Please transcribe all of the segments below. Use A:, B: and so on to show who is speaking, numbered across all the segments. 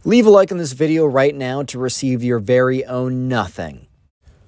A: Leave a like on this video right now to receive your very own nothing.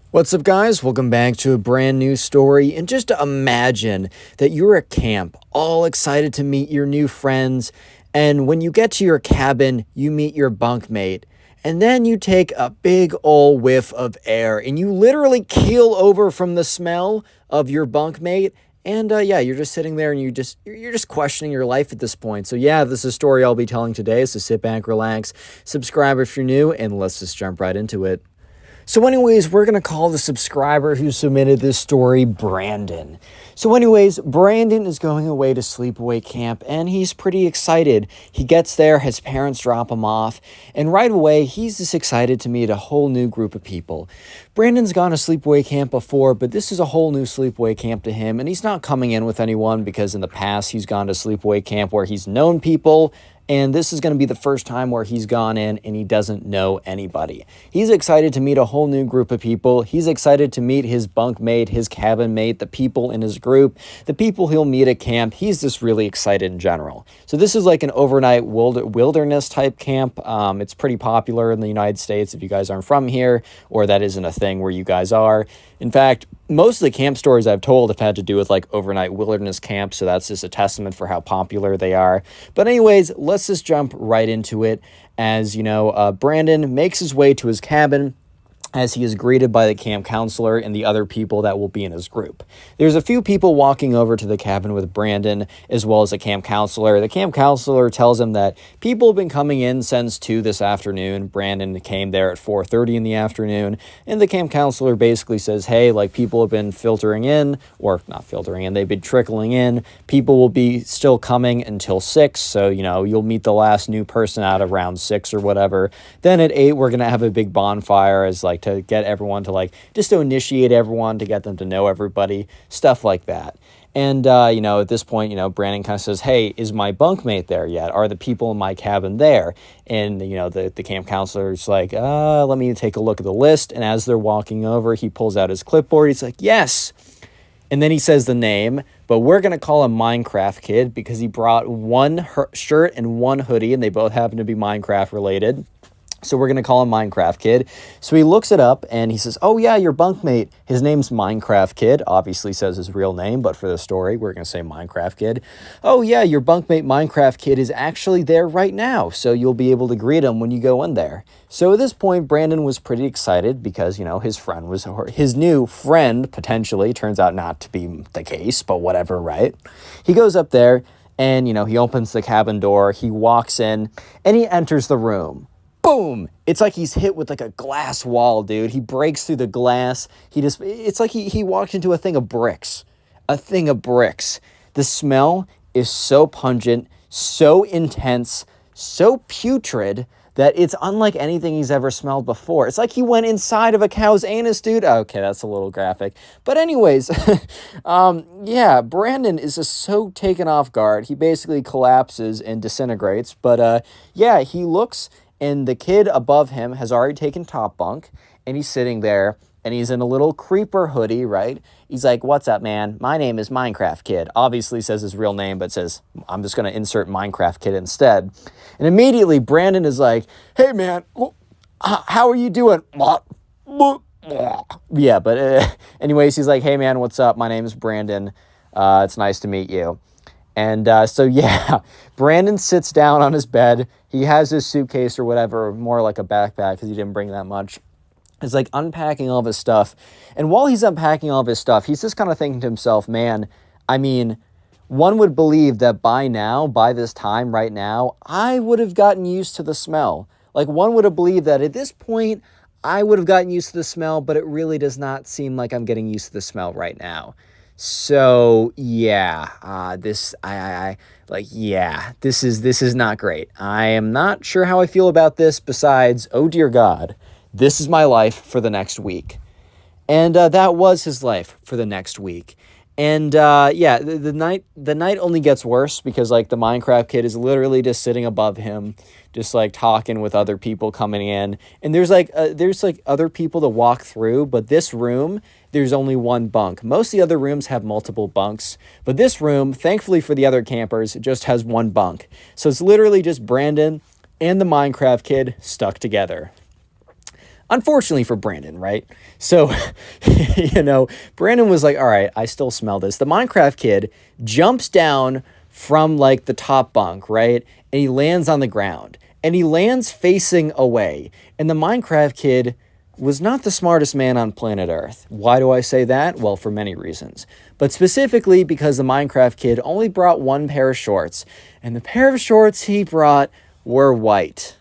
A: What's up, guys? Welcome back to a brand new story. And just imagine that you're at camp, all excited to meet your new friends. And when you get to your cabin, you meet your bunkmate. And then you take a big ol' whiff of air and you literally keel over from the smell of your bunkmate. And yeah, you're just sitting there and you're just questioning your life at this point. So yeah, this is a story I'll be telling today. So sit back, relax, subscribe if you're new, and let's just jump right into it. So anyways, we're going to call the subscriber who submitted this story Brandon. So anyways, Brandon is going away to sleepaway camp and he's pretty excited. He gets there, his parents drop him off, and right away, he's just excited to meet a whole new group of people. Brandon's gone to sleepaway camp before, but this is a whole new sleepaway camp to him, and he's not coming in with anyone because in the past, he's gone to sleepaway camp where he's known people. And this is going to be the first time where he's gone in and he doesn't know anybody. He's excited to meet a whole new group of people. He's excited to meet his bunkmate, his cabin mate, the people in his group, the people he'll meet at camp. He's just really excited in general. So this is like an overnight wilderness type camp. It's pretty popular in the United States if you guys aren't from here, or that isn't a thing where you guys are. In fact, most of the camp stories I've told have had to do with like overnight wilderness camps, so that's just a testament for how popular they are. But anyways, let's just jump right into it. As you know, Brandon makes his way to his cabin as he is greeted by the camp counselor and the other people that will be in his group. There's a few people walking over to the cabin with Brandon, as well as the camp counselor. The camp counselor tells him that people have been coming in since 2 this afternoon. Brandon came there at 4:30 in the afternoon, and the camp counselor basically says, hey, like people have been filtering in, or not filtering in, they've been trickling in. People will be still coming until 6, so, you know, you'll meet the last new person out around 6 or whatever. Then at 8, we're going to have a big bonfire as like to get everyone to like, just to initiate everyone, to get them to know everybody, stuff like that. And, you know, at this point, you know, Brandon kind of says, hey, is my bunkmate there yet? Are the people in my cabin there? And, you know, the camp counselor's like, let me take a look at the list. And as they're walking over, he pulls out his clipboard. He's like, yes. And then he says the name, but we're going to call him Minecraft Kid because he brought one shirt and one hoodie, and they both happen to be Minecraft related. So we're going to call him Minecraft Kid. So he looks it up and he says, oh yeah, your bunkmate, his name's Minecraft Kid. Obviously says his real name, but for the story, we're going to say Minecraft Kid. Oh yeah, your bunkmate Minecraft Kid is actually there right now. So you'll be able to greet him when you go in there. So at this point, Brandon was pretty excited because, you know, his friend was, his new friend potentially, turns out not to be the case, but whatever, right? He goes up there and, you know, he opens the cabin door, he walks in and he enters the room. Boom! It's like he's hit with like a glass wall, dude. He breaks through the glass. It's like he walked into a thing of bricks. A thing of bricks. The smell is so pungent, so intense, so putrid that it's unlike anything he's ever smelled before. It's like he went inside of a cow's anus, dude. Okay, that's a little graphic. But anyways, yeah, Brandon is just so taken off guard. He basically collapses and disintegrates. But yeah, he looks, and the kid above him has already taken top bunk, and he's sitting there, and he's in a little creeper hoodie, right? He's like, what's up, man? My name is Minecraft Kid. Obviously says his real name, but says, I'm just going to insert Minecraft Kid instead. And immediately, Brandon is like, hey, man, how are you doing? Yeah, but anyways, he's like, hey, man, what's up? My name is Brandon. It's nice to meet you. And so, yeah, Brandon sits down on his bed. He has his suitcase or whatever, more like a backpack because he didn't bring that much. He's like unpacking all of his stuff. And while he's unpacking all of his stuff, he's just kind of thinking to himself, man, I mean, one would believe that by now, by this time right now, I would have gotten used to the smell. Like one would have believed that at this point, I would have gotten used to the smell, but it really does not seem like I'm getting used to the smell right now. So yeah, this is not great. I am not sure how I feel about this besides, oh dear God, this is my life for the next week. And that was his life for the next week. And yeah, the night only gets worse because like the Minecraft Kid is literally just sitting above him, just like talking with other people coming in. And there's like other people to walk through, but this room, there's only one bunk. Most of the other rooms have multiple bunks, but this room, thankfully for the other campers, just has one bunk. So it's literally just Brandon, and the Minecraft kid stuck together. Unfortunately for Brandon, right? So, Brandon was like, all right, I still smell this. The Minecraft kid jumps down from like the top bunk, right? And he lands on the ground and he lands facing away. And the Minecraft kid was not the smartest man on planet Earth. Why do I say that? Well, for many reasons. But specifically because the Minecraft kid only brought one pair of shorts. And the pair of shorts he brought were white.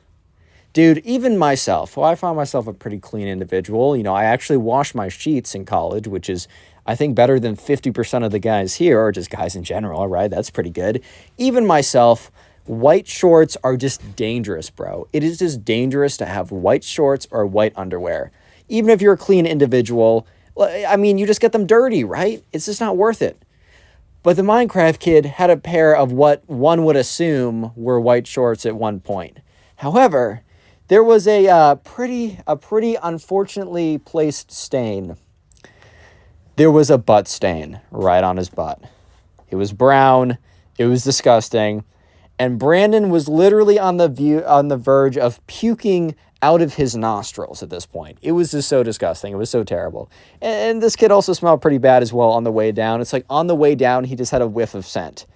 A: Dude, even myself, well, I found myself a pretty clean individual. I actually washed my sheets in college, which is, I think, better than 50% of the guys here, or just guys in general, right? That's pretty good. Even myself, white shorts are just dangerous, bro. It is just dangerous to have white shorts or white underwear. Even if you're a clean individual, I mean, you just get them dirty, right? It's just not worth it. But the Minecraft kid had a pair of what one would assume were white shorts at one point. However, there was a pretty unfortunately placed stain. There was a butt stain right on his butt. It was brown. It was disgusting. And Brandon was literally on the verge of puking out of his nostrils at this point. It was just so disgusting. It was so terrible. And this kid also smelled pretty bad as well on the way down. It's like on the way down, he just had a whiff of scent.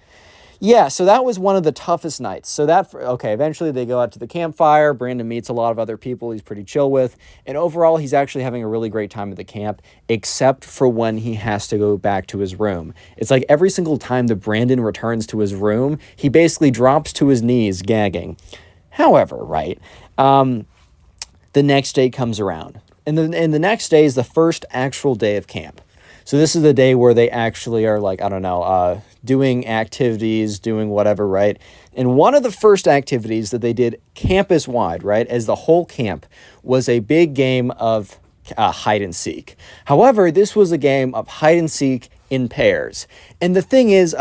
A: Yeah, so that was one of the toughest nights. So eventually they go out to the campfire. Brandon meets a lot of other people he's pretty chill with. And overall, he's actually having a really great time at the camp, except for when he has to go back to his room. It's like every single time that Brandon returns to his room, he basically drops to his knees, gagging. However, right, the next day comes around. And the next day is the first actual day of camp. So this is the day where they actually are like, doing activities, doing whatever, right? And one of the first activities that they did campus-wide, right, as the whole camp, was a big game of hide and seek. However, this was a game of hide and seek in pairs. And the thing is,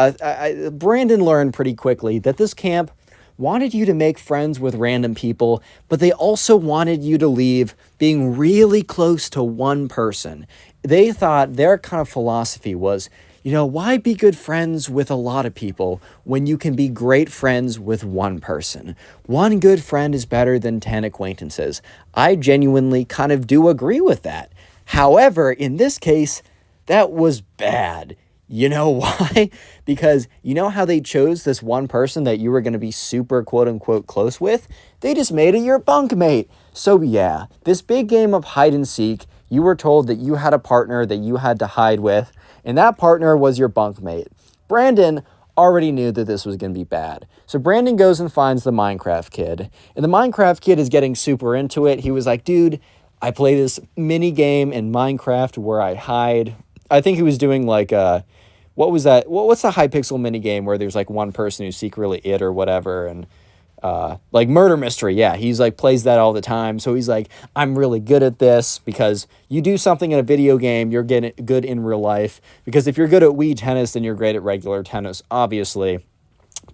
A: Brandon learned pretty quickly that this camp wanted you to make friends with random people, but they also wanted you to leave being really close to one person. They thought their kind of philosophy was, why be good friends with a lot of people when you can be great friends with one person? One good friend is better than 10 acquaintances. I genuinely kind of do agree with that. However, in this case, that was bad. You know why? Because you know how they chose this one person that you were going to be super quote-unquote close with? They just made it your bunkmate. So yeah, this big game of hide and seek, you were told that you had a partner that you had to hide with, and that partner was your bunkmate. Brandon already knew that this was going to be bad. So Brandon goes and finds the Minecraft kid, and the Minecraft kid is getting super into it. He was like, dude, I play this mini game in Minecraft where I hide. I think he was doing like what was that? What's the Hypixel mini game where there's like one person who's secretly it or whatever, and like murder mystery. Yeah, he's like plays that all the time. So he's like, I'm really good at this because you do something in a video game, you're getting good in real life. Because if you're good at Wii tennis, then you're great at regular tennis, obviously.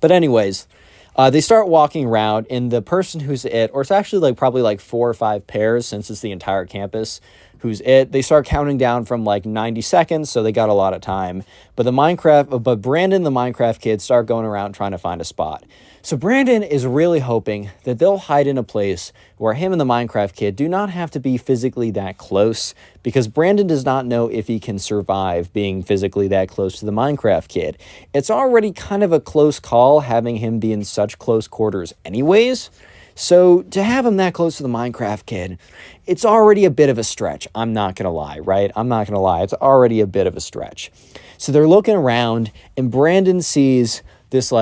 A: But anyways, they start walking around, and the person who's it, or it's actually like probably like 4 or 5 pairs since it's the entire campus, who's it, they start counting down from like 90 seconds, so they got a lot of time. But Brandon, the Minecraft kid, start going around trying to find a spot. So Brandon is really hoping that they'll hide in a place where him and the Minecraft kid do not have to be physically that close, because Brandon does not know if he can survive being physically that close to the Minecraft kid. It's already kind of a close call having him be in such close quarters anyways. So to have him that close to the Minecraft kid, it's already a bit of a stretch. I'm not going to lie, right? I'm not going to lie. It's already a bit of a stretch. So they're looking around, and Brandon sees this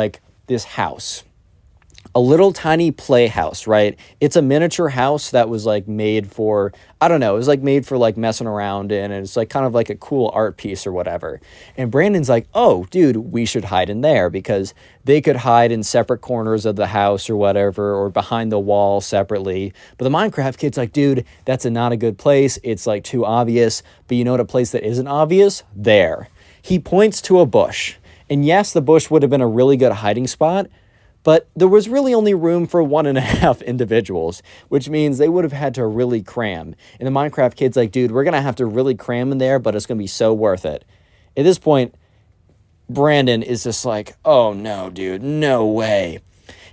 A: house. A little tiny playhouse, right? It's a miniature house that was like made for, I don't know, it was like made for like messing around in, and it's like kind of like a cool art piece or whatever. And Brandon's like, oh, dude, we should hide in there, because they could hide in separate corners of the house or whatever, or behind the wall separately. But the Minecraft kid's like, dude, that's not a good place. It's like too obvious. But you know what a place that isn't obvious? There. He points to a bush. And yes, the bush would have been a really good hiding spot, but there was really only room for 1.5 individuals, which means they would have had to really cram. And the Minecraft kid's like, dude, we're going to have to really cram in there, but it's going to be so worth it. At this point, Brandon is just like, oh no, dude, no way.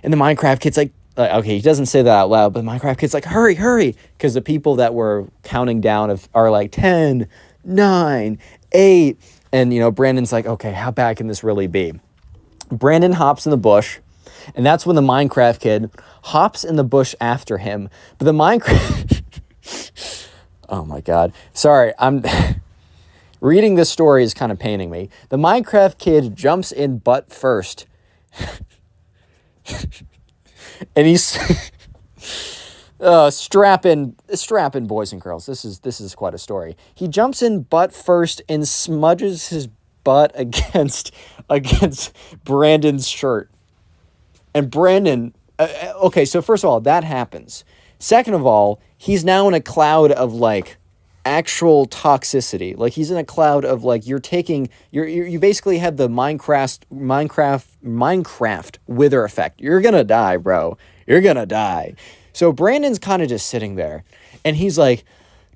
A: And the Minecraft kid's like, okay, he doesn't say that out loud, but Minecraft kid's like, hurry, hurry, because the people that were counting down are like 10, 9, 8, and, you know, Brandon's like, okay, how bad can this really be? Brandon hops in the bush, and that's when the Minecraft kid hops in the bush after him, but the Minecraft... Oh my God. Sorry, I'm... Reading this story is kind of paining me. The Minecraft kid jumps in butt first. And he's strapping boys and girls. This is quite a story. He jumps in butt first and smudges his butt against Brandon's shirt. And Brandon, okay, so first of all, that happens. Second of all, he's now in a cloud of like actual toxicity. Like he's in a cloud of like you basically have the Minecraft wither effect. You're gonna die, bro. You're gonna die. So Brandon's kind of just sitting there, and he's like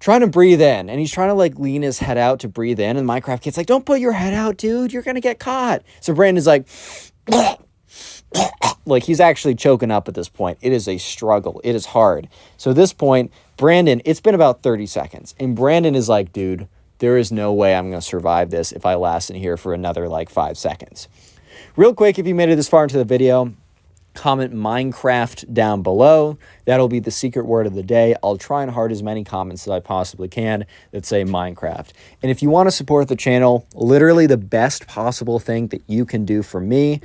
A: trying to breathe in, and he's trying to like lean his head out to breathe in, and Minecraft kid's like, "Don't put your head out, dude. You're gonna get caught." So Brandon's like. Like he's actually choking up at this point. It is a struggle. It is hard. So at this point, Brandon, it's been about 30 seconds. And Brandon is like, dude, there is no way I'm going to survive this if I last in here for another like 5 seconds. Real quick, if you made it this far into the video, comment Minecraft down below. That'll be the secret word of the day. I'll try and heart as many comments as I possibly can that say Minecraft. And if you want to support the channel, literally the best possible thing that you can do for me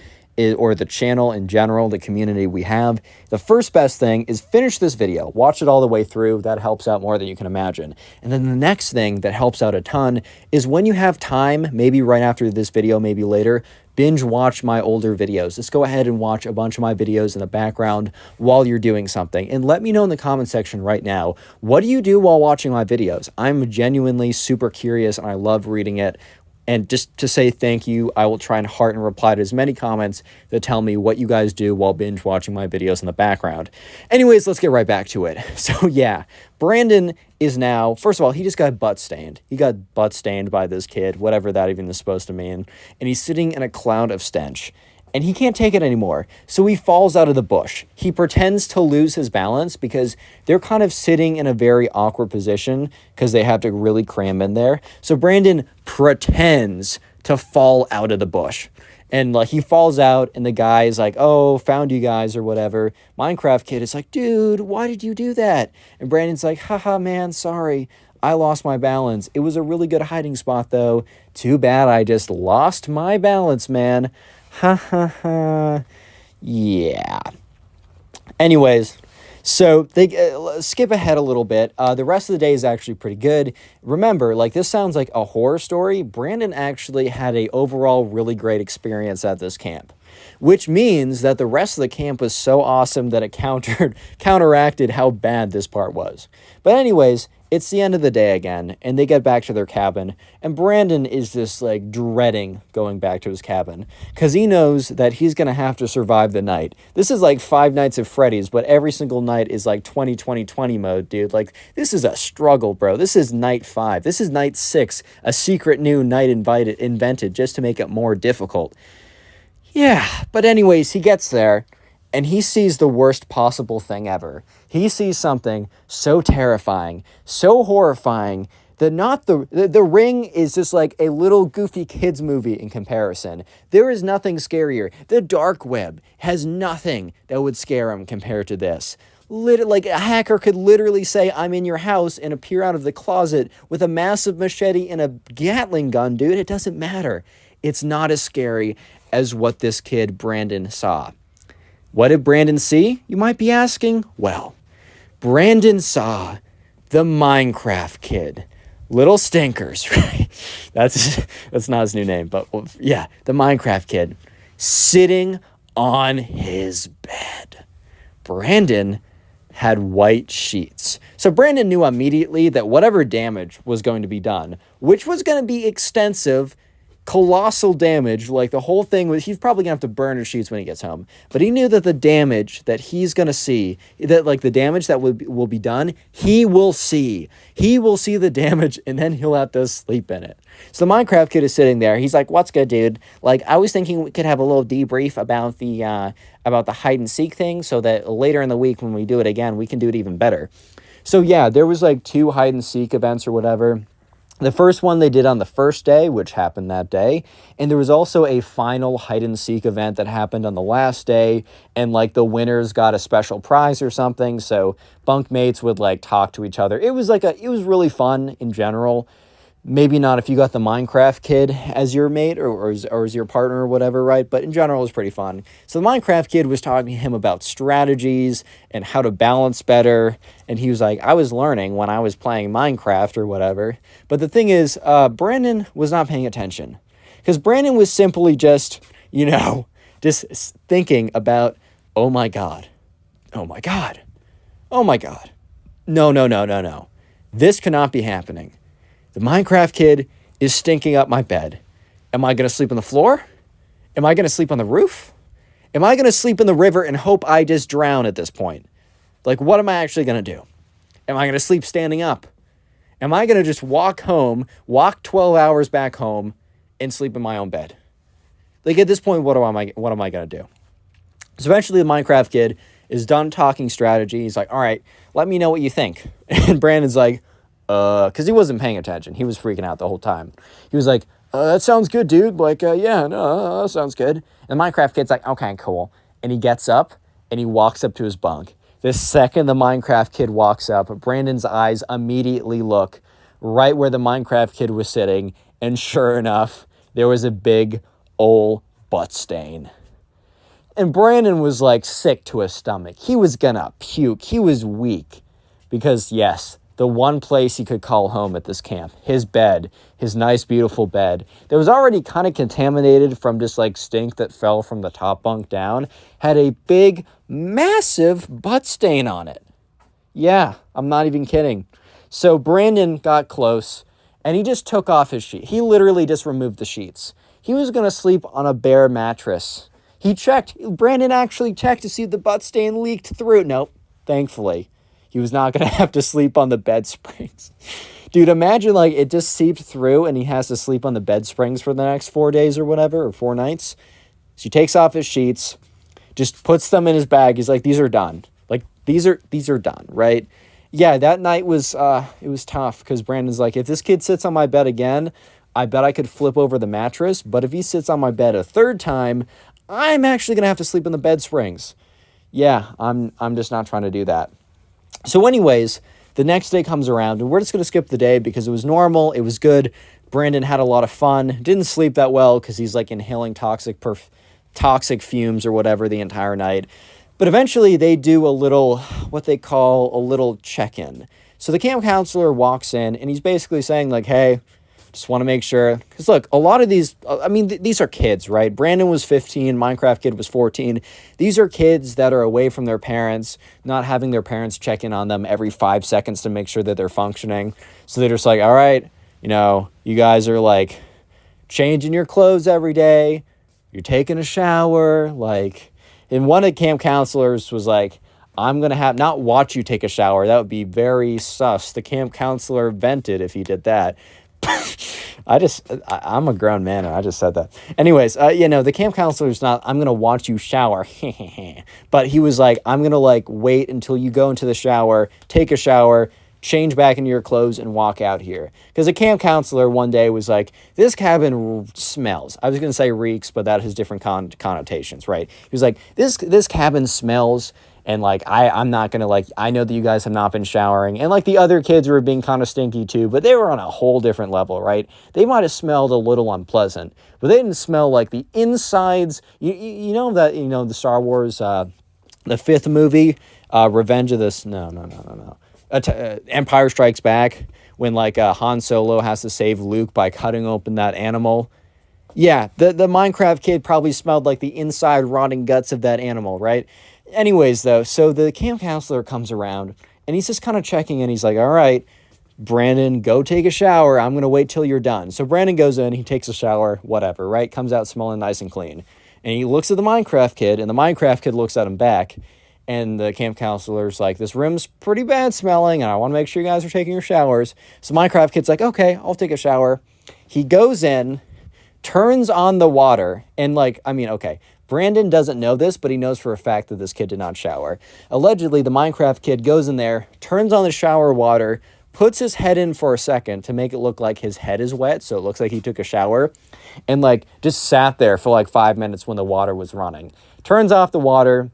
A: or the channel in general, the community we have, the first best thing is finish this video. Watch it all the way through. That helps out more than you can imagine. And then the next thing that helps out a ton is when you have time, maybe right after this video, maybe later, binge watch my older videos. Just go ahead and watch a bunch of my videos in the background while you're doing something. And let me know in the comment section right now, what do you do while watching my videos? I'm genuinely super curious and I love reading it. And just to say thank you, I will try and heart and reply to as many comments that tell me what you guys do while binge watching my videos in the background. Anyways, let's get right back to it. So yeah, Brandon is now, first of all, he just got butt stained. He got butt stained by this kid, whatever that even is supposed to mean. And he's sitting in a cloud of stench. And he can't take it anymore. So he falls out of the bush. He pretends to lose his balance because they're kind of sitting in a very awkward position because they have to really cram in there. So Brandon pretends to fall out of the bush. And like he falls out and the guy is like, oh, found you guys or whatever. Minecraft kid is like, dude, why did you do that? And Brandon's like, haha, man, sorry. I lost my balance. It was a really good hiding spot though. Too bad I just lost my balance, man. Ha ha ha. Yeah. Anyways, so they skip ahead a little bit. The rest of the day is actually pretty good. Remember, like this sounds like a horror story. Brandon actually had a overall really great experience at this camp, which means that the rest of the camp was so awesome that it counteracted how bad this part was. But anyways, it's the end of the day again, and they get back to their cabin, and Brandon is just like dreading going back to his cabin because he knows that he's going to have to survive the night. This is like Five Nights at Freddy's, but every single night is like 20 mode, dude. Like this is a struggle, bro. This is night 5. This is night 6, a secret new night invented just to make it more difficult. Yeah, but anyways, he gets there. And he sees the worst possible thing ever. He sees something so terrifying, so horrifying, that the ring is just like a little goofy kids movie in comparison. There is nothing scarier. The dark web has nothing that would scare him compared to this. Like a hacker could literally say, I'm in your house and appear out of the closet with a massive machete and a Gatling gun, dude. It doesn't matter. It's not as scary as what this kid, Brandon, saw. What did Brandon see? You might be asking. Well, Brandon saw the Minecraft kid. Little Stinkers, right? That's not his new name, but well, yeah, the Minecraft kid sitting on his bed. Brandon had white sheets. So Brandon knew immediately that whatever damage was going to be done, which was going to be extensive, colossal damage. Like, the whole thing was, he's probably gonna have to burn his sheets when he gets home. But he knew that the damage that he's gonna see, that like the damage that will be done, he will see. He will see the damage, and then he'll have to sleep in it. So the Minecraft kid is sitting there. He's like, "What's good, dude? Like, I was thinking we could have a little debrief about the hide and seek thing, so that later in the week when we do it again, we can do it even better." So yeah, there was like 2 hide and seek events or whatever. The first one they did on the first day, which happened that day. And there was also a final hide and seek event that happened on the last day. And like the winners got a special prize or something. So bunkmates would like talk to each other. It was really fun in general. Maybe not if you got the Minecraft kid as your mate or as your partner or whatever, right? But in general, it was pretty fun. So the Minecraft kid was talking to him about strategies and how to balance better. And he was like, I was learning when I was playing Minecraft or whatever. But the thing is, Brandon was not paying attention. Because Brandon was simply just, just thinking about, oh my God, oh my God, oh my God. No. This cannot be happening. The Minecraft kid is stinking up my bed. Am I going to sleep on the floor? Am I going to sleep on the roof? Am I going to sleep in the river and hope I just drown at this point? Like, what am I actually going to do? Am I going to sleep standing up? Am I going to just walk 12 hours back home and sleep in my own bed? Like, at this point, what am I going to do? So eventually the Minecraft kid is done talking strategy. He's like, all right, let me know what you think. And Brandon's like, because he wasn't paying attention. He was freaking out the whole time. He was like, that sounds good, dude. Like, yeah, no, that sounds good. And the Minecraft kid's like, okay, cool. And he gets up and he walks up to his bunk. The second the Minecraft kid walks up, Brandon's eyes immediately look right where the Minecraft kid was sitting. And sure enough, there was a big old butt stain. And Brandon was like sick to his stomach. He was gonna puke. He was weak. Because yes, the one place he could call home at this camp, his bed, his nice, beautiful bed, that was already kind of contaminated from just like stink that fell from the top bunk down, had a big, massive butt stain on it. Yeah, I'm not even kidding. So Brandon got close and he just took off his sheet. He literally just removed the sheets. He was going to sleep on a bare mattress. Brandon actually checked to see if the butt stain leaked through. Nope, thankfully. He was not going to have to sleep on the bed springs. Dude, imagine like it just seeped through and he has to sleep on the bed springs for the next 4 days or whatever, or 4 nights. So he takes off his sheets, just puts them in his bag. He's like, these are done. Like, these are done, right? Yeah, that night was, it was tough because Brandon's like, if this kid sits on my bed again, I bet I could flip over the mattress. But if he sits on my bed a third time, I'm actually going to have to sleep in the bed springs. Yeah, I'm just not trying to do that. So anyways, the next day comes around, and we're just going to skip the day because it was normal, it was good. Brandon had a lot of fun, didn't sleep that well because he's like inhaling toxic fumes or whatever the entire night. But eventually they do what they call a little check-in. So the camp counselor walks in, and he's basically saying like, hey, just want to make sure. Because look, a lot of these, these are kids, right? Brandon was 15, Minecraft kid was 14. These are kids that are away from their parents, not having their parents check in on them every 5 seconds to make sure that they're functioning. So they're just like, all right, you guys are like changing your clothes every day. You're taking a shower. And one of the camp counselors was like, I'm going to not watch you take a shower. That would be very sus. The camp counselor vented if he did that. I'm a grown man and I just said that. Anyways, the camp counselor's not, I'm going to watch you shower. But he was like, I'm going to wait until you go into the shower, take a shower, change back into your clothes and walk out here. Because the camp counselor one day was like, this cabin smells. I was going to say reeks, but that has different connotations, right? He was like, this cabin smells. And I'm not going to I know that you guys have not been showering. And the other kids were being kind of stinky too, but they were on a whole different level, right? They might have smelled a little unpleasant, but they didn't smell like the insides. The Star Wars, the fifth movie, Revenge of the, no. Empire Strikes Back, when Han Solo has to save Luke by cutting open that animal. Yeah, the Minecraft kid probably smelled like the inside rotting guts of that animal, right? Anyways, though, so the camp counselor comes around, and he's just kind of checking in. He's like, all right, Brandon, go take a shower. I'm going to wait till you're done. So Brandon goes in, he takes a shower, whatever, right? Comes out smelling nice and clean. And he looks at the Minecraft kid, and the Minecraft kid looks at him back. And the camp counselor's like, this room's pretty bad smelling, and I want to make sure you guys are taking your showers. So Minecraft kid's like, okay, I'll take a shower. He goes in, turns on the water, and okay, Brandon doesn't know this, but he knows for a fact that this kid did not shower. Allegedly, the Minecraft kid goes in there, turns on the shower water, puts his head in for a second to make it look like his head is wet, so it looks like he took a shower, and just sat there for 5 minutes when the water was running. Turns off the water,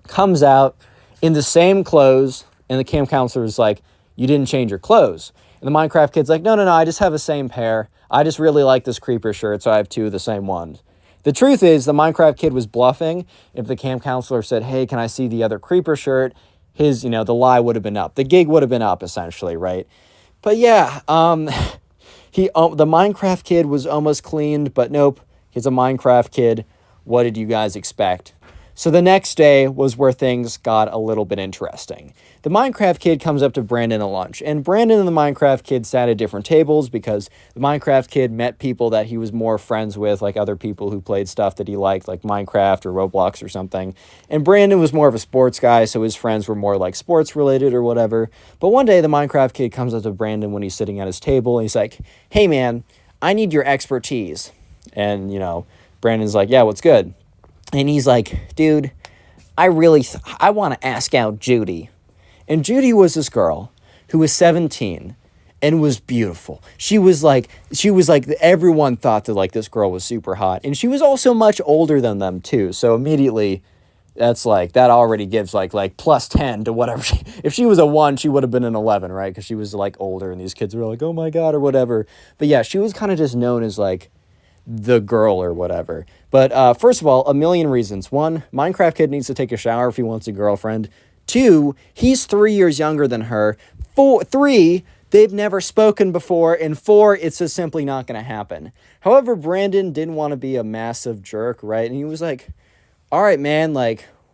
A: comes out in the same clothes, and the camp counselor is like, you didn't change your clothes. And the Minecraft kid's like, no, I just have the same pair. I just really like this creeper shirt, so I have two of the same ones. The truth is, the Minecraft kid was bluffing. If the camp counselor said, hey, can I see the other creeper shirt? The lie would have been up. The gig would have been up, essentially, right? But yeah, the Minecraft kid was almost cleaned, but nope, he's a Minecraft kid. What did you guys expect? So the next day was where things got a little bit interesting. The Minecraft kid comes up to Brandon at lunch, and Brandon and the Minecraft kid sat at different tables because the Minecraft kid met people that he was more friends with, like other people who played stuff that he liked, like Minecraft or Roblox or something. And Brandon was more of a sports guy, so his friends were more like sports related or whatever. But one day the Minecraft kid comes up to Brandon when he's sitting at his table, and he's like, hey man, I need your expertise. And, Brandon's like, yeah, what's good? And he's like, dude, I want to ask out Judy. And Judy was this girl who was 17 and was beautiful. She was like, everyone thought that this girl was super hot. And she was also much older than them too. So immediately that already gives plus 10 to whatever. If she was a 1, she would have been an 11, right? Because she was older and these kids were like, oh my God, or whatever. But yeah, she was kind of just known as the girl or whatever. But first of all, a million reasons. 1, Minecraft kid needs to take a shower if he wants a girlfriend. 2, he's 3 years younger than her. 3, they've never spoken before. And 4, it's just simply not going to happen. However, Brandon didn't want to be a massive jerk, right? And he was like, all right, man,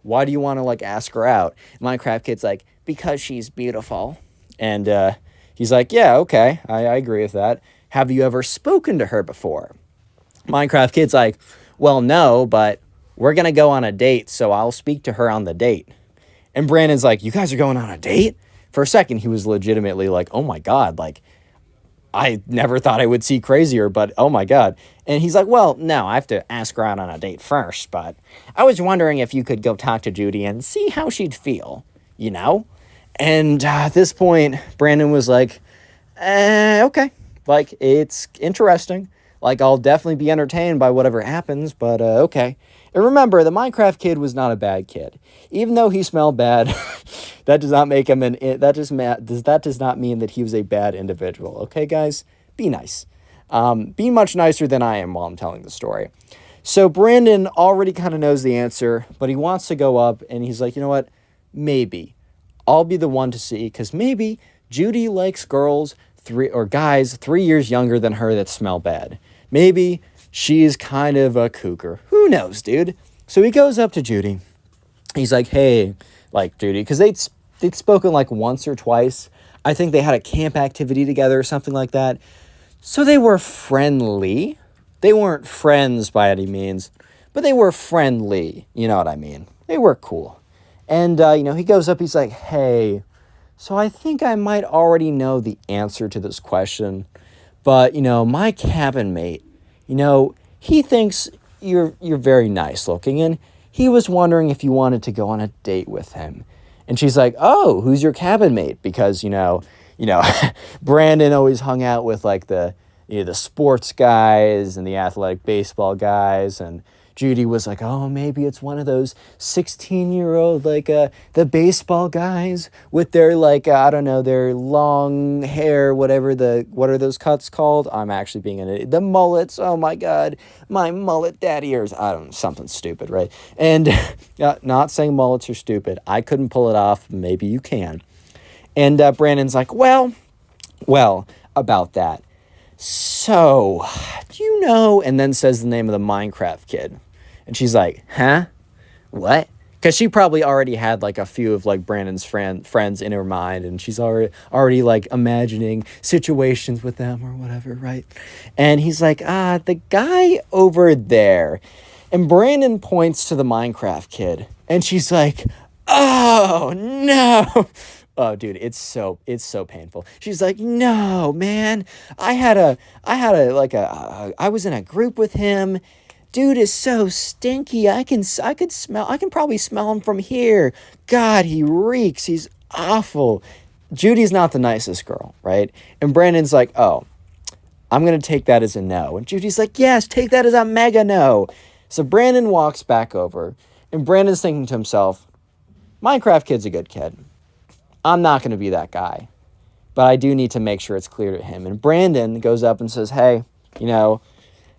A: why do you want to ask her out? And Minecraft kid's like, because she's beautiful. And he's like, yeah, okay, I agree with that. Have you ever spoken to her before? Minecraft kid's like, well, no, but we're going to go on a date, so I'll speak to her on the date. And Brandon's like, you guys are going on a date? For a second, he was legitimately like, oh my God, I never thought I would see crazier, but oh my God. And he's like, well, no, I have to ask her out on a date first, but I was wondering if you could go talk to Judy and see how she'd feel, And at this point, Brandon was like, okay, it's interesting. I'll definitely be entertained by whatever happens, but okay. And remember, the Minecraft kid was not a bad kid. Even though he smelled bad, that does not make him that does not mean that he was a bad individual. Okay, guys? Be nice. Be much nicer than I am while I'm telling the story. So Brandon already kind of knows the answer, but he wants to go up, and he's like, you know what? Maybe. I'll be the one to see, because maybe Judy likes girls guys 3 years younger than her that smell bad. Maybe she's kind of a cougar. Who knows, dude? So he goes up to Judy. He's like, hey, Judy, because they'd spoken once or twice. I think they had a camp activity together or something like that. So they were friendly. They weren't friends by any means, but they were friendly. You know what I mean? They were cool. And, he goes up, he's like, hey, so I think I might already know the answer to this question, but, my cabin mate, he thinks you're very nice looking, and he was wondering if you wanted to go on a date with him. And she's like, oh, who's your cabin mate? Because, Brandon always hung out with the sports guys and the athletic baseball guys, and Judy was like, oh, maybe it's one of those 16-year-old, the baseball guys with their, I don't know, their long hair, what are those cuts called? I'm actually being an idiot. The mullets, oh my God, my mullet daddy ears. I don't know, something stupid, right? And not saying mullets are stupid. I couldn't pull it off. Maybe you can. And Brandon's like, well, about that. So, do you know, and then says the name of the Minecraft kid. And she's like, huh? What? Because she probably already had like a few of like Brandon's friends in her mind, and she's already like imagining situations with them or whatever, right? And he's like, the guy over there. And Brandon points to the Minecraft kid, and she's like, oh no. Oh, dude, it's so painful. She's like, no, man, I was in a group with him. Dude is so stinky. I can probably smell him from here. God, he reeks. He's awful. Judy's not the nicest girl, right? And Brandon's like, oh, I'm going to take that as a no. And Judy's like, yes, take that as a mega no. So Brandon walks back over, and Brandon's thinking to himself, Minecraft kid's a good kid. I'm not going to be that guy, but I do need to make sure it's clear to him. And Brandon goes up and says, hey,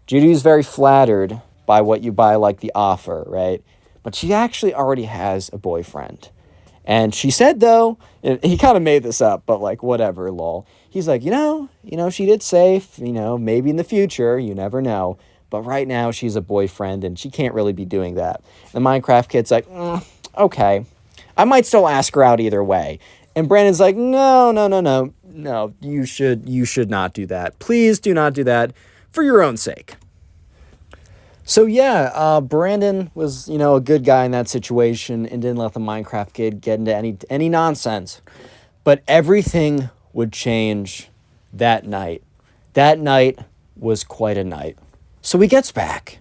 A: Judy's very flattered by like the offer, right? But she actually already has a boyfriend. And she said, though, he kind of made this up, but like, whatever, lol. He's like, she did say, maybe in the future, you never know. But right now she's a boyfriend and she can't really be doing that. The Minecraft kid's like, okay, I might still ask her out either way. And Brandon's like, no, you should not do that. Please do not do that for your own sake. So yeah, Brandon was, a good guy in that situation and didn't let the Minecraft kid get into any nonsense. But everything would change that night. That night was quite a night. So he gets back,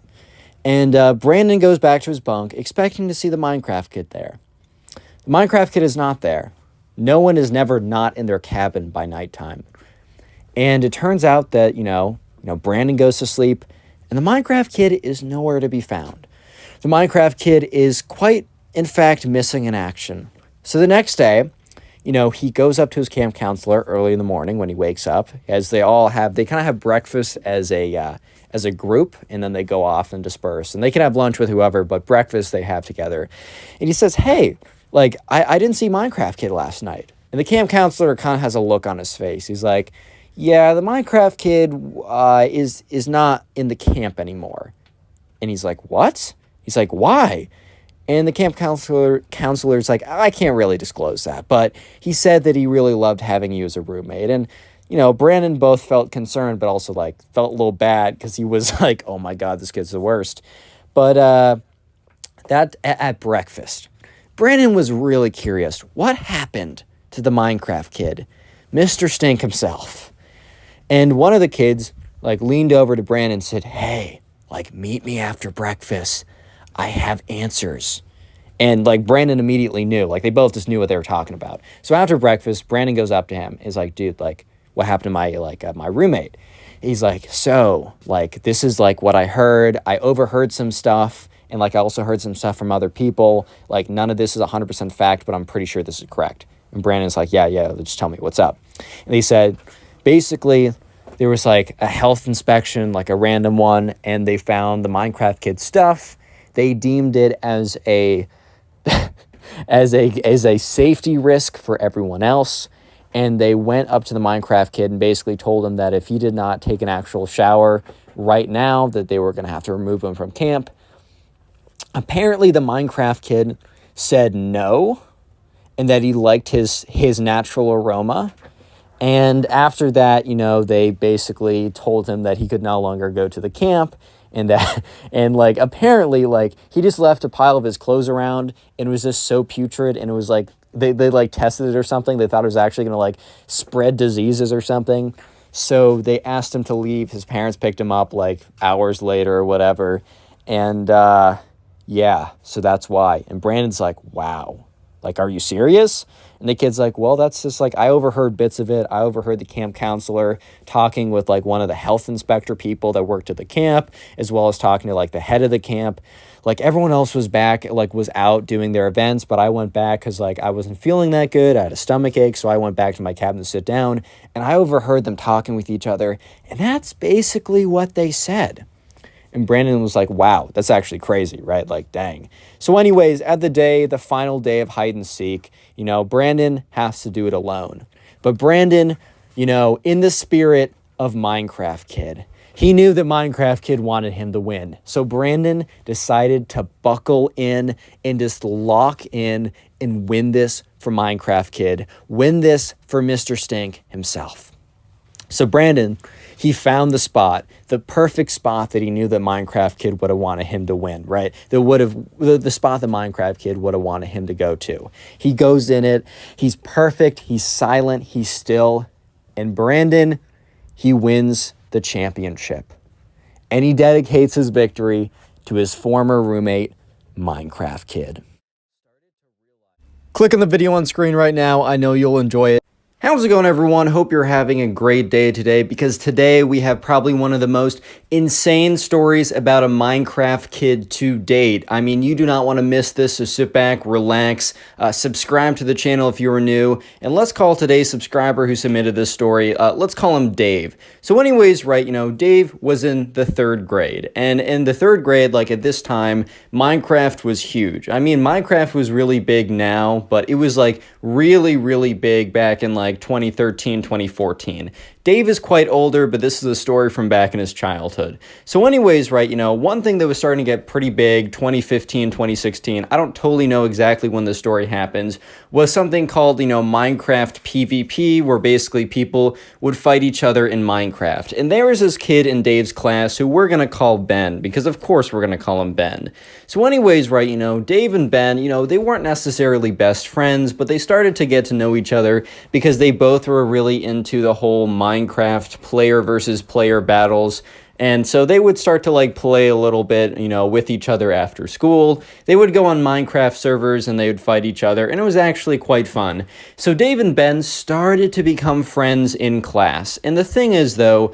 A: and Brandon goes back to his bunk, expecting to see the Minecraft kid there. The Minecraft kid is not there. No one is never not in their cabin by nighttime. And it turns out that, Brandon goes to sleep, and the Minecraft kid is nowhere to be found. The Minecraft kid is quite, in fact, missing in action. So the next day, he goes up to his camp counselor early in the morning when he wakes up, as they kind of have breakfast as a group, and then they go off and disperse. And they can have lunch with whoever, but breakfast they have together. And he says, hey, I didn't see Minecraft kid last night. And the camp counselor kind of has a look on his face. He's like, yeah, the Minecraft kid is not in the camp anymore. And he's like, what? He's like, why? And the camp counselor's like, I can't really disclose that, but he said that he really loved having you as a roommate. And, Brandon both felt concerned, but also felt a little bad because he was like, oh my God, this kid's the worst. But that at breakfast, Brandon was really curious. What happened to the Minecraft kid? Mr. Stink himself. And one of the kids leaned over to Brandon and said, hey, meet me after breakfast. I have answers. And Brandon immediately knew, they both just knew what they were talking about. So after breakfast, Brandon goes up to him. He's like, dude, what happened to my roommate? He's like, so this is what I heard. I overheard some stuff. And I also heard some stuff from other people. None of this is 100% fact, but I'm pretty sure this is correct. And Brandon's like, yeah, just tell me what's up. And he said, basically, there was a health inspection, a random one, and they found the Minecraft kid stuff. They deemed it as a as a safety risk for everyone else. And they went up to the Minecraft kid and basically told him that if he did not take an actual shower right now, that they were going to have to remove him from camp. Apparently, the Minecraft kid said no, and that he liked his natural aroma. And after that, they basically told him that he could no longer go to the camp, and that, and apparently, he just left a pile of his clothes around, and it was just so putrid, and it was they tested it or something. They thought it was actually going to spread diseases or something. So they asked him to leave. His parents picked him up hours later or whatever. And yeah, so that's why. And Brandon's like, wow, are you serious? And the kid's like, well, that's just I overheard bits of it. I overheard the camp counselor talking with one of the health inspector people that worked at the camp, as well as talking to the head of the camp. Everyone else was back, was out doing their events, but I went back because I wasn't feeling that good. I had a stomach ache, so I went back to my cabin to sit down, and I overheard them talking with each other, and that's basically what they said. And Brandon was like, wow, that's actually crazy, right? Dang. So anyways, at the final day of hide and seek, Brandon has to do it alone. But Brandon, in the spirit of Minecraft kid, He knew that Minecraft Kid wanted him to win. So Brandon decided to buckle in and just lock in and win this for Minecraft Kid. Win this for Mr. Stink himself. So Brandon, he found the spot, the perfect spot that he knew that Minecraft Kid would have wanted him to win, right? The spot that Minecraft Kid would have wanted him to go to. He goes in it. He's perfect. He's silent. He's still. And Brandon, he wins the championship. And he dedicates his victory to his former roommate, Minecraft Kid. Click on the video on screen right now. I know you'll enjoy it. How's it going, everyone? Hope you're having a great day today, because today we have probably one of the most insane stories about a Minecraft kid to date. I mean, you do not want to miss this, so sit back, relax, subscribe to the channel if you are new, and let's call today's subscriber who submitted this story, let's call him Dave. So anyways, right, Dave was in the 3rd grade, and in the 3rd grade, like at this time, Minecraft was huge. I mean, Minecraft was really big now, but it was like really, really big back in like 2013, 2014. Dave is quite older, but this is a story from back in his childhood. So anyways, right, one thing that was starting to get pretty big, 2015, 2016, I don't totally know exactly when the story happens, was something called, Minecraft PvP, where basically people would fight each other in Minecraft. And there was this kid in Dave's class who we're going to call Ben, because of course we're going to call him Ben. So anyways, right, Dave and Ben, they weren't necessarily best friends, but they started to get to know each other because they both were really into the whole Minecraft player versus player battles. And so they would start to like play a little bit, with each other after school. They would go on Minecraft servers and they would fight each other, and it was actually quite fun. So Dave and Ben started to become friends in class. And the thing is, though,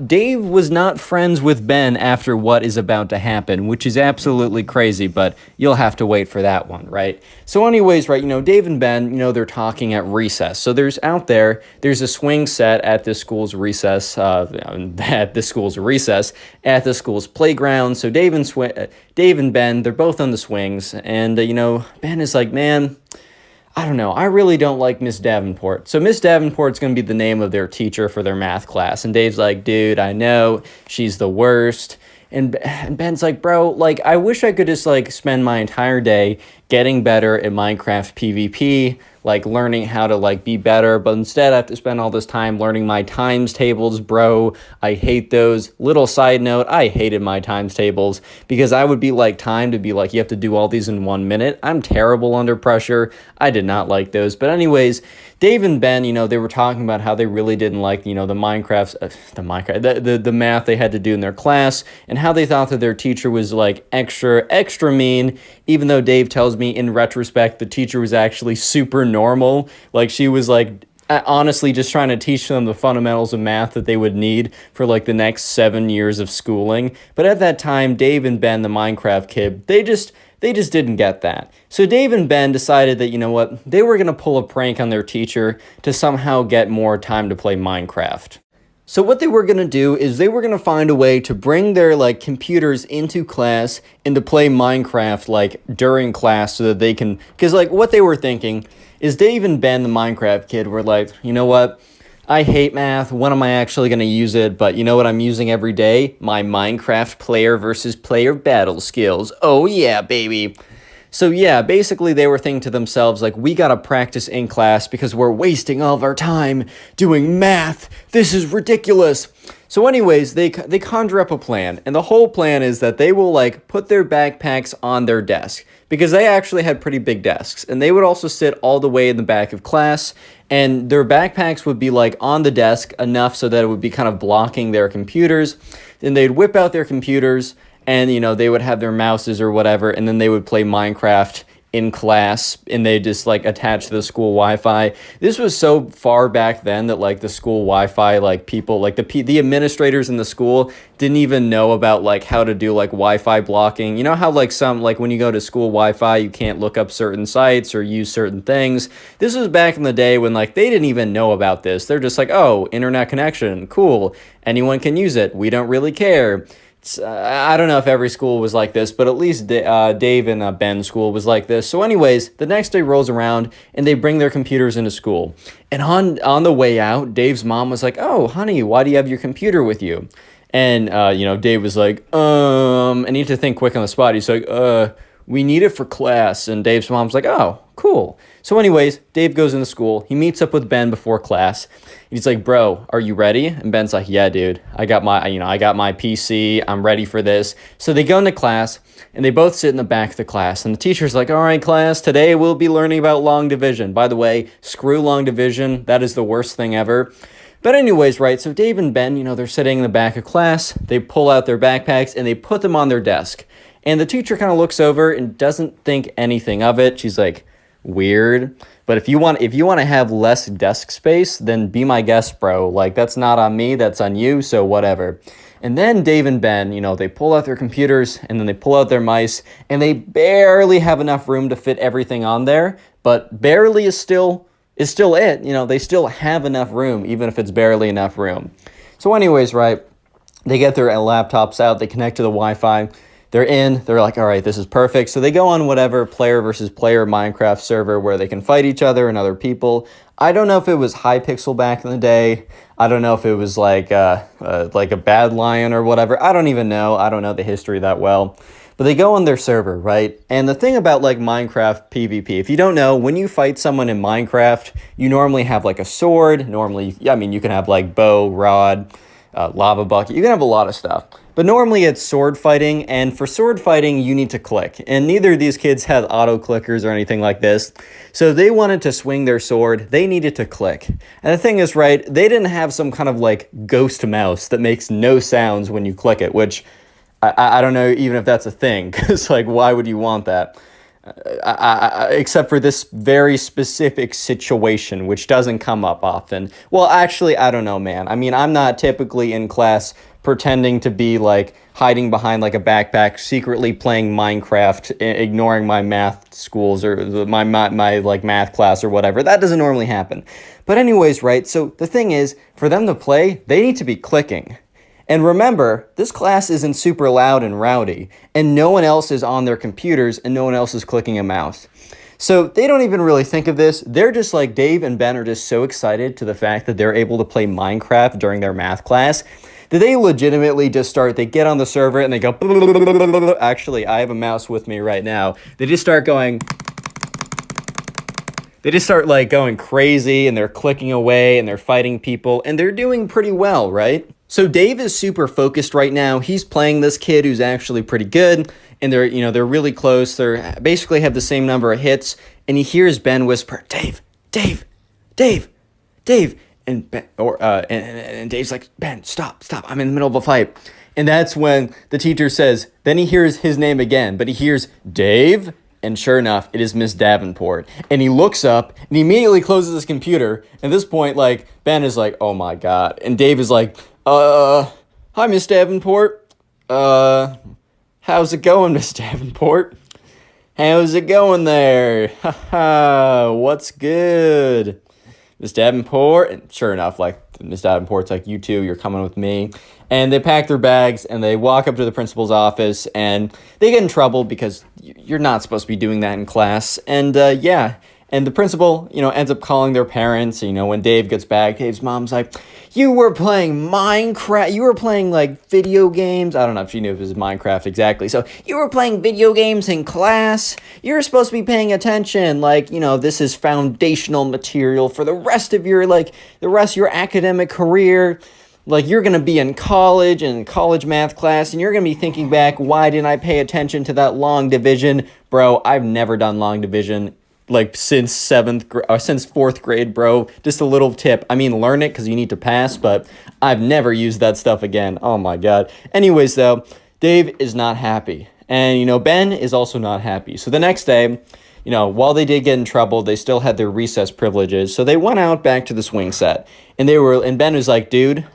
A: Dave was not friends with Ben after what is about to happen, which is absolutely crazy, but you'll have to wait for that one, right? So anyways, right, Dave and Ben, they're talking at recess. So there's a swing set at this school's recess, at the school's playground. So Dave and Ben, they're both on the swings, and, Ben is like, man, I don't know, I really don't like Miss Davenport. So Miss Davenport's going to be the name of their teacher for their math class. And Dave's like, dude, I know, she's the worst. And Ben's like, bro, like, I wish I could just, like, spend my entire day getting better at Minecraft PvP, like, learning how to, like, be better. But instead, I have to spend all this time learning my times tables, bro. I hate those. Little side note, I hated my times tables because I would be, like, timed to be, like, you have to do all these in 1 minute. I'm terrible under pressure. I did not like those. But anyways, Dave and Ben, they were talking about how they really didn't like, the math they had to do in their class, and how they thought that their teacher was, like, extra mean, even though Dave tells me in retrospect the teacher was actually super normal. Like, she was, like, honestly just trying to teach them the fundamentals of math that they would need for, like, the next 7 years of schooling. But at that time, Dave and Ben, the Minecraft kid, they just didn't get that. So Dave and Ben decided that, they were going to pull a prank on their teacher to somehow get more time to play Minecraft. So what they were going to do is they were going to find a way to bring their, like, computers into class and to play Minecraft, like, during class, so that they can, because, like, what they were thinking is Dave and Ben, the Minecraft kid, were like, you know what? I hate math. When am I actually going to use it? But you know what I'm using every day? My Minecraft player versus player battle skills. Oh yeah, baby. So yeah, basically they were thinking to themselves, like, we gotta practice in class because we're wasting all of our time doing math. This is ridiculous. So anyways, they conjure up a plan, and the whole plan is that they will, like, put their backpacks on their desk, because they actually had pretty big desks, and they would also sit all the way in the back of class, and their backpacks would be, like, on the desk enough so that it would be kind of blocking their computers. Then they'd whip out their computers, and, they would have their mouses or whatever, and then they would play Minecraft in class, and they just, like, attach to the school Wi-Fi. This was so far back then that, like, the school Wi-Fi, like, people, like, the administrators in the school didn't even know about, like, how to do, like, Wi-Fi blocking. You know how, like, when you go to school Wi-Fi, you can't look up certain sites or use certain things? This was back in the day when, like, they didn't even know about this. They're just like, oh, internet connection, cool. Anyone can use it. We don't really care. I don't know if every school was like this, but at least Dave and Ben's school was like this. So anyways, the next day rolls around, and they bring their computers into school. And on the way out, Dave's mom was like, oh, honey, why do you have your computer with you? And, Dave was like, I need to think quick on the spot. He's like, we need it for class. And Dave's mom's like, oh, cool. So anyways, Dave goes into school. He meets up with Ben before class. He's like, bro, are you ready? And Ben's like, yeah, dude, I got my PC. I'm ready for this. So they go into class and they both sit in the back of the class. And the teacher's like, all right, class, today we'll be learning about long division. By the way, screw long division. That is the worst thing ever. But anyways, right, so Dave and Ben, they're sitting in the back of class. They pull out their backpacks and they put them on their desk. And the teacher kind of looks over and doesn't think anything of it. She's like, weird. But if you want to have less desk space, then be my guest, bro. Like, that's not on me, that's on you, so whatever. And then Dave and Ben, they pull out their computers and then they pull out their mice and they barely have enough room to fit everything on there. But barely is still it. They still have enough room, even if it's barely enough room. So anyways, right, they get their laptops out, they connect to the Wi-Fi. They're like, all right, this is perfect. So they go on whatever player versus player Minecraft server where they can fight each other and other people. I don't know if it was Hypixel back in the day. I don't know if it was like a Bad Lion or whatever. I don't even know. I don't know the history that well. But they go on their server, right? And the thing about like Minecraft PvP, if you don't know, when you fight someone in Minecraft, you normally have like a sword. Normally, you can have like bow, rod, lava bucket. You can have a lot of stuff. But normally it's sword fighting, and for sword fighting, you need to click. And neither of these kids had auto clickers or anything like this. So they wanted to swing their sword, they needed to click. And the thing is, right, they didn't have some kind of like ghost mouse that makes no sounds when you click it, which I don't know even if that's a thing, because like, why would you want that? Except for this very specific situation, which doesn't come up often. Well, actually, I don't know, man. I mean, I'm not typically in class pretending to be like hiding behind like a backpack, secretly playing Minecraft, ignoring my math schools or my like math class or whatever. That doesn't normally happen. But anyways, right? So the thing is, for them to play, they need to be clicking. And remember, this class isn't super loud and rowdy, and no one else is on their computers and no one else is clicking a mouse. So they don't even really think of this. They're just like, Dave and Ben are just so excited to the fact that they're able to play Minecraft during their math class that they legitimately just they get on the server and they go, actually, I have a mouse with me right now. They just start like going crazy and they're clicking away and they're fighting people and they're doing pretty well, right? So Dave is super focused right now. He's playing this kid who's actually pretty good, and they're really close. They're basically have the same number of hits, and he hears Ben whisper, Dave, Dave, Dave, Dave. And Dave's like, Ben, stop, I'm in the middle of a fight. And that's when the teacher says, then he hears his name again, but he hears Dave, and sure enough, it is Miss Davenport. And he looks up, and he immediately closes his computer. At this point, like, Ben is like, oh my God. And Dave is like, hi, Miss Davenport. How's it going, Miss Davenport? How's it going there? Haha, what's good? Miss Davenport, and sure enough, like, Miss Davenport's like, you two, you're coming with me. And they pack their bags, and they walk up to the principal's office, and they get in trouble because you're not supposed to be doing that in class. And, and the principal, ends up calling their parents. When Dave gets back, Dave's mom's like, you were playing Minecraft. You were playing, like, video games. I don't know if she knew if it was Minecraft exactly. So, you were playing video games in class. You're supposed to be paying attention. Like, this is foundational material for the rest of your academic career. Like, you're going to be in college math class, and you're going to be thinking back, why didn't I pay attention to that long division? Bro, I've never done long division. Like, since fourth grade, bro. Just a little tip. I mean, learn it because you need to pass, but I've never used that stuff again. Oh my God. Anyways, though, Dave is not happy. And, Ben is also not happy. So the next day, while they did get in trouble, they still had their recess privileges. So they went out back to the swing set. And Ben was like, dude,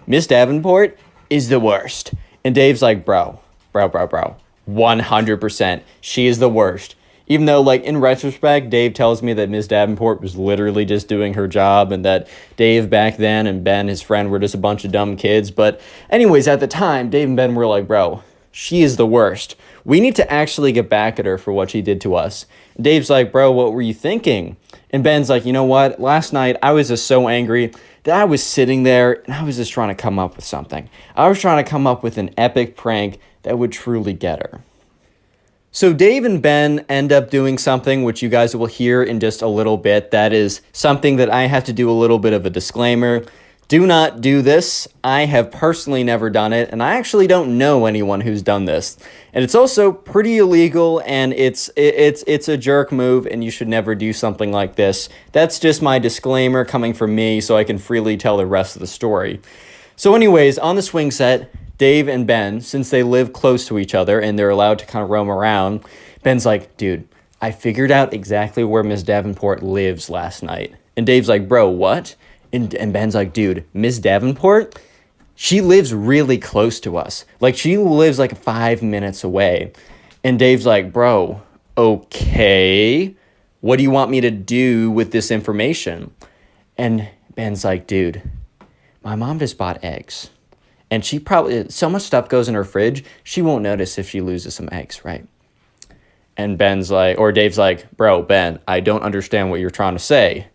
A: Miss Davenport is the worst. And Dave's like, bro, 100%. She is the worst. Even though, like, in retrospect, Dave tells me that Miss Davenport was literally just doing her job and that Dave back then and Ben, his friend, were just a bunch of dumb kids. But anyways, at the time, Dave and Ben were like, bro, she is the worst. We need to actually get back at her for what she did to us. And Dave's like, bro, what were you thinking? And Ben's like, you know what? Last night I was just so angry that I was sitting there and I was just trying to come up with something. I was trying to come up with an epic prank that would truly get her. So Dave and Ben end up doing something which you guys will hear in just a little bit. That is something that I have to do a little bit of a disclaimer. Do not do this. I have personally never done it, and I actually don't know anyone who's done this. And it's also pretty illegal, and it's a jerk move, and you should never do something like this. That's just my disclaimer coming from me, so I can freely tell the rest of the story. So anyways, on the swing set, Dave and Ben, since they live close to each other and they're allowed to kind of roam around, Ben's like, dude, I figured out exactly where Miss Davenport lives last night. And Dave's like, bro, what? And Ben's like, dude, Miss Davenport, she lives really close to us. Like, she lives like 5 minutes away. And Dave's like, bro, okay, what do you want me to do with this information? And Ben's like, dude, my mom just bought eggs. And she probably, so much stuff goes in her fridge, she won't notice if she loses some eggs, right? And Ben's like, or Dave's like, bro, Ben, I don't understand what you're trying to say.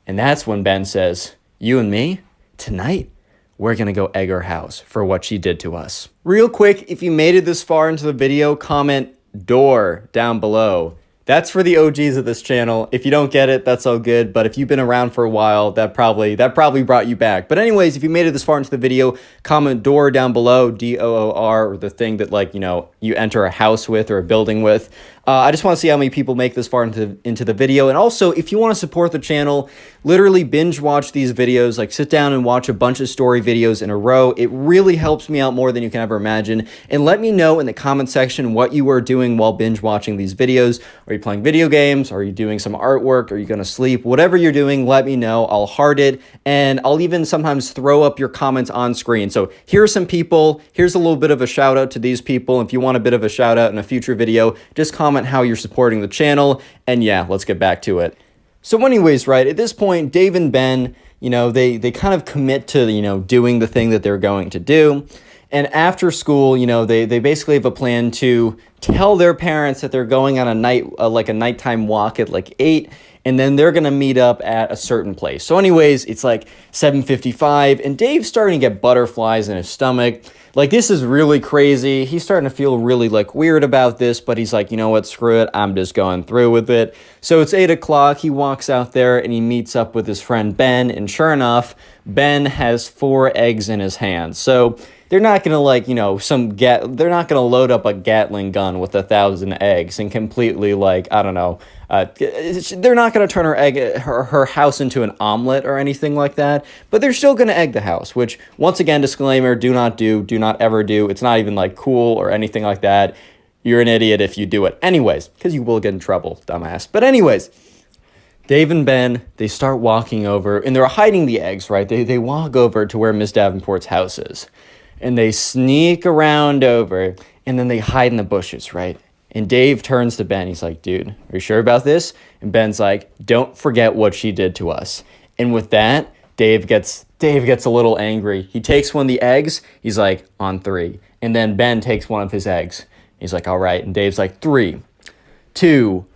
A: And that's when Ben says, you and me, tonight, we're going to go egg her house for what she did to us. Real quick, if you made it this far into the video, comment door down below. That's for the OGs of this channel. If you don't get it, that's all good. But if you've been around for a while, that probably brought you back. But anyways, if you made it this far into the video, comment door down below, D-O-O-R, or the thing that, like, you know, you enter a house with or a building with. I just want to see how many people make this far into the video. And also, if you want to support the channel, literally binge watch these videos, like sit down and watch a bunch of story videos in a row. It really helps me out more than you can ever imagine. And let me know in the comment section what you are doing while binge watching these videos. Are you playing video games? Are you doing some artwork? Are you going to sleep? Whatever you're doing, let me know. I'll heart it. And I'll even sometimes throw up your comments on screen. So here are some people. Here's a little bit of a shout out to these people. If you want a bit of a shout out in a future video, just comment how you're supporting the channel, and yeah, let's get back to it. So anyways, right, at this point, Dave and Ben, you know, they kind of commit to, you know, doing the thing that they're going to do. And after school, you know, they basically have a plan to tell their parents that they're going on a nighttime walk at like 8, and then they're going to meet up at a certain place. So anyways, it's like 7:55, and Dave's starting to get butterflies in his stomach. Like, this is really crazy. He's starting to feel really, like, weird about this, but he's like, you know what, screw it. I'm just going through with it. So it's 8 o'clock. He walks out there, and he meets up with his friend Ben, and sure enough, Ben has 4 eggs in his hand. So they're not going to, like, you know, they're not going to load up a Gatling gun with 1,000 eggs and completely, like, I don't know, they're not going to turn her house into an omelet or anything like that, but they're still going to egg the house, which, once again, disclaimer, do not ever do. It's not even, like, cool or anything like that. You're an idiot if you do it. Anyways, because you will get in trouble, dumbass. But anyways, Dave and Ben, they start walking over, and they're hiding the eggs, right? They walk over to where Miss Davenport's house is. And they sneak around over, and then they hide in the bushes, right? And Dave turns to Ben. He's like, dude, are you sure about this? And Ben's like, don't forget what she did to us. And with that, Dave gets a little angry. He takes one of the eggs. He's like, on 3. And then Ben takes one of his eggs. He's like, all right. And Dave's like, 3, 2,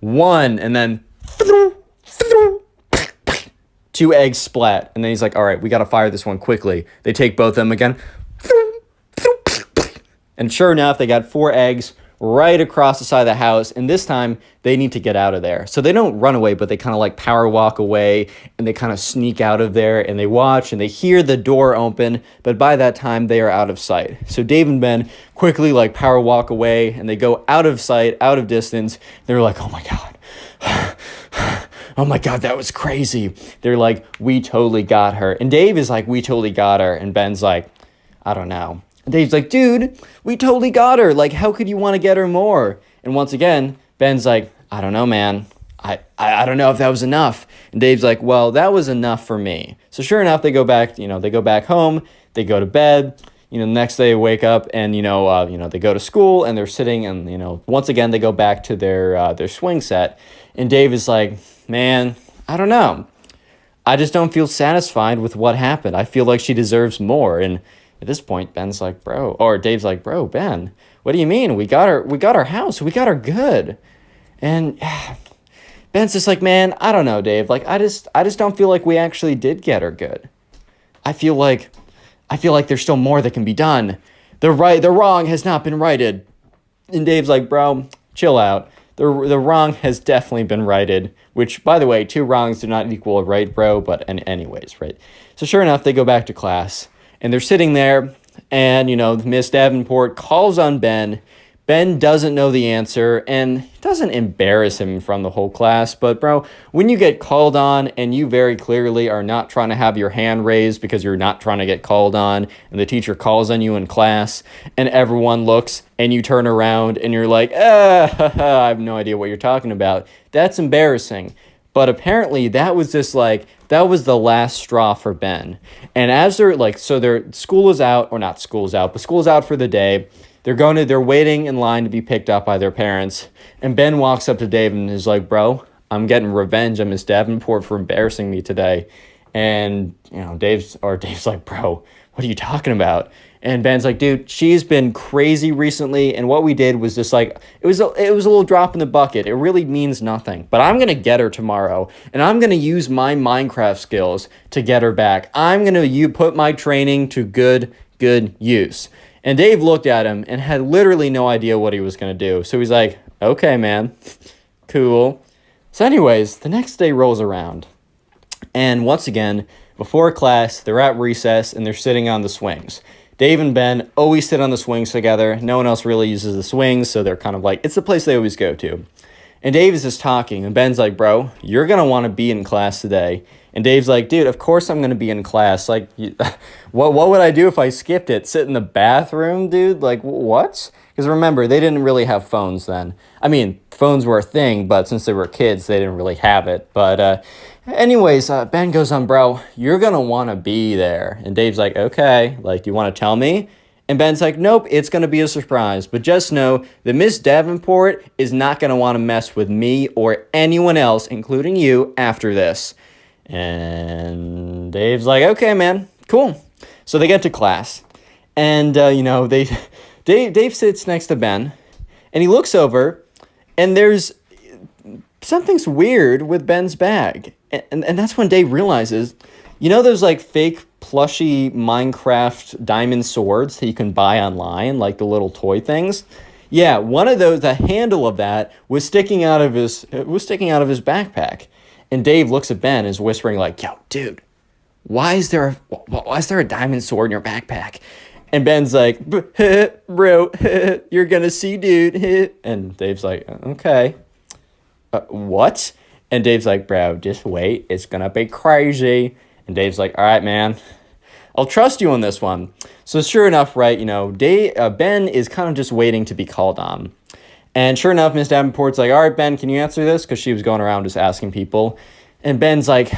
A: 1. And then 2 eggs splat. And then he's like, all right, we got to fire this one quickly. They take both of them again. And sure enough, they got 4 eggs right across the side of the house, and this time they need to get out of there. So they don't run away, but they kind of like power walk away, and they kind of sneak out of there, and they watch, and they hear the door open, but by that time they are out of sight. So Dave and Ben quickly like power walk away, and they go out of sight, out of distance. They're like, oh my God. Oh my God, that was crazy. They're like, we totally got her. And Dave is like, we totally got her. And Ben's like, I don't know. And Dave's like, dude, we totally got her. Like, how could you want to get her more? And once again, Ben's like, I don't know, man. I don't know if that was enough. And Dave's like, well, that was enough for me. So sure enough, they go back, they go back home, they go to bed. The next day they wake up and, they go to school and they're sitting and, once again, they go back to their swing set. And Dave is like, man, I don't know. I just don't feel satisfied with what happened. I feel like she deserves more. And at this point, Dave's like, bro, Ben, what do you mean? We got our house. We got her good. And Ben's just like, man, I don't know, Dave. Like, I just don't feel like we actually did get her good. I feel like there's still more that can be done. The wrong has not been righted. And Dave's like, bro, chill out. The wrong has definitely been righted, which, by the way, 2 wrongs do not equal a right, bro, but anyways, right? So sure enough, they go back to class, and they're sitting there, and, Miss Davenport calls on Ben. Ben doesn't know the answer, and it doesn't embarrass him in front of the whole class, but bro, when you get called on and you very clearly are not trying to have your hand raised because you're not trying to get called on, and the teacher calls on you in class, and everyone looks, and you turn around, and you're like, I have no idea what you're talking about, that's embarrassing. But apparently that was just like, that was the last straw for Ben. And as they're like, so their school is out, or not school's out, but school's out for the day. They're waiting in line to be picked up by their parents. And Ben walks up to Dave and is like, bro, I'm getting revenge on Miss Davenport for embarrassing me today. And, Dave's like, bro, what are you talking about? And Ben's like, dude, she's been crazy recently. And what we did was just like, it was a little drop in the bucket. It really means nothing. But I'm going to get her tomorrow. And I'm going to use my Minecraft skills to get her back. I'm going to put my training to good use. And Dave looked at him and had literally no idea what he was going to do. So he's like, okay, man, cool. So anyways, the next day rolls around. And once again, before class, they're at recess and they're sitting on the swings. Dave and Ben always sit on the swings together. No one else really uses the swings, so they're kind of like, it's the place they always go to. And Dave is just talking, and Ben's like, bro, you're going to want to be in class today. And Dave's like, dude, of course I'm going to be in class. Like, what would I do if I skipped it? Sit in the bathroom, dude? Like, what? Because remember, they didn't really have phones then. I mean, phones were a thing, but since they were kids, they didn't really have it. But anyways, Ben goes on, bro, you're going to want to be there. And Dave's like, okay, like, do you want to tell me? And Ben's like, nope, it's going to be a surprise. But just know that Miss Davenport is not going to want to mess with me or anyone else, including you, after this. And Dave's like, okay, man, cool. So they get to class. And, Dave sits next to Ben. And he looks over. And there's something's weird with Ben's bag. And that's when Dave realizes, those like fake plushy Minecraft diamond swords that you can buy online, like the little toy things. Yeah, one of those, the handle of that was sticking out of his backpack. And Dave looks at Ben and is whispering like, yo, dude, why is there a diamond sword in your backpack? And Ben's like, bro, you're gonna see, dude. And Dave's like, okay. What? And Dave's like, bro, just wait. It's gonna be crazy. And Dave's like, all right, man, I'll trust you on this one. So sure enough, right, Ben is kind of just waiting to be called on. And sure enough, Miss Davenport's like, all right, Ben, can you answer this? Because she was going around just asking people. And Ben's like,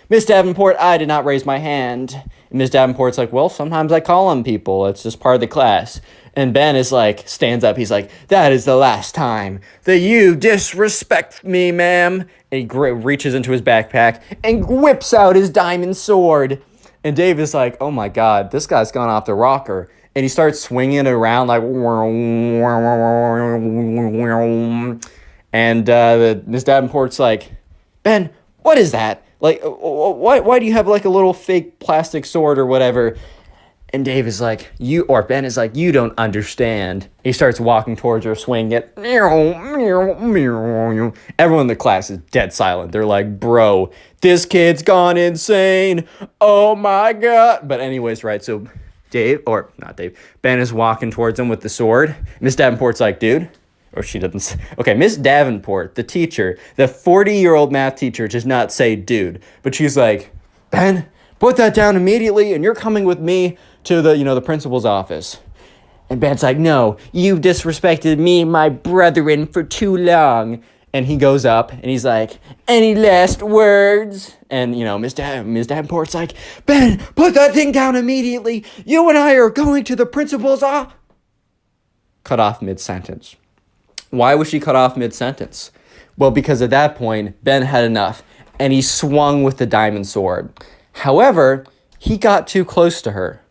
A: Miss Davenport, I did not raise my hand. And Miss Davenport's like, well, sometimes I call on people. It's just part of the class. And Ben is like, stands up. He's like, that is the last time that you disrespect me, ma'am. And he reaches into his backpack and whips out his diamond sword. And Dave is like, oh my God, this guy's gone off the rocker. And he starts swinging it around like, and Miss Davenport's like, Ben, what is that? Like, why do you have like a little fake plastic sword or whatever? And Ben is like, you don't understand. He starts walking towards her, swinging it. Everyone in the class is dead silent. They're like, bro, this kid's gone insane. Oh my God. But anyways, right, so Ben is walking towards him with the sword. Miss Davenport's like, dude. Or she doesn't. Okay, Miss Davenport, the teacher, the 40-year-old math teacher, does not say dude. But she's like, Ben, put that down immediately, and you're coming with me to the principal's office. And Ben's like, no, you've disrespected me and my brethren for too long. And he goes up, and he's like, any last words? And, Miss Davenport's like, Ben, put that thing down immediately. You and I are going to the principal's office. Cut off mid-sentence. Why was she cut off mid-sentence? Well, because at that point, Ben had enough, and he swung with the diamond sword. However, he got too close to her.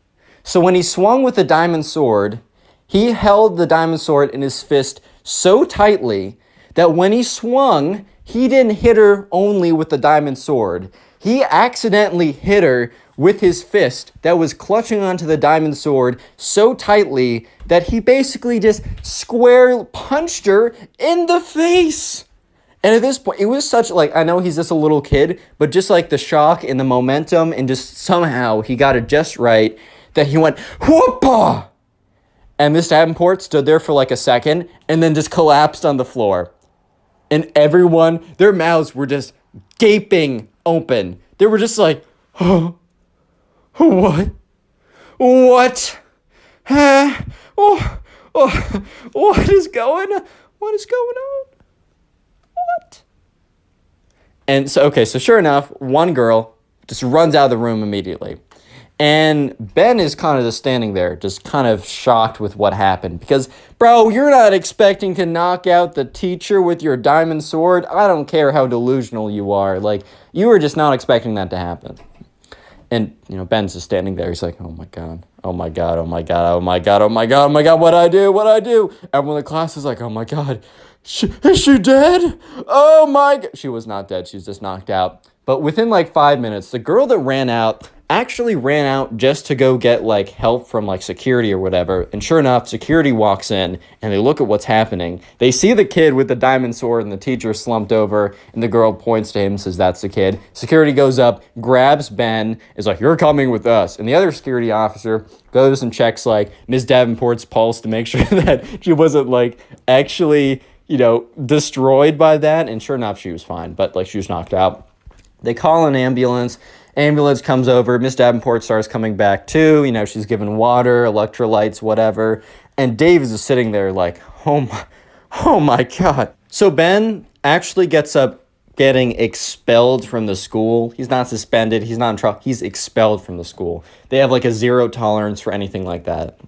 A: So when he swung with the diamond sword, he held the diamond sword in his fist so tightly that when he swung, he didn't hit her only with the diamond sword. He accidentally hit her with his fist that was clutching onto the diamond sword so tightly that he basically just square punched her in the face. And at this point, it was such, like, I know he's just a little kid, but just like the shock and the momentum and just somehow he got it just right that he went, whoopah! And Miss Davenport stood there for like a second and then just collapsed on the floor. And everyone, their mouths were just gaping open. They were just like, oh, what? What? Huh? Oh, what is going on? What is going on? What? And so, okay, so sure enough, one girl just runs out of the room immediately. And Ben is kind of just standing there, just kind of shocked with what happened. Because, bro, you're not expecting to knock out the teacher with your diamond sword. I don't care how delusional you are. Like, you were just not expecting that to happen. And, you know, Ben's just standing there. He's like, oh, my God. Oh, my God. Oh, my God. Oh, my God. Oh, my God. Oh, my God. What'd I do? What'd I do? Everyone in the class is like, oh, my God. Is she dead? Oh, my God. She was not dead. She was just knocked out. But within, like, 5 minutes, the girl that ran out actually ran out just to go get, like, help from, like, security or whatever. And sure enough, security walks in, and they look at what's happening. They see the kid with the diamond sword, and the teacher slumped over, and the girl points to him and says, that's the kid. Security goes up, grabs Ben, is like, you're coming with us. And the other security officer goes and checks, like, Ms. Davenport's pulse to make sure that she wasn't, like, actually, you know, destroyed by that. And sure enough, she was fine, but, like, she was knocked out. They call an ambulance. Ambulance comes over. Miss Davenport starts coming back too. You know, she's given water, electrolytes, whatever. And Dave is just sitting there like, oh my God. So Ben actually gets up getting expelled from the school. He's not suspended. He's not in trouble. He's expelled from the school. They have like a zero tolerance for anything like that.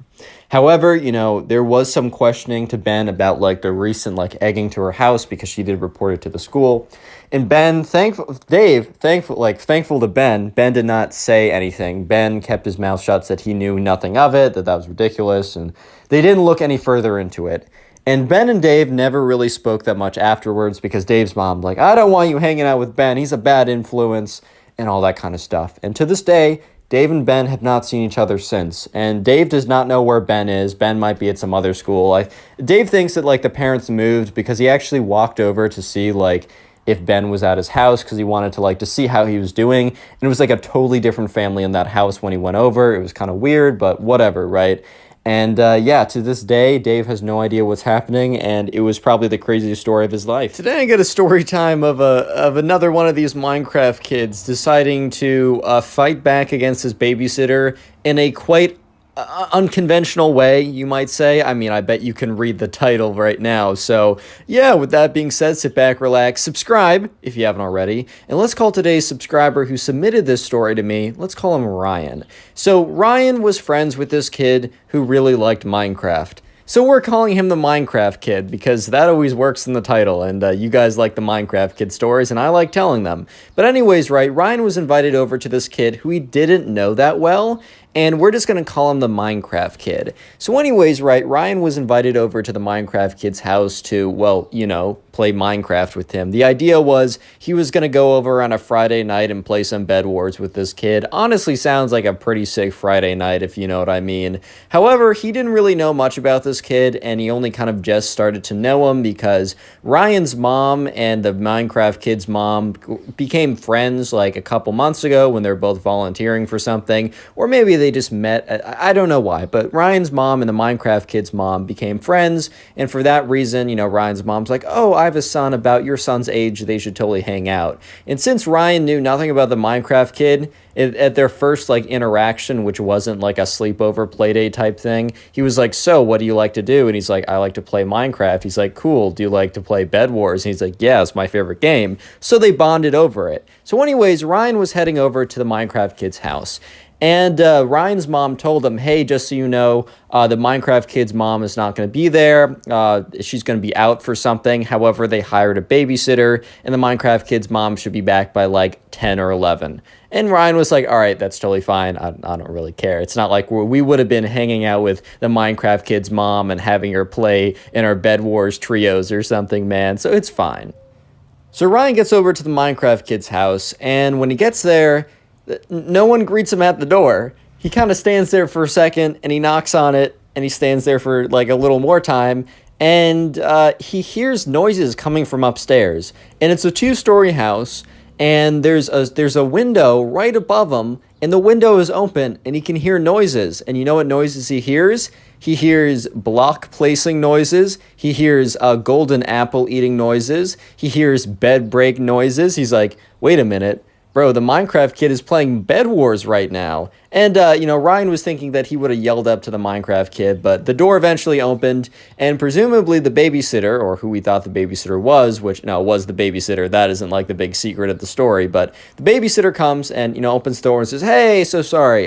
A: However, you know, there was some questioning to Ben about like the recent like egging to her house because she did report it to the school. And Ben, thankful to Ben did not say anything. Ben kept his mouth shut, said he knew nothing of it, that was ridiculous, and they didn't look any further into it. And Ben and Dave never really spoke that much afterwards because Dave's mom, like, I don't want you hanging out with Ben. He's a bad influence and all that kind of stuff. And to this day, Dave and Ben have not seen each other since. And Dave does not know where Ben is. Ben might be at some other school. Dave thinks that, like, the parents moved because he actually walked over to see, like, if Ben was at his house because he wanted to, like, to see how he was doing. And it was, like, a totally different family in that house when he went over. It was kind of weird, but whatever, right? And yeah, to this day, Dave has no idea what's happening, and it was probably the craziest story of his life. Today I get a story time of another one of these Minecraft kids deciding to fight back against his babysitter in a quite unconventional way, you might say. I mean, I bet you can read the title right now. So yeah, with that being said, sit back, relax, subscribe if you haven't already, and let's call today's subscriber who submitted this story to me, let's call him Ryan. So Ryan was friends with this kid who really liked Minecraft. So we're calling him the Minecraft Kid because that always works in the title, and you guys like the Minecraft Kid stories, and I like telling them. But anyways, right, Ryan was invited over to this kid who he didn't know that well, and we're just going to call him the Minecraft Kid. So anyways, right, Ryan was invited over to the Minecraft Kid's house to, well, you know, play Minecraft with him. The idea was he was going to go over on a Friday night and play some Bed Wars with this kid. Honestly, sounds like a pretty sick Friday night, if you know what I mean. However, he didn't really know much about this kid, and he only kind of just started to know him because Ryan's mom and the Minecraft Kid's mom became friends like a couple months ago when they were both volunteering for something, or maybe they just met. I don't know why, but Ryan's mom and the Minecraft Kid's mom became friends, and for that reason, you know, Ryan's mom's like, oh, I have a son about your son's age, they should totally hang out. And since Ryan knew nothing about the Minecraft Kid, at their first like interaction, which wasn't like a sleepover playdate type thing, he was like, so what do you like to do? And he's like, I like to play Minecraft. He's like, cool, do you like to play Bed Wars? And he's like, yeah, it's my favorite game. So they bonded over it. So anyways, Ryan was heading over to the Minecraft Kid's house. And Ryan's mom told him, hey, just so you know, the Minecraft Kid's mom is not going to be there. She's going to be out for something. However, they hired a babysitter, and the Minecraft Kid's mom should be back by like 10 or 11. And Ryan was like, all right, that's totally fine. I don't really care. It's not like we would have been hanging out with the Minecraft Kid's mom and having her play in our Bed Wars trios or something, man. So it's fine. So Ryan gets over to the Minecraft kid's house, and when he gets there, no one greets him at the door. He kind of stands there for a second, and he knocks on it, and he stands there for like a little more time, and he hears noises coming from upstairs. And it's a two-story house, and there's a window right above him, and the window is open, and he can hear noises. And you know what noises he hears? He hears block placing noises. He hears golden apple eating noises. He hears bed break noises. He's like, wait a minute. Bro, the Minecraft kid is playing Bed Wars right now. And, Ryan was thinking that he would have yelled up to the Minecraft kid, but the door eventually opened, and presumably the babysitter, or who we thought the babysitter was, which, no, was the babysitter. That isn't, like, the big secret of the story, but the babysitter comes and, opens the door and says, hey, so sorry,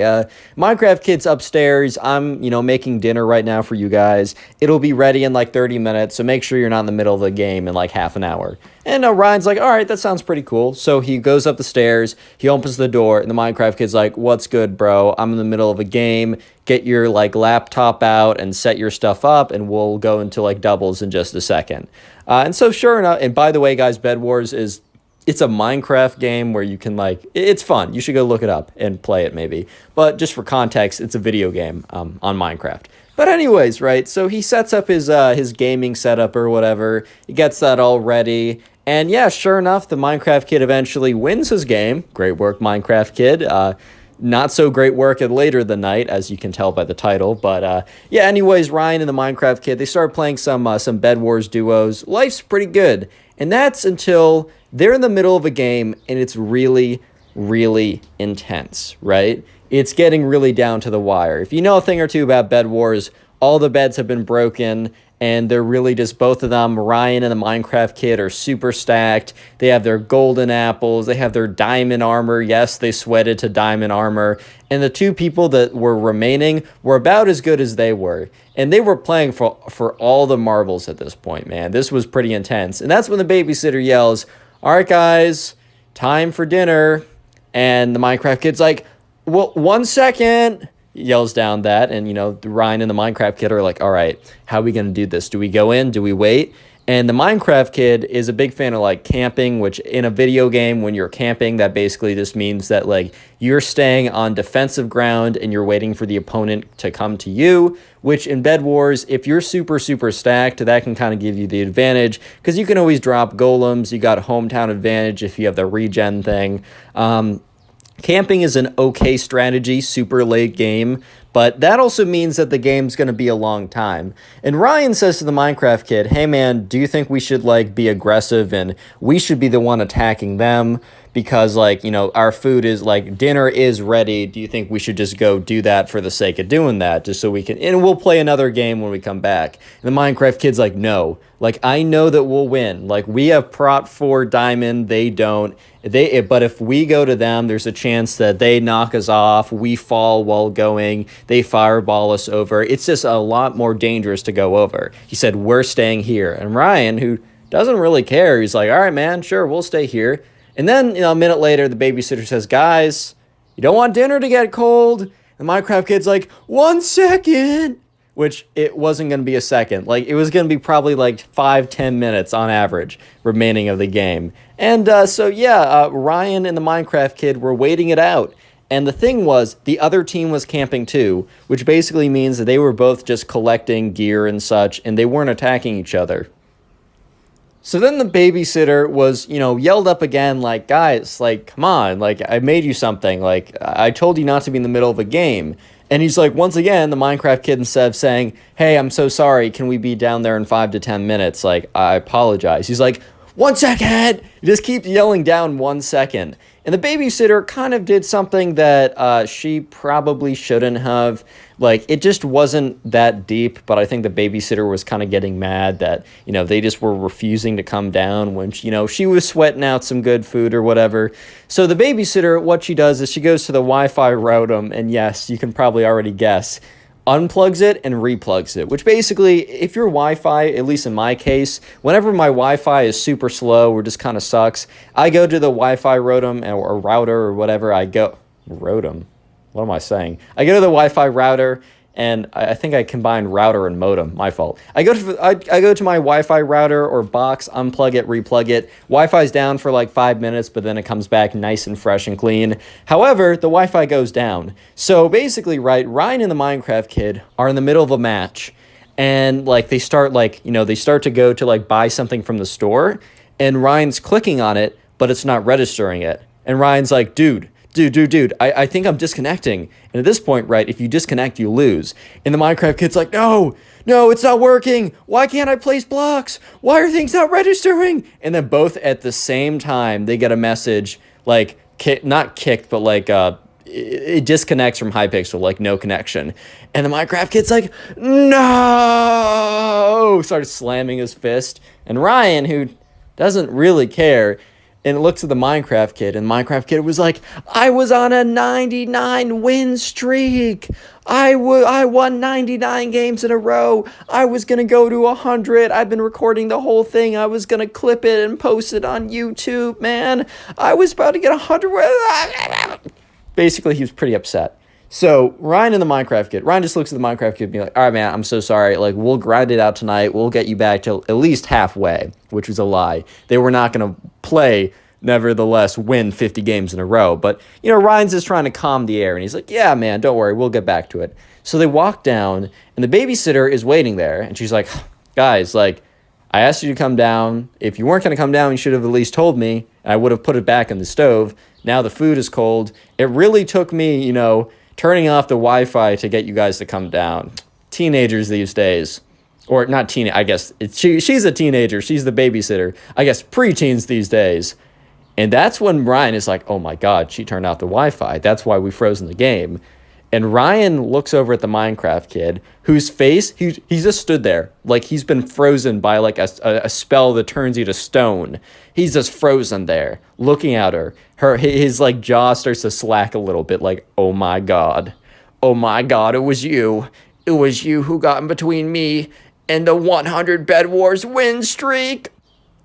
A: Minecraft kid's upstairs. I'm, making dinner right now for you guys. It'll be ready in, like, 30 minutes, so make sure you're not in the middle of the game in, like, half an hour. And Ryan's like, all right, that sounds pretty cool. So he goes up the stairs, he opens the door, and the Minecraft kid's like, what's good, bro? I'm in the middle of a game. Get your, like, laptop out and set your stuff up, and we'll go into, like, doubles in just a second. And so sure enough, and by the way, guys, Bed Wars it's a Minecraft game where you can, like, it's fun. You should go look it up and play it maybe. But just for context, it's a video game on Minecraft. But anyways, right, so he sets up his gaming setup or whatever. He gets that all ready. And yeah, sure enough, the Minecraft kid eventually wins his game. Great work, Minecraft kid. Not so great work at later in the night, as you can tell by the title. But yeah, anyways, Ryan and the Minecraft kid, they start playing some Bed Wars duos. Life's pretty good. And that's until they're in the middle of a game and it's really, really intense, right? It's getting really down to the wire. If you know a thing or two about Bed Wars, all the beds have been broken, and they're really just both of them. Ryan and the Minecraft kid are super stacked. They have their golden apples. They have their diamond armor. Yes, they sweated to diamond armor. And the two people that were remaining were about as good as they were. And they were playing for all the marbles at this point, man. This was pretty intense. And that's when the babysitter yells, all right, guys, time for dinner. And the Minecraft kid's like, well, 1 second. Yells down that, and Ryan and the Minecraft kid are like, all right, how are we gonna do this? Do we go in? Do we wait? And the Minecraft kid is a big fan of like camping, which in a video game, when you're camping, that basically just means that like you're staying on defensive ground and you're waiting for the opponent to come to you, which in Bed Wars, if you're super, super stacked, that can kind of give you the advantage because you can always drop golems. You got hometown advantage if you have the regen thing. Camping is an okay strategy, super late game, but that also means that the game's going to be a long time. And Ryan says to the Minecraft kid, hey man, do you think we should like be aggressive and we should be the one attacking them? Because like, our food is like, dinner is ready. Do you think we should just go do that for the sake of doing that? Just so we can, and we'll play another game when we come back. And the Minecraft kid's like, no, like I know that we'll win. Like we have prot 4 diamond, they don't. But if we go to them, there's a chance that they knock us off, we fall while going, they fireball us over. It's just a lot more dangerous to go over. He said, we're staying here. And Ryan, who doesn't really care, he's like, all right, man, sure, we'll stay here. And then, a minute later, the babysitter says, guys, you don't want dinner to get cold? The Minecraft kid's like, 1 second. Which it wasn't going to be a second. Like, it was going to be probably like 5-10 minutes on average remaining of the game. And Ryan and the Minecraft kid were waiting it out. And the thing was, the other team was camping too, which basically means that they were both just collecting gear and such, and they weren't attacking each other. So then the babysitter was, yelled up again, like, guys, like, come on, like, I made you something. Like, I told you not to be in the middle of a game. And he's like, once again, the Minecraft kid, instead of saying, hey, I'm so sorry, can we be down there in 5 to 10 minutes? Like, I apologize. He's like, 1 second! He just keeps yelling down 1 second. And the babysitter kind of did something that she probably shouldn't have. Like, it just wasn't that deep, but I think the babysitter was kind of getting mad that, they just were refusing to come down when, she was sweating out some good food or whatever. So the babysitter, what she does is she goes to the Wi-Fi router, and yes, you can probably already guess, unplugs it and replugs it, which basically, if your Wi-Fi, at least in my case, whenever my Wi-Fi is super slow or just kind of sucks, I go to the Wi-Fi modem or router or whatever. I go, modem? What am I saying? I go to the Wi-Fi router and I think I combined router and modem. My fault. I go to my Wi-Fi router or box, unplug it, replug it. Wi-Fi's down for like 5 minutes, but then it comes back nice and fresh and clean. However, the Wi-Fi goes down. So basically, right, Ryan and the Minecraft kid are in the middle of a match, and like they start to go to like buy something from the store, and Ryan's clicking on it, but it's not registering it. And Ryan's like, dude, I think I'm disconnecting. And at this point, right, if you disconnect, you lose. And the Minecraft kid's like, no, it's not working. Why can't I place blocks? Why are things not registering? And then both at the same time, they get a message like, not kicked, but like, it disconnects from Hypixel, like no connection. And the Minecraft kid's like, no, starts slamming his fist. And Ryan, who doesn't really care, and looks at the Minecraft kid, and the Minecraft kid was like, I was on a 99 win streak. I won 99 games in a row. I was going to go to 100. I've been recording the whole thing. I was going to clip it and post it on YouTube, man. I was about to get 100. Basically, he was pretty upset. So Ryan and the Minecraft kid, Ryan just looks at the Minecraft kid and be like, all right, man, I'm so sorry. Like, we'll grind it out tonight. We'll get you back to at least halfway, which was a lie. They were not going to play, nevertheless, win 50 games in a row. But, you know, Ryan's just trying to calm the air. And he's like, yeah, man, don't worry. We'll get back to it. So they walk down, and the babysitter is waiting there. And she's like, guys, like, I asked you to come down. If you weren't going to come down, you should have at least told me. And I would have put it back in the stove. Now the food is cold. It really took me, you know, turning off the Wi-Fi to get you guys to come down. Teenagers these days. Or not teen, I guess. She's a teenager. She's the babysitter. I guess preteens these days. And that's when Ryan is like, oh my God, she turned off the Wi-Fi. That's why we froze in the game. And Ryan looks over at the Minecraft kid, whose face, he's just stood there. Like he's been frozen by like a spell that turns you to stone. He's just frozen there, looking at her. His like jaw starts to slack a little bit, like, oh my God, it was you. It was you who got in between me and the 100 Bed Wars win streak.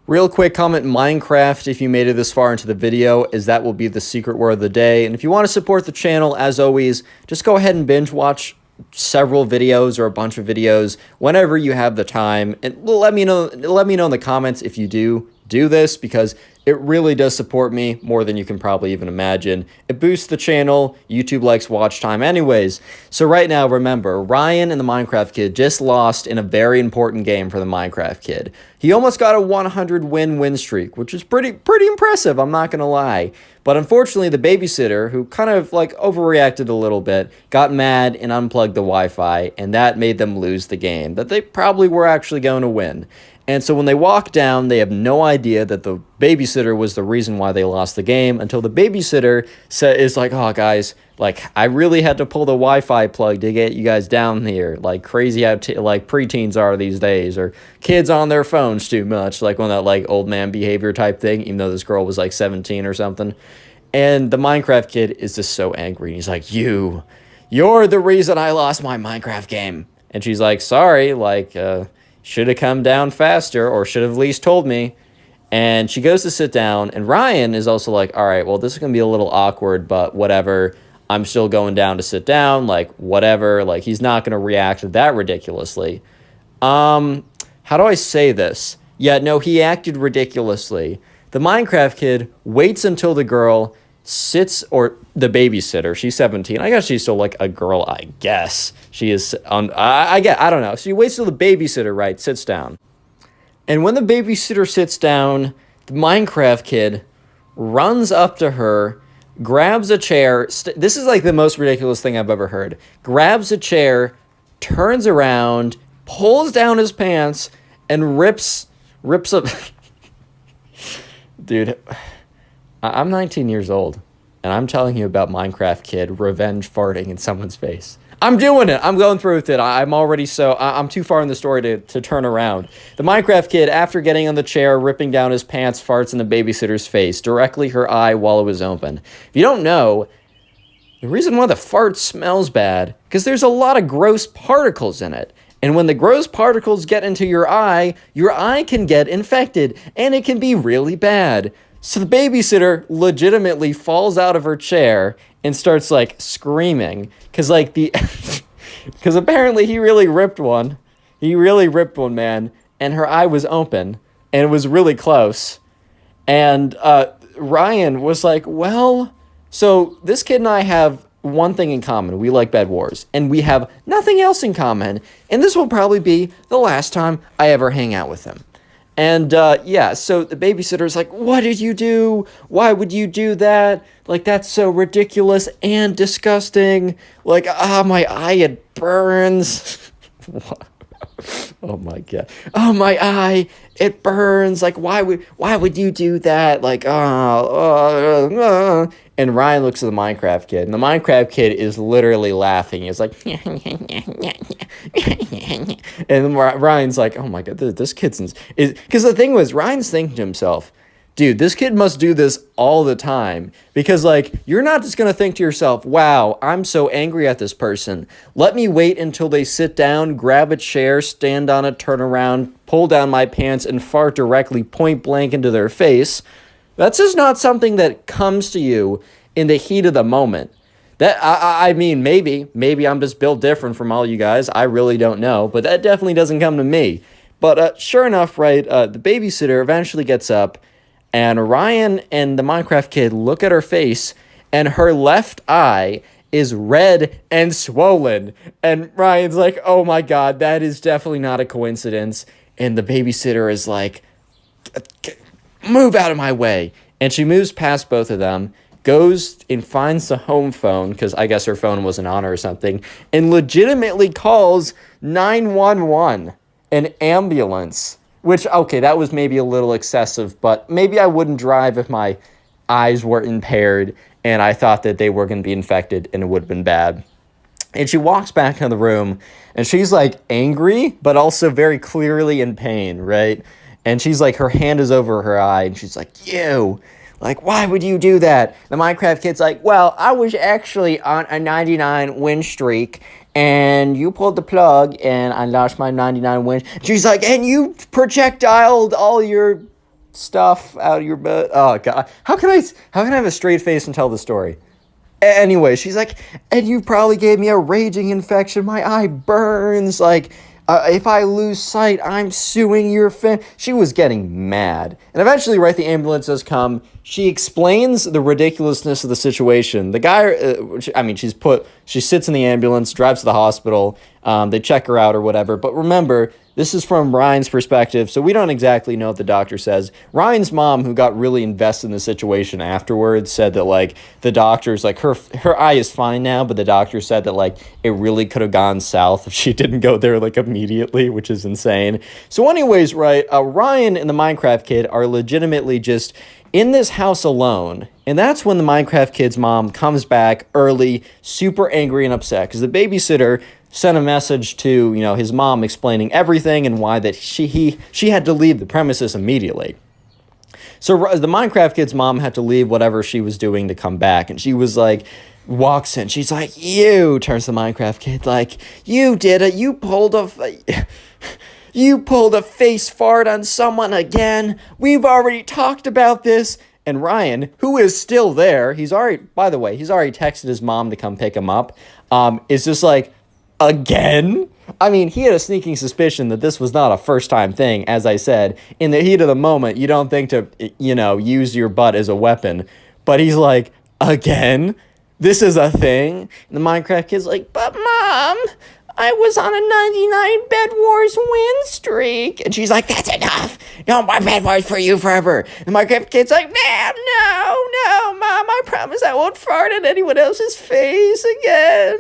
A: Real quick comment, Minecraft, if you made it this far into the video, as that will be the secret word of the day. And if you want to support the channel, as always, just go ahead and binge watch several videos or a bunch of videos whenever you have the time. And let me know in the comments if you do this, because it really does support me more than you can probably even imagine. It boosts the channel. YouTube likes watch time anyways. So right now, remember, Ryan and the Minecraft kid just lost in a very important game for the Minecraft kid. He almost got a 100 win streak, which is pretty impressive, I'm not going to lie. But unfortunately, the babysitter, who kind of like overreacted a little bit, got mad and unplugged the Wi-Fi, and that made them lose the game that they probably were actually going to win. And so when they walk down, they have no idea that the babysitter was the reason why they lost the game, until the babysitter is like, oh, guys, like, I really had to pull the Wi-Fi plug to get you guys down here. Like, crazy how like preteens are these days, or kids on their phones too much, like one of that like old man behavior type thing, even though this girl was like 17 or something. And the Minecraft kid is just so angry. He's like, you're the reason I lost my Minecraft game. And she's like, sorry, like, should have come down faster, or should have at least told me. And she goes to sit down, and Ryan is also like, all right, well, this is going to be a little awkward, but whatever. I'm still going down to sit down, like, whatever. Like, he's not going to react that ridiculously. How do I say this? Yeah, no, he acted ridiculously. The Minecraft kid waits until the girl sits, or the babysitter, she's 17. I guess she's still like a girl, I guess. She is, I don't know. She waits till the babysitter, right, sits down. And when the babysitter sits down, the Minecraft kid runs up to her, grabs a chair. This is like the most ridiculous thing I've ever heard. Grabs a chair, turns around, pulls down his pants, and rips up. Dude, I'm 19 years old, and I'm telling you about Minecraft kid revenge farting in someone's face. I'm doing it. I'm going through with it. I'm too far in the story to turn around. The Minecraft kid, after getting on the chair, ripping down his pants, farts in the babysitter's face, directly her eye while it was open. If you don't know, the reason why the fart smells bad, because there's a lot of gross particles in it. And when the gross particles get into your eye can get infected, and it can be really bad. So the babysitter legitimately falls out of her chair and starts like screaming, because like Because apparently he really ripped one. He really ripped one, man. And her eye was open. And it was really close. And Ryan was like, well, so this kid and I have one thing in common. We like Bed Wars. And we have nothing else in common. And this will probably be the last time I ever hang out with him. And, yeah, so the babysitter's like, what did you do? Why would you do that? Like, that's so ridiculous and disgusting. Like, my eye, it burns. Oh, my God. Oh, my eye, it burns. Like, why would you do that? Like, And Ryan looks at the Minecraft kid, and the Minecraft kid is literally laughing. He's like, and Ryan's like, oh my God, this kid's, because the thing was, Ryan's thinking to himself, dude, this kid must do this all the time, because like, you're not just going to think to yourself, wow, I'm so angry at this person. Let me wait until they sit down, grab a chair, stand on it, turn around, pull down my pants, and fart directly point blank into their face. That's just not something that comes to you in the heat of the moment. That I mean, maybe I'm just built different from all you guys. I really don't know, but that definitely doesn't come to me. But sure enough, right, the babysitter eventually gets up, and Ryan and the Minecraft kid look at her face, and her left eye is red and swollen. And Ryan's like, oh my God, that is definitely not a coincidence. And the babysitter is like, move out of my way. And she moves past both of them, goes and finds the home phone, because I guess her phone wasn't on her or something, and legitimately calls 911, an ambulance. Which, okay, that was maybe a little excessive, but maybe I wouldn't drive if my eyes were impaired and I thought that they were going to be infected and it would have been bad. And she walks back in the room, and she's like angry, but also very clearly in pain, right? And she's like, her hand is over her eye, and she's like, you, like, why would you do that? The Minecraft kid's like, well, I was actually on a 99 win streak, and you pulled the plug, and I lost my 99 wins. She's like, and you projectiled all your stuff out of your butt. Oh, God. How can I have a straight face and tell the story? Anyway, she's like, and you probably gave me a raging infection. My eye burns. Like, if I lose sight, I'm suing your She was getting mad. And eventually, right, the ambulance does come. She explains the ridiculousness of the situation. The guy, she sits in the ambulance, drives to the hospital. They check her out or whatever. But remember, this is from Ryan's perspective, so we don't exactly know what the doctor says. Ryan's mom, who got really invested in the situation afterwards, said that, like, the doctor's, like, her eye is fine now, but the doctor said that, like, it really could have gone south if she didn't go there, like, immediately, which is insane. So anyways, right, Ryan and the Minecraft kid are legitimately just in this house alone, and that's when the Minecraft kid's mom comes back early, super angry and upset, because the babysitter sent a message to, his mom explaining everything and why that she had to leave the premises immediately. So the Minecraft kid's mom had to leave whatever she was doing to come back, and she was like, walks in, she's like, you, turns to the Minecraft kid, like, you did it, you pulled a face fart on someone again. We've already talked about this. And Ryan, who is still there, he's already texted his mom to come pick him up, is just like, again? I mean, he had a sneaking suspicion that this was not a first-time thing. As I said, in the heat of the moment, you don't think to, use your butt as a weapon. But he's like, again? This is a thing? And the Minecraft kid's like, but Mom, I was on a 99 Bed Wars win streak. And she's like, that's enough. No more Bed Wars for you forever. And my kid's like, no, Mom, I promise I won't fart on anyone else's face again.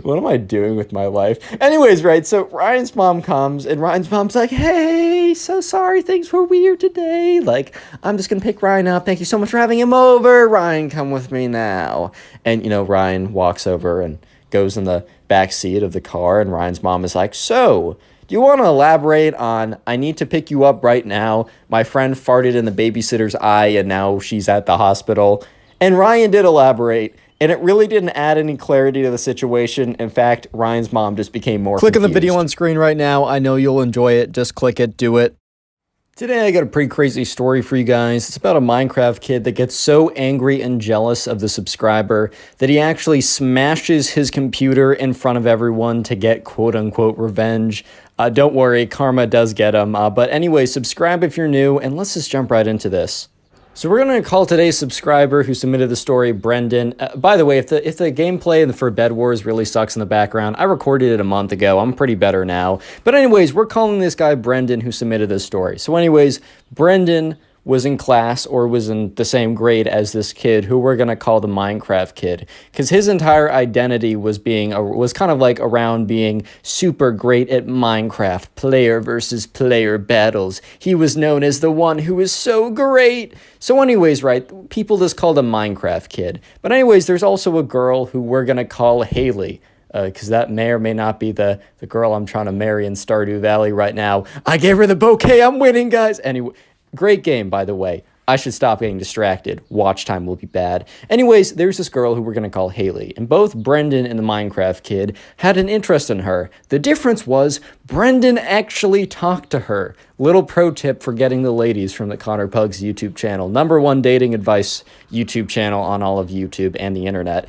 A: What am I doing with my life? Anyways, right, so Ryan's mom comes, and Ryan's mom's like, hey, so sorry, things were weird today. Like, I'm just gonna pick Ryan up. Thank you so much for having him over. Ryan, come with me now. And, Ryan walks over and goes in the back seat of the car, and Ryan's mom is like, so, do you want to elaborate on, I need to pick you up right now. My friend farted in the babysitter's eye, and now she's at the hospital. And Ryan did elaborate. And it really didn't add any clarity to the situation. In fact, Ryan's mom just became more confused.
B: Click on the video on screen right now. I know you'll enjoy it. Just click it. Do it.
A: Today I got a pretty crazy story for you guys. It's about a Minecraft kid that gets so angry and jealous of the subscriber that he actually smashes his computer in front of everyone to get quote-unquote revenge. Don't worry, karma does get him. But anyway, subscribe if you're new, and let's just jump right into this. So we're going to call today's subscriber who submitted the story Brendan. By the way, if the gameplay and for Bed Wars really sucks in the background, I recorded it a month ago. I'm pretty better now. But anyways, we're calling this guy Brendan who submitted this story. So anyways, Brendan was in class or was in the same grade as this kid who we're going to call the Minecraft kid, because his entire identity was kind of like around being super great at Minecraft, player versus player battles. He was known as the one who is so great. So anyways, right, people just called him Minecraft kid. But anyways, there's also a girl who we're going to call Haley. Because that may or may not be the girl I'm trying to marry in Stardew Valley right now. I gave her the bouquet. I'm winning, guys. Anyway, great game, by the way. I should stop getting distracted. Watch time will be bad. Anyways, there's this girl who we're going to call Haley. And both Brendan and the Minecraft kid had an interest in her. The difference was Brendan actually talked to her. Little pro tip for getting the ladies from the Pugs YouTube channel. #1 dating advice YouTube channel on all of YouTube and the internet.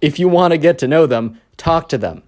A: If you want to get to know them, talk to them.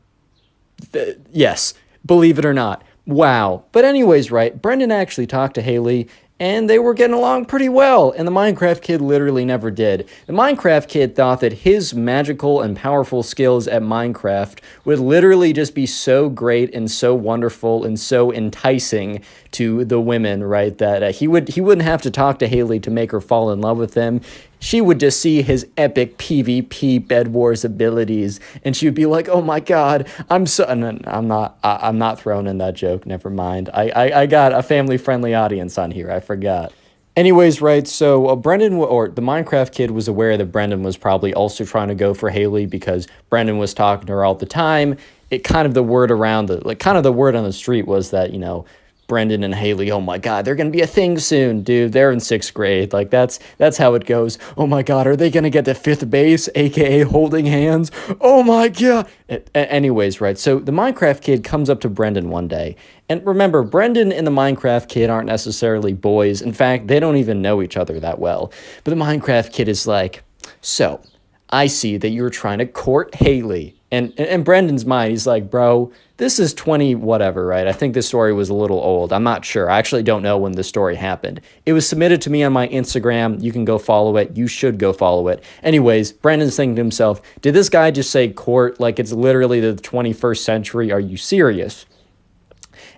A: Yes, believe it or not. Wow. But anyways, right, Brendan actually talked to Haley, and they were getting along pretty well, and the Minecraft kid literally never did. The Minecraft kid thought that his magical and powerful skills at Minecraft would literally just be so great and so wonderful and so enticing to the women, right, that he wouldn't have to talk to Haley to make her fall in love with him. She would just see his epic PvP Bed Wars abilities, and she would be like, "Oh my God, I'm not throwing in that joke. Never mind. I got a family-friendly audience on here. I forgot." Anyways, right, so the Minecraft kid was aware that Brendan was probably also trying to go for Haley because Brendan was talking to her all the time. The word on the street was that, Brendan and Haley, oh my God, they're going to be a thing soon, dude. They're in 6th grade. Like, that's how it goes. Oh my God, are they going to get to 5th base, aka holding hands? Oh my God. Anyways, right, so the Minecraft kid comes up to Brendan one day. And remember, Brendan and the Minecraft kid aren't necessarily boys. In fact, they don't even know each other that well. But the Minecraft kid is like, "So, I see that you're trying to court Haley." And in Brendan's mind, he's like, "Bro, this is 20 whatever, right? I think this story was a little old. I'm not sure. I actually don't know when this story happened. It was submitted to me on my Instagram. You can go follow it. You should go follow it." Anyways, Brendan's thinking to himself, did this guy just say court like it's literally the 21st century? Are you serious?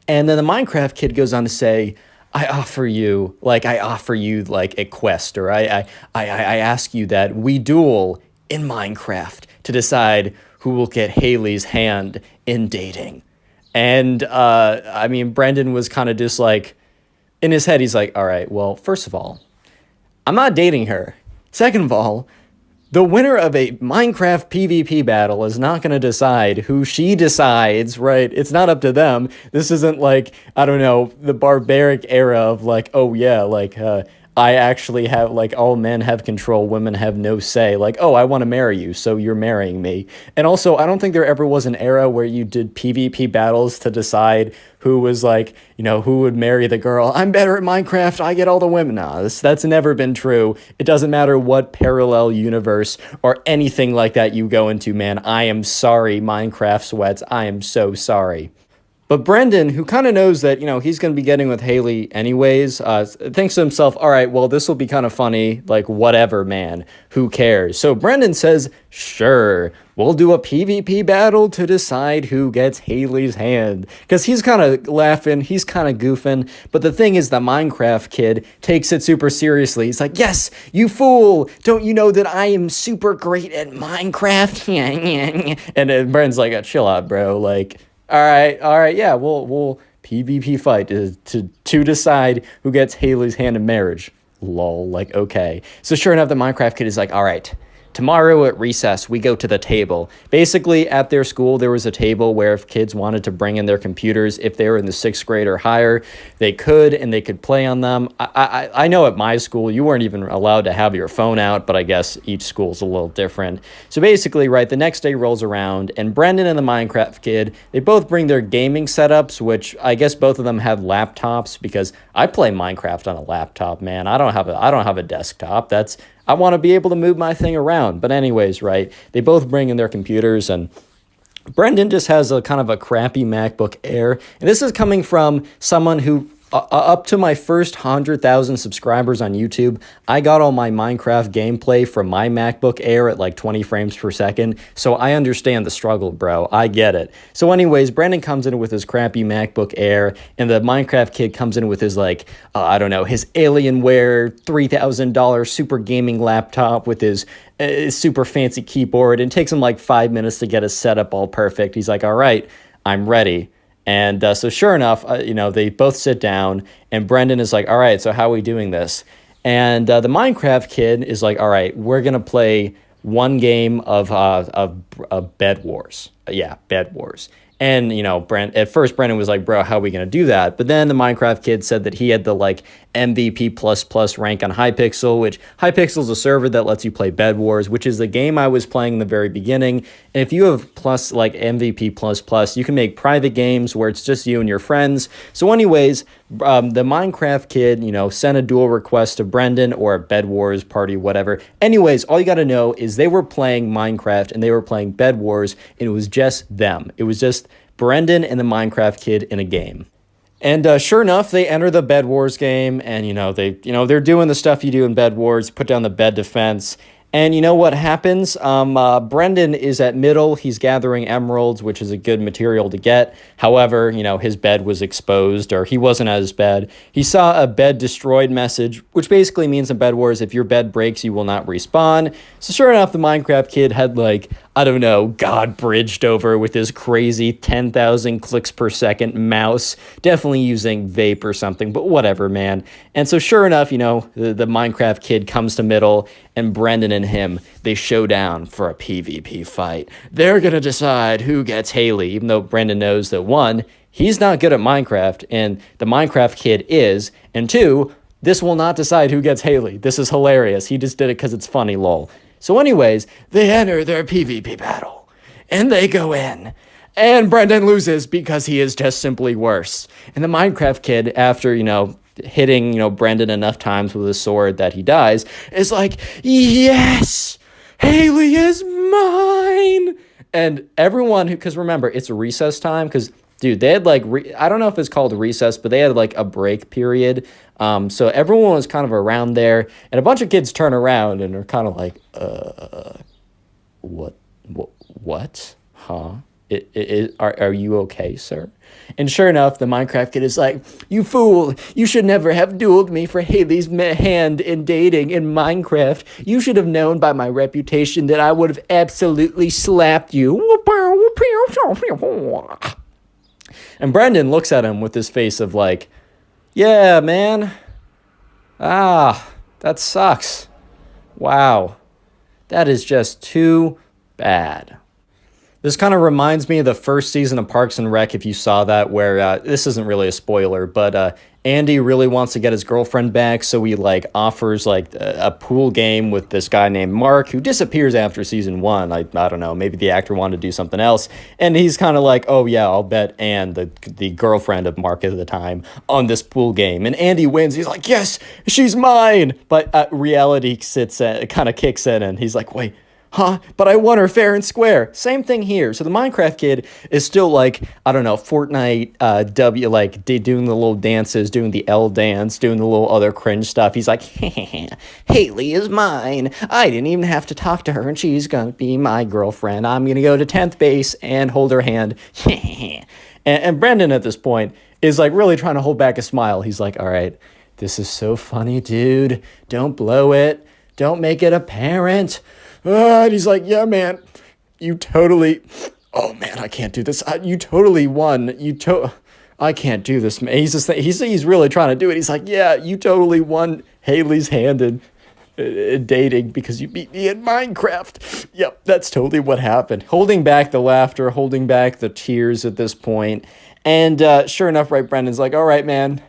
A: And then the Minecraft kid goes on to say, I offer you a quest, or I ask you that we duel in Minecraft to decide who will get Haley's hand in dating. And, Brendan was kind of just like, in his head, he's like, all right, well, first of all, I'm not dating her. Second of all, the winner of a Minecraft PvP battle is not going to decide who she decides, right? It's not up to them. This isn't like, I don't know, the barbaric era of like, oh yeah, like, I actually have, like, all men have control, women have no say. Like, oh, I want to marry you, so you're marrying me. And also, I don't think there ever was an era where you did PvP battles to decide who was, like, who would marry the girl. I'm better at Minecraft, I get all the women. Nah, that's never been true. It doesn't matter what parallel universe or anything like that you go into, man. I am sorry, Minecraft sweats. I am so sorry. But Brendan, who kind of knows that, he's going to be getting with Haley anyways, thinks to himself, all right, well, this will be kind of funny, like, whatever, man, who cares? So Brendan says, sure, we'll do a PvP battle to decide who gets Haley's hand. Because he's kind of laughing, he's kind of goofing, but the thing is the Minecraft kid takes it super seriously. He's like, yes, you fool, don't you know that I am super great at Minecraft? And then Brendan's like, chill out, bro, like... All right, yeah, we'll PvP fight to decide who gets Haley's hand in marriage. Lol, like, okay. So sure enough, the Minecraft kid is like, all right, tomorrow at recess, we go to the table. Basically, at their school, there was a table where if kids wanted to bring in their computers, if they were in the 6th grade or higher, they could, and they could play on them. I know at my school, you weren't even allowed to have your phone out, but I guess each school's a little different. So basically, right, the next day rolls around, and Brendan and the Minecraft kid, they both bring their gaming setups, which I guess both of them have laptops, because I play Minecraft on a laptop, man. I don't have a desktop. I want to be able to move my thing around. But anyways, right, they both bring in their computers, and Brendan just has a kind of a crappy MacBook Air. And this is coming from someone who, up to my first 100,000 subscribers on YouTube, I got all my Minecraft gameplay from my MacBook Air at like 20 frames per second. So I understand the struggle, bro. I get it. So anyways, Brendan comes in with his crappy MacBook Air, and the Minecraft kid comes in with his like, I don't know, his Alienware $3,000 super gaming laptop with his super fancy keyboard. And it takes him like 5 minutes to get his setup all perfect. He's like, all right, I'm ready. And so sure enough, they both sit down, and Brendan is like, all right, so how are we doing this? And the Minecraft kid is like, all right, we're going to play one game of Bed Wars. Yeah, Bed Wars. And, at first Brendan was like, bro, how are we going to do that? But then the Minecraft kid said that he had the like MVP++ rank on Hypixel, which Hypixel is a server that lets you play Bed Wars, which is the game I was playing in the very beginning. And if you have plus like MVP++, you can make private games where it's just you and your friends. So anyways, the Minecraft kid, sent a duel request to Brendan, or a Bed Wars party, whatever. Anyways, all you got to know is they were playing Minecraft and they were playing Bed Wars, and it was just them. It was just Brendan and the Minecraft kid in a game. And sure enough, they enter the Bed Wars game, and they're doing the stuff you do in Bed Wars, put down the bed defense. And you know what happens? Brendan is at middle. He's gathering emeralds, which is a good material to get. However, his bed was exposed, or he wasn't at his bed. He saw a bed destroyed message, which basically means in Bed Wars, if your bed breaks, you will not respawn. So sure enough, the Minecraft kid had like, I don't know, God bridged over with his crazy 10,000 clicks per second mouse, definitely using vape or something, but whatever, man. And so sure enough, the Minecraft kid comes to middle, and Brendan and him, they show down for a PvP fight. They're going to decide who gets Haley, even though Brendan knows that one, he's not good at Minecraft, and the Minecraft kid is, and two, this will not decide who gets Haley. This is hilarious. He just did it because it's funny, lol. So anyways, they enter their PvP battle, and they go in, and Brendan loses because he is just simply worse. And the Minecraft kid, after, hitting, Brendan enough times with his sword that he dies, is like, yes, Haley is mine. And everyone because remember, it's recess time, because dude, they had like, I don't know if it's called recess, but they had like a break period. So everyone was kind of around there, and a bunch of kids turn around and are kind of like, what? Huh? Are you okay, sir? And sure enough, the Minecraft kid is like, you fool, you should never have dueled me for Haley's hand in dating in Minecraft. You should have known by my reputation that I would have absolutely slapped you. And Brendan looks at him with this face of like, yeah, man. That sucks. Wow. That is just too bad. This kind of reminds me of the first season of Parks and Rec, if you saw that, where this isn't really a spoiler, but Andy really wants to get his girlfriend back, so he like offers like a pool game with this guy named Mark, who disappears after season 1. I don't know, maybe the actor wanted to do something else, and he's kind of like, oh yeah, I'll bet Anne, the girlfriend of Mark at the time, on this pool game, and Andy wins. He's like, yes, she's mine, but reality kind of kicks in, and he's like, wait. Huh? But I won her fair and square. Same thing here. So the Minecraft kid is still like, I don't know, Fortnite doing the little dances, doing the L dance, doing the little other cringe stuff. He's like, Haley is mine. I didn't even have to talk to her, and she's gonna be my girlfriend. I'm gonna go to 10th base and hold her hand. and Brendan at this point is like really trying to hold back a smile. He's like, all right, this is so funny, dude. Don't blow it. Don't make it apparent. And he's like, yeah, man, you totally, oh man, I can't do this. You totally won. I can't do this, man. He's really trying to do it. He's like, yeah, you totally won Haley's hand dating because you beat me in Minecraft. Yep, that's totally what happened. Holding back the laughter, holding back the tears at this point. And sure enough, right, Brendan's like, all right, man,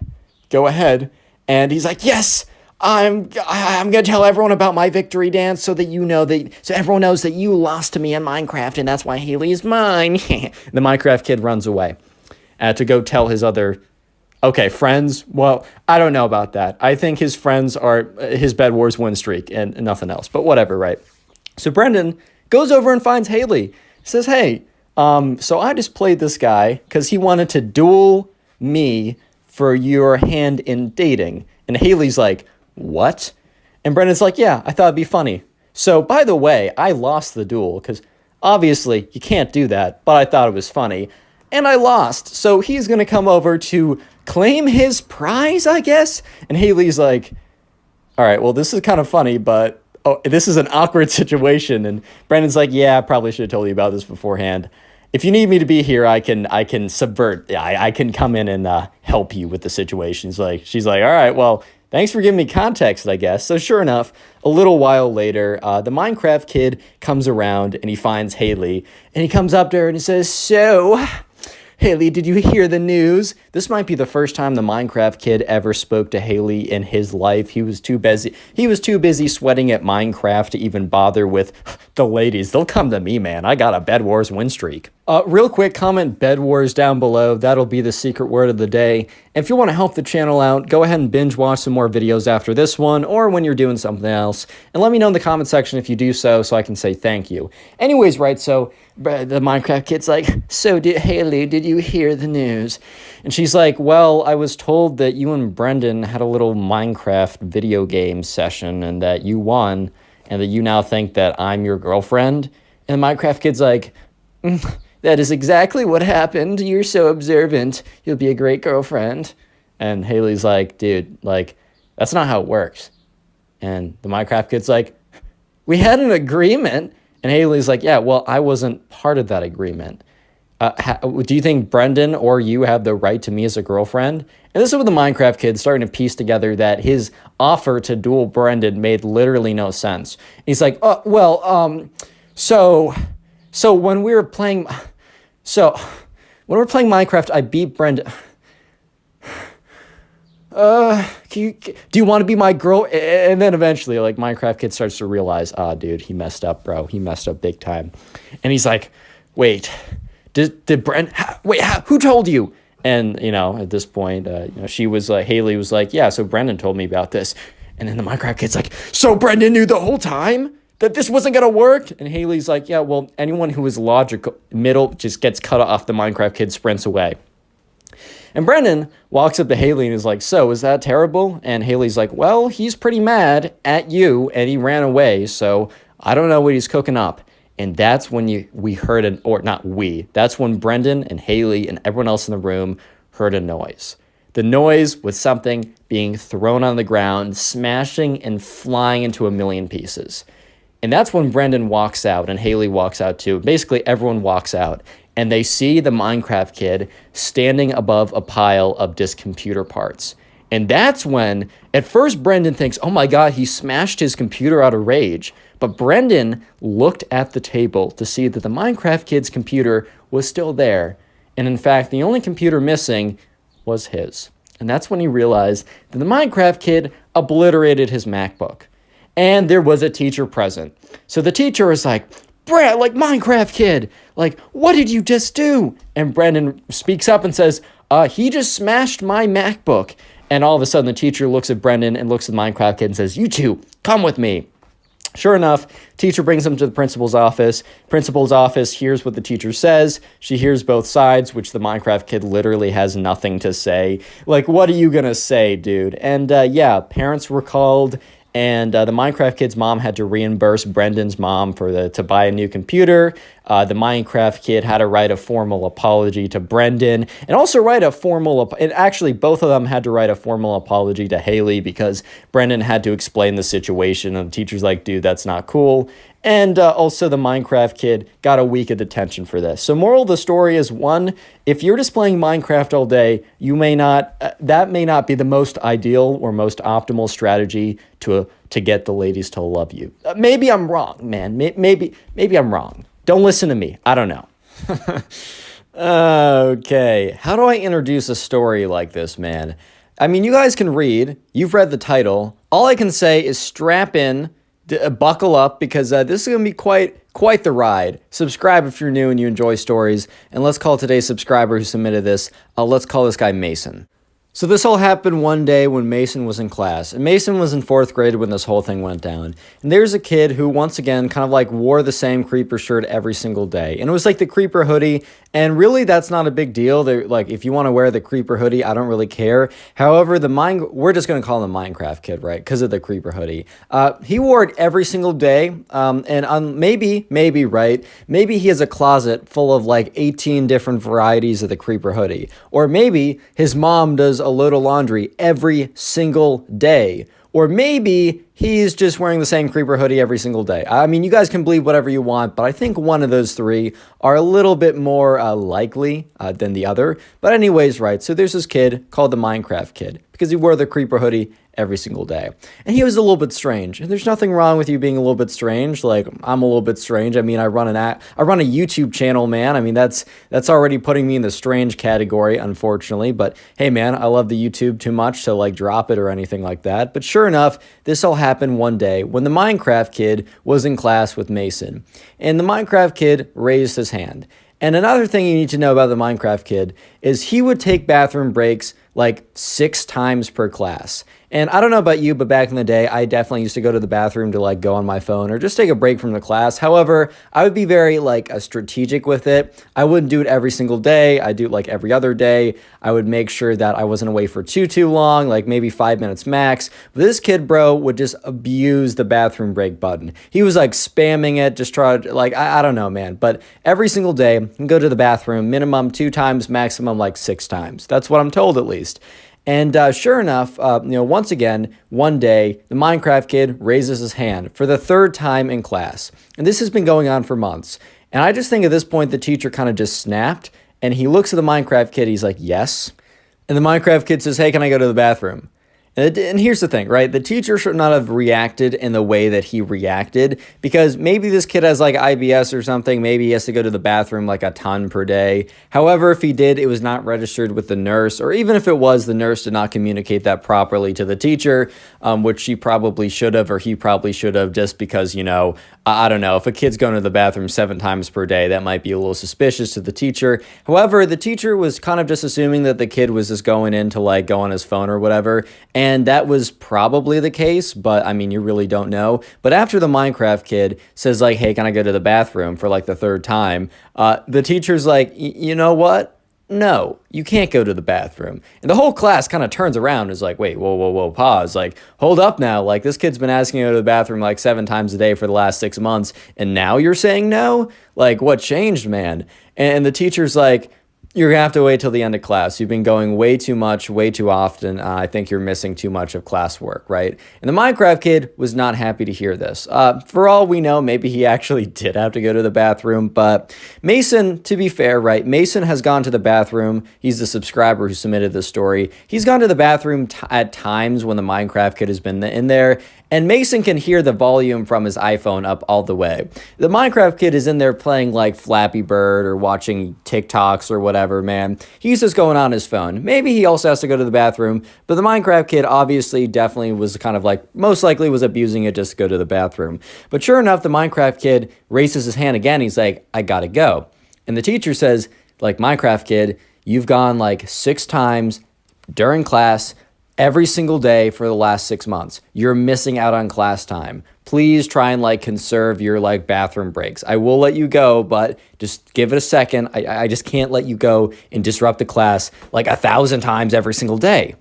A: go ahead. And he's like, yes, I'm gonna tell everyone about my victory dance so that so everyone knows that you lost to me in Minecraft, and that's why Haley is mine. The Minecraft kid runs away to go tell his other friends. Well, I don't know about that. I think his friends are his Bed Wars win streak and nothing else. But whatever, right? So Brendan goes over and finds Haley. Says, hey, so I just played this guy because he wanted to duel me for your hand in dating. And Haley's like, what? And Brendan's like, yeah, I thought it'd be funny. So, by the way, I lost the duel because obviously you can't do that, but I thought it was funny. And I lost. So he's going to come over to claim his prize, I guess. And Haley's like, all right, well, this is kind of funny, but this is an awkward situation. And Brendan's like, yeah, I probably should have told you about this beforehand. If you need me to be here, I can subvert. I can come in and help you with the situation. She's like, all right, well, thanks for giving me context, I guess. So sure enough, a little while later, the Minecraft kid comes around and he finds Haley. And he comes up to her and he says, so, Haley, did you hear the news? This might be the first time the Minecraft kid ever spoke to Haley in his life. He was too busy sweating at Minecraft to even bother with the ladies. They'll come to me, man. I got a Bed Wars win streak. Real quick, comment Bed Wars down below. That'll be the secret word of the day. If you want to help the channel out, go ahead and binge watch some more videos after this one or when you're doing something else. And let me know in the comment section if you do so I can say thank you. Anyways, right, so the Minecraft kid's like, so Haley, did you hear the news? And she's like, well, I was told that you and Brendan had a little Minecraft video game session and that you won and that you now think that I'm your girlfriend. And the Minecraft kid's like, that is exactly what happened. You're so observant. You'll be a great girlfriend. And Haley's like, dude, like, that's not how it works. And the Minecraft kid's like, we had an agreement. And Haley's like, yeah, well, I wasn't part of that agreement. Do you think Brendan or you have the right to me as a girlfriend? And this is what the Minecraft kid's starting to piece together that his offer to duel Brendan made literally no sense. He's like, so when we were playing Minecraft, I beat Brendan. Do you want to be my girl? And then eventually, like, Minecraft kid starts to realize, dude, he messed up, bro. He messed up big time. And he's like, wait, did Brendan, who told you? And, at this point, Haley was like, yeah, so Brendan told me about this. And then the Minecraft kid's like, so Brendan knew the whole time that this wasn't going to work? And Haley's like, yeah, well, anyone who is logical, middle, just gets cut off. The Minecraft kid sprints away. And Brendan walks up to Haley and is like, so, is that terrible? And Haley's like, well, he's pretty mad at you, and he ran away, so I don't know what he's cooking up. And that's when that's when Brendan and Haley and everyone else in the room heard a noise. The noise was something being thrown on the ground, smashing and flying into a million pieces. And that's when Brendan walks out and Haley walks out too. Basically, everyone walks out and they see the Minecraft kid standing above a pile of disk computer parts. And that's when, at first, Brendan thinks, oh my God, he smashed his computer out of rage. But Brendan looked at the table to see that the Minecraft kid's computer was still there. And in fact, the only computer missing was his. And that's when he realized that the Minecraft kid obliterated his MacBook. And there was a teacher present. So the teacher was like, Brad, like, Minecraft kid, like, what did you just do? And Brendan speaks up and says, he just smashed my MacBook. And all of a sudden, the teacher looks at Brendan and looks at the Minecraft kid and says, you two, come with me. Sure enough, teacher brings him to the principal's office. Principal's office hears what the teacher says. She hears both sides, which the Minecraft kid literally has nothing to say. Like, what are you going to say, dude? And yeah, parents were called. And the Minecraft kid's mom had to reimburse Brendan's mom to buy a new computer. The Minecraft kid had to write a formal apology to Brendan and also write a formal, and actually both of them had to write a formal apology to Haley because Brendan had to explain the situation and the teacher's like, dude, that's not cool. And also the Minecraft kid got a week of detention for this. So moral of the story is, one, if you're just playing Minecraft all day, you may not, that may not be the most ideal or most optimal strategy to get the ladies to love you. Maybe I'm wrong, man. Maybe I'm wrong. Don't listen to me. I don't know. Okay. How do I introduce a story like this, man? I mean, you guys can read. You've read the title. All I can say is strap in, buckle up, because this is going to be quite the ride. Subscribe if you're new and you enjoy stories. And let's call today's subscriber who submitted this. Let's call this guy Mason. So this all happened one day when Mason was in class, and Mason was in 4th grade when this whole thing went down. And there's a kid who, once again, kind of like wore the same creeper shirt every single day. And it was like the creeper hoodie, and really that's not a big deal. They're like, if you want to wear the creeper hoodie, I don't really care. However, we're just going to call him the Minecraft kid, right? Because of the creeper hoodie. He wore it every single day, and maybe, right? Maybe he has a closet full of like 18 different varieties of the creeper hoodie. Or maybe his mom does a load of laundry every single day. Or maybe he's just wearing the same creeper hoodie every single day. I mean, you guys can believe whatever you want, but I think one of those three are a little bit more likely than the other. But anyways, right, so there's this kid called the Minecraft kid because he wore the creeper hoodie every single day. And he was a little bit strange. And there's nothing wrong with you being a little bit strange. Like, I'm a little bit strange. I mean, I run a YouTube channel, man. I mean, that's already putting me in the strange category, unfortunately. But hey, man, I love the YouTube too much to like drop it or anything like that. But sure enough, this all happened one day when the Minecraft kid was in class with Mason. And the Minecraft kid raised his hand. And another thing you need to know about the Minecraft kid is he would take bathroom breaks like 6 times per class. And I don't know about you, but back in the day, I definitely used to go to the bathroom to like go on my phone or just take a break from the class. However, I would be very like strategic with it. I wouldn't do it every single day. I'd do it like every other day. I would make sure that I wasn't away for too long, like maybe 5 minutes max. But this kid, bro, would just abuse the bathroom break button. He was like spamming it, just try to like, I don't know, man. But every single day, you can go to the bathroom, minimum 2 times, maximum like 6 times. That's what I'm told at least. And sure enough, once again, one day, the Minecraft kid raises his hand for the 3rd time in class. And this has been going on for months. And I just think at this point, the teacher kind of just snapped. And he looks at the Minecraft kid. He's like, yes. And the Minecraft kid says, hey, can I go to the bathroom? And here's the thing, right? The teacher should not have reacted in the way that he reacted, because maybe this kid has like IBS or something. Maybe he has to go to the bathroom like a ton per day. However, if he did, it was not registered with the nurse, or even if it was, the nurse did not communicate that properly to the teacher, which she probably should have, or he probably should have, just because, I don't know, if a kid's going to the bathroom 7 times per day, that might be a little suspicious to the teacher. However, the teacher was kind of just assuming that the kid was just going in to like go on his phone or whatever. And that was probably the case, but I mean, you really don't know. But after the Minecraft kid says like, hey, can I go to the bathroom for like the 3rd time? The teacher's like, you know what? No, you can't go to the bathroom. And the whole class kind of turns around and is like, wait, whoa, pause. Like, hold up now. Like, this kid's been asking you to go to the bathroom like 7 times a day for the last 6 months. And now you're saying no? Like, what changed, man? And the teacher's like, you're going to have to wait till the end of class. You've been going way too much, way too often. I think you're missing too much of classwork, right? And the Minecraft kid was not happy to hear this. For all we know, maybe he actually did have to go to the bathroom. But Mason, to be fair, right? Mason has gone to the bathroom. He's the subscriber who submitted this story. He's gone to the bathroom at times when the Minecraft kid has been in there. And Mason can hear the volume from his iPhone up all the way. The Minecraft kid is in there playing like Flappy Bird or watching TikToks or whatever, man. He's just going on his phone. Maybe he also has to go to the bathroom, but the Minecraft kid obviously definitely was kind of like, most likely was abusing it just to go to the bathroom. But sure enough, the Minecraft kid raises his hand again. He's like, I gotta go. And the teacher says, like, Minecraft kid, you've gone like 6 times during class, every single day for the last 6 months. You're missing out on class time. Please try and like conserve your like bathroom breaks. I will let you go, but just give it a second. I just can't let you go and disrupt the class like 1,000 times every single day.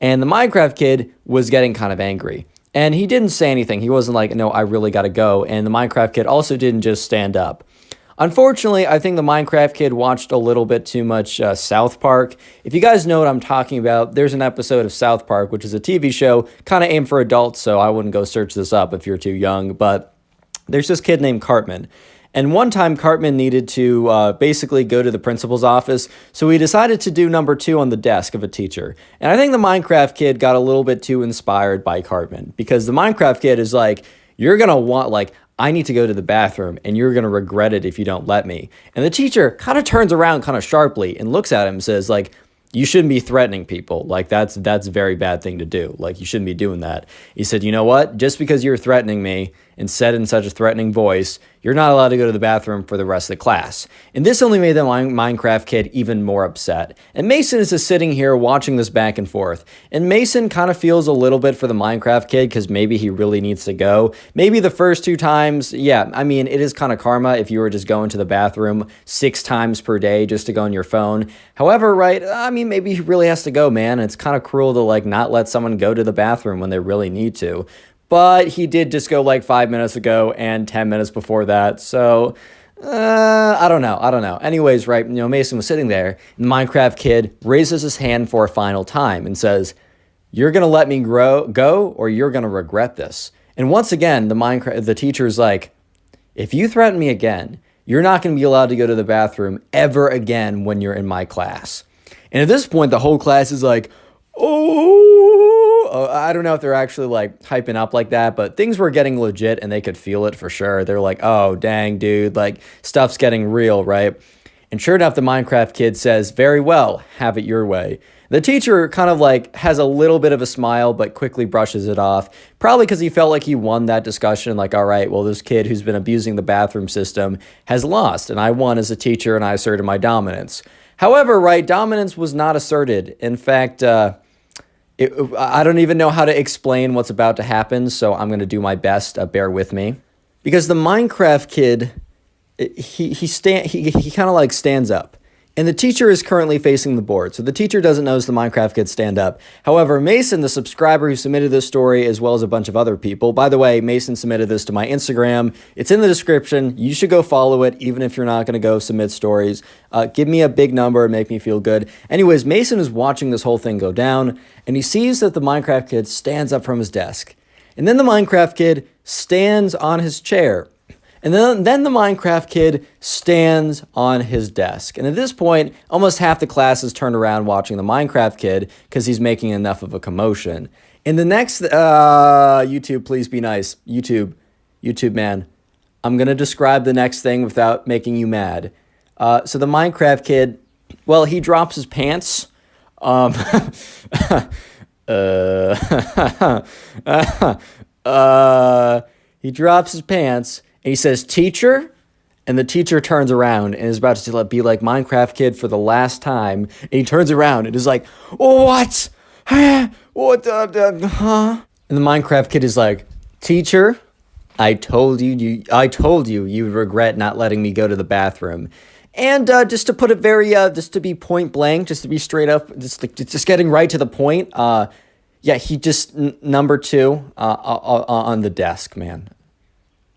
A: And the Minecraft kid was getting kind of angry. And he didn't say anything. He wasn't like, no, I really got to go. And the Minecraft kid also didn't just stand up. Unfortunately, I think the Minecraft kid watched a little bit too much South Park. If you guys know what I'm talking about, there's an episode of South Park, which is a TV show kind of aimed for adults, so I wouldn't go search this up if you're too young. But there's this kid named Cartman. And one time Cartman needed to basically go to the principal's office, so he decided to do number 2 on the desk of a teacher. And I think the Minecraft kid got a little bit too inspired by Cartman, because the Minecraft kid is like, you're going to want, like, I need to go to the bathroom, and you're going to regret it if you don't let me. And the teacher kind of turns around kind of sharply and looks at him and says, like, you shouldn't be threatening people. Like, that's a very bad thing to do. Like, you shouldn't be doing that. He said, you know what? Just because you're threatening me and said in such a threatening voice, you're not allowed to go to the bathroom for the rest of the class. And this only made the Minecraft kid even more upset. And Mason is just sitting here watching this back and forth. And Mason kind of feels a little bit for the Minecraft kid because maybe he really needs to go. Maybe the first 2 times, yeah, I mean, it is kind of karma if you were just going to the bathroom 6 times per day just to go on your phone. However, right, I mean, maybe he really has to go, man. It's kind of cruel to, like, not let someone go to the bathroom when they really need to. But he did just go like 5 minutes ago and 10 minutes before that. So, I don't know. Anyways, right, you know, Mason was sitting there, and the Minecraft kid raises his hand for a final time and says, you're going to let me go or you're going to regret this. And once again, the teacher's like, if you threaten me again, you're not going to be allowed to go to the bathroom ever again when you're in my class. And at this point, the whole class is like, oh, I don't know if they're actually like hyping up like that, but things were getting legit and they could feel it for sure. They're like, oh, dang, dude, like stuff's getting real, right? And sure enough, the Minecraft kid says, very well, have it your way. The teacher kind of like has a little bit of a smile, but quickly brushes it off, probably because he felt like he won that discussion. Like, all right, well, this kid who's been abusing the bathroom system has lost, and I won as a teacher and I asserted my dominance. However, right, dominance was not asserted. In fact, I don't even know how to explain what's about to happen, so I'm going to do my best. Bear with me. Because the Minecraft kid, he kind of like stands up. And the teacher is currently facing the board, so the teacher doesn't notice the Minecraft kid stand up. However, Mason, the subscriber who submitted this story, as well as a bunch of other people. By the way, Mason submitted this to my Instagram. It's in the description. You should go follow it, even if you're not going to go submit stories. Give me a big number and make me feel good. Anyways, Mason is watching this whole thing go down, and he sees that the Minecraft kid stands up from his desk. And then the Minecraft kid stands on his chair. And then the Minecraft kid stands on his desk. And at this point, almost half the class is turned around watching the Minecraft kid because he's making enough of a commotion. In the next, YouTube, please be nice. YouTube, man, I'm going to describe the next thing without making you mad. So the Minecraft kid, well, he drops his pants. He drops his pants. And he says, teacher, and the teacher turns around and is about to be like Minecraft kid for the last time. And he turns around and is like, what? What? Huh? And the Minecraft kid is like, teacher, I told you you would regret not letting me go to the bathroom. And just to put it very, just to be point blank, just to be straight up, just getting right to the point. Yeah, he just number 2 on the desk, man.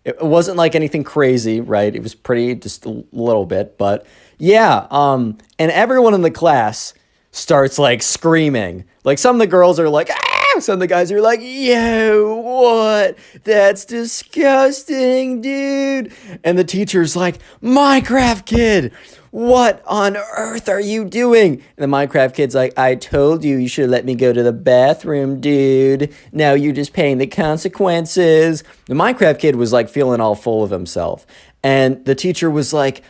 A: It wasn't like anything crazy, right? It was pretty, just a little bit, but yeah. And everyone in the class starts like screaming. Like some of the girls are like, ah! Some of the guys are like, yo, what? That's disgusting, dude. And the teacher's like, Minecraft kid, what on earth are you doing? And the Minecraft kid's like, I told you should let me go to the bathroom, dude. Now you're just paying the consequences. The Minecraft kid was like feeling all full of himself. And the teacher was like,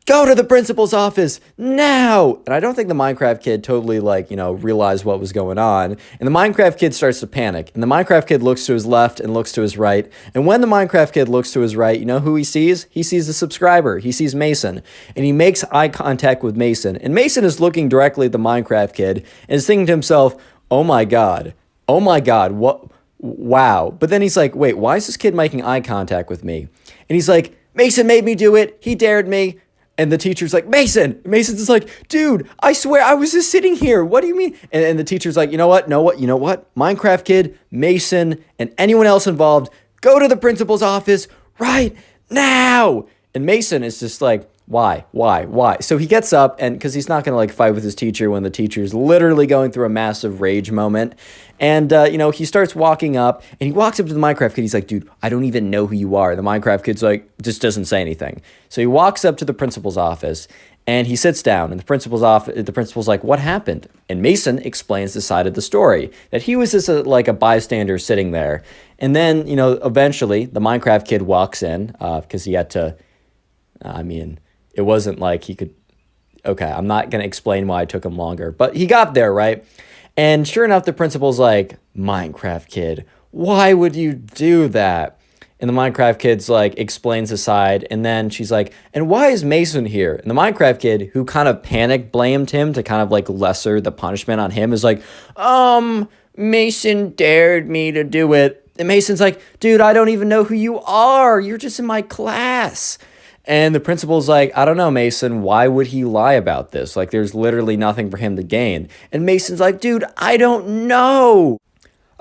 A: go to the principal's office now. And I don't think the Minecraft kid totally realized what was going on. And the Minecraft kid starts to panic. And the Minecraft kid looks to his left and looks to his right. And when the Minecraft kid looks to his right, you know who he sees? He sees the subscriber. He sees Mason. And he makes eye contact with Mason. And Mason is looking directly at the Minecraft kid and is thinking to himself, oh my God, what? Wow. But then he's like, wait, why is this kid making eye contact with me? And he's like, Mason made me do it. He dared me. And the teacher's like, Mason. Mason's just like, dude, I swear I was just sitting here. What do you mean? And the teacher's like, you know what? Minecraft kid, Mason, and anyone else involved, go to the principal's office right now. And Mason is just like, Why? So he gets up, and because he's not going to like fight with his teacher when the teacher's literally going through a massive rage moment. And, he starts walking up, and he walks up to the Minecraft kid. He's like, dude, I don't even know who you are. The Minecraft kid's like, just doesn't say anything. So he walks up to the principal's office, and he sits down, and the principal's like, what happened? And Mason explains the side of the story, that he was just like a bystander sitting there. And then, eventually the Minecraft kid walks in, because he had to, it wasn't like he could, okay, I'm not going to explain why it took him longer, but he got there, right? And sure enough, the principal's like, Minecraft kid, why would you do that? And the Minecraft kid's like, explains his side, and then she's like, and why is Mason here? And the Minecraft kid, who kind of panic blamed him to kind of like lesser the punishment on him, is like, Mason dared me to do it. And Mason's like, dude, I don't even know who you are. You're just in my class. And the principal's like, I don't know, Mason, why would he lie about this? Like, there's literally nothing for him to gain. And Mason's like, dude, I don't know.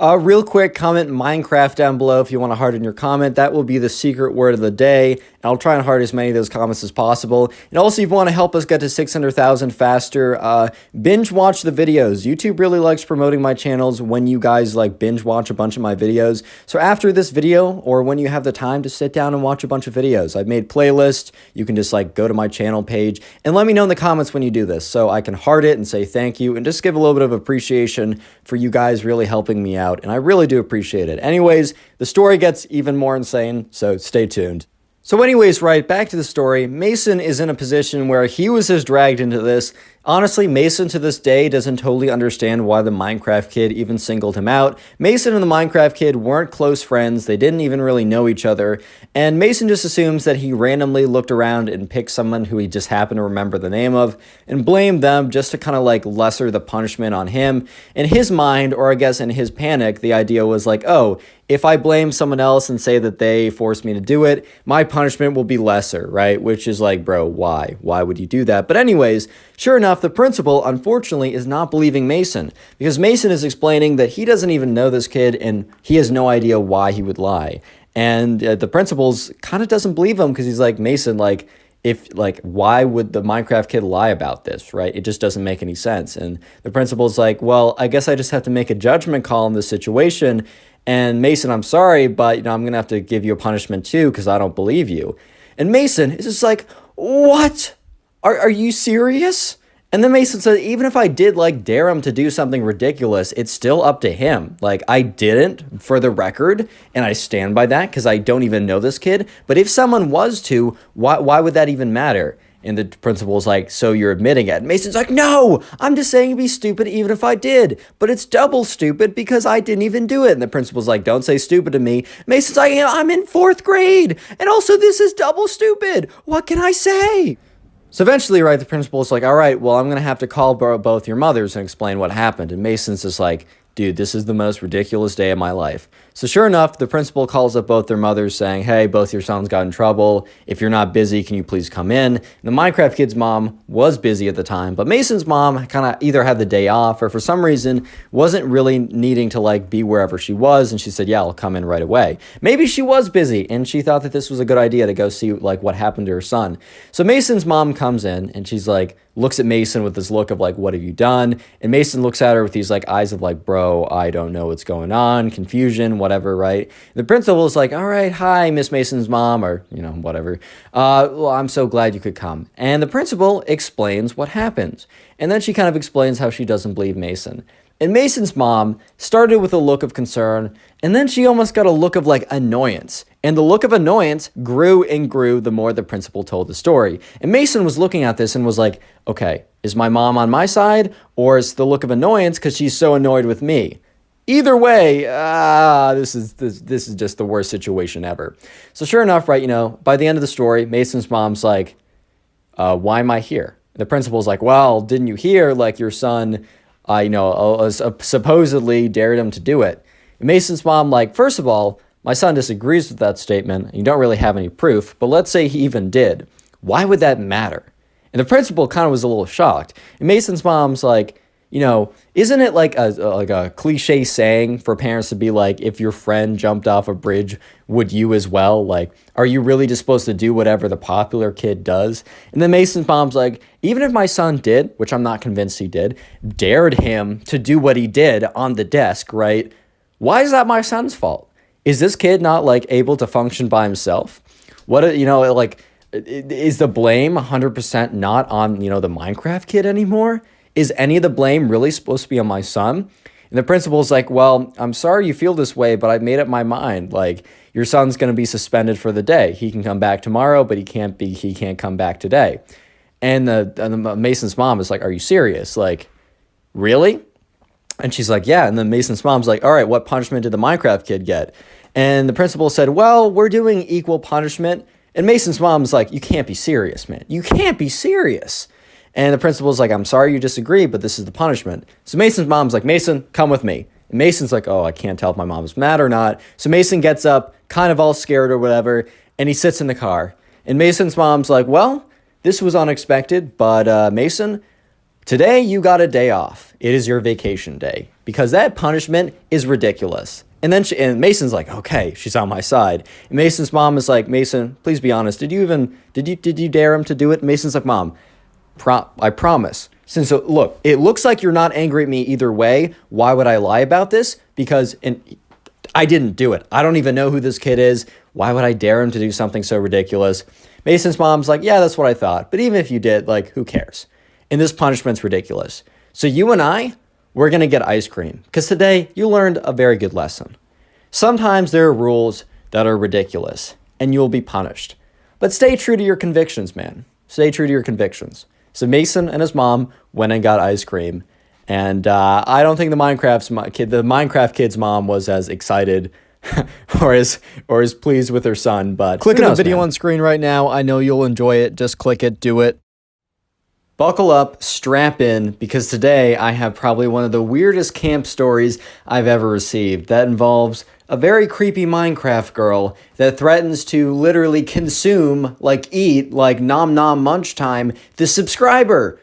A: Real quick, comment Minecraft down below if you want to harden your comment. That will be the secret word of the day. And I'll try and heart as many of those comments as possible. And also, if you want to help us get to 600,000 faster, binge watch the videos. YouTube really likes promoting my channels when you guys like binge watch a bunch of my videos. So after this video, or when you have the time to sit down and watch a bunch of videos, I've made playlists. You can just like go to my channel page and let me know in the comments when you do this, so I can heart it and say thank you and just give a little bit of appreciation for you guys really helping me out. And I really do appreciate it. Anyways, the story gets even more insane, so stay tuned. So anyways, right, back to the story. Mason is in a position where he was just dragged into this. Honestly, Mason to this day doesn't totally understand why the Minecraft kid even singled him out. Mason and the Minecraft kid weren't close friends. They didn't even really know each other. And Mason just assumes that he randomly looked around and picked someone who he just happened to remember the name of and blamed them just to kind of like lesser the punishment on him. In his mind, or I guess in his panic, the idea was like, oh, if I blame someone else and say that they forced me to do it, my punishment will be lesser, right? Which is like, bro, why? Why would you do that? But anyways, sure enough, the principal, unfortunately, is not believing Mason, because Mason is explaining that he doesn't even know this kid and he has no idea why he would lie. And the principal's kind of doesn't believe him, because he's like, Mason, like, why would the Minecraft kid lie about this, right? It just doesn't make any sense. And the principal's like, well, I guess I just have to make a judgment call in this situation. And Mason, I'm sorry, but I'm going to have to give you a punishment too, because I don't believe you. And Mason is just like, what? Are you serious? And then Mason said, even if I did like dare him to do something ridiculous, it's still up to him. Like, I didn't, for the record, and I stand by that because I don't even know this kid. But if someone was to, why would that even matter? And the principal's like, so you're admitting it? And Mason's like, no, I'm just saying it'd be stupid even if I did. But it's double stupid because I didn't even do it. And the principal's like, don't say stupid to me. Mason's like, I'm in 4th grade. And also, this is double stupid. What can I say? So eventually, right, the principal's like, all right, well, I'm going to have to call both your mothers and explain what happened. And Mason's just like, dude, this is the most ridiculous day of my life. So sure enough, the principal calls up both their mothers saying, hey, both your sons got in trouble. If you're not busy, can you please come in? And the Minecraft kid's mom was busy at the time, but Mason's mom kind of either had the day off or for some reason wasn't really needing to like be wherever she was. And she said, yeah, I'll come in right away. Maybe she was busy and she thought that this was a good idea to go see like what happened to her son. So Mason's mom comes in and she's like, looks at Mason with this look of like, what have you done? And Mason looks at her with these like eyes of like, bro, I don't know what's going on, confusion, whatever, right? The principal is like, all right, hi, Miss Mason's mom, or, whatever. Well, I'm so glad you could come. And the principal explains what happened. And then she kind of explains how she doesn't believe Mason. And Mason's mom started with a look of concern, and then she almost got a look of like annoyance. And the look of annoyance grew and grew the more the principal told the story. And Mason was looking at this and was like, okay, is my mom on my side, or is the look of annoyance because she's so annoyed with me? Either way, this is just the worst situation ever. So sure enough, right, by the end of the story, Mason's mom's like, why am I here? The principal's like, well, didn't you hear, like, your son, supposedly dared him to do it. And Mason's mom, like, first of all, my son disagrees with that statement. You don't really have any proof, but let's say he even did. Why would that matter? And the principal kind of was a little shocked. And Mason's mom's like, isn't it like a cliche saying for parents to be like, if your friend jumped off a bridge, would you as well? Like, are you really just supposed to do whatever the popular kid does? And then Mason's mom's like, even if my son did, which I'm not convinced he did, dared him to do what he did on the desk, right? Why is that my son's fault? Is this kid not like able to function by himself? Is the blame 100% not on, the Minecraft kid anymore? Is any of the blame really supposed to be on my son? And the principal's like, well, I'm sorry you feel this way, but I've made up my mind. Like, your son's going to be suspended for the day. He can come back tomorrow, but he can't come back today. And the Mason's mom is like, are you serious? Like, really? And she's like, yeah. And then Mason's mom's like, all right, what punishment did the Minecraft kid get? And the principal said, well, we're doing equal punishment. And Mason's mom's like, you can't be serious, man. You can't be serious. And the principal's like, I'm sorry you disagree, but this is the punishment. So Mason's mom's like, Mason, come with me. And Mason's like, oh, I can't tell if my mom's mad or not. So Mason gets up, kind of all scared or whatever, and he sits in the car. And Mason's mom's like, well, this was unexpected, but Mason, today you got a day off. It is your vacation day because that punishment is ridiculous. And then Mason's like, okay, she's on my side. And Mason's mom is like, Mason, please be honest. Did you dare him to do it? Mason's like, Mom, I promise. Since look, it looks like you're not angry at me either way. Why would I lie about this? Because I didn't do it. I don't even know who this kid is. Why would I dare him to do something so ridiculous? Mason's mom's like, yeah, that's what I thought. But even if you did, like, who cares? And this punishment's ridiculous. So you and I, we're going to get ice cream. Because today, you learned a very good lesson. Sometimes there are rules that are ridiculous, and you'll be punished. But stay true to your convictions, man. Stay true to your convictions. So Mason and his mom went and got ice cream. And I don't think the Minecraft kid's mom was as excited or as pleased with her son. But click on the video on screen right now. I know you'll enjoy it. Just click it. Do it. Buckle up, strap in, because today I have probably one of the weirdest camp stories I've ever received. That involves a very creepy Minecraft girl that threatens to literally consume, eat, nom nom munch time, the subscriber.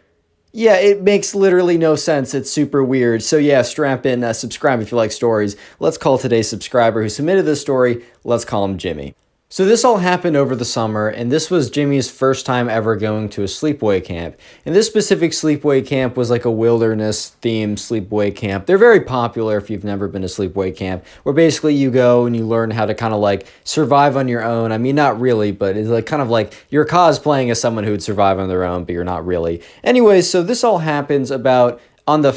A: Yeah, it makes literally no sense. It's super weird. So yeah, strap in, subscribe if you like stories. Let's call today's subscriber who submitted this story, let's call him Jimmy. So this all happened over the summer, and this was Jimmy's first time ever going to a sleepaway camp. And this specific sleepaway camp was like a wilderness-themed sleepaway camp. They're very popular if you've never been to sleepaway camp, where basically you go and you learn how to kind of survive on your own. I mean, not really, but it's kind of like you're cosplaying as someone who would survive on their own, but you're not really. Anyways, so this all happens about on the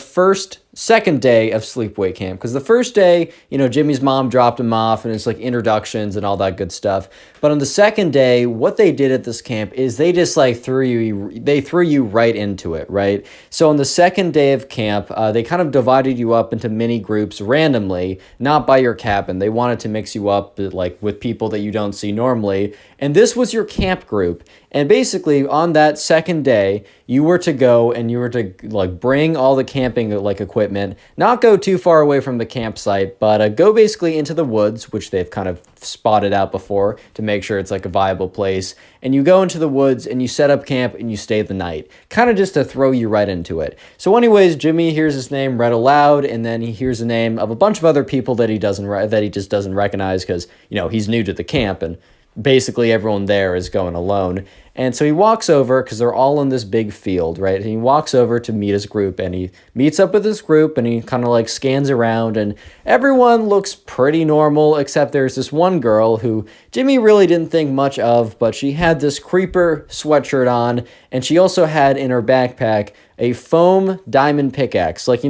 A: second day of sleepaway camp, because the first day, Jimmy's mom dropped him off and it's like introductions and all that good stuff. But on the second day, what they did at this camp is they just threw you right into it, right? So on the second day of camp, they kind of divided you up into mini groups randomly, not by your cabin. They wanted to mix you up with people that you don't see normally. And this was your camp group. And basically on that second day, you were to go and you were to bring all the camping equipment, not go too far away from the campsite, but go basically into the woods, which they've kind of spotted out before to make sure it's a viable place. And you go into the woods and you set up camp and you stay the night, kind of just to throw you right into it. So anyways, Jimmy hears his name read aloud, and then he hears the name of a bunch of other people that he just doesn't recognize because, he's new to the camp and basically everyone there is going alone. And so he walks over because they're all in this big field, right? And he walks over to meet his group, and he meets up with his group, and he kind of scans around, and everyone looks pretty normal, except there's this one girl who Jimmy really didn't think much of, but she had this creeper sweatshirt on, and she also had in her backpack a foam diamond pickaxe. How in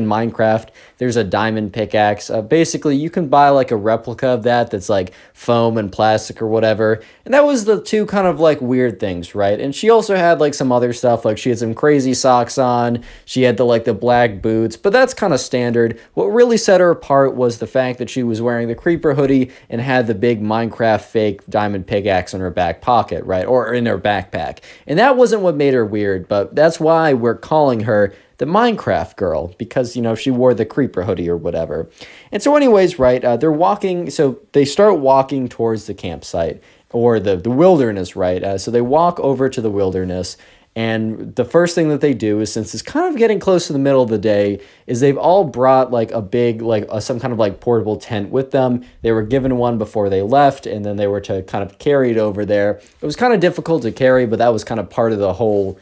A: Minecraft, there's a diamond pickaxe. Basically, you can buy a replica of that's foam and plastic or whatever. And that was the two kind of weird things, right? And she also had some other stuff. She had some crazy socks on. She had the black boots, but that's kind of standard. What really set her apart was the fact that she was wearing the creeper hoodie and had the big Minecraft fake diamond pickaxe in her back pocket, right? Or in her backpack. And that wasn't what made her weird, but that's why we're calling her the Minecraft girl, because, she wore the creeper hoodie or whatever. And so anyways, right, they're walking, so they start walking towards the campsite, or the wilderness, right? So they walk over to the wilderness, And the first thing that they do is, since it's kind of getting close to the middle of the day, is they've all brought like a big, like some kind of like portable tent with them. They were given one before they left, and then they were to kind of carry it over there. It was kind of difficult to carry, but that was kind of part of the whole,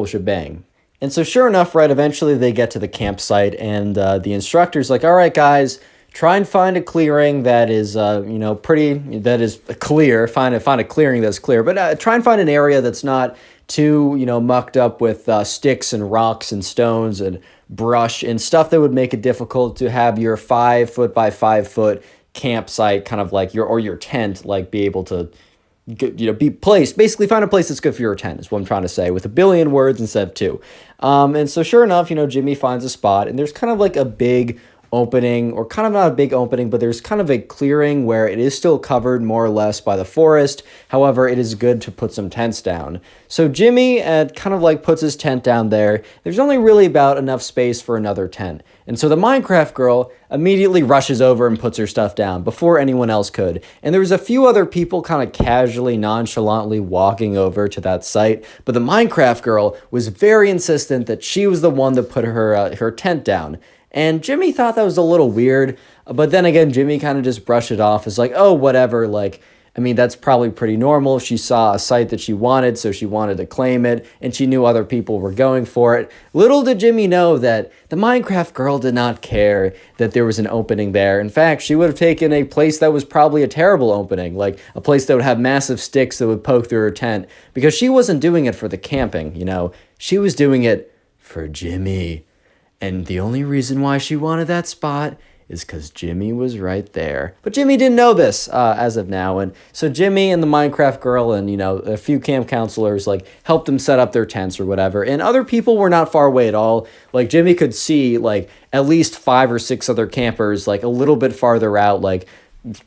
A: shebang. And so sure enough, right, eventually they get to the campsite, and the instructor's like, all right, guys, try and find a clearing that is, that is clear. Find a clearing that's clear, but try and find an area that's not too, mucked up with sticks and rocks and stones and brush and stuff that would make it difficult to have your 5 foot by 5 foot campsite kind of like your tent, like be able to, be placed. Basically find a place that's good for your tent is what I'm trying to say, with a billion words instead of 2. And so sure enough, Jimmy finds a spot, and there's kind of like a big opening, or kind of not a big opening, but there's kind of a clearing where it is still covered more or less by the forest. However, it is good to put some tents down. So Jimmy kind of like puts his tent down there. There's only really about enough space for another tent. And so the Minecraft girl immediately rushes over and puts her stuff down before anyone else could. And there was a few other people kind of casually, nonchalantly walking over to that site. But the Minecraft girl was very insistent that she was the one that put her tent down. And Jimmy thought that was a little weird, but then again, Jimmy kind of just brushed it off as like, oh, whatever, like, I mean, that's probably pretty normal. She saw a site that she wanted, so she wanted to claim it, and she knew other people were going for it. Little did Jimmy know that the Minecraft girl did not care that there was an opening there. In fact, she would have taken a place that was probably a terrible opening, like a place that would have massive sticks that would poke through her tent, because she wasn't doing it for the camping, She was doing it for Jimmy. And the only reason why she wanted that spot is because Jimmy was right there. But Jimmy didn't know this as of now. And so Jimmy and the Minecraft girl and, a few camp counselors, like, helped them set up their tents or whatever. And other people were not far away at all. Like, Jimmy could see, like, at least 5 or 6 other campers, like, a little bit farther out, like,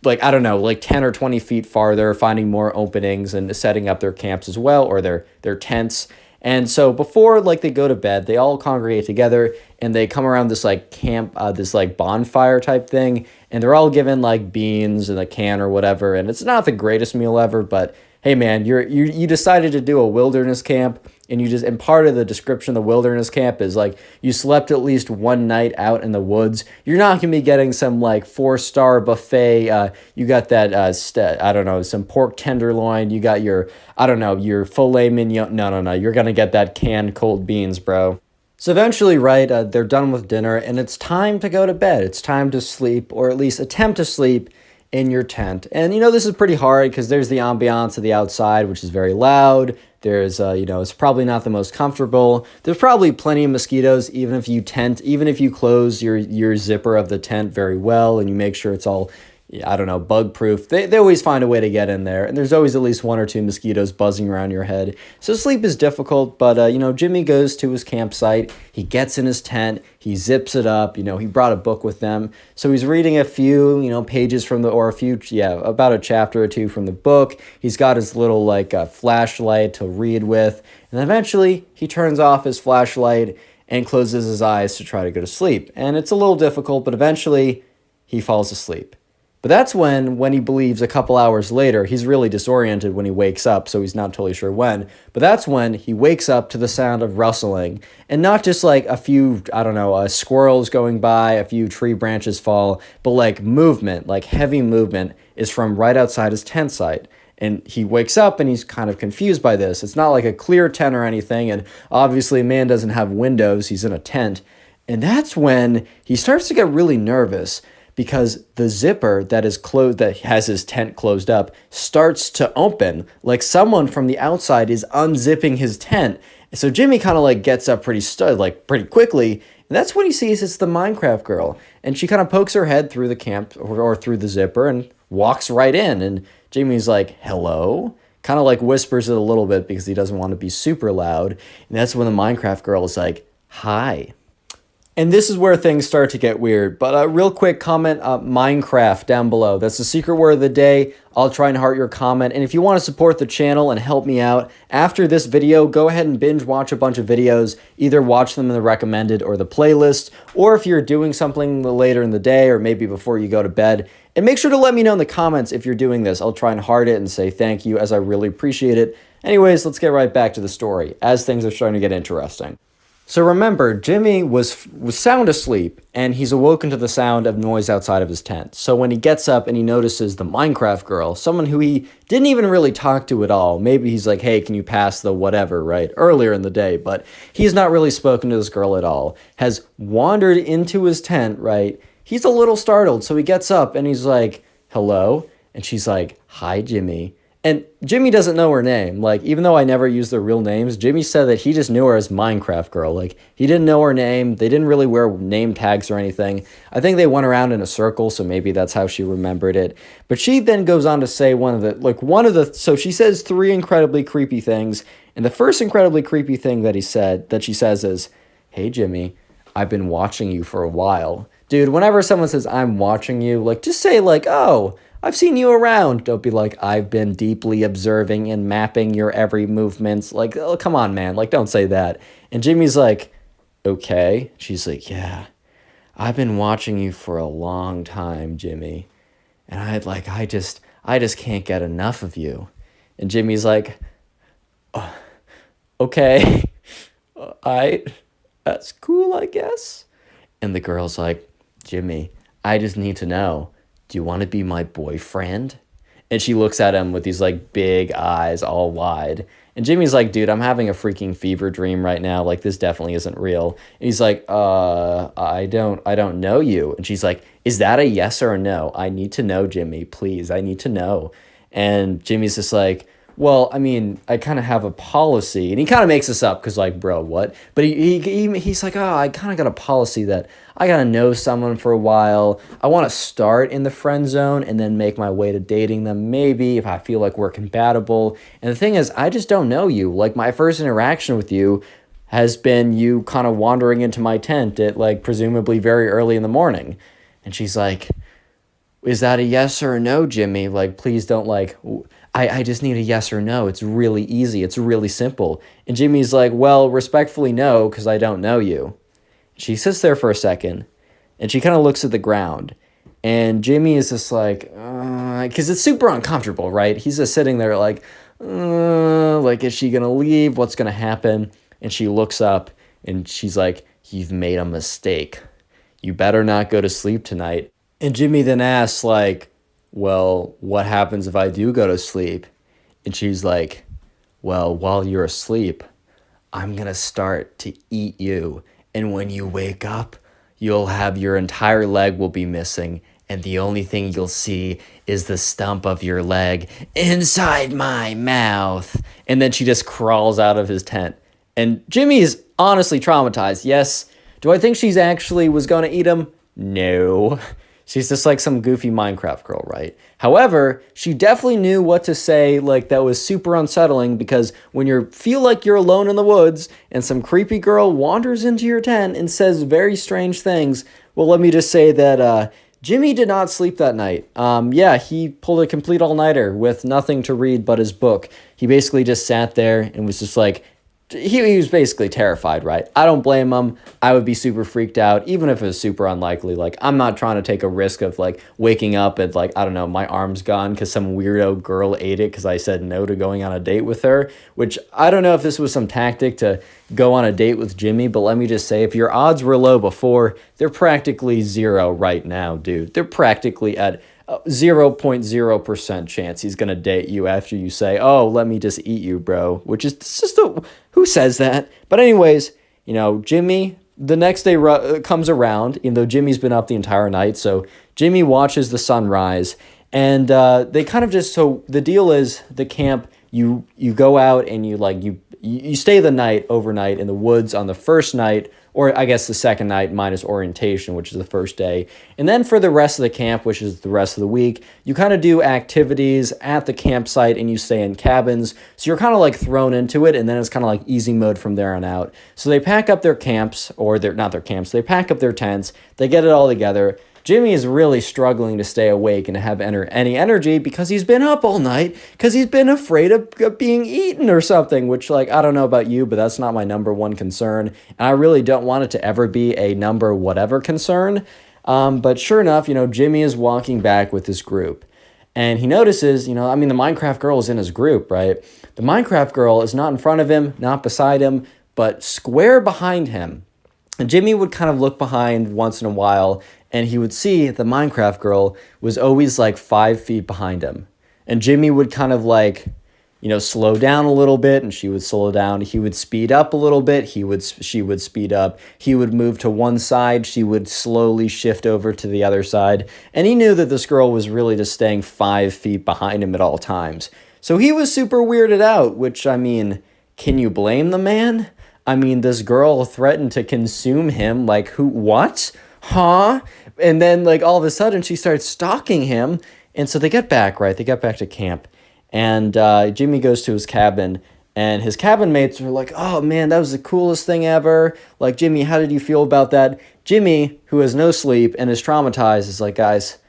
A: I don't know, like 10 or 20 feet farther, finding more openings and setting up their camps as well, or their tents. And so before, like, they go to bed, they all congregate together, and they come around this, like, camp, this, like, bonfire type thing, and they're all given, like, beans and a can or whatever, and it's not the greatest meal ever, but hey, man, you decided to do a wilderness camp, and part of the description of the wilderness camp is, like, you slept at least one night out in the woods. You're not going to be getting some, like, 4-star buffet. You got that, some pork tenderloin. You got your filet mignon. No. You're going to get that canned cold beans, bro. So eventually, right, they're done with dinner, and it's time to go to bed. It's time to sleep, or at least attempt to sleep in your tent. And, this is pretty hard because there's the ambiance of the outside, which is very loud. There's, it's probably not the most comfortable. There's probably plenty of mosquitoes, even if you close your zipper of the tent very well and you make sure it's all, bug proof. They always find a way to get in there, and there's always at least 1 or 2 mosquitoes buzzing around your head. So sleep is difficult, but Jimmy goes to his campsite. He gets in his tent. He zips it up. He brought a book with them, so he's reading a few pages from about a chapter or 2 from the book. He's got his little flashlight to read with, and eventually he turns off his flashlight and closes his eyes to try to go to sleep. And it's a little difficult, but eventually he falls asleep. But that's when he believes a couple hours later, he's really disoriented when he wakes up, so he's not totally sure when. But that's when he wakes up to the sound of rustling. And not just like a few, squirrels going by, a few tree branches fall, but like movement, like heavy movement is from right outside his tent site. And he wakes up and he's kind of confused by this. It's not like a clear tent or anything, and obviously a man doesn't have windows, he's in a tent. And that's when he starts to get really nervous, because the zipper that is closed, that has his tent closed up, starts to open, like someone from the outside is unzipping his tent. So Jimmy kind of like gets up pretty quickly, and that's when he sees it's the Minecraft girl, and she kind of pokes her head through the camp or through the zipper and walks right in, and Jimmy's like, hello? Kind of like whispers it a little bit because he doesn't want to be super loud, and that's when the Minecraft girl is like, hi. And this is where things start to get weird. But real quick, comment Minecraft down below. That's the secret word of the day. I'll try and heart your comment. And if you want to support the channel and help me out, after this video, go ahead and binge watch a bunch of videos. Either watch them in the recommended or the playlist, or if you're doing something later in the day or maybe before you go to bed. And make sure to let me know in the comments if you're doing this. I'll try and heart it and say thank you, as I really appreciate it. Anyways, let's get right back to the story, as things are starting to get interesting. So remember, Jimmy was sound asleep, and he's awoken to the sound of noise outside of his tent. So when he gets up and he notices the Minecraft girl, someone who he didn't even really talk to at all, maybe he's like, hey, can you pass the whatever, right, earlier in the day, but he's not really spoken to this girl at all, has wandered into his tent, right? He's a little startled, so he gets up and he's like, hello? And she's like, hi, Jimmy. And Jimmy doesn't know her name. Like, even though I never use their real names, Jimmy said that he just knew her as Minecraft Girl. Like, he didn't know her name. They didn't really wear name tags or anything. I think they went around in a circle, so maybe that's how she remembered it. But she then goes on to say so she says three incredibly creepy things. And the first incredibly creepy thing that she says is, hey, Jimmy, I've been watching you for a while. Dude, whenever someone says, I'm watching you, like, just say, like, oh, I've seen you around. Don't be like, I've been deeply observing and mapping your every movements. Like, oh, come on, man. Like, don't say that. And Jimmy's like, okay. She's like, yeah, I've been watching you for a long time, Jimmy. And I just can't get enough of you. And Jimmy's like, oh, okay, that's cool, I guess. And the girl's like, Jimmy, I just need to know, do you want to be my boyfriend? And she looks at him with these like big eyes all wide. And Jimmy's like, dude, I'm having a freaking fever dream right now. Like, this definitely isn't real. And he's like, I don't know you. And she's like, is that a yes or a no? I need to know, Jimmy, please. I need to know. And Jimmy's just like, well, I mean, I kind of have a policy, and he kind of makes this up because, like, bro, what? But he's like, oh, I kind of got a policy that I got to know someone for a while. I want to start in the friend zone and then make my way to dating them, maybe, if I feel like we're compatible. And the thing is, I just don't know you. Like, my first interaction with you has been you kind of wandering into my tent at, like, presumably very early in the morning. And she's like, is that a yes or a no, Jimmy? Like, please don't, like... I just need a yes or no. It's really easy. It's really simple. And Jimmy's like, well, respectfully, no, because I don't know you. She sits there for a second, and she kind of looks at the ground. And Jimmy is just like, because it's super uncomfortable, right? He's just sitting there like, is she going to leave? What's going to happen? And she looks up, and she's like, you've made a mistake. You better not go to sleep tonight. And Jimmy then asks, like, well, what happens if I do go to sleep? And she's like, well, while you're asleep, I'm going to start to eat you. And when you wake up, you'll have your entire leg will be missing. And the only thing you'll see is the stump of your leg inside my mouth. And then she just crawls out of his tent. And Jimmy is honestly traumatized. Yes. Do I think she's actually was going to eat him? No. She's just like some goofy Minecraft girl, right? However, she definitely knew what to say, like, that was super unsettling, because when you feel like you're alone in the woods and some creepy girl wanders into your tent and says very strange things, well, let me just say that Jimmy did not sleep that night. He pulled a complete all-nighter with nothing to read but his book. He basically just sat there and was just like, he was basically terrified, right? I don't blame him. I would be super freaked out, even if it was super unlikely. Like, I'm not trying to take a risk of, like, waking up and, like, I don't know, my arm's gone because some weirdo girl ate it because I said no to going on a date with her, which I don't know if this was some tactic to go on a date with Jimmy, but let me just say, if your odds were low before, they're practically zero right now, dude. They're practically at 0.0% chance he's going to date you after you say, oh, let me just eat you, bro, which is just who says that? But anyways, you know, Jimmy, the next day comes around, even though Jimmy's been up the entire night. So Jimmy watches the sunrise, and they kind of just, so the deal is the camp, you go out and you stay the night overnight in the woods on the first night, or I guess the second night minus orientation, which is the first day. And then for the rest of the camp, which is the rest of the week, you kind of do activities at the campsite and you stay in cabins. So you're kind of like thrown into it, and then it's kind of like easy mode from there on out. So they pack up their camps, or not their camps, they pack up their tents, they get it all together. Jimmy is really struggling to stay awake and to have any energy because he's been up all night, because he's been afraid of being eaten or something, which, like, I don't know about you, but that's not my number one concern. And I really don't want it to ever be a number whatever concern. But sure enough, you know, Jimmy is walking back with this group. And he notices, you know, I mean, the Minecraft girl is in his group, right? the Minecraft girl is not in front of him, not beside him, but square behind him. And Jimmy would kind of look behind once in a while, and he would see the Minecraft girl was always like 5 feet behind him. And Jimmy would kind of like, slow down a little bit, and she would slow down. He would speed up a little bit. She would speed up. He would move to one side. She would slowly shift over to the other side. And he knew that this girl was really just staying 5 feet behind him at all times. So he was super weirded out, which, I mean, can you blame the man? I mean, this girl threatened to consume him. Like, who, what? Huh? And then, like, all of a sudden, she starts stalking him. And so they get back, right? They get back to camp. And Jimmy goes to his cabin. And his cabin mates are like, oh, man, that was the coolest thing ever. Like, Jimmy, how did you feel about that? Jimmy, who has no sleep and is traumatized, is like, guys,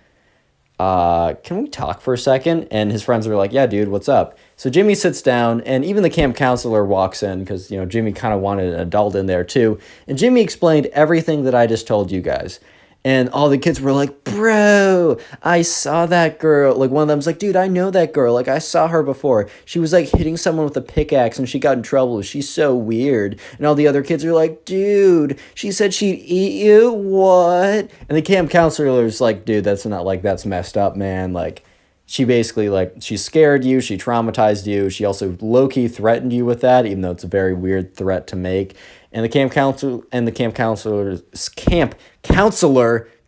A: can we talk for a second? And his friends are like, yeah, dude, what's up? So Jimmy sits down, and even the camp counselor walks in because, Jimmy kind of wanted an adult in there too. And Jimmy explained everything that I just told you guys. And all the kids were like, bro, I saw that girl. Like, one of them's like, dude, I know that girl. Like, I saw her before. She was, like, hitting someone with a pickaxe, and she got in trouble. She's so weird. And all the other kids are like, dude, she said she'd eat you? What? And the camp counselor's like, dude, that's messed up, man. Like, she basically, like, she scared you. She traumatized you. She also low-key threatened you with that, even though it's a very weird threat to make. And the camp counselor,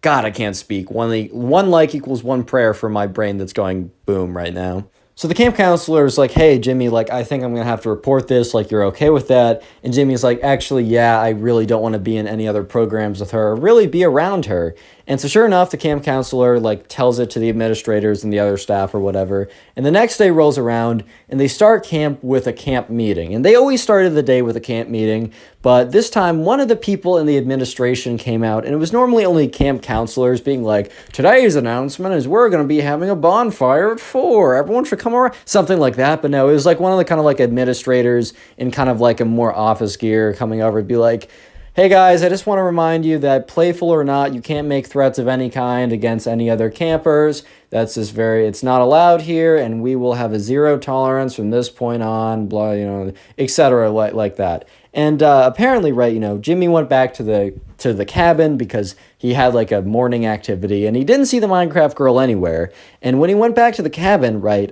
A: God, I can't speak. One like equals one prayer for my brain that's going boom right now. So the camp counselor is like, hey, Jimmy, like, I think I'm going to have to report this. Like, you're okay with that? And Jimmy's like, actually, yeah, I really don't want to be in any other programs with her, or really be around her. And so sure enough, the camp counselor, like, tells it to the administrators and the other staff or whatever. And the next day rolls around, and they start camp with a camp meeting. And they always started the day with a camp meeting, but this time, one of the people in the administration came out, and it was normally only camp counselors being like, today's announcement is we're going to be having a bonfire at 4. Everyone should come around. Something like that. But no, it was like one of the kind of like administrators in kind of like a more office gear coming over to be like, hey guys, I just want to remind you that playful or not, you can't make threats of any kind against any other campers. That's just it's not allowed here, and we will have a zero tolerance from this point on, blah, etc. like that. And apparently, right, Jimmy went back to the cabin because he had like a morning activity, and he didn't see the Minecraft girl anywhere. And when he went back to the cabin, right,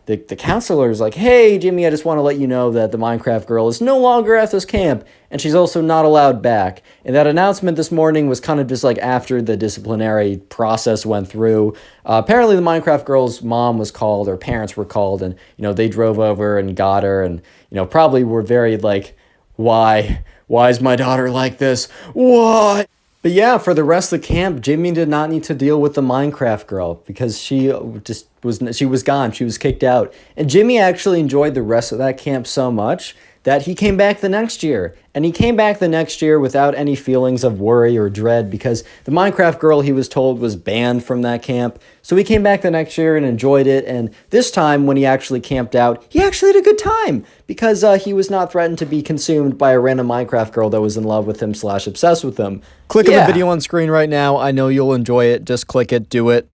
A: the counselor is like, hey, Jimmy, I just want to let you know that the Minecraft girl is no longer at this camp, and she's also not allowed back. And that announcement this morning was kind of just like after the disciplinary process went through. Apparently, the Minecraft girl's mom was called, or parents were called, and, they drove over and got her, and, probably were very like, why is my daughter like this? What? But yeah, for the rest of the camp, Jimmy did not need to deal with the Minecraft girl because she was gone. She was kicked out. And Jimmy actually enjoyed the rest of that camp so much that he came back the next year. And he came back the next year without any feelings of worry or dread because the Minecraft girl, he was told, was banned from that camp. So he came back the next year and enjoyed it. And this time, when he actually camped out, he actually had a good time because he was not threatened to be consumed by a random Minecraft girl that was in love with him / obsessed with him. Click on the video on screen right now. I know you'll enjoy it. Just click it. Do it.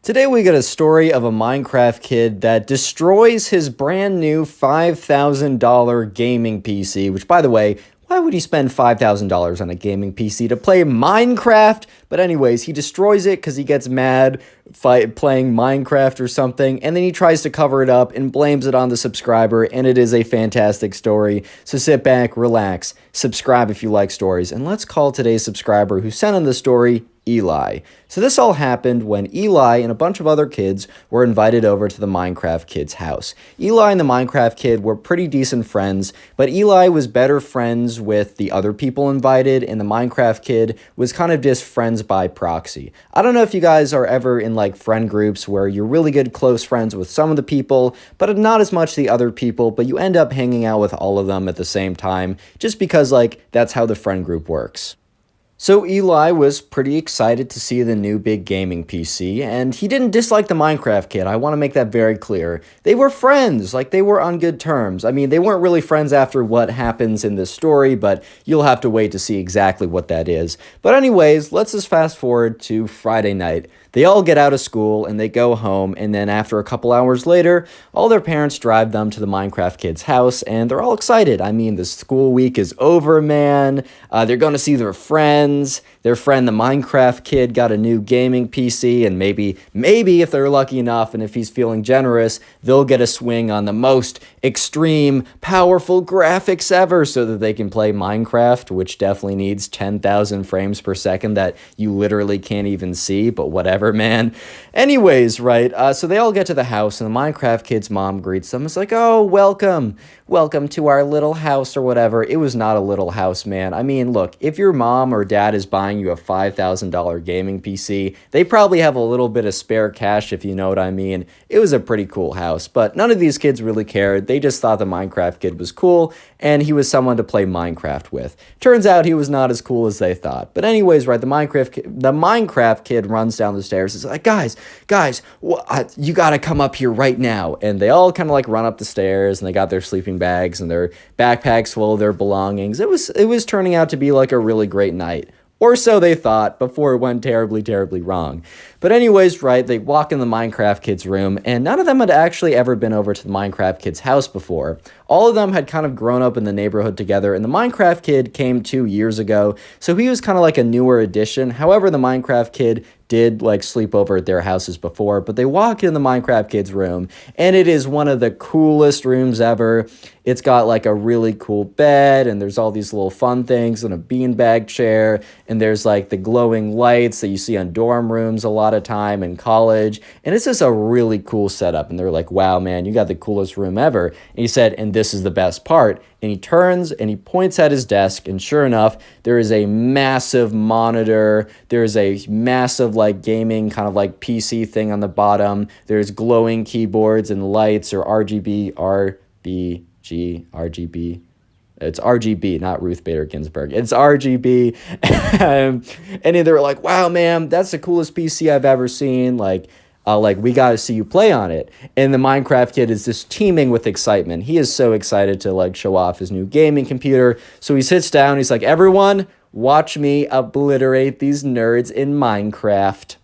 A: Today we got a story of a Minecraft kid that destroys his brand new $5,000 gaming PC, which, by the way, why would he spend $5,000 on a gaming PC to play Minecraft? But anyways, he destroys it because he gets mad playing Minecraft or something, and then he tries to cover it up and blames it on the subscriber, and it is a fantastic story. So sit back, relax, subscribe if you like stories, and let's call today's subscriber who sent in the story Eli. So this all happened when Eli and a bunch of other kids were invited over to the Minecraft kid's house. Eli and the Minecraft kid were pretty decent friends, but Eli was better friends with the other people invited, and the Minecraft kid was kind of just friends by proxy. I don't know if you guys are ever in like friend groups where you're really good close friends with some of the people, but not as much the other people, but you end up hanging out with all of them at the same time, just because like that's how the friend group works. So Eli was pretty excited to see the new big gaming PC, and he didn't dislike the Minecraft kid. I want to make that very clear. They were friends, like they were on good terms. I mean, they weren't really friends after what happens in this story, but you'll have to wait to see exactly what that is. But anyways, let's just fast forward to Friday night. They all get out of school and they go home, and then after a couple hours later, all their parents drive them to the Minecraft kid's house, and they're all excited. I mean, the school week is over, man. They're going to see their friends. Their friend, the Minecraft kid, got a new gaming PC, and maybe if they're lucky enough and if he's feeling generous, they'll get a swing on the most extreme, powerful graphics ever so that they can play Minecraft, which definitely needs 10,000 frames per second that you literally can't even see, but whatever, man. Anyways, right, so they all get to the house, and the Minecraft kid's mom greets them. It's like, oh, welcome to our little house or whatever. It was not a little house, man. I mean, look, if your mom or dad is buying you a $5,000 gaming PC, they probably have a little bit of spare cash, if you know what I mean. It was a pretty cool house, but none of these kids really cared. They just thought the Minecraft kid was cool, and he was someone to play Minecraft with. Turns out he was not as cool as they thought. But anyways, right, the Minecraft kid runs down the stairs. It's like, guys, you gotta come up here right now. And they all kind of like run up the stairs, and they got their sleeping bags and their backpacks full of their belongings. It was turning out to be like a really great night. Or so they thought before it went terribly, terribly wrong. But anyways, right, they walk in the Minecraft kid's room, and none of them had actually ever been over to the Minecraft kid's house before. All of them had kind of grown up in the neighborhood together, and the Minecraft kid came 2 years ago, so he was kind of like a newer addition. However, the Minecraft kid did like sleep over at their houses before, but they walk in the Minecraft kid's room, and it is one of the coolest rooms ever. It's got like a really cool bed, and there's all these little fun things, and a beanbag chair, and there's like the glowing lights that you see on dorm rooms a lot of time in college, and it's just a really cool setup. And they're like, wow, man, you got the coolest room ever. And he said, and this is the best part. And he turns and he points at his desk, and sure enough, there is a massive monitor. There's a massive like gaming kind of like PC thing on the bottom. There's glowing keyboards and lights, or RGB. It's RGB, not Ruth Bader Ginsburg. It's RGB. And they were like, wow, man, that's the coolest PC I've ever seen. Like, we got to see you play on it. And the Minecraft kid is just teeming with excitement. He is so excited to like show off his new gaming computer. So he sits down. He's like, everyone, watch me obliterate these nerds in Minecraft.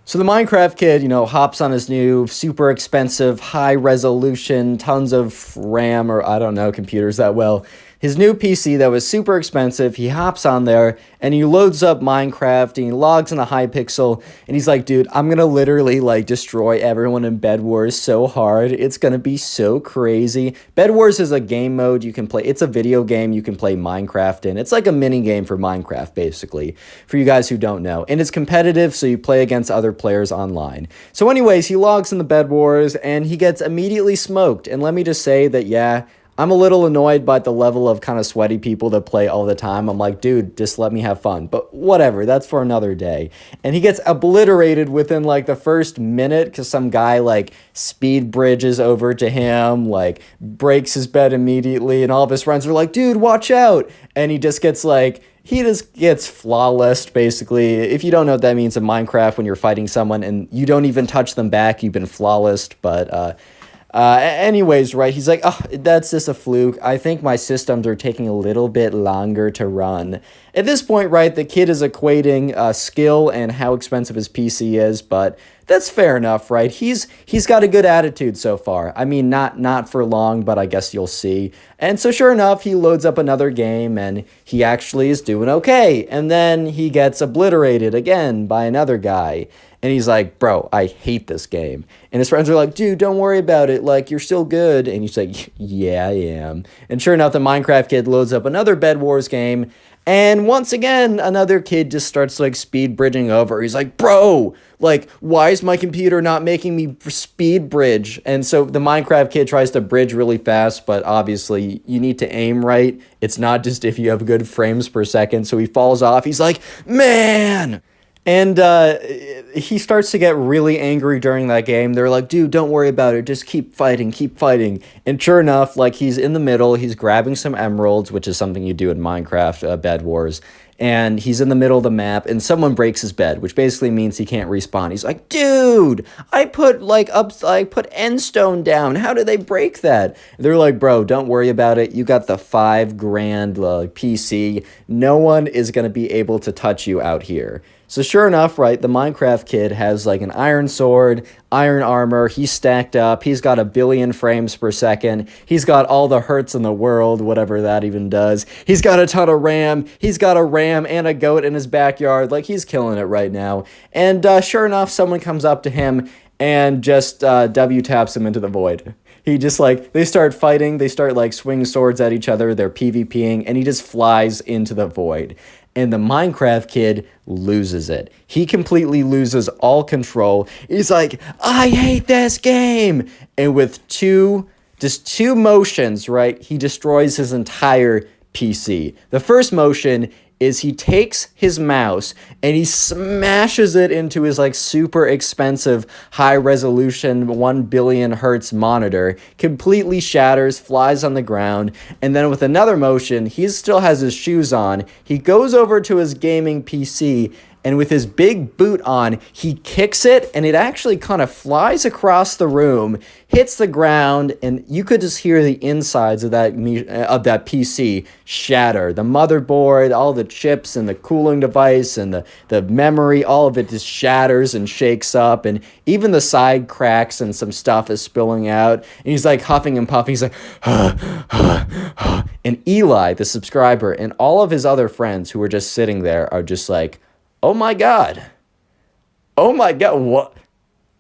A: So the Minecraft kid, hops on his new super expensive, high resolution, tons of RAM, or I don't know computers that well. His new PC that was super expensive, he hops on there and he loads up Minecraft and he logs in a Hypixel, and he's like, dude, I'm gonna literally like destroy everyone in Bed Wars so hard. It's gonna be so crazy. Bed Wars is a game mode you can play. It's a video game you can play Minecraft in. It's like a mini game for Minecraft, basically, for you guys who don't know. And it's competitive, so you play against other players online. So anyways, he logs in the Bed Wars and he gets immediately smoked. And let me just say that, yeah, I'm a little annoyed by the level of kind of sweaty people that play all the time. I'm like, dude, just let me have fun. But whatever, that's for another day. And he gets obliterated within like the first minute because some guy like speed bridges over to him, like breaks his bed immediately. And all of his friends are like, dude, watch out. And he just gets flawless, basically. If you don't know what that means in Minecraft, when you're fighting someone and you don't even touch them back, you've been flawless. But anyways, right, he's like, oh, that's just a fluke. I think my systems are taking a little bit longer to run. At this point, right, the kid is equating skill and how expensive his PC is, but that's fair enough, right? He's got a good attitude so far. I mean, not for long, but I guess you'll see. And so sure enough, he loads up another game, and he actually is doing okay. And then he gets obliterated again by another guy. And he's like, bro, I hate this game. And his friends are like, dude, don't worry about it. Like, you're still good. And he's like, yeah, I am. And sure enough, the Minecraft kid loads up another Bed Wars game. And once again, another kid just starts like speed bridging over. He's like, bro, like, why is my computer not making me speed bridge? And so the Minecraft kid tries to bridge really fast, but obviously you need to aim right. It's not just if you have good frames per second. So he falls off. He's like, man. And he starts to get really angry during that game. They're like, dude, don't worry about it. Just keep fighting, keep fighting. And sure enough, like, he's in the middle. He's grabbing some emeralds, which is something you do in Minecraft, Bed Wars. and he's in the middle of the map, and someone breaks his bed, which basically means he can't respawn. He's like, dude, I put end stone down. How did they break that? And they're like, bro, don't worry about it. You got the $5 grand PC. No one is going to be able to touch you out here. So sure enough, right, the Minecraft kid has like an iron sword, iron armor, he's stacked up, he's got 1 billion frames per second, he's got all the hertz in the world, whatever that even does, he's got a ton of RAM, he's got a ram and a goat in his backyard, like he's killing it right now. And sure enough, someone comes up to him and just W-taps him into the void. He just like, they start fighting, they start like swinging swords at each other, they're PvPing, and he just flies into the void. And the Minecraft kid loses it. He completely loses all control. He's like, I hate this game. And with just two motions, right, he destroys his entire PC. The first motion is he takes his mouse and he smashes it into his like super expensive high resolution 1 billion hertz monitor, completely shatters, flies on the ground, and then with another motion, he still has his shoes on, he goes over to his gaming PC and with his big boot on, he kicks it, and it actually kind of flies across the room, hits the ground, and you could just hear the insides of that PC shatter. The motherboard, all the chips, and the cooling device, and the memory, all of it just shatters and shakes up, and even the side cracks and some stuff is spilling out, and he's like huffing and puffing, he's like, and Eli, the subscriber, and all of his other friends who were just sitting there are just like, oh my God. Oh my God.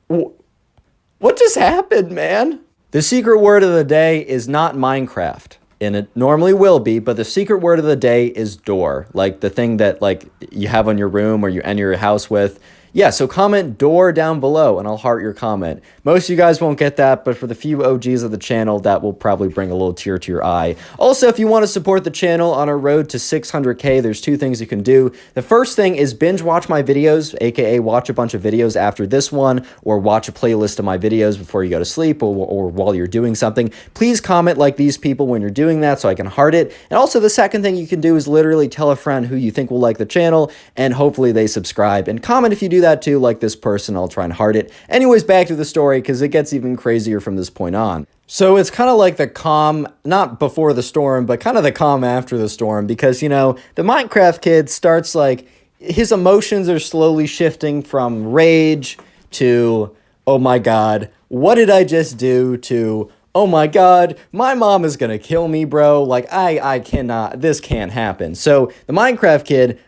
A: What just happened, man? The secret word of the day is not Minecraft. And it normally will be, but the secret word of the day is door. Like the thing that like you have on your room or you enter your house with. Yeah, so comment door down below and I'll heart your comment. Most of you guys won't get that, but for the few OGs of the channel, that will probably bring a little tear to your eye. Also, if you want to support the channel on our road to 600K, there's 2 things you can do. The first thing is binge watch my videos, aka watch a bunch of videos after this one, or watch a playlist of my videos before you go to sleep or while you're doing something. Please comment like these people when you're doing that so I can heart it. And also the second thing you can do is literally tell a friend who you think will like the channel and hopefully they subscribe. And comment if you do that too, like this person. I'll try and heart it. Anyways, back to the story because it gets even crazier from this point on. So it's kind of like the calm, not before the storm, but kind of the calm after the storm because, you know, the Minecraft kid starts like, his emotions are slowly shifting from rage to, oh my God, what did I just do, to, oh my God, my mom is gonna kill me, bro. Like, I cannot, this can't happen. So the Minecraft kid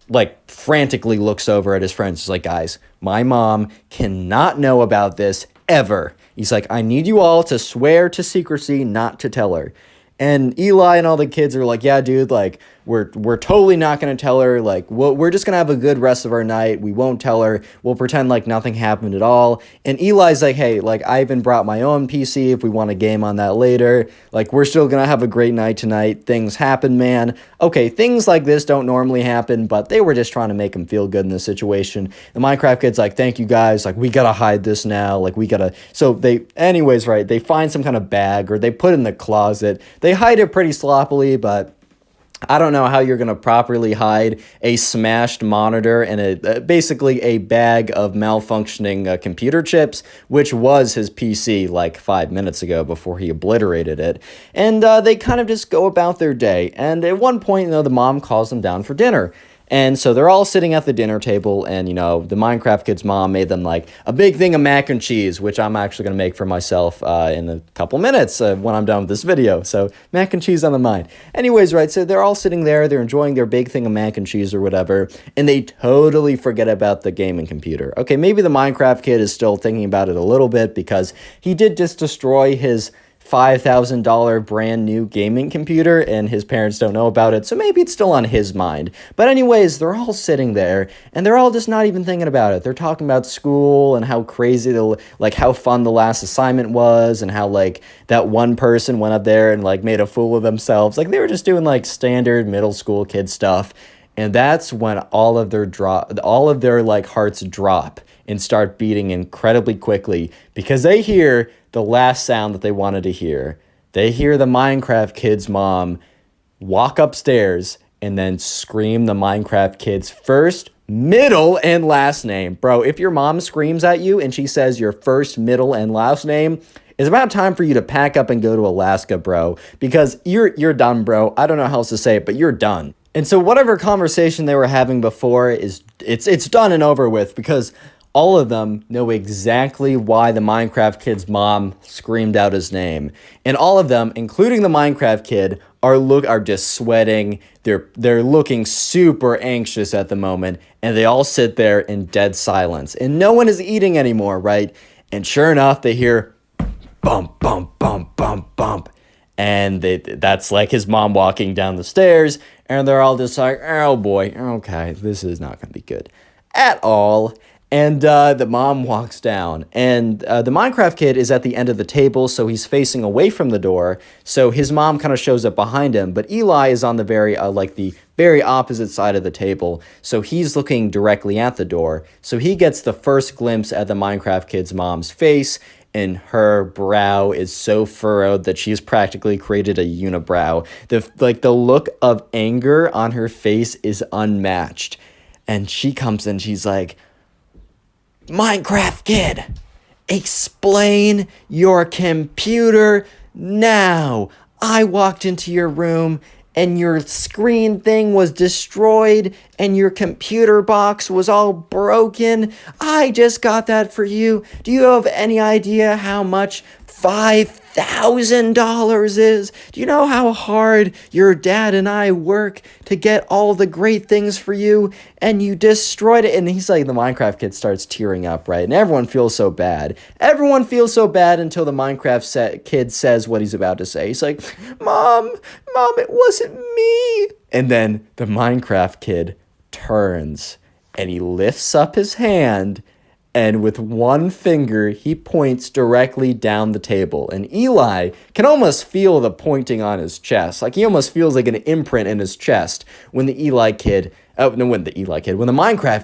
A: like frantically looks over at his friends. He's like, guys, my mom cannot know about this ever. He's like, I need you all to swear to secrecy, not to tell her. And Eli and all the kids are like, yeah, dude, like, we're totally not going to tell her. Like, we're just going to have a good rest of our night. We won't tell her. We'll pretend like nothing happened at all. And Eli's like, hey, like, I even brought my own PC if we want to game on that later. Like, we're still going to have a great night tonight. Things happen, man. Okay, things like this don't normally happen, but they were just trying to make him feel good in this situation. The Minecraft kid's like, thank you guys. Like, we got to hide this now. Like, we got to. So they, anyways, right, they find some kind of bag or they put it in the closet. They hide it pretty sloppily, but I don't know how you're going to properly hide a smashed monitor and basically a bag of malfunctioning computer chips, which was his PC like 5 minutes ago before he obliterated it. And they kind of just go about their day. And at one point, you know, the mom calls them down for dinner. And so they're all sitting at the dinner table, and, you know, the Minecraft kid's mom made them, like, a big thing of mac and cheese, which I'm actually going to make for myself in a couple minutes when I'm done with this video. So, mac and cheese on the mind. Anyways, right, so they're all sitting there, they're enjoying their big thing of mac and cheese or whatever, and they totally forget about the gaming computer. Okay, maybe the Minecraft kid is still thinking about it a little bit, because he did just destroy his $5,000 brand new gaming computer and his parents don't know about it, so maybe it's still on his mind. But anyways, they're all sitting there and they're all just not even thinking about it. They're talking about school and how crazy like how fun the last assignment was and how like that one person went up there and like made a fool of themselves. Like they were just doing like standard middle school kid stuff. And that's when all of their like hearts drop and start beating incredibly quickly because they hear the last sound that they wanted to hear. They hear the Minecraft kid's mom walk upstairs and then scream the Minecraft kid's first, middle, and last name. Bro, if your mom screams at you and she says your first, middle, and last name, it's about time for you to pack up and go to Alaska, bro, because you're done, bro. I don't know how else to say it, but you're done. And so whatever conversation they were having before it's done and over with, because all of them know exactly why the Minecraft kid's mom screamed out his name. And all of them, including the Minecraft kid, are just sweating. They're looking super anxious at the moment, and they all sit there in dead silence. And no one is eating anymore, right? And sure enough, they hear bump, bump, bump, bump, bump. And that's like his mom walking down the stairs, and they're all just like, oh boy, okay, this is not going to be good at all. And the mom walks down, and the Minecraft kid is at the end of the table, so he's facing away from the door. So his mom kind of shows up behind him, but Eli is on the very opposite side of the table, so he's looking directly at the door. So he gets the first glimpse at the Minecraft kid's mom's face, and her brow is so furrowed that she's practically created a unibrow. The look of anger on her face is unmatched, and she comes in, she's like, Minecraft kid, explain your computer now. I walked into your room and your screen thing was destroyed and your computer box was all broken. I just got that for you. Do you have any idea how much $5,000 is? Do you know how hard your dad and I work to get all the great things for you, and you destroyed it? And he's like, the Minecraft kid starts tearing up, right? And everyone feels so bad. Everyone feels so bad until the Minecraft kid says what he's about to say. He's like, Mom, it wasn't me. And then the Minecraft kid turns and he lifts up his hand, and with one finger, he points directly down the table. And Eli can almost feel the pointing on his chest. Like, he almost feels like an imprint in his chest when the Minecraft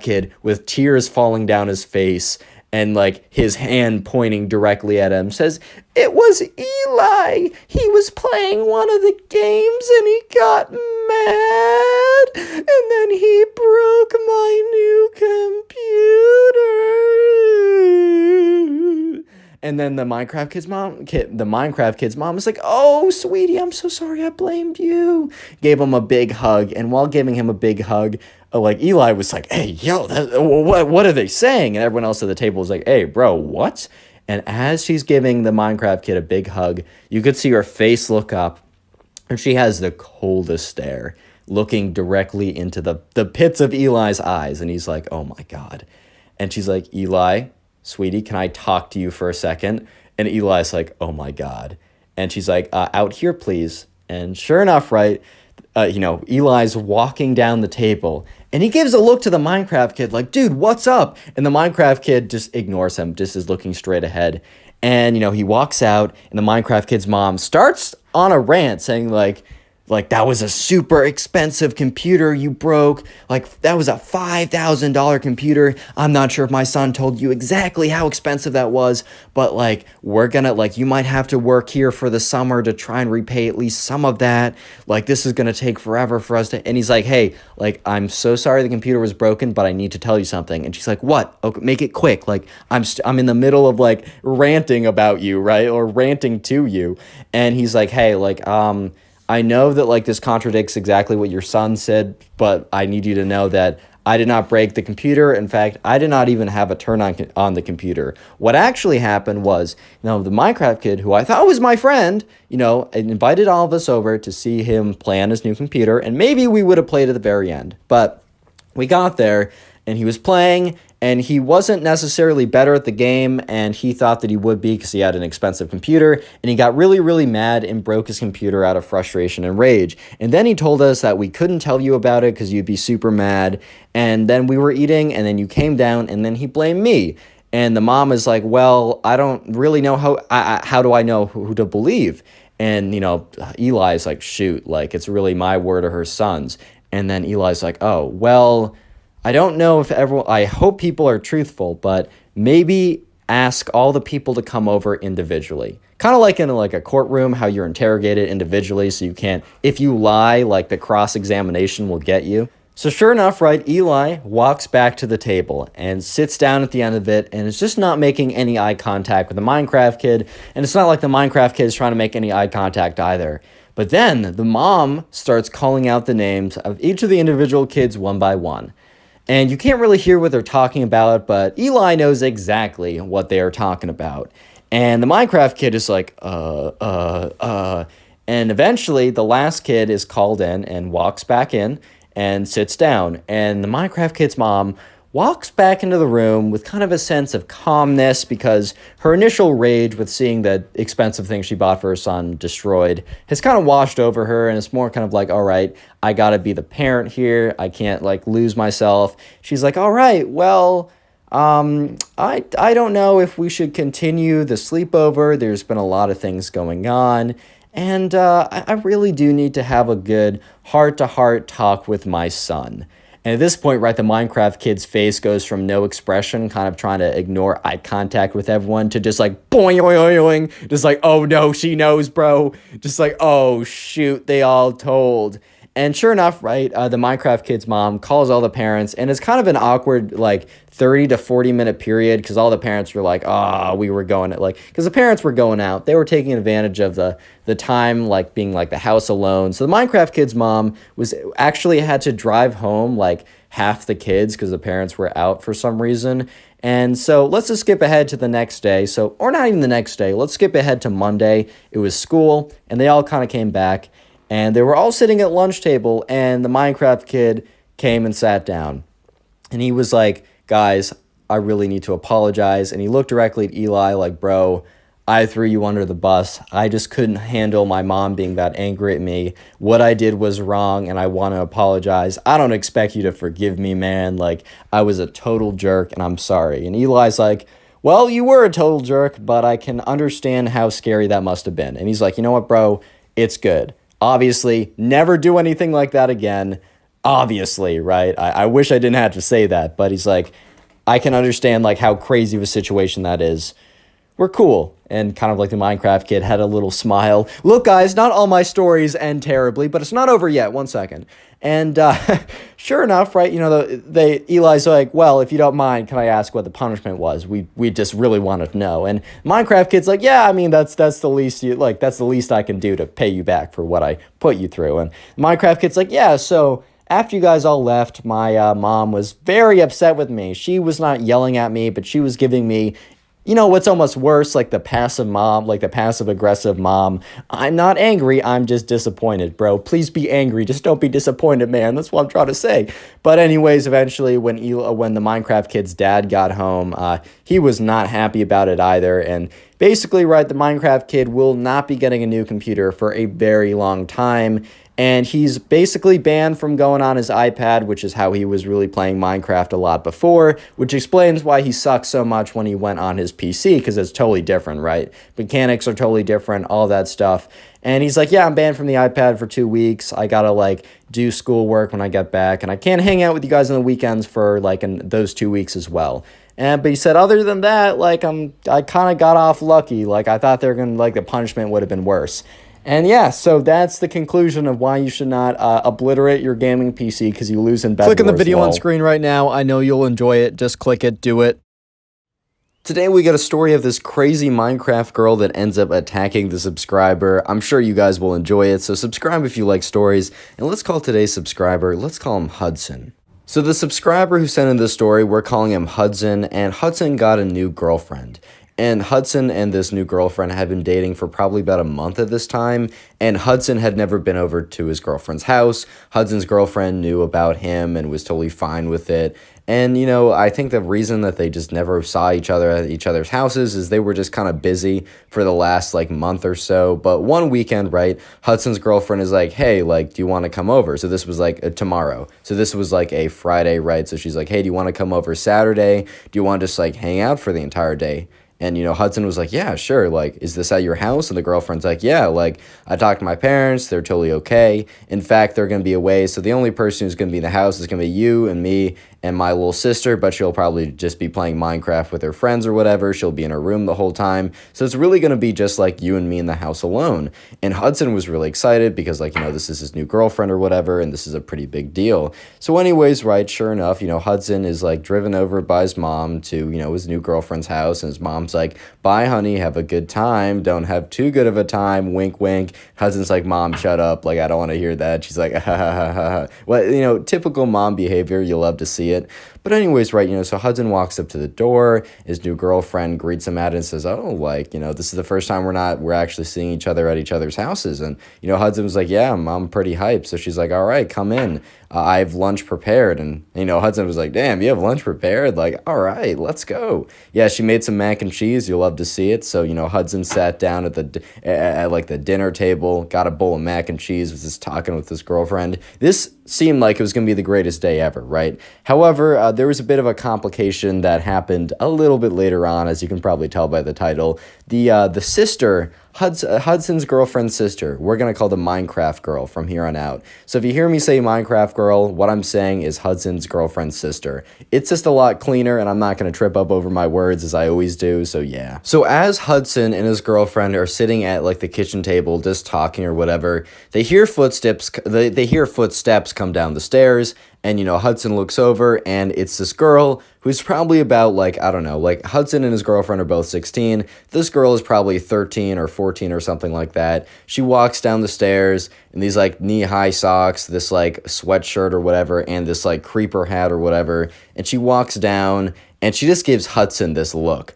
A: kid, with tears falling down his face and, like, his hand pointing directly at him, says, it was Eli. He was playing one of the games and he got mad. And then he broke my new computer. And then the Minecraft kid's mom is like, oh, sweetie, I'm so sorry. I blamed you. Gave him a big hug. And while giving him a big hug, like, Eli was like, hey, yo, what are they saying? And everyone else at the table was like, hey, bro, what? And as she's giving the Minecraft kid a big hug, you could see her face look up, and she has the coldest stare, looking directly into the pits of Eli's eyes. And he's like, oh my God. And she's like, Eli, sweetie, can I talk to you for a second? And Eli's like, oh my God. And she's like, out here, please. And sure enough, right, Eli's walking down the table, and he gives a look to the Minecraft kid like, dude, what's up? And the Minecraft kid just ignores him, just is looking straight ahead. And, he walks out, and the Minecraft kid's mom starts on a rant saying like, that was a super expensive computer you broke. Like, that was a $5,000 computer. I'm not sure if my son told you exactly how expensive that was, but, like, we're gonna, like, you might have to work here for the summer to try and repay at least some of that. Like, this is gonna take forever for us to, and he's like, hey, like, I'm so sorry the computer was broken, but I need to tell you something. And she's like, what? Okay, make it quick. Like, I'm in the middle of, like, ranting about you, right? Or ranting to you. And he's like, hey, like, I know that, like, this contradicts exactly what your son said, but I need you to know that I did not break the computer. In fact, I did not even have a turn on the computer. What actually happened was, the Minecraft kid, who I thought was my friend, invited all of us over to see him play on his new computer, and maybe we would have played at the very end. But we got there, and he was playing, and he wasn't necessarily better at the game, and he thought that he would be because he had an expensive computer, and he got really, really mad and broke his computer out of frustration and rage. And then he told us that we couldn't tell you about it because you'd be super mad, and then we were eating, and then you came down, and then he blamed me. And the mom is like, well, I don't really know how do I know who to believe? And, Eli's like, shoot, like, it's really my word or her son's. And then Eli's like, oh, well, I don't know if I hope people are truthful, but maybe ask all the people to come over individually. Kind of like in like a courtroom, how you're interrogated individually, so you can't, if you lie, like the cross-examination will get you. So sure enough, right, Eli walks back to the table and sits down at the end of it and is just not making any eye contact with the Minecraft kid. And it's not like the Minecraft kid is trying to make any eye contact either. But then the mom starts calling out the names of each of the individual kids one by one. And you can't really hear what they're talking about, but Eli knows exactly what they are talking about. And the Minecraft kid is like, And eventually the last kid is called in and walks back in and sits down. And the Minecraft kid's mom walks back into the room with kind of a sense of calmness because her initial rage with seeing the expensive thing she bought for her son destroyed has kind of washed over her, and it's more kind of like, all right, I gotta be the parent here. I can't like lose myself. She's like, all right, well, I don't know if we should continue the sleepover. There's been a lot of things going on. And I really do need to have a good heart-to-heart talk with my son. And at this point, right, the Minecraft kid's face goes from no expression, kind of trying to ignore eye contact with everyone, to just like, boing, boing, boing, just like, oh no, she knows, bro. Just like, oh shoot, they all told. And sure enough, right, the Minecraft kid's mom calls all the parents, and it's kind of an awkward, like, 30 to 40 minute period, because all the parents were like, we were going, like, because the parents were going out. They were taking advantage of the time, like, being, like, the house alone. So the Minecraft kid's mom was actually had to drive home, like, half the kids, because the parents were out for some reason. And so let's just skip ahead to the next day. So, or not even the next day. Let's skip ahead to Monday. It was school, and they all kind of came back. And they were all sitting at lunch table, and the Minecraft kid came and sat down. And he was like, guys, I really need to apologize. And he looked directly at Eli like, bro, I threw you under the bus. I just couldn't handle my mom being that angry at me. What I did was wrong, and I want to apologize. I don't expect you to forgive me, man. Like, I was a total jerk, and I'm sorry. And Eli's like, well, you were a total jerk, but I can understand how scary that must have been. And he's like, you know what, bro? It's good. Obviously, never do anything like that again. Obviously, right? I wish I didn't have to say that, but he's like, I can understand like how crazy of a situation that is. We're cool. And kind of like the Minecraft kid had a little smile. Look, guys, not all my stories end terribly, but it's not over yet. 1 second. And sure enough, right, you know, Eli's like, well, if you don't mind, can I ask what the punishment was? We just really wanted to know. And Minecraft kid's like, yeah, I mean, that's the least that's the least I can do to pay you back for what I put you through. And Minecraft kid's like, yeah, so after you guys all left, my mom was very upset with me. She was not yelling at me, but she was giving me, you know, what's almost worse, like the passive mom, like the passive-aggressive mom. I'm not angry, I'm just disappointed, bro. Please be angry, just don't be disappointed, man. That's what I'm trying to say. But anyways, eventually, when the Minecraft kid's dad got home, he was not happy about it either. And basically, right, the Minecraft kid will not be getting a new computer for a very long time. And he's basically banned from going on his iPad, which is how he was really playing Minecraft a lot before, which explains why he sucks so much when he went on his PC, because it's totally different, right? Mechanics are totally different, all that stuff. And he's like, yeah, I'm banned from the iPad for 2 weeks. I gotta, like, do schoolwork when I get back, and I can't hang out with you guys on the weekends for, like, in those 2 weeks as well. But he said, other than that, like, I kind of got off lucky. Like, I thought they were gonna, like, the punishment would have been worse. And yeah, so that's the conclusion of why you should not obliterate your gaming PC, because you lose in Bed Wars.
B: Click on the video on screen right now. I know you'll enjoy it. Just click it. Do it.
A: Today we got a story of this crazy Minecraft girl that ends up attacking the subscriber. I'm sure you guys will enjoy it, so subscribe if you like stories. And let's call today's subscriber, let's call him Hudson. So the subscriber who sent in this story, we're calling him Hudson, and Hudson got a new girlfriend. And Hudson and this new girlfriend had been dating for probably about a month at this time, and Hudson had never been over to his girlfriend's house. Hudson's girlfriend knew about him and was totally fine with it. And, you know, I think the reason that they just never saw each other at each other's houses is they were just kind of busy for the last, like, month or so. But one weekend, right, Hudson's girlfriend is like, hey, like, do you want to come over? So this was, like, tomorrow. So this was, like, a Friday, right? So she's like, hey, do you want to come over Saturday? Do you want to just, like, hang out for the entire day? And, you know, Hudson was like, yeah, sure, like, is this at your house? And the girlfriend's like, yeah, like, I talked to my parents, they're totally okay. In fact, they're going to be away, so the only person who's going to be in the house is going to be you and me
B: and my little sister, but she'll probably just be playing Minecraft with her friends or whatever. She'll be in her room the whole time. So it's really going to be just like you and me in the house alone. And Hudson was really excited because, like, this is his new girlfriend or whatever, and this is a pretty big deal. So anyways, right, sure enough, Hudson is like driven over by his mom to, his new girlfriend's house, and his mom's like, bye, honey, have a good time. Don't have too good of a time. Wink, wink. Hudson's like, Mom, shut up. Like, I don't want to hear that. She's like, ha, ha, ha, ha, ha. Well, typical mom behavior. You love to see it. But anyways, right, so Hudson walks up to the door. His new girlfriend greets him at it and says, oh, like, this is the first time we're actually seeing each other at each other's houses. And, Hudson was like, yeah, I'm pretty hyped. So she's like, all right, come in. I have lunch prepared. And, Hudson was like, damn, you have lunch prepared? Like, all right, let's go. Yeah, she made some mac and cheese. You'll love to see it. So, Hudson sat down at the dinner table, got a bowl of mac and cheese, was just talking with his girlfriend. This seemed like it was going to be the greatest day ever, right? However, there was a bit of a complication that happened a little bit later on, as you can probably tell by the title. The sister, Hudson's girlfriend's sister, we're going to call the Minecraft girl from here on out. So if you hear me say Minecraft girl, what I'm saying is Hudson's girlfriend's sister. It's just a lot cleaner, and I'm not going to trip up over my words as I always do, so yeah. So as Hudson and his girlfriend are sitting at like the kitchen table just talking or whatever, they hear footsteps come down the stairs, and Hudson looks over, and it's this girl who's probably about, like, I don't know, like, Hudson and his girlfriend are both 16. This girl is probably 13 or 14 or something like that. She walks down the stairs in these, like, knee-high socks, this, like, sweatshirt or whatever, and this, like, creeper hat or whatever, and she walks down, and she just gives Hudson this look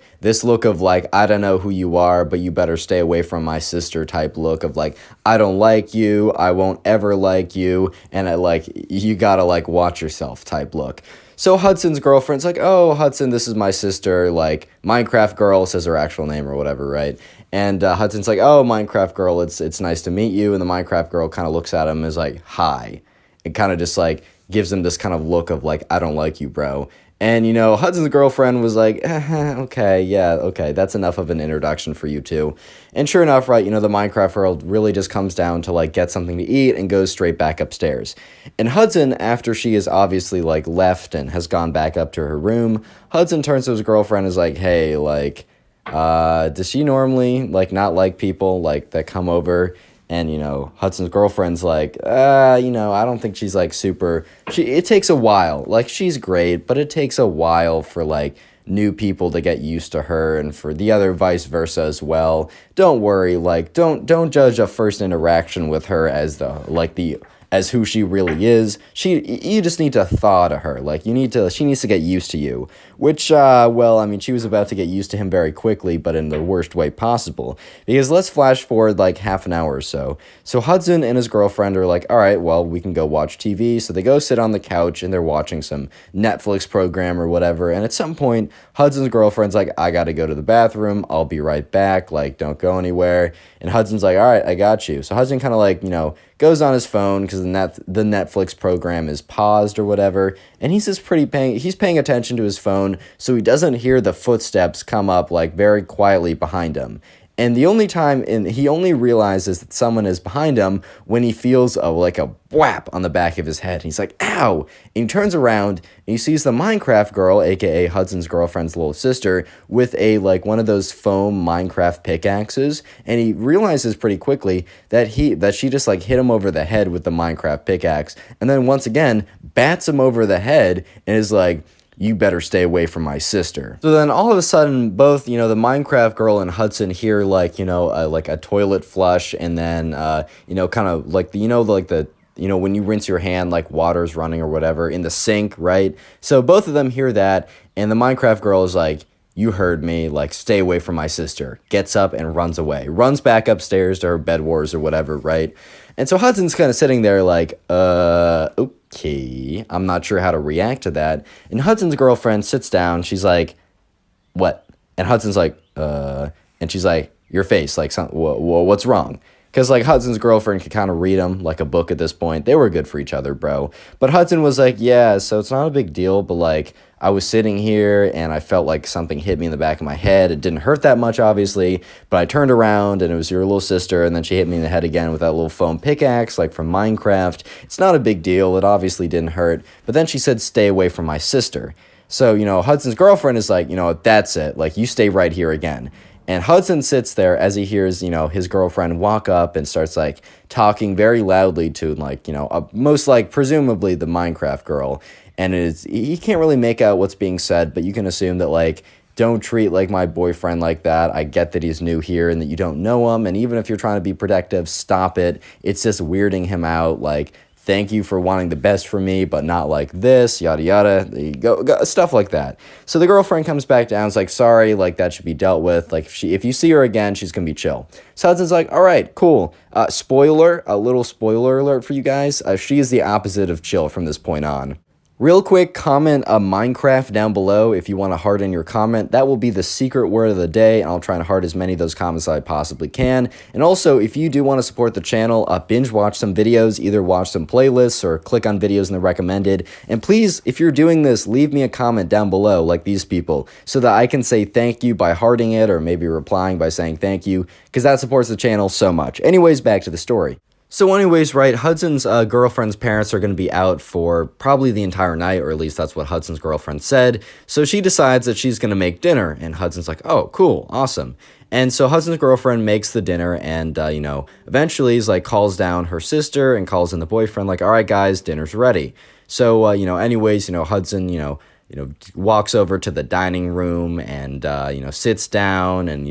B: of, like, I don't know who you are, but you better stay away from my sister type look of, like, I don't like you, I won't ever like you, and you gotta, like, watch yourself type look. So Hudson's girlfriend's like, oh, Hudson, this is my sister, like, Minecraft girl, says her actual name or whatever, right? And Hudson's like, oh, Minecraft girl, it's nice to meet you, and the Minecraft girl kind of looks at him and is like, hi. It kind of just, like, gives him this kind of look of, like, I don't like you, bro. And, Hudson's girlfriend was like, okay, yeah, okay, that's enough of an introduction for you two. And sure enough, right, the Minecraft girl really just comes down to, like, get something to eat and goes straight back upstairs. And Hudson, after she is obviously, like, left and has gone back up to her room, Hudson turns to his girlfriend and is like, hey, like, does she normally, like, not like people, like, that come over? And, Hudson's girlfriend's like, I don't think she's, like, super... It takes a while. Like, she's great, but it takes a while for, like, new people to get used to her, and for the other vice versa as well. Don't worry, like, don't judge a first interaction with her as as who she really is. You just need to thaw to her. Like, she needs to get used to you. Which, well, I mean, she was about to get used to him very quickly, but in the worst way possible. Because let's flash forward, like, half an hour or so. So Hudson and his girlfriend are like, all right, well, we can go watch TV. So they go sit on the couch, and they're watching some Netflix program or whatever. And at some point, Hudson's girlfriend's like, I gotta go to the bathroom. I'll be right back. Like, don't go anywhere. And Hudson's like, all right, I got you. So Hudson kind of, like, goes on his phone because the Netflix program is paused or whatever, and he's paying attention to his phone, so he doesn't hear the footsteps come up, like, very quietly behind him. And the only time, he only realizes that someone is behind him when he feels a whap on the back of his head. And he's like, ow! And he turns around and he sees the Minecraft girl, aka Hudson's girlfriend's little sister, with one of those foam Minecraft pickaxes. And he realizes pretty quickly that she just, like, hit him over the head with the Minecraft pickaxe. And then once again, bats him over the head and is like, you better stay away from my sister. So then all of a sudden, both, the Minecraft girl and Hudson hear, a toilet flush, and then, kind of like, when you rinse your hand, like, water's running or whatever in the sink, right? So both of them hear that, and the Minecraft girl is like, you heard me, like, stay away from my sister. Gets up and runs away. Runs back upstairs to her bed wars or whatever, right? And so Hudson's kind of sitting there like, okay, I'm not sure how to react to that. And Hudson's girlfriend sits down. She's like, what? And Hudson's like, and she's like, your face, like, what's wrong? Because, like, Hudson's girlfriend could kind of read him like a book at this point. They were good for each other, bro. But Hudson was like, yeah, so it's not a big deal, but, like, I was sitting here and I felt like something hit me in the back of my head. It didn't hurt that much, obviously, but I turned around and it was your little sister, and then she hit me in the head again with that little foam pickaxe, like from Minecraft. It's not a big deal. It obviously didn't hurt. But then she said, stay away from my sister. So, Hudson's girlfriend is like, that's it. Like, you stay right here again. And Hudson sits there as he hears, his girlfriend walk up and starts, like, talking very loudly to, like, most, like, presumably the Minecraft girl. And he can't really make out what's being said, but you can assume that, like, don't treat, like, my boyfriend like that. I get that he's new here and that you don't know him. And even if you're trying to be protective, stop it. It's just weirding him out. Like, thank you for wanting the best for me, but not like this, yada, yada. There you go, stuff like that. So the girlfriend comes back down. It's like, sorry, like, that should be dealt with. Like, if you see her again, she's going to be chill. So Hudson's like, all right, cool. A little spoiler alert for you guys. She is the opposite of chill from this point on. Real quick, comment Minecraft down below if you want to heart in your comment. That will be the secret word of the day, and I'll try and heart as many of those comments as I possibly can. And also, if you do want to support the channel, binge watch some videos, either watch some playlists or click on videos in the recommended. And please, if you're doing this, leave me a comment down below like these people so that I can say thank you by hearting it or maybe replying by saying thank you, because that supports the channel so much. Anyways, back to the story. So anyways, right, Hudson's girlfriend's parents are going to be out for probably the entire night, or at least that's what Hudson's girlfriend said. So she decides that she's going to make dinner, and Hudson's like, oh, cool, awesome. And so Hudson's girlfriend makes the dinner, and, eventually is like, calls down her sister and calls in the boyfriend, like, all right, guys, dinner's ready. So, anyways, Hudson, walks over to the dining room and, sits down, and,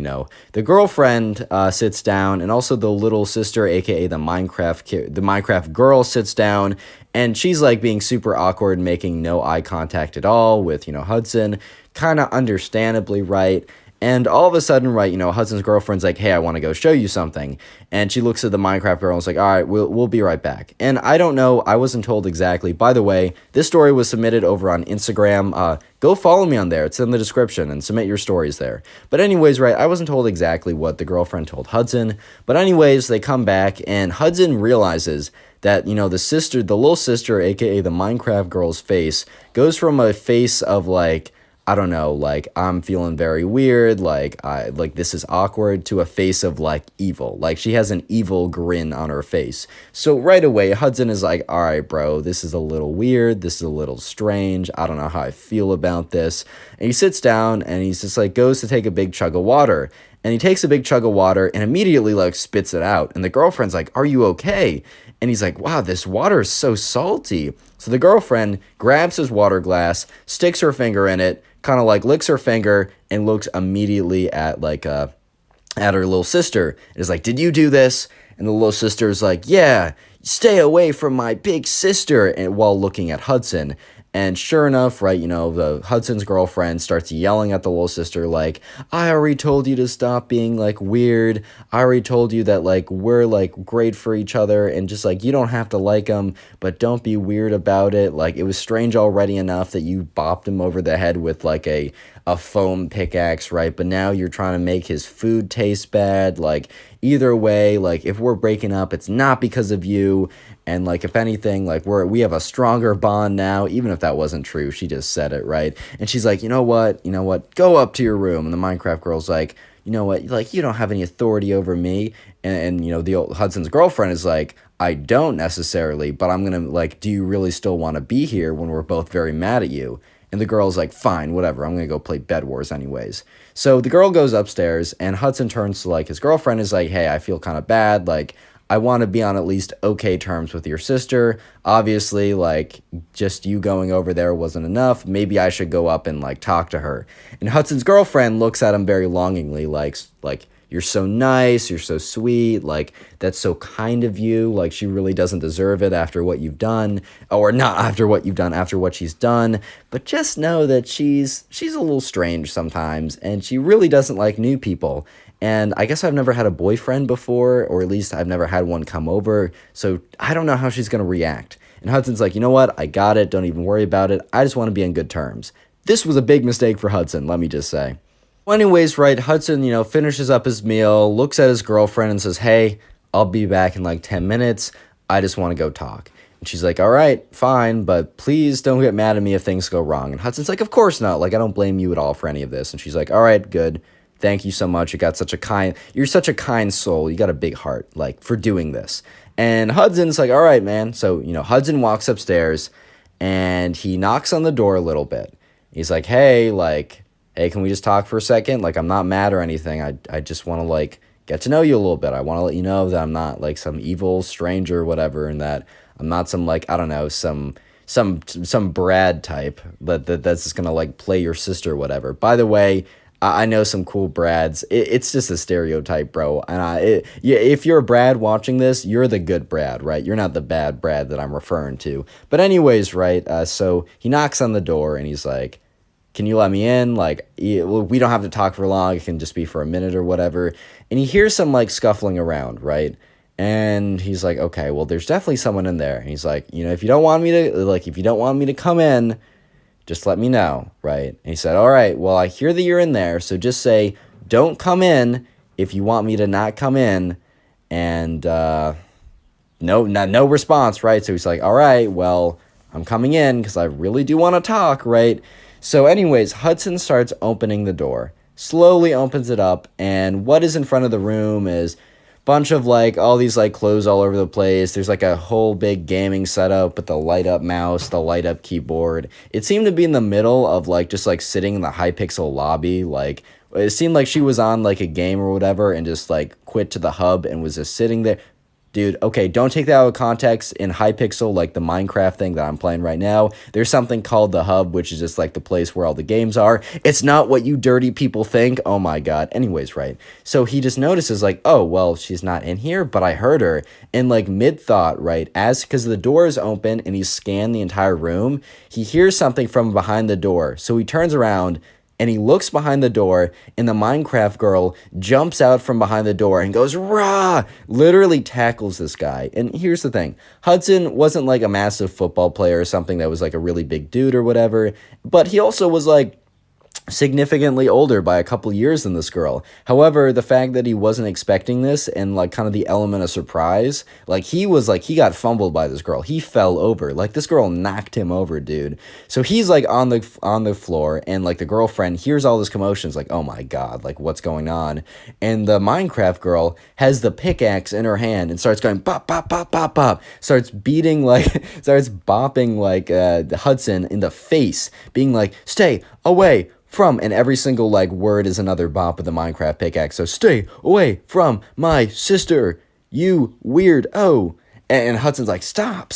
B: the girlfriend sits down, and also the little sister, aka the Minecraft girl, sits down, and she's like being super awkward, making no eye contact at all with, Hudson, kind of understandably, right? And all of a sudden, right, Hudson's girlfriend's like, hey, I want to go show you something. And she looks at the Minecraft girl and is like, all right, we'll be right back. And I don't know, I wasn't told exactly. By the way, this story was submitted over on Instagram. Go follow me on there. It's in the description, and submit your stories there. But anyways, right, I wasn't told exactly what the girlfriend told Hudson. But anyways, they come back, and Hudson realizes that, the little sister, aka the Minecraft girl's face, goes from a face of, like, I don't know, like, I'm feeling very weird, like, this is awkward, to a face of, like, evil. Like, she has an evil grin on her face. So right away, Hudson is like, all right, bro, this is a little weird, this is a little strange, I don't know how I feel about this. And he sits down, and he's just, like, goes to take a big chug of water. And he takes a big chug of water, and immediately, like, spits it out. And the girlfriend's like, are you okay? And he's like, wow, this water is so salty. So the girlfriend grabs his water glass, sticks her finger in it, kind of like licks her finger, and looks immediately at her little sister. And is like, did you do this? And the little sister is like, yeah, stay away from my big sister, and while looking at Hudson. And sure enough, right, the Hudson's girlfriend starts yelling at the little sister, like, I already told you to stop being, like, weird. I already told you that, like, we're, like, great for each other, and just, like, you don't have to like him, but don't be weird about it. Like, it was strange already enough that you bopped him over the head with, like, a foam pickaxe, right? But now you're trying to make his food taste bad. Like, either way, like, if we're breaking up, it's not because of you. And, like, if anything, like, we have a stronger bond now, even if that wasn't true. She just said it, right? And she's like, you know what, go up to your room. And the Minecraft girl's like, you know what, like, you don't have any authority over me. And the old Hudson's girlfriend is like, I don't necessarily, but I'm gonna, like, do you really still want to be here when we're both very mad at you? And the girl's like, fine, whatever, I'm gonna go play Bed Wars anyways. So the girl goes upstairs, and Hudson turns to, like, his girlfriend, is like, hey, I feel kind of bad, like, I want to be on at least okay terms with your sister. Obviously, like, just you going over there wasn't enough. Maybe I should go up and, like, talk to her. And Hudson's girlfriend looks at him very longingly, like, you're so nice, you're so sweet, like, that's so kind of you, like, she really doesn't deserve it after what you've done, or not after what you've done, after what she's done, but just know that she's a little strange sometimes, and she really doesn't like new people. And I guess I've never had a boyfriend before, or at least I've never had one come over, so I don't know how she's going to react. And Hudson's like, you know what, I got it, don't even worry about it, I just want to be on good terms. This was a big mistake for Hudson, let me just say. Well, anyways, right, Hudson, finishes up his meal, looks at his girlfriend and says, hey, I'll be back in like 10 minutes, I just want to go talk. And she's like, all right, fine, but please don't get mad at me if things go wrong. And Hudson's like, of course not. Like, I don't blame you at all for any of this. And she's like, all right, good. Thank you so much. You're such a kind soul. You got a big heart, like, for doing this. And Hudson's like, all right, man. So, Hudson walks upstairs and he knocks on the door a little bit. He's like, hey, can we just talk for a second? Like, I'm not mad or anything. I just want to, like, get to know you a little bit. I want to let you know that I'm not, like, some evil stranger or whatever, and that I'm not some, like, I don't know, some Brad type that's just gonna, like, play your sister or whatever. By the way, I know some cool Brads. It's just a stereotype, bro. And if you're a Brad watching this, you're the good Brad, right? You're not the bad Brad that I'm referring to. But anyways, right, so he knocks on the door, and he's like, can you let me in? Like, we don't have to talk for long. It can just be for a minute or whatever. And he hears some, like, scuffling around, right? And he's like, okay, well, there's definitely someone in there. And he's like, if you don't want me to come in, just let me know, right? And he said, all right, well, I hear that you're in there, so just say, don't come in if you want me to not come in. And no response, right? So he's like, all right, well, I'm coming in because I really do want to talk, right? So anyways, Hudson starts opening the door, slowly opens it up, and what is in front of the room is bunch of, like, all these, like, clothes all over the place. There's, like, a whole big gaming setup with the light up mouse, the light up keyboard. It seemed to be in the middle of, like, just, like, sitting in the Hypixel lobby. Like, it seemed like she was on, like, a game or whatever and just, like, quit to the hub and was just sitting there. Dude, okay, don't take that out of context. In Hypixel, like the Minecraft thing that I'm playing right now, there's something called the hub, which is just like the place where all the games are. It's not what you dirty people think. Oh my god. Anyways, right. So he just notices, like, oh, well, she's not in here, but I heard her. And, like, mid-thought, right, because the door is open and he's scanned the entire room, he hears something from behind the door. So he turns around and he looks behind the door, and the Minecraft girl jumps out from behind the door and goes, rah! Literally tackles this guy. And here's the thing. Hudson wasn't, like, a massive football player or something that was, like, a really big dude or whatever, but he also was, like, significantly older by a couple years than this girl. However, the fact that he wasn't expecting this and, like, kind of the element of surprise, like, he got fumbled by this girl. He fell over. Like, this girl knocked him over, dude. So he's, like, on the floor, and, like, the girlfriend hears all this commotion. It's like, oh my god, like, what's going on? And the Minecraft girl has the pickaxe in her hand and starts going bop bop bop bop bop. Starts bopping, like, Hudson in the face, being like, stay away from, and every single, like, word is another bop with the Minecraft pickaxe. So, stay away from my sister, you weird. Oh. And Hudson's like, stop.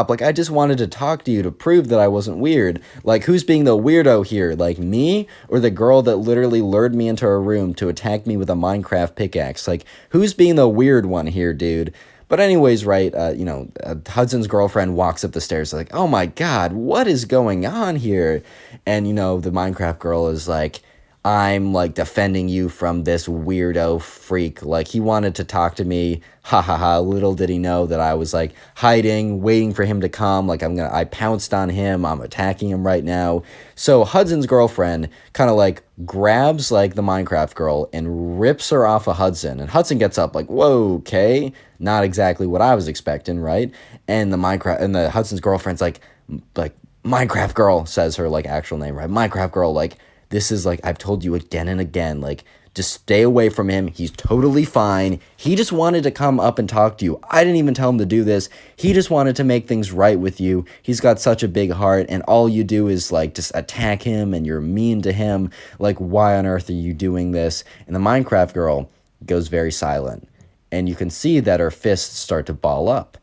B: Like, I just wanted to talk to you to prove that I wasn't weird. Like, who's being the weirdo here? Like, me or the girl that literally lured me into her room to attack me with a Minecraft pickaxe? Like, who's being the weird one here, dude? But anyways, right, Hudson's girlfriend walks up the stairs like, oh my god, what is going on here? And, the Minecraft girl is like, I'm, like, defending you from this weirdo freak. Like, he wanted to talk to me. Ha ha ha. Little did he know that I was, like, hiding, waiting for him to come. Like, I pounced on him. I'm attacking him right now. So Hudson's girlfriend kind of, like, grabs, like, the Minecraft girl and rips her off of Hudson. And Hudson gets up like, whoa, okay. Not exactly what I was expecting, right? And the Hudson's girlfriend's like, Minecraft girl, says her, like, actual name, right? Minecraft girl, like, this is, like, I've told you again and again, like, just stay away from him. He's totally fine. He just wanted to come up and talk to you. I didn't even tell him to do this. He just wanted to make things right with you. He's got such a big heart, and all you do is, like, just attack him, and you're mean to him. Like, why on earth are you doing this? And the Minecraft girl goes very silent, and you can see that her fists start to ball up.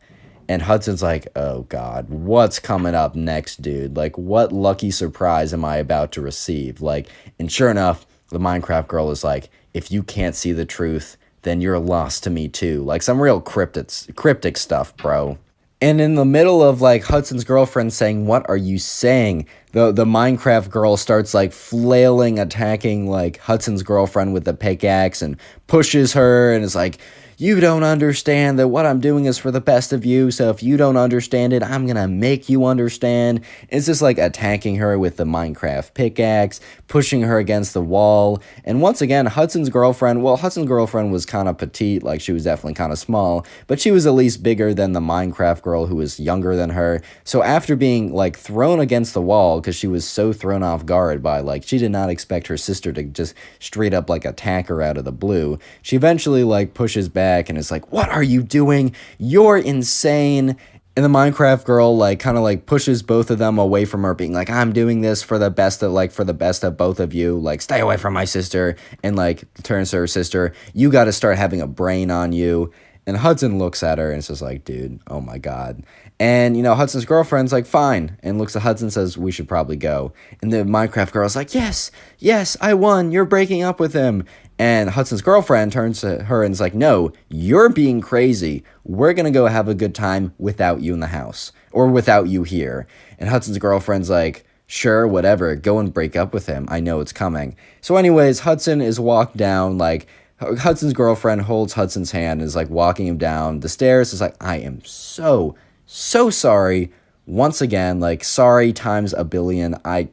B: And Hudson's like, oh god, what's coming up next, dude? Like, what lucky surprise am I about to receive? Like, and sure enough, the Minecraft girl is like, if you can't see the truth, then you're lost to me too. Like, some real cryptic stuff, bro. And in the middle of, like, Hudson's girlfriend saying, what are you saying? the Minecraft girl starts like flailing, attacking like Hudson's girlfriend with the pickaxe and pushes her and is like, you don't understand that what I'm doing is for the best of you. So if you don't understand it, I'm going to make you understand. It's just like attacking her with the Minecraft pickaxe, pushing her against the wall. And once again, Hudson's girlfriend was kind of petite, like she was definitely kind of small, but she was at least bigger than the Minecraft girl who was younger than her. So after being like thrown against the wall, because she was so thrown off guard by like, she did not expect her sister to just straight up like attack her out of the blue. She eventually like pushes back and is like, what are you doing? You're insane. And the Minecraft girl like kind of like pushes both of them away from her, being like, I'm doing this for the best of both of you. Like, stay away from my sister. And like turns to her sister, you got to start having a brain on you. And Hudson looks at her and is just like, dude, oh my God. And, you know, Hudson's girlfriend's like, fine. And looks at Hudson and says, we should probably go. And the Minecraft girl's like, yes, I won. You're breaking up with him. And Hudson's girlfriend turns to her and is like, no, you're being crazy. We're going to go have a good time without you in the house or without you here. And Hudson's girlfriend's like, sure, whatever. Go and break up with him. I know it's coming. So anyways, Hudson is walked down like Hudson's girlfriend holds Hudson's hand and is like walking him down the stairs. Is like, I am so sorry. Once again, like sorry times a billion. I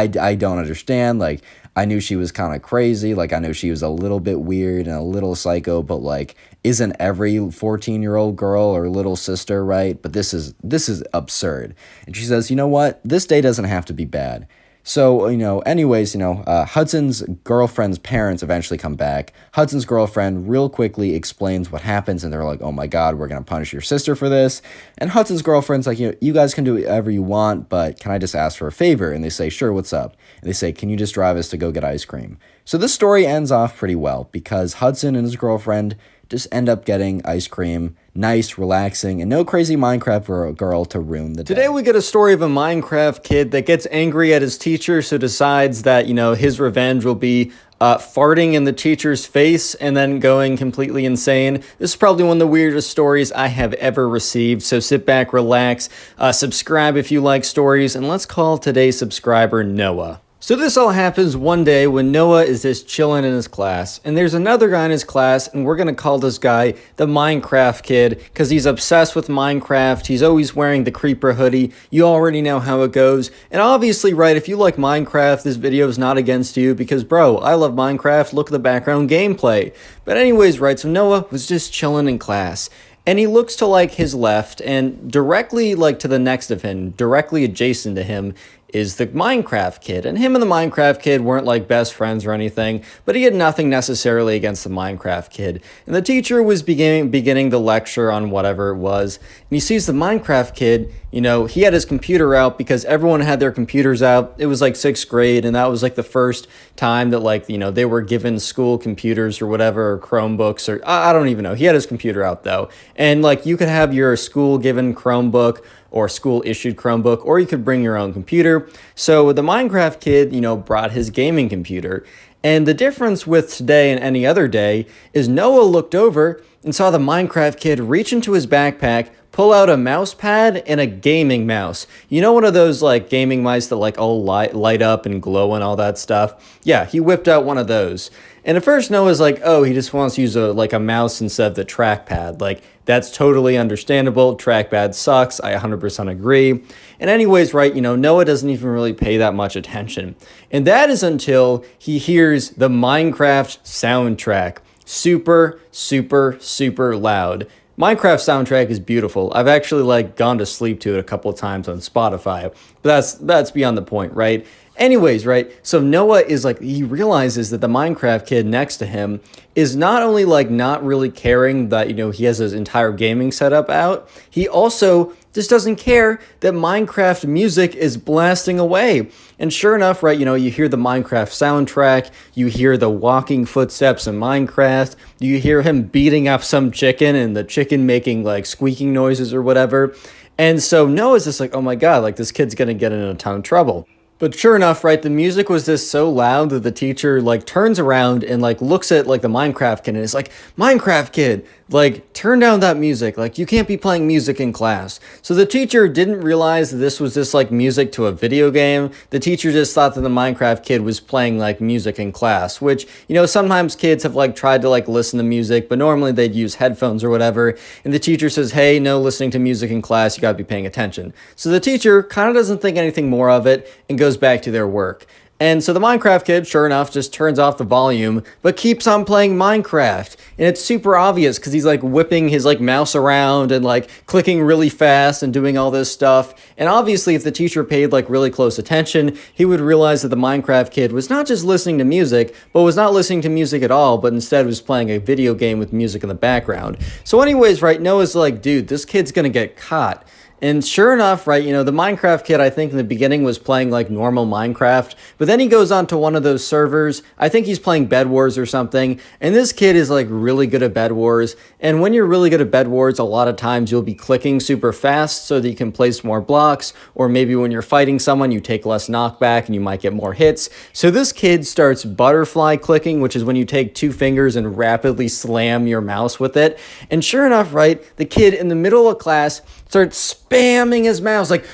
B: don't understand. Like I knew she was kind of crazy. Like I knew she was a little bit weird and a little psycho, but like isn't every 14-year-old girl or little sister right? But this is absurd. And she says, you know what? This day doesn't have to be bad. So, you know, anyways, you know, Hudson's girlfriend's parents eventually come back. Hudson's girlfriend real quickly explains what happens, and they're like, oh my God, we're going to punish your sister for this. And Hudson's girlfriend's like, you know, you guys can do whatever you want, but can I just ask for a favor? And they say, sure, what's up? And they say, can you just drive us to go get ice cream? So this story ends off pretty well because Hudson and his girlfriend just end up getting ice cream, nice, relaxing, and no crazy Minecraft girl to ruin the day.
A: Today we get a story of a Minecraft kid that gets angry at his teacher, so decides that, you know, his revenge will be farting in the teacher's face and then going completely insane. This is probably one of the weirdest stories I have ever received, so sit back, relax, subscribe if you like stories, and let's call today's subscriber Noah. So this all happens one day when Noah is just chilling in his class, and there's another guy in his class, and we're going to call this guy the Minecraft kid because he's obsessed with Minecraft. He's always wearing the creeper hoodie. You already know how it goes. And obviously, right, if you like Minecraft, this video is not against you because, bro, I love Minecraft. Look at the background gameplay. But anyways, right, so Noah was just chilling in class. And he looks to like his left, and directly like to the next of him, directly adjacent to him, is the Minecraft kid. And him and the Minecraft kid weren't like best friends or anything, but he had nothing necessarily against the Minecraft kid. And the teacher was beginning the lecture on whatever it was, and he sees the Minecraft kid, you know, he had his computer out because everyone had their computers out. It was like 6th grade, and that was like the first time that like, you know, they were given school computers or whatever, or Chromebooks, or I don't even know. He had his computer out though. And like you could have your school given Chromebook or school issued Chromebook, or you could bring your own computer. So the Minecraft kid, you know, brought his gaming computer. And the difference with today and any other day is Noah looked over and saw the Minecraft kid reach into his backpack, pull out a mouse pad and a gaming mouse. You know, one of those like gaming mice that like all light up and glow and all that stuff? Yeah, he whipped out one of those. And at first Noah's like, oh, he just wants to use a mouse instead of the trackpad. Like, that's totally understandable. Trackpad sucks. I 100% agree. And anyways, right, you know, Noah doesn't even really pay that much attention. And that is until he hears the Minecraft soundtrack. Super, super, super loud. Minecraft soundtrack is beautiful. I've actually like gone to sleep to it a couple of times on Spotify, but that's beyond the point, right? Anyways, right, so Noah is like, he realizes that the Minecraft kid next to him is not only like not really caring that, you know, he has his entire gaming setup out, he also just doesn't care that Minecraft music is blasting away. And sure enough, right, you know, you hear the Minecraft soundtrack, you hear the walking footsteps in Minecraft, you hear him beating up some chicken and the chicken making like squeaking noises or whatever. And so Noah's just like, oh my God, like this kid's gonna get in a ton of trouble. But sure enough, right, the music was just so loud that the teacher like turns around and like looks at like the Minecraft kid and is like, Minecraft kid, like turn down that music. Like you can't be playing music in class. So the teacher didn't realize that this was just like music to a video game. The teacher just thought that the Minecraft kid was playing like music in class, which, you know, sometimes kids have like tried to like listen to music, but normally they'd use headphones or whatever. And the teacher says, hey, no listening to music in class, you gotta be paying attention. So the teacher kind of doesn't think anything more of it and goes back to their work. And so the Minecraft kid, sure enough, just turns off the volume, but keeps on playing Minecraft. And it's super obvious because he's like whipping his like mouse around and like clicking really fast and doing all this stuff. And obviously if the teacher paid like really close attention, he would realize that the Minecraft kid was not just listening to music, but was not listening to music at all, but instead was playing a video game with music in the background. So anyways, right, Noah's like, dude, this kid's gonna get caught. And sure enough, right, you know, the Minecraft kid, I think in the beginning was playing like normal Minecraft, but then he goes on to one of those servers. I think he's playing Bed Wars or something. And this kid is like really good at Bed Wars. And when you're really good at Bed Wars, a lot of times you'll be clicking super fast so that you can place more blocks. Or maybe when you're fighting someone, you take less knockback and you might get more hits. So this kid starts butterfly clicking, which is when you take two fingers and rapidly slam your mouse with it. And sure enough, right, the kid in the middle of class starts spamming his mouse like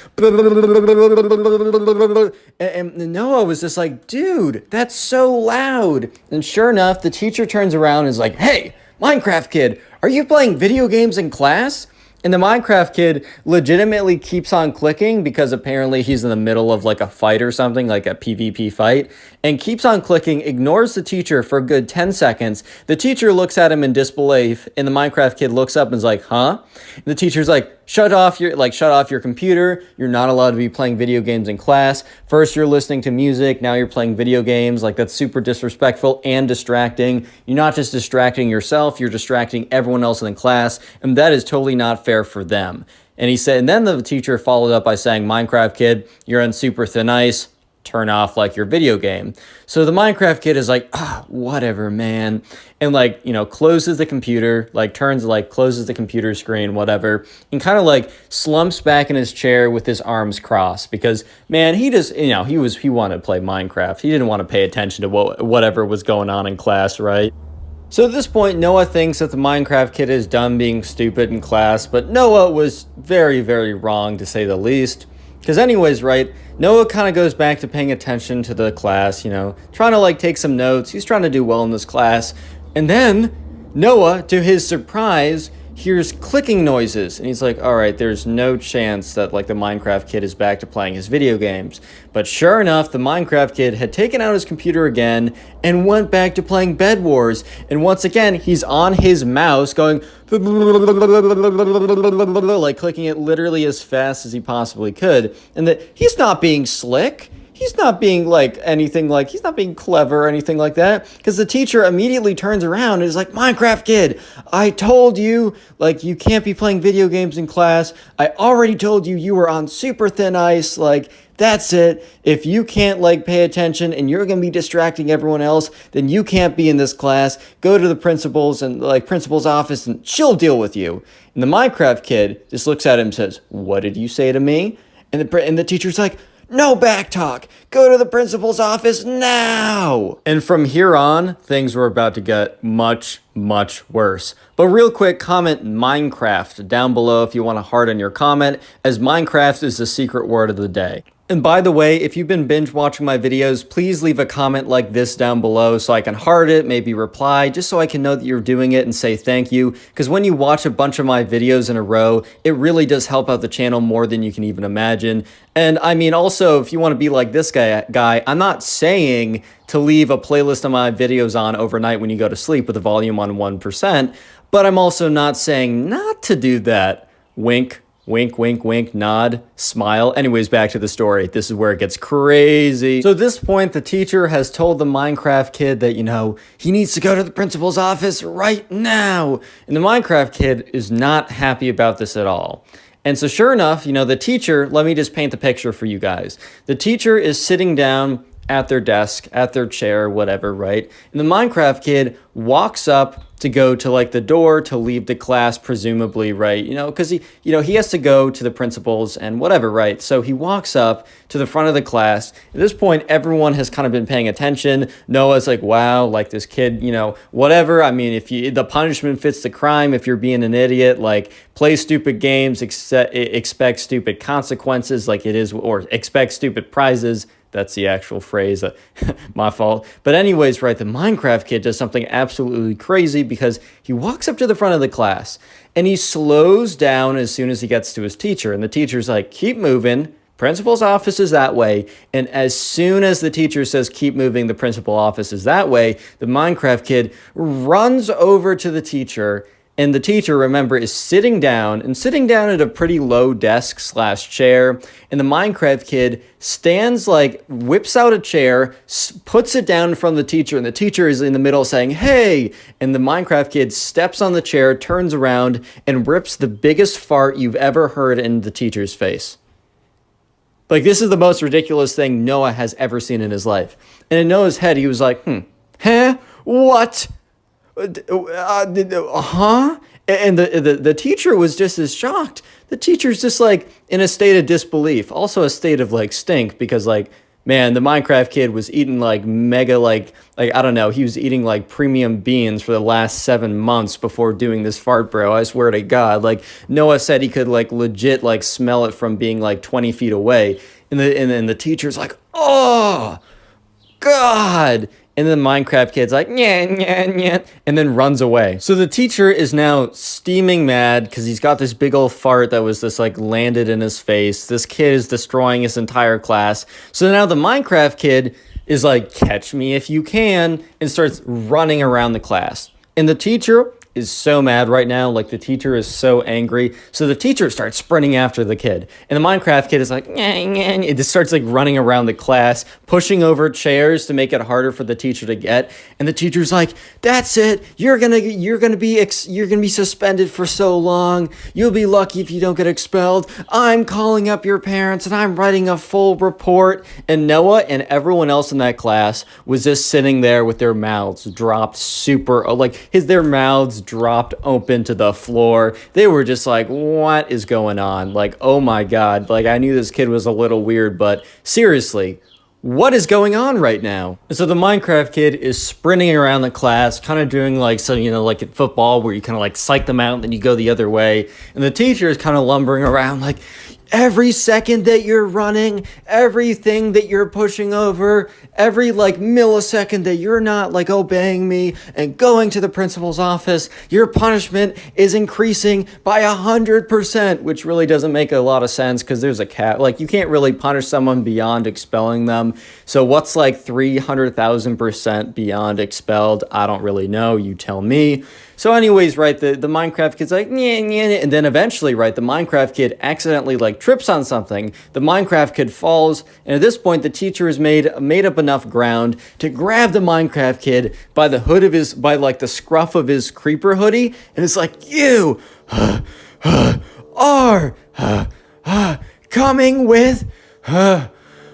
A: and Noah was just like, dude, that's so loud. And sure enough, the teacher turns around and is like, hey, Minecraft kid, are you playing video games in class? And the Minecraft kid legitimately keeps on clicking because apparently he's in the middle of like a fight or something, like a PvP fight, and keeps on clicking, ignores the teacher for a good 10 seconds. The teacher looks at him in disbelief, and the Minecraft kid looks up and is like, huh? And the teacher's like, shut off your computer. You're not allowed to be playing video games in class. First you're listening to music, now you're playing video games. Like, that's super disrespectful and distracting. You're not just distracting yourself, you're distracting everyone else in the class, and that is totally not fair for them. And he said, and then the teacher followed up by saying, Minecraft kid, you're on super thin ice. Turn off like your video game. So the Minecraft kid is like, whatever, man. And like, you know, closes the computer, like closes the computer screen, whatever, and kind of like slumps back in his chair with his arms crossed because, man, he just, you know, he wanted to play Minecraft. He didn't want to pay attention to whatever was going on in class, right? So at this point, Noah thinks that the Minecraft kid is done being stupid in class, but Noah was very, very wrong to say the least. Because anyways, right, Noah kind of goes back to paying attention to the class, you know, trying to like take some notes. He's trying to do well in this class. And then Noah, to his surprise, hears clicking noises. And he's like, all right, there's no chance that like the Minecraft kid is back to playing his video games. But sure enough, the Minecraft kid had taken out his computer again and went back to playing Bed Wars. And once again, he's on his mouse going like clicking it literally as fast as he possibly could. And that he's not being slick. He's not being like anything like, he's not being clever or anything like that. Because the teacher immediately turns around and is like, Minecraft kid, I told you, like, you can't be playing video games in class. I already told you you were on super thin ice. Like, that's it. If you can't like pay attention and you're going to be distracting everyone else, then you can't be in this class. Go to the principal's office and she'll deal with you. And the Minecraft kid just looks at him and says, what did you say to me? And the teacher's like, no back talk. Go to the principal's office now. And from here on, things were about to get much, much worse. But real quick, comment Minecraft down below if you want to harden your comment, as Minecraft is the secret word of the day. And by the way, if you've been binge watching my videos, please leave a comment like this down below so I can heart it, maybe reply, just so I can know that you're doing it and say thank you. Because when you watch a bunch of my videos in a row, it really does help out the channel more than you can even imagine. And I mean, also, if you want to be like this guy, I'm not saying to leave a playlist of my videos on overnight when you go to sleep with the volume on 1%, but I'm also not saying not to do that. Wink. Wink, wink, wink, nod, smile. Anyways, back to the story. This is where it gets crazy. So at this point, the teacher has told the Minecraft kid that, you know, he needs to go to the principal's office right now. And the Minecraft kid is not happy about this at all. And so sure enough, you know, the teacher, let me just paint the picture for you guys. The teacher is sitting down at their desk, at their chair, whatever, right? And the Minecraft kid walks up to go to like the door to leave the class, presumably, right? Because he has to go to the principal's and whatever, right? So he walks up to the front of the class. At this point, everyone has kind of been paying attention. Noah's like, wow, like this kid, whatever. I mean, if the punishment fits the crime, if you're being an idiot, like play stupid games, expect stupid consequences, like it is, or expect stupid prizes. That's the actual phrase. My fault. But anyways, right, the Minecraft kid does something absolutely crazy because he walks up to the front of the class and he slows down as soon as he gets to his teacher. And the teacher's like, keep moving. Principal's office is that way. And as soon as the teacher says, keep moving, the principal office is that way, the Minecraft kid runs over to the teacher. And the teacher, remember, is sitting down at a pretty low desk / chair. And the Minecraft kid stands, like, whips out a chair, puts it down from the teacher. And the teacher is in the middle saying, hey. And the Minecraft kid steps on the chair, turns around, and rips the biggest fart you've ever heard in the teacher's face. Like, this is the most ridiculous thing Noah has ever seen in his life. And in Noah's head, he was like, huh? What? Huh? And the teacher was just as shocked. The teacher's just like in a state of disbelief, also a state of like stink, because like, man, the Minecraft kid was eating like mega like I don't know, he was eating like premium beans for the last 7 months before doing this fart, bro. I swear to God. Like Noah said he could like legit like smell it from being like 20 feet away. And then the teacher's like, oh God. And then the Minecraft kid's like, yeah, and then runs away. So the teacher is now steaming mad because he's got this big old fart that was just like landed in his face. This kid is destroying his entire class. So now the Minecraft kid is like, catch me if you can, and starts running around the class. And the teacher is so mad right now. Like the teacher is so angry. So the teacher starts sprinting after the kid. And the Minecraft kid is like, it just starts like running around the class, pushing over chairs to make it harder for the teacher to get. And the teacher's like, that's it. You're gonna be suspended for so long. You'll be lucky if you don't get expelled. I'm calling up your parents and I'm writing a full report. And Noah and everyone else in that class was just sitting there with their mouths dropped their mouths dropped open to the floor. They were just like, what is going on? Like, oh my God. Like, I knew this kid was a little weird, but seriously, what is going on right now? And so the Minecraft kid is sprinting around the class, kind of doing like, so, like in football where you kind of like psych them out and then you go the other way. And the teacher is kind of lumbering around like, every second that you're running, everything that you're pushing over, every like millisecond that you're not like obeying me and going to the principal's office, your punishment is increasing by 100%, which really doesn't make a lot of sense because there's a cap. Like you can't really punish someone beyond expelling them. So what's like 300,000% beyond expelled? I don't really know. You tell me. So anyways, right, the Minecraft kid's like, and then eventually, right, the Minecraft kid accidentally like trips on something. The Minecraft kid falls, and at this point, the teacher has made up enough ground to grab the Minecraft kid by the hood of by like the scruff of his creeper hoodie, and it's like, you are coming with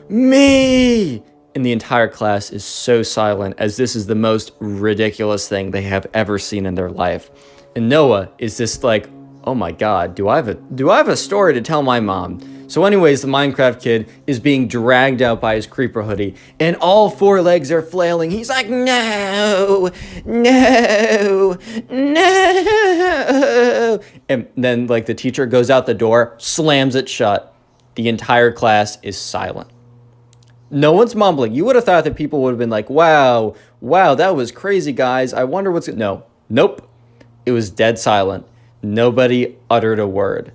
A: me. And the entire class is so silent as this is the most ridiculous thing they have ever seen in their life. And Noah is just like, oh my God, do I have a story to tell my mom? So anyways, the Minecraft kid is being dragged out by his creeper hoodie and all 4 legs are flailing. He's like, no. And then like the teacher goes out the door, slams it shut. The entire class is silent. No one's mumbling. You would have thought that people would have been like, wow, that was crazy, guys. I wonder what's... No. Nope. It was dead silent. Nobody uttered a word.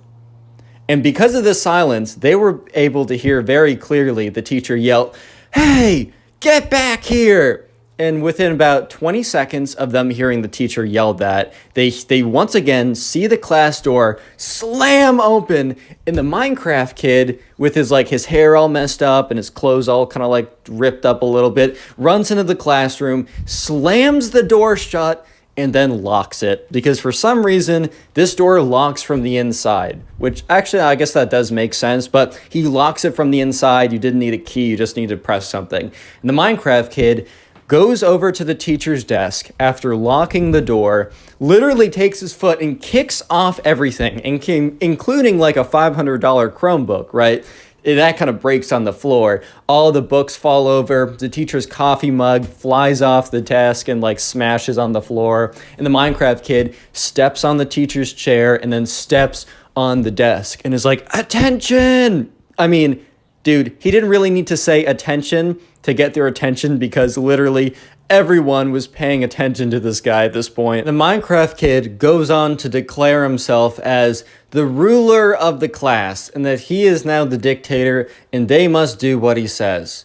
A: And because of the silence, they were able to hear very clearly the teacher yell, hey, get back here. And within about 20 seconds of them hearing the teacher yell that, they once again see the class door slam open, and the Minecraft kid, with his hair all messed up and his clothes all kind of like ripped up a little bit, runs into the classroom, slams the door shut, and then locks it, because for some reason this door locks from the inside, which actually I guess that does make sense, but he locks it from the inside. You didn't need a key, you just need to press something. And the Minecraft kid goes over to the teacher's desk after locking the door, literally takes his foot and kicks off everything, including like a $500 Chromebook, right? That kind of breaks on the floor. All the books fall over. The teacher's coffee mug flies off the desk and like smashes on the floor. And the Minecraft kid steps on the teacher's chair and then steps on the desk and is like, attention! I mean, dude, he didn't really need to say attention to get their attention, because literally everyone was paying attention to this guy at this point. The Minecraft kid goes on to declare himself as the ruler of the class, and that he is now the dictator and they must do what he says.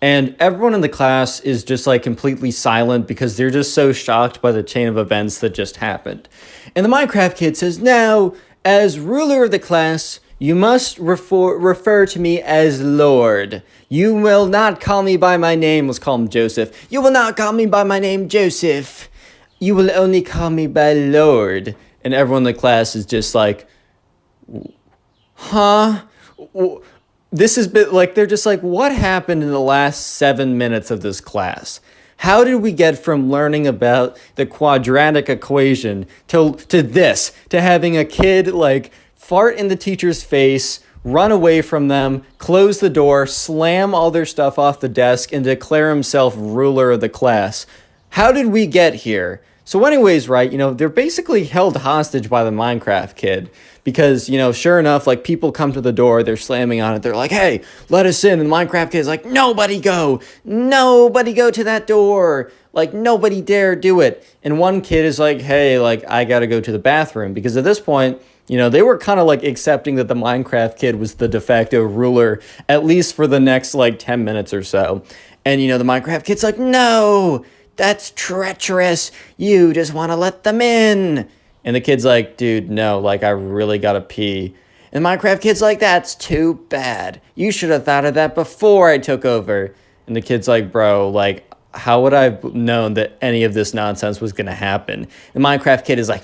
A: And everyone in the class is just like completely silent, because they're just so shocked by the chain of events that just happened. And the Minecraft kid says, now, as ruler of the class, you must refer to me as Lord. You will not call me by my name. Let's call him Joseph. You will not call me by my name, Joseph. You will only call me by Lord. And everyone in the class is just like, huh? This has been like, they're just like, what happened in the last 7 minutes of this class? How did we get from learning about the quadratic equation to this, to having a kid like fart in the teacher's face, run away from them, close the door, slam all their stuff off the desk, and declare himself ruler of the class? How did we get here? So anyways, right, they're basically held hostage by the Minecraft kid, because, sure enough, like, people come to the door, they're slamming on it, they're like, hey, let us in, and the Minecraft kid's like, nobody go to that door, like, nobody dare do it. And one kid is like, hey, like, I gotta go to the bathroom, because at this point, they were kind of like accepting that the Minecraft kid was the de facto ruler, at least for the next like 10 minutes or so. And, the Minecraft kid's like, no, that's treacherous. You just want to let them in. And the kid's like, dude, no, like, I really gotta pee. And the Minecraft kid's like, that's too bad. You should have thought of that before I took over. And the kid's like, bro, like, how would I have known that any of this nonsense was going to happen? The Minecraft kid is like,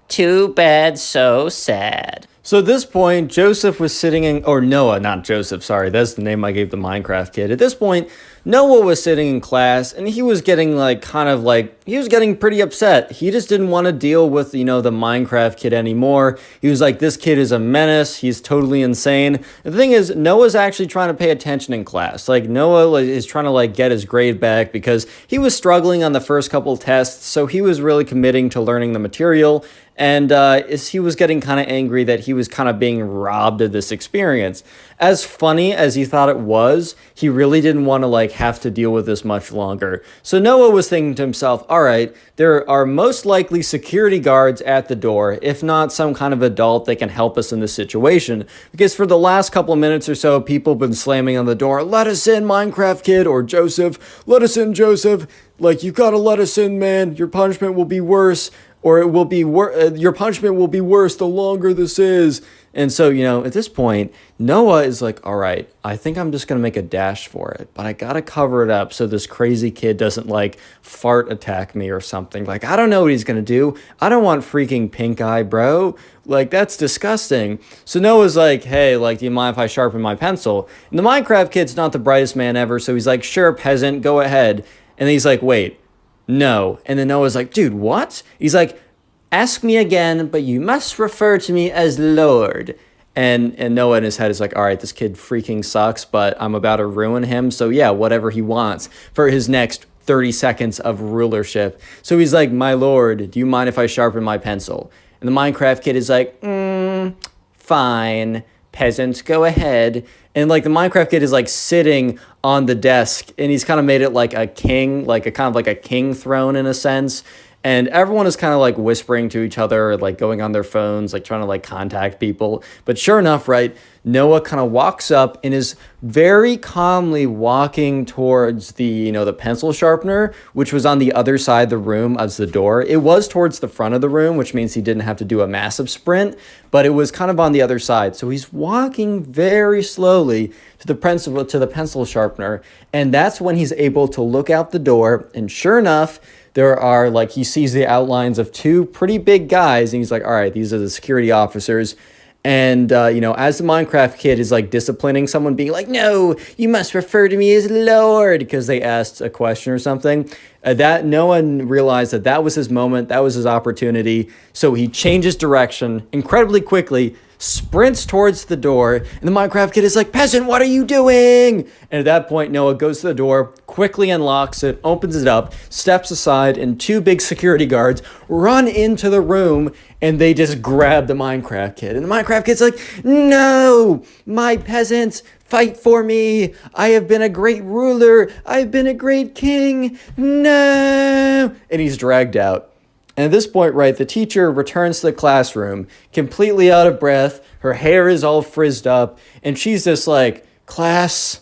A: too bad, so sad. So at this point, Joseph was sitting in, or Noah, not Joseph, sorry, that's the name I gave the Minecraft kid. At this point, Noah was sitting in class, and he was getting he was getting pretty upset. He just didn't want to deal with, the Minecraft kid anymore. He was like, this kid is a menace, he's totally insane. The thing is, Noah's actually trying to pay attention in class. Like, Noah is trying to, get his grade back, because he was struggling on the first couple tests, so he was really committing to learning the material. And he was getting kind of angry that he was kind of being robbed of this experience. As funny as he thought it was, he really didn't want to have to deal with this much longer. So Noah was thinking to himself, all right, there are most likely security guards at the door, if not some kind of adult that can help us in this situation. Because for the last couple of minutes or so, people have been slamming on the door, let us in, Minecraft kid, or Joseph, let us in, Joseph. Like, you gotta let us in, man. Your punishment will be worse. Or it will be your punishment will be worse the longer this is. And so, at this point, Noah is like, all right, I think I'm just going to make a dash for it, but I got to cover it up so this crazy kid doesn't fart attack me or something. Like, I don't know what he's going to do. I don't want freaking pink eye, bro. Like, that's disgusting. So Noah's like, hey, do you mind if I sharpen my pencil? And the Minecraft kid's not the brightest man ever. So he's like, sure, peasant, go ahead. And he's like, wait. No. And then Noah's like, dude, what? He's like, ask me again, but you must refer to me as Lord. And Noah in his head is like, all right, this kid freaking sucks, but I'm about to ruin him. So yeah, whatever he wants for his next 30 seconds of rulership. So he's like, my lord, do you mind if I sharpen my pencil? And the Minecraft kid is like, fine, peasant, go ahead. And the Minecraft kid is sitting on the desk, and he's kind of made it like a king, a king throne in a sense. And everyone is kind of whispering to each other, going on their phones, trying to contact people. But sure enough, right, Noah kind of walks up and is very calmly walking towards the pencil sharpener, which was on the other side of the room as the door. It was towards the front of the room, which means he didn't have to do a massive sprint, but it was kind of on the other side. So he's walking very slowly to the pencil sharpener, and that's when he's able to look out the door, and sure enough, there are like, he sees the outlines of two pretty big guys, and he's like, all right, these are the security officers. And, as the Minecraft kid is like disciplining someone, being like, no, you must refer to me as Lord, because they asked a question or something, that no one realized that that was his moment. That was his opportunity. So he changes direction incredibly quickly, sprints towards the door, and the Minecraft kid is like, peasant, what are you doing? And at that point, Noah goes to the door, quickly unlocks it, opens it up, steps aside, and two big security guards run into the room, and they just grab the Minecraft kid. And the Minecraft kid's like, no, my peasants, fight for me. I have been a great ruler. I've been a great king. No. And he's dragged out. And at this point, right, the teacher returns to the classroom, completely out of breath. Her hair is all frizzed up. And she's just like, class,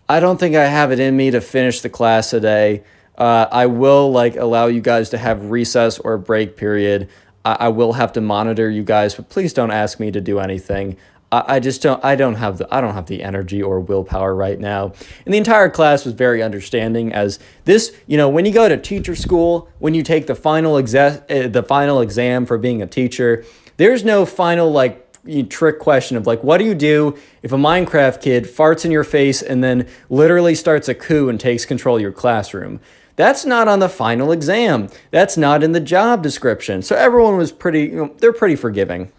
A: I don't think I have it in me to finish the class today. I will allow you guys to have recess or a break period. I will have to monitor you guys, but please don't ask me to do anything. I don't have the energy or willpower right now. And the entire class was very understanding, as this, when you go to teacher school, when you take the final exam for being a teacher, there's no final trick question of what do you do if a Minecraft kid farts in your face and then literally starts a coup and takes control of your classroom. That's not on the final exam. That's not in the job description. So everyone was they're pretty forgiving.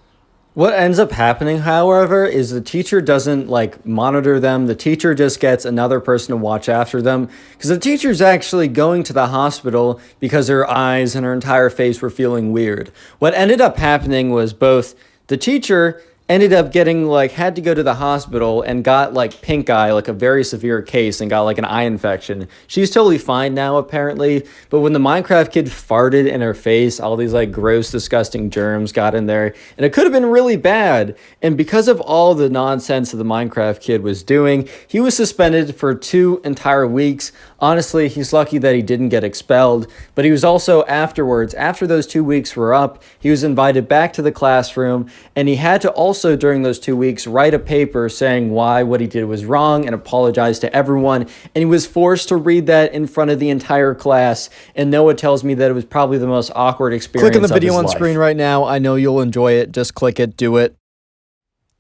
A: What ends up happening, however, is the teacher doesn't monitor them. The teacher just gets another person to watch after them, because the teacher's actually going to the hospital because her eyes and her entire face were feeling weird. What ended up happening was both the teacher ended up getting had to go to the hospital and got pink eye, a very severe case, and got an eye infection. She's totally fine now apparently, but when the Minecraft kid farted in her face, all these gross, disgusting germs got in there, and it could have been really bad. And because of all the nonsense that the Minecraft kid was doing, he was suspended for 2 entire weeks. Honestly, he's lucky that he didn't get expelled, but he was also afterwards, after those 2 weeks were up, he was invited back to the classroom, and he had to also during those 2 weeks write a paper saying why what he did was wrong and apologize to everyone. And he was forced to read that in front of the entire class. And Noah tells me that it was probably the most awkward experience of his life.
C: Click on the video on screen right now. I know you'll enjoy it. Just click it. Do it.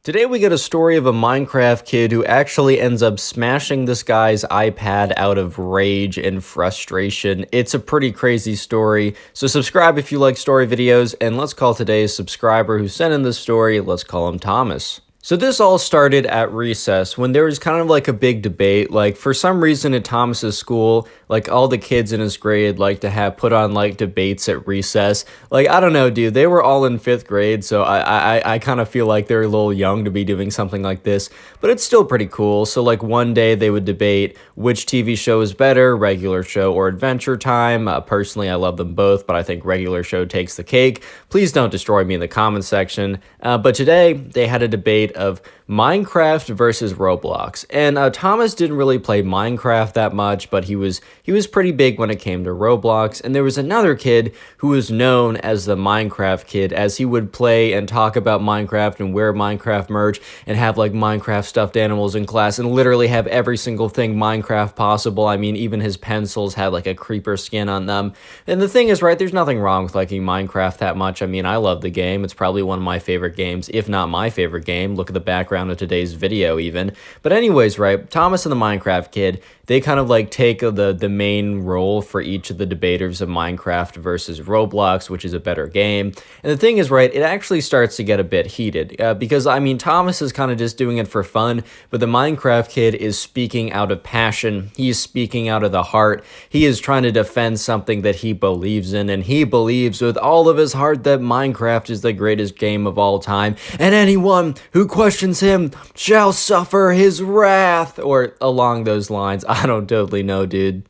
A: Today we get a story of a Minecraft kid who actually ends up smashing this guy's iPad out of rage and frustration. It's a pretty crazy story, so subscribe if you like story videos, and let's call today's subscriber who sent in this story, let's call him Thomas. So this all started at recess when there was kind of a big debate. For some reason at Thomas's school, all the kids in his grade like to have put on debates at recess. I don't know, dude, they were all in 5th grade, so I kind of feel like they're a little young to be doing something like this, but it's still pretty cool. So one day they would debate which TV show is better, Regular Show or Adventure Time. Personally, I love them both, but I think Regular Show takes the cake. Please don't destroy me in the comment section. But today they had a debate of Minecraft versus Roblox. And Thomas didn't really play Minecraft that much, but he was pretty big when it came to Roblox. And there was another kid who was known as the Minecraft kid, as he would play and talk about Minecraft and wear Minecraft merch and have Minecraft stuffed animals in class and literally have every single thing Minecraft possible. I mean, even his pencils had a creeper skin on them. And the thing is, right, there's nothing wrong with liking Minecraft that much. I mean, I love the game. It's probably one of my favorite games, if not my favorite game. Look at the background of today's video even. But anyways, right, Thomas and the Minecraft kid, they kind of take the main role for each of the debaters of Minecraft versus Roblox, which is a better game. And the thing is, right, it actually starts to get a bit heated because, I mean, Thomas is kind of just doing it for fun, but the Minecraft kid is speaking out of passion. He is speaking out of the heart. He is trying to defend something that he believes in, and he believes with all of his heart that Minecraft is the greatest game of all time, and anyone who questions him shall suffer his wrath, or along those lines. I don't totally know, dude.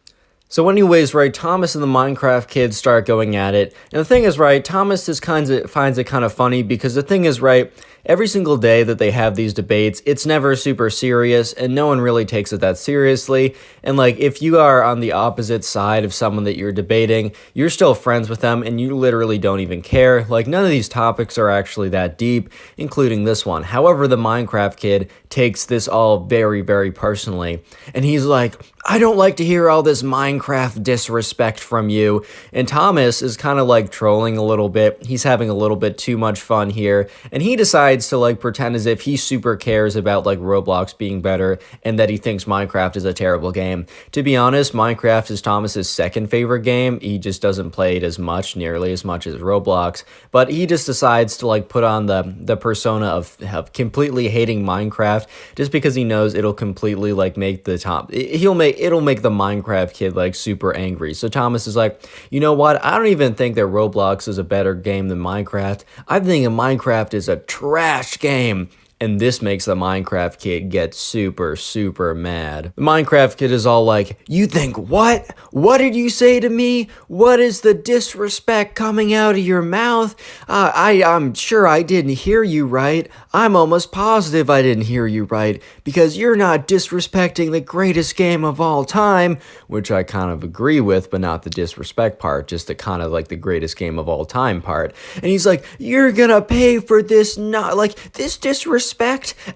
A: So anyways, right, Thomas and the Minecraft kids start going at it. And the thing is, right, Thomas just finds it kind of funny because the thing is, right, every single day that they have these debates, it's never super serious and no one really takes it that seriously. And if you are on the opposite side of someone that you're debating, you're still friends with them and you literally don't even care. None of these topics are actually that deep, including this one. However, the Minecraft kid takes this all very, very personally. And he's like, I don't like to hear all this Minecraft disrespect from you. And Thomas is kind of like trolling a little bit. He's having a little bit too much fun here. And he decides to like pretend as if he super cares about like Roblox being better and that he thinks Minecraft is a terrible game. To be honest, Minecraft is Thomas's second favorite game. He just doesn't play it as much, nearly as much as Roblox. But he just decides to like put on the persona of completely hating Minecraft just because he knows it'll completely like make the top. It'll make the Minecraft kid like super angry. So Thomas is like, you know what? I don't even think that Roblox is a better game than Minecraft. I think Minecraft is a trash game. And this makes the Minecraft kid get super, super mad. The Minecraft kid is all like, you think what? What did you say to me? What is the disrespect coming out of your mouth? I'm sure I didn't hear you right. I'm almost positive I didn't hear you right because you're not disrespecting the greatest game of all time, which I kind of agree with, but not the disrespect part, just the kind of like the greatest game of all time part. And he's like, you're gonna pay for this, not like this disrespect.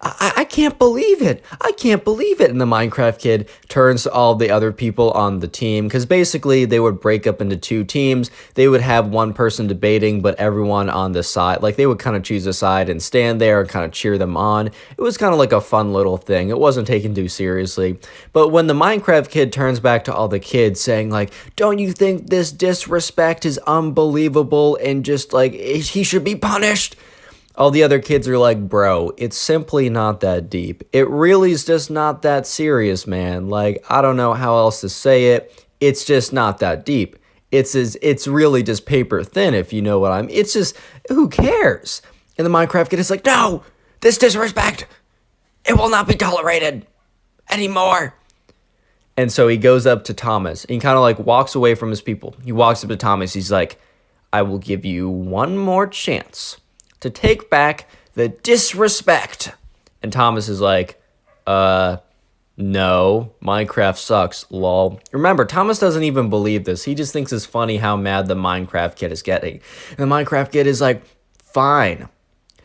A: I can't believe it. I can't believe it. And the Minecraft kid turns to all the other people on the team because basically they would break up into two teams. They would have one person debating, but everyone on the side, like they would kind of choose a side and stand there and kind of cheer them on. It was kind of like a fun little thing. It wasn't taken too seriously. But when the Minecraft kid turns back to all the kids saying like, don't you think this disrespect is unbelievable and just like he should be punished? All the other kids are like, bro, it's simply not that deep. It really is just not that serious, man. Like, I don't know how else to say it. It's just not that deep. It's really just paper thin, if you know what I mean. It's just, who cares? And the Minecraft kid is like, no, this disrespect, it will not be tolerated anymore. And so he goes up to Thomas and he kind of like walks away from his people. He walks up to Thomas. He's like, I will give you one more chance to take back the disrespect. And Thomas is like, no, Minecraft sucks, lol. Remember, Thomas doesn't even believe this. He just thinks it's funny how mad the Minecraft kid is getting. And the Minecraft kid is like, fine,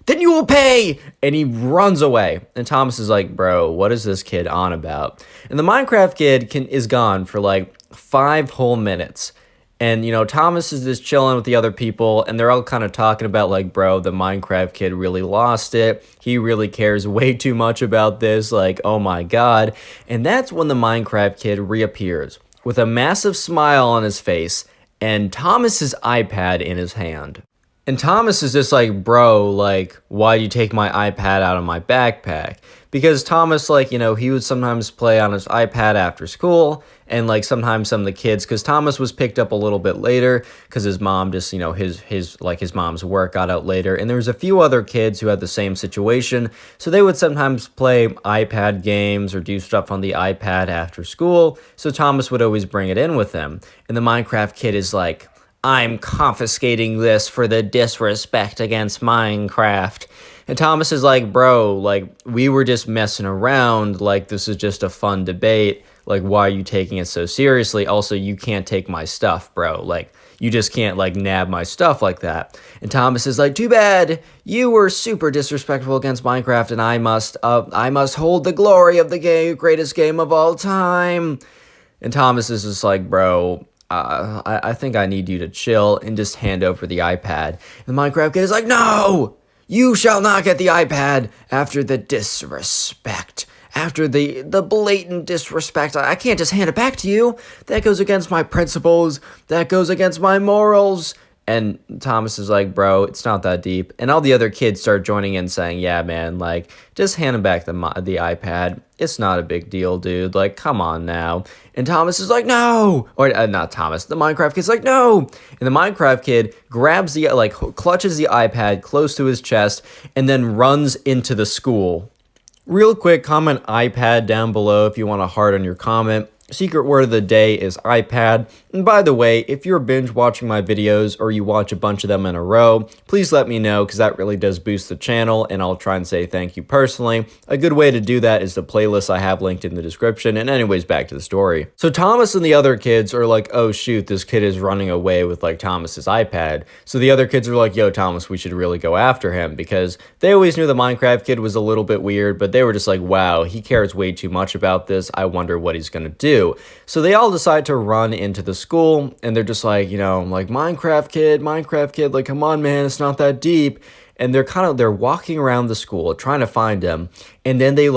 A: then you will pay. And he runs away. And Thomas is like, bro, what is this kid on about? And the Minecraft kid is gone for like 5 whole minutes. And, you know, Thomas is just chilling with the other people, and they're all kind of talking about, like, bro, the Minecraft kid really lost it. He really cares way too much about this. Like, oh, my God. And that's when the Minecraft kid reappears with a massive smile on his face and Thomas's iPad in his hand. And Thomas is just like, bro, like, why do you take my iPad out of my backpack? Because Thomas, like, you know, he would sometimes play on his iPad after school, and like sometimes some of the kids, because Thomas was picked up a little bit later because his mom just, you know, his mom's work got out later, and there was a few other kids who had the same situation, so they would sometimes play iPad games or do stuff on the iPad after school, so Thomas would always bring it in with him. And the Minecraft kid is like, I'm confiscating this for the disrespect against Minecraft. And Thomas is like, bro, like, we were just messing around. Like, this is just a fun debate. Like, why are you taking it so seriously? Also, you can't take my stuff, bro. Like, you just can't, like, nab my stuff like that. And Thomas is like, too bad. You were super disrespectful against Minecraft, and I must hold the glory of the greatest game of all time. And Thomas is just like, bro, I think I need you to chill and just hand over the iPad. And the Minecraft kid is like, no, you shall not get the iPad after the disrespect. After the blatant disrespect. I can't just hand it back to you. That goes against my principles. That goes against my morals. And Thomas is like, bro, it's not that deep. And all the other kids start joining in saying, yeah, man, like, just hand him back the iPad. It's not a big deal, dude. Like, come on now. And Thomas is like, no. Or not Thomas. The Minecraft kid's like, no. And the Minecraft kid grabs clutches the iPad close to his chest and then runs into the school. Real quick, comment iPad down below if you want to heart on your comment. Secret word of the day is iPad. And by the way, if you're binge watching my videos or you watch a bunch of them in a row, please let me know because that really does boost the channel and I'll try and say thank you personally. A good way to do that is the playlist I have linked in the description. And anyways, back to the story. So Thomas and the other kids are like, oh shoot, this kid is running away with like Thomas's iPad. So the other kids are like, yo, Thomas, we should really go after him because they always knew the Minecraft kid was a little bit weird, but they were just like, wow, he cares way too much about this. I wonder what he's gonna do.
B: do? So they all decide to run into the school, and they're just like, like, Minecraft kid, like, come on, man, it's not that deep. And they're walking around the school trying to find him. And then they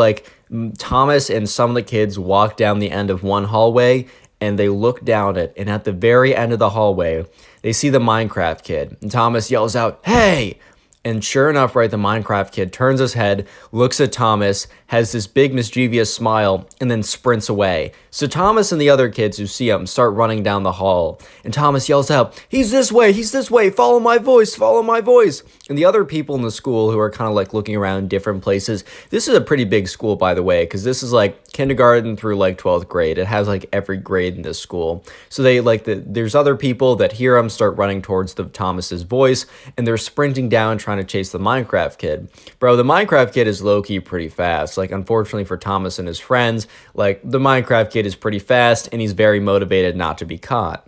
B: Thomas and some of the kids walk down the end of one hallway, and they look down it. And at the very end of the hallway, they see the Minecraft kid. And Thomas yells out, "Hey!" And sure enough, right, the Minecraft kid turns his head, looks at Thomas, has this big mischievous smile, and then sprints away. So Thomas and the other kids who see him start running down the hall. And Thomas yells out, he's this way, follow my voice, follow my voice. And the other people in the school who are kind of looking around different places. This is a pretty big school, by the way, because this is kindergarten through 12th grade. It has every grade in this school. So they there's other people that hear him start running towards Thomas's voice, and they're sprinting down trying to chase the Minecraft kid. Bro, the Minecraft kid is low-key pretty fast. Unfortunately for Thomas and his friends, the Minecraft kid is pretty fast, and he's very motivated not to be caught.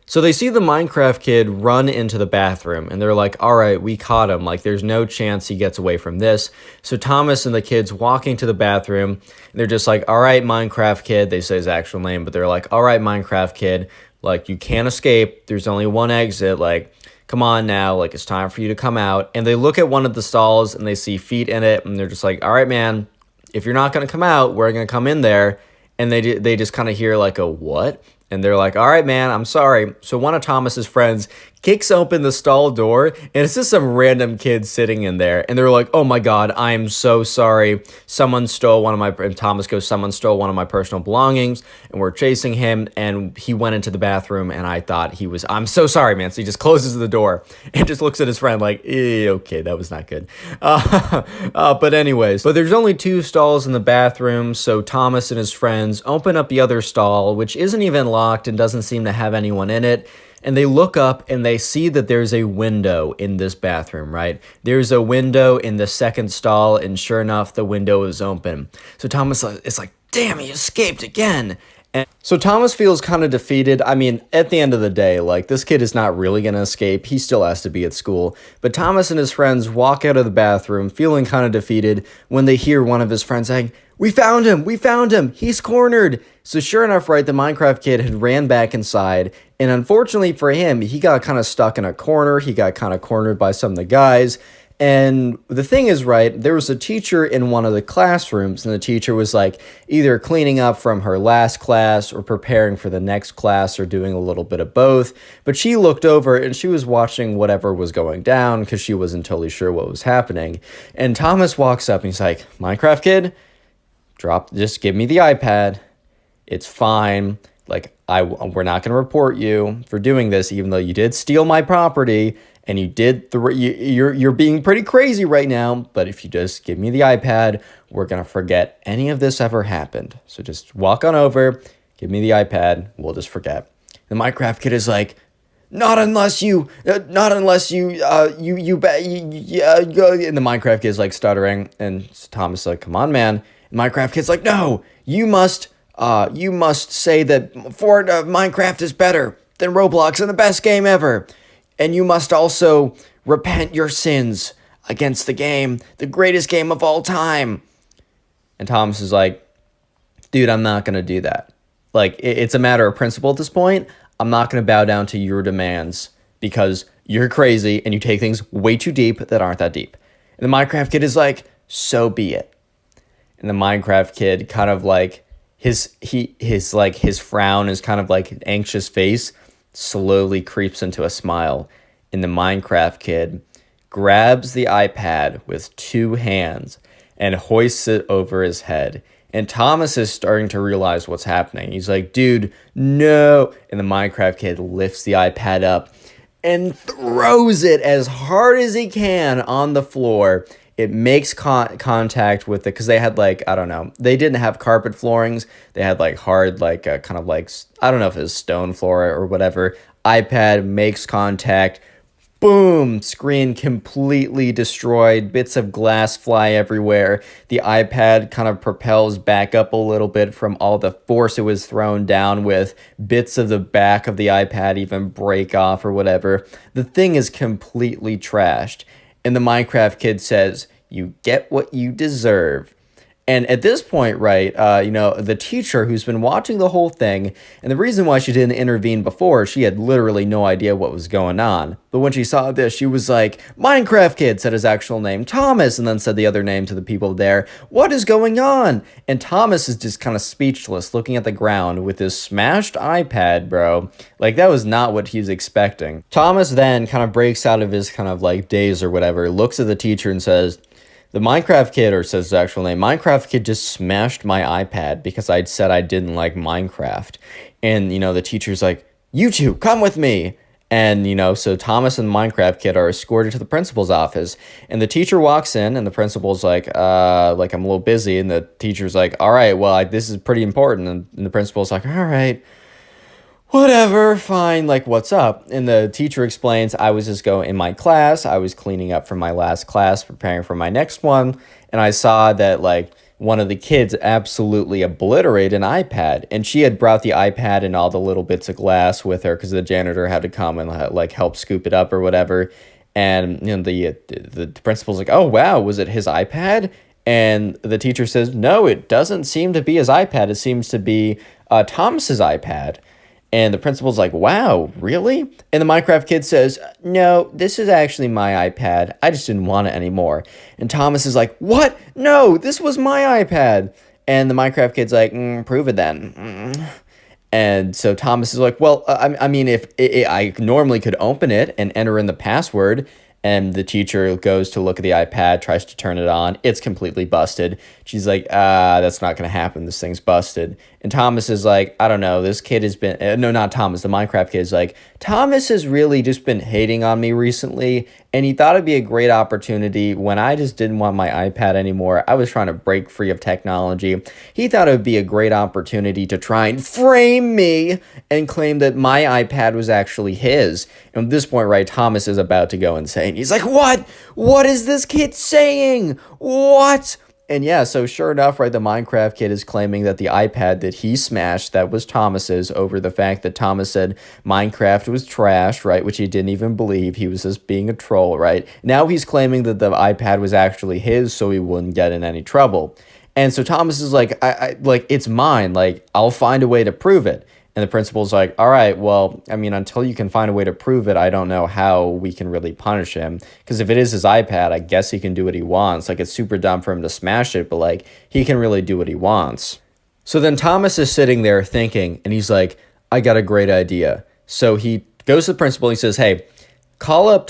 B: So they see the Minecraft kid run into the bathroom, and they're like, all right, we caught him. There's no chance he gets away from this. So Thomas and the kids walking to the bathroom, and they're just like, all right, Minecraft kid. They say his actual name, but they're like, all right, Minecraft kid. You can't escape. There's only one exit. Come on now. It's time for you to come out. And they look at one of the stalls, and they see feet in it, and they're just like, all right, man, if you're not going to come out, we're going to come in there. And they just kind of hear a what? And they're like, all right, man, I'm sorry. So one of Thomas's friends kicks open the stall door, and it's just some random kid sitting in there. And they're like, oh my God, I am so sorry. Someone stole and Thomas goes, someone stole one of my personal belongings, and we're chasing him, and he went into the bathroom, and I thought I'm so sorry, man. So he just closes the door and just looks at his friend okay, that was not good. But anyways, there's only 2 stalls in the bathroom, so Thomas and his friends open up the other stall, which isn't even locked and doesn't seem to have anyone in it. And they look up and they see that there's a window in this bathroom, right? There's a window in the second stall, and sure enough, the window is open. So Thomas is like, damn, he escaped again. And so Thomas feels kind of defeated. I mean, at the end of the day, this kid is not really going to escape. He still has to be at school. But Thomas and his friends walk out of the bathroom feeling kind of defeated when they hear one of his friends saying, we found him, he's cornered. So sure enough, right, the Minecraft kid had ran back inside, and unfortunately for him, he got kind of stuck in a corner. He got kind of cornered by some of the guys. And the thing is, right, there was a teacher in one of the classrooms, and the teacher was either cleaning up from her last class or preparing for the next class or doing a little bit of both. But she looked over and she was watching whatever was going down because she wasn't totally sure what was happening. And Thomas walks up and he's like, Minecraft kid, just give me the iPad. It's fine. We're not going to report you for doing this, even though you did steal my property and you did, you're being pretty crazy right now. But if you just give me the iPad, we're going to forget any of this ever happened. So just walk on over, give me the iPad. We'll just forget. The Minecraft kid is like, not unless you, and the Minecraft kid is stuttering. And Thomas is like, come on, man. And Minecraft kid's like, no, you must say that Minecraft is better than Roblox and the best game ever. And you must also repent your sins against the game, the greatest game of all time. And Thomas is like, dude, I'm not going to do that. It's a matter of principle at this point. I'm not going to bow down to your demands because you're crazy and you take things way too deep that aren't that deep. And the Minecraft kid is like, so be it. And the Minecraft kid kind of his frown is kind of an anxious face slowly creeps into a smile, and the Minecraft kid grabs the iPad with 2 hands and hoists it over his head. And Thomas is starting to realize what's happening. He's like, dude, no. And the Minecraft kid lifts the iPad up and throws it as hard as he can on the floor. It makes contact with it because they had I don't know, they didn't have carpet floorings. They had hard, I don't know if it was stone floor or whatever. iPad makes contact. Boom! Screen completely destroyed. Bits of glass fly everywhere. The iPad kind of propels back up a little bit from all the force it was thrown down with. Bits of the back of the iPad even break off or whatever. The thing is completely trashed. And the Minecraft kid says, you get what you deserve. And at this point, right, the teacher who's been watching the whole thing, and the reason why she didn't intervene before, she had literally no idea what was going on. But when she saw this, she was like, Minecraft Kid, said his actual name, Thomas, and then said the other name to the people there. What is going on? And Thomas is just kind of speechless, looking at the ground with his smashed iPad, bro. Like, that was not what he was expecting. Thomas then kind of breaks out of his kind of like daze or whatever, looks at the teacher and says, the Minecraft Kid, or says his actual name, Minecraft Kid just smashed my iPad because I'd said I didn't like Minecraft. And, the teacher's like, you two, come with me. And, so Thomas and the Minecraft Kid are escorted to the principal's office. And the teacher walks in, and the principal's like, I'm a little busy. And the teacher's like, all right, well, this is pretty important. And the principal's like, all right, whatever, fine, like, what's up? And the teacher explains, I was just going in my class, I was cleaning up from my last class, preparing for my next one, and I saw that, like, one of the kids absolutely obliterated an iPad, and she had brought the iPad and all the little bits of glass with her because the janitor had to come and, like, help scoop it up or whatever, and, the principal's like, oh, wow, was it his iPad? And the teacher says, no, it doesn't seem to be his iPad, it seems to be Thomas's iPad. And the principal's like, wow, really? And the Minecraft Kid says, no, this is actually my iPad. I just didn't want it anymore. And Thomas is like, what? No, this was my iPad. And the Minecraft Kid's like, prove it then. And so Thomas is like, well, I mean, if I normally could open it and enter in the password, and the teacher goes to look at the iPad, tries to turn it on. It's completely busted. She's like, that's not going to happen. This thing's busted. And Thomas is like, I don't know. This kid has been, no, not Thomas. The Minecraft kid is like, Thomas has really just been hating on me recently. And he thought it'd be a great opportunity when I just didn't want my iPad anymore. I was trying to break free of technology. He thought it would be a great opportunity to try and frame me and claim that my iPad was actually his. And at this point, right, Thomas is about to go insane. He's like, what? What is this kid saying? What? And yeah, so sure enough, right, the Minecraft Kid is claiming that the iPad that he smashed, that was Thomas's, over the fact that Thomas said Minecraft was trash, right, which he didn't even believe. He was just being a troll, right? Now he's claiming that the iPad was actually his so he wouldn't get in any trouble. And so Thomas is like, like, it's mine. Like, I'll find a way to prove it. And the principal's like, all right, well, I mean, until you can find a way to prove it, I don't know how we can really punish him. Because if it is his iPad, I guess he can do what he wants. Like, it's super dumb for him to smash it, but, like, he can really do what he wants. So then Thomas is sitting there thinking, and he's like, I got a great idea. So he goes to the principal and he says, hey, call up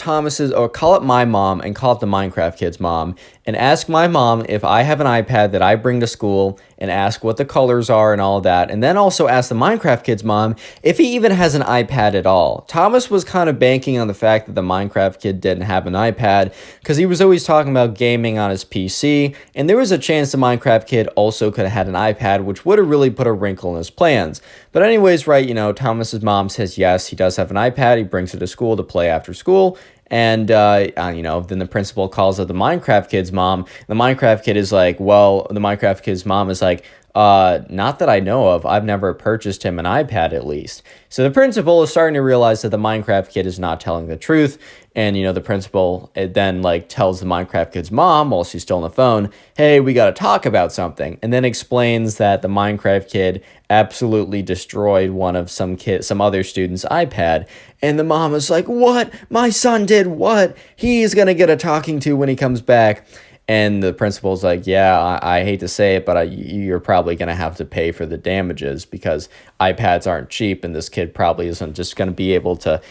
B: my mom and call up the Minecraft Kid's mom and ask my mom if I have an iPad that I bring to school and ask what the colors are and all that. And then also ask the Minecraft Kid's mom if he even has an iPad at all. Thomas was kind of banking on the fact that the Minecraft Kid didn't have an iPad because he was always talking about gaming on his PC. And there was a chance the Minecraft Kid also could have had an iPad, which would have really put a wrinkle in his plans. But anyways, right, Thomas's mom says, yes, he does have an iPad. He brings it to school to play after school. And, then the principal calls up the Minecraft Kid's mom. The Minecraft Kid is like, well, the Minecraft Kid's mom is like, not that I know of. I've never purchased him an iPad, at least. So the principal is starting to realize that the Minecraft Kid is not telling the truth. And, the principal then, tells the Minecraft Kid's mom while she's still on the phone, hey, we got to talk about something. And then explains that the Minecraft Kid absolutely destroyed one of some other student's iPad. And the mom is like, what? My son did what? He's going to get a talking to when he comes back. And the principal's like, yeah, I hate to say it, but you're probably going to have to pay for the damages because iPads aren't cheap, and this kid probably isn't just going to be able to,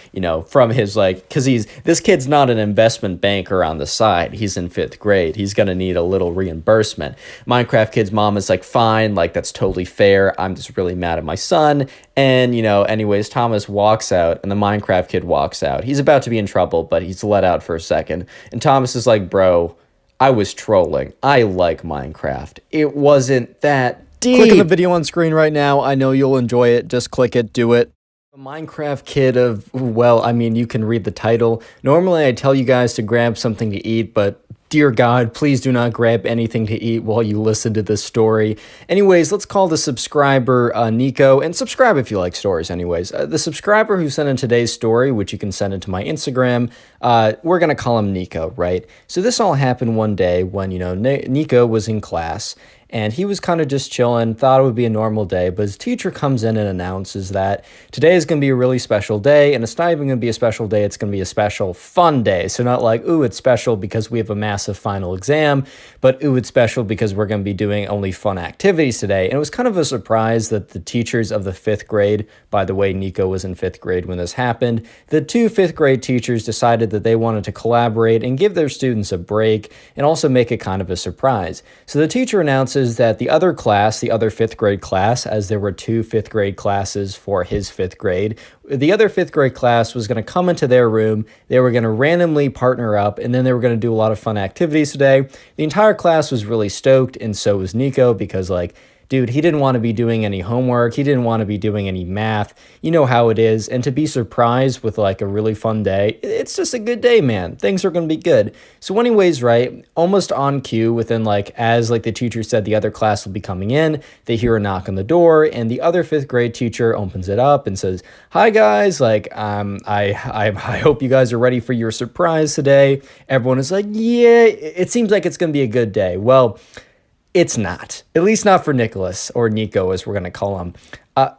B: from his, because this kid's not an investment banker on the side. He's in 5th grade. He's going to need a little reimbursement. Minecraft Kid's mom is like, fine, that's totally fair. I'm just really mad at my son. And, anyways, Thomas walks out, and the Minecraft Kid walks out. He's about to be in trouble, but he's let out for a second. And Thomas is like, bro, I was trolling. I like Minecraft. It wasn't that deep.
C: Click on the video on screen right now. I know you'll enjoy it. Just click it. Do it.
B: The Minecraft Kid of, well, I mean, you can read the title. Normally, I tell you guys to grab something to eat, but dear God, please do not grab anything to eat while you listen to this story. Anyways, let's call the subscriber Nico, and subscribe if you like stories anyways. The subscriber who sent in today's story, which you can send into my Instagram,
A: We're going to call him Nico, right? So this all happened one day when, Nico was in class and he was kind of just chilling, thought it would be a normal day, but his teacher comes in and announces that today is going to be a really special day, and it's not even going to be a special day, it's going to be a special fun day. So not like, ooh, it's special because we have a massive final exam, but ooh, it's special because we're going to be doing only fun activities today. And it was kind of a surprise that the teachers of the 5th grade, by the way, Nico was in 5th grade when this happened, the 2 5th grade teachers decided that they wanted to collaborate and give their students a break and also make it kind of a surprise. So the teacher announces that the other class, the other 5th grade class, as there were 2 5th grade classes for his 5th grade, the other 5th grade class was going to come into their room, they were going to randomly partner up, and then they were going to do a lot of fun activities today. The entire class was really stoked, and so was Nico, because dude, he didn't want to be doing any homework. He didn't want to be doing any math. You know how it is. And to be surprised with a really fun day, it's just a good day, man. Things are going to be good. So anyways, right, almost on cue within as the teacher said the other class will be coming in, they hear a knock on the door and the other 5th grade teacher opens it up and says, "Hi guys, I hope you guys are ready for your surprise today." Everyone is like, "Yeah, it seems like it's going to be a good day." Well, it's not. At least not for Nicholas, or Nico as we're going to call him.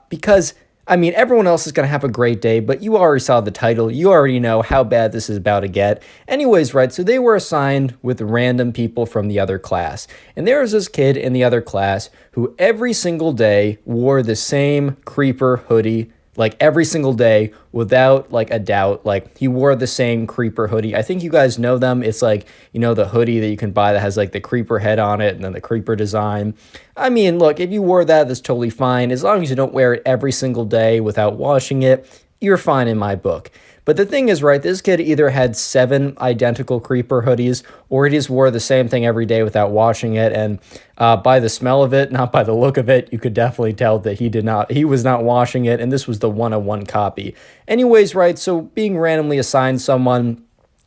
A: Because, everyone else is going to have a great day, but you already saw the title. You already know how bad this is about to get. Anyways, right, so they were assigned with random people from the other class. And there was this kid in the other class who every single day wore the same creeper hoodie, every single day without a doubt. He wore the same creeper hoodie. I think you guys know them. It's the hoodie that you can buy that has the creeper head on it and then the creeper design. Look, if you wore that, that's totally fine. As long as you don't wear it every single day without washing it, you're fine in my book. But the thing is, right, this kid either had 7 identical creeper hoodies or he just wore the same thing every day without washing it. And by the smell of it, not by the look of it, you could definitely tell that he was not washing it. And this was the 101 copy. Anyways, right, so being randomly assigned someone,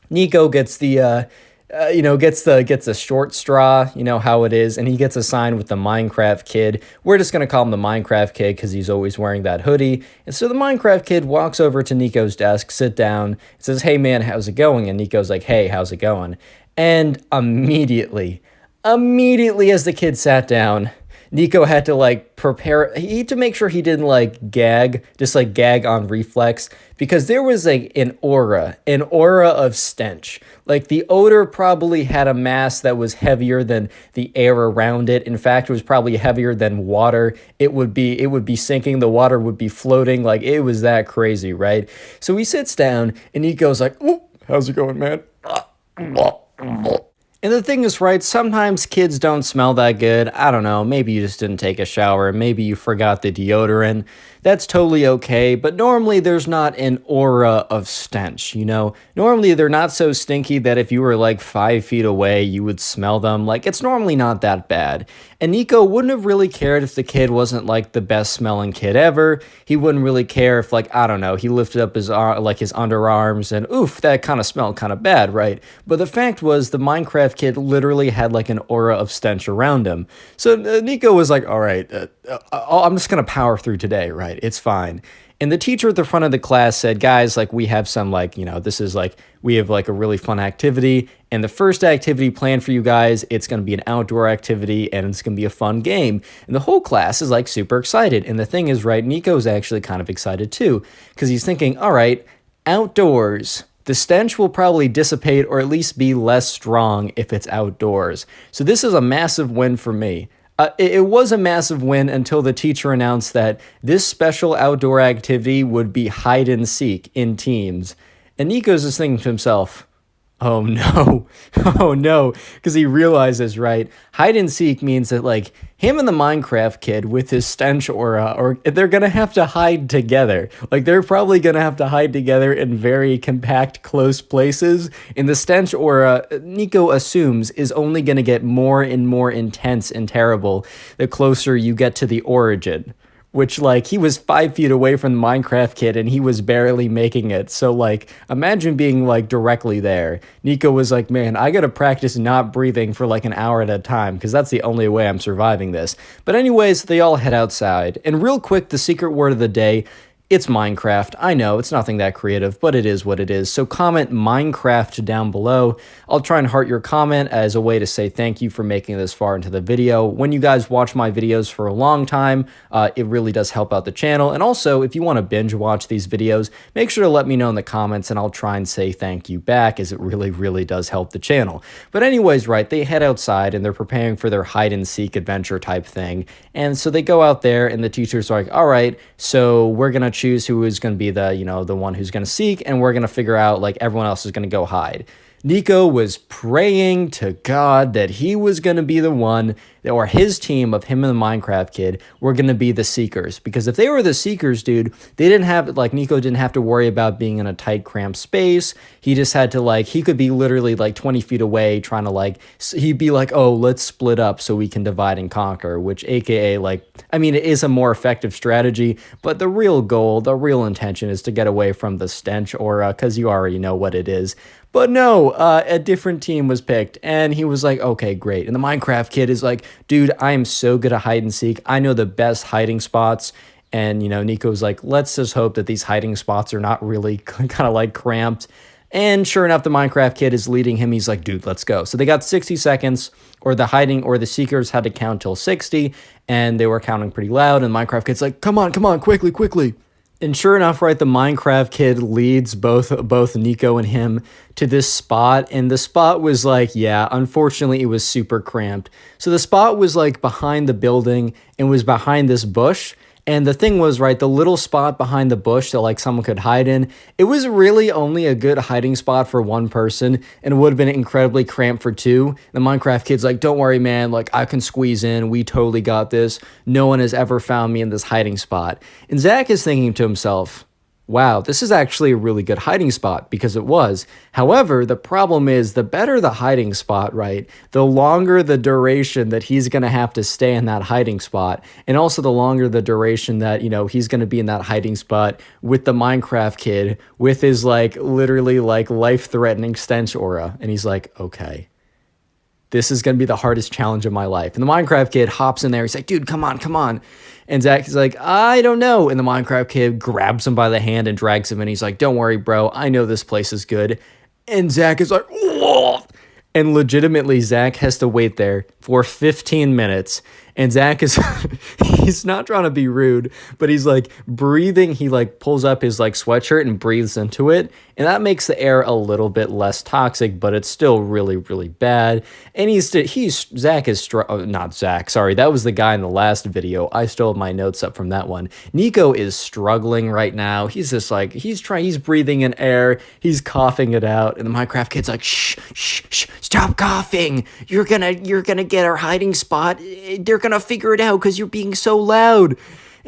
A: Nico gets the gets the short straw, you know how it is, and he gets assigned with the Minecraft kid. We're just going to call him the Minecraft kid because he's always wearing that hoodie. And so the Minecraft kid walks over to Nico's desk, sit down, and says, "Hey man, how's it going?" And Nico's like, "Hey, how's it going?" And immediately as the kid sat down, Nico had to prepare, he had to make sure he didn't gag, just gag on reflex, because there was an aura of stench. The odor probably had a mass that was heavier than the air around it. In fact, it was probably heavier than water. It would be sinking, the water would be floating, it was that crazy, right? So he sits down and Nico's like, "Ooh, how's it going, man?" And the thing is, right, sometimes kids don't smell that good. I don't know, maybe you just didn't take a shower, maybe you forgot the deodorant. That's totally okay, but normally there's not an aura of stench, Normally they're not so stinky that if you were 5 feet away, you would smell them. It's normally not that bad. And Nico wouldn't have really cared if the kid wasn't the best smelling kid ever. He wouldn't really care if I don't know, he lifted up his his underarms and oof, that kind of smelled kind of bad, right? But the fact was the Minecraft kid literally had an aura of stench around him. So Nico was like, "All right, I'm just going to power through today, right? It's fine." And the teacher at the front of the class said, "Guys, we have some this is we have a really fun activity. And the first activity planned for you guys, it's going to be an outdoor activity and it's going to be a fun game." And the whole class is super excited. And the thing is, right, Nico's actually kind of excited too, because he's thinking, all right, outdoors. The stench will probably dissipate or at least be less strong if it's outdoors. So this is a massive win for me. It was a massive win until the teacher announced that this special outdoor activity would be hide and seek in teams. And Nico's just thinking to himself, "Oh no, oh no," because he realizes, right, hide and seek means that him and the Minecraft kid with his stench aura, or they're going to have to hide together. They're probably going to have to hide together in very compact, close places. And the stench aura, Nico assumes, is only going to get more and more intense and terrible the closer you get to the origin. Which, he was 5 feet away from the Minecraft kid and he was barely making it. So, imagine being, directly there. Nico was like, "Man, I gotta practice not breathing for, an hour at a time, because that's the only way I'm surviving this." But anyways, they all head outside. And real quick, the secret word of the day, It's Minecraft. I know, it's nothing that creative, but it is what it is. So comment Minecraft down below. I'll try and heart your comment as a way to say thank you for making it this far into the video. When you guys watch my videos for a long time, it really does help out the channel. And also, if you want to binge watch these videos, make sure to let me know in the comments and I'll try and say thank you back, as it really, really does help the channel. But anyways, right, they head outside and they're preparing for their hide and seek adventure type thing. And so they go out there and the teachers are like, all right, so we're going to choose who is going to be the, the one who's going to seek, and we're going to figure out like everyone else is going to go hide. Nico was praying to God that he was going to be the one, or his team of him and the Minecraft kid were going to be the seekers. Because if they were the seekers, dude, they didn't have, like, Nico didn't have to worry about being in a tight, cramped space. He just had to, like, he could be literally, like, 20 feet away trying to, like, he'd be like, oh, let's split up so we can divide and conquer, which, aka, like, I mean, it is a more effective strategy, but the real goal, the real intention is to get away from the stench aura, because you already know what it is. But no, a different team was picked, and he was like, okay, great. And the Minecraft kid is like, dude, I am so good at hide and seek. I know the best hiding spots. And, Nico's like, let's just hope that these hiding spots are not really kind of like cramped. And sure enough, the Minecraft kid is leading him. He's like, dude, let's go. So they got 60 seconds, or the seekers had to count till 60, and they were counting pretty loud. And the Minecraft kid's like, come on, quickly, quickly. And sure enough, right, the Minecraft kid leads both Nico and him to this spot, and the spot was like, yeah, unfortunately, it was super cramped. So the spot was like behind the building and was behind this bush. And the thing was, right, the little spot behind the bush that like someone could hide in, it was really only a good hiding spot for one person, and it would have been incredibly cramped for two. The Minecraft kid's like, don't worry, man, like I can squeeze in. We totally got this. No one has ever found me in this hiding spot. And Zach is thinking to himself, wow, this is actually a really good hiding spot, because it was. However, the problem is, the better the hiding spot, right, the longer the duration that he's going to have to stay in that hiding spot. And also the longer the duration that, he's going to be in that hiding spot with the Minecraft kid with his like literally like life-threatening stench aura. And he's like, okay, this is going to be the hardest challenge of my life. And the Minecraft kid hops in there. He's like, dude, come on. And Zach is like, I don't know. And the Minecraft kid grabs him by the hand and drags him in. He's like, don't worry, bro. I know this place is good. And Zach is like, whoa. And legitimately, Zach has to wait there for 15 minutes. And Zach is, he's not trying to be rude, but he's like breathing. He like pulls up his like sweatshirt and breathes into it. And that makes the air a little bit less toxic, but it's still really, really bad. And Zach is, not Zach, sorry. That was the guy in the last video. I still have my notes up from that one. Nico is struggling right now. He's just like, he's breathing in air. He's coughing it out. And the Minecraft kid's like, shh, stop coughing. You're gonna get our hiding spot. They're gonna figure it out because you're being so loud.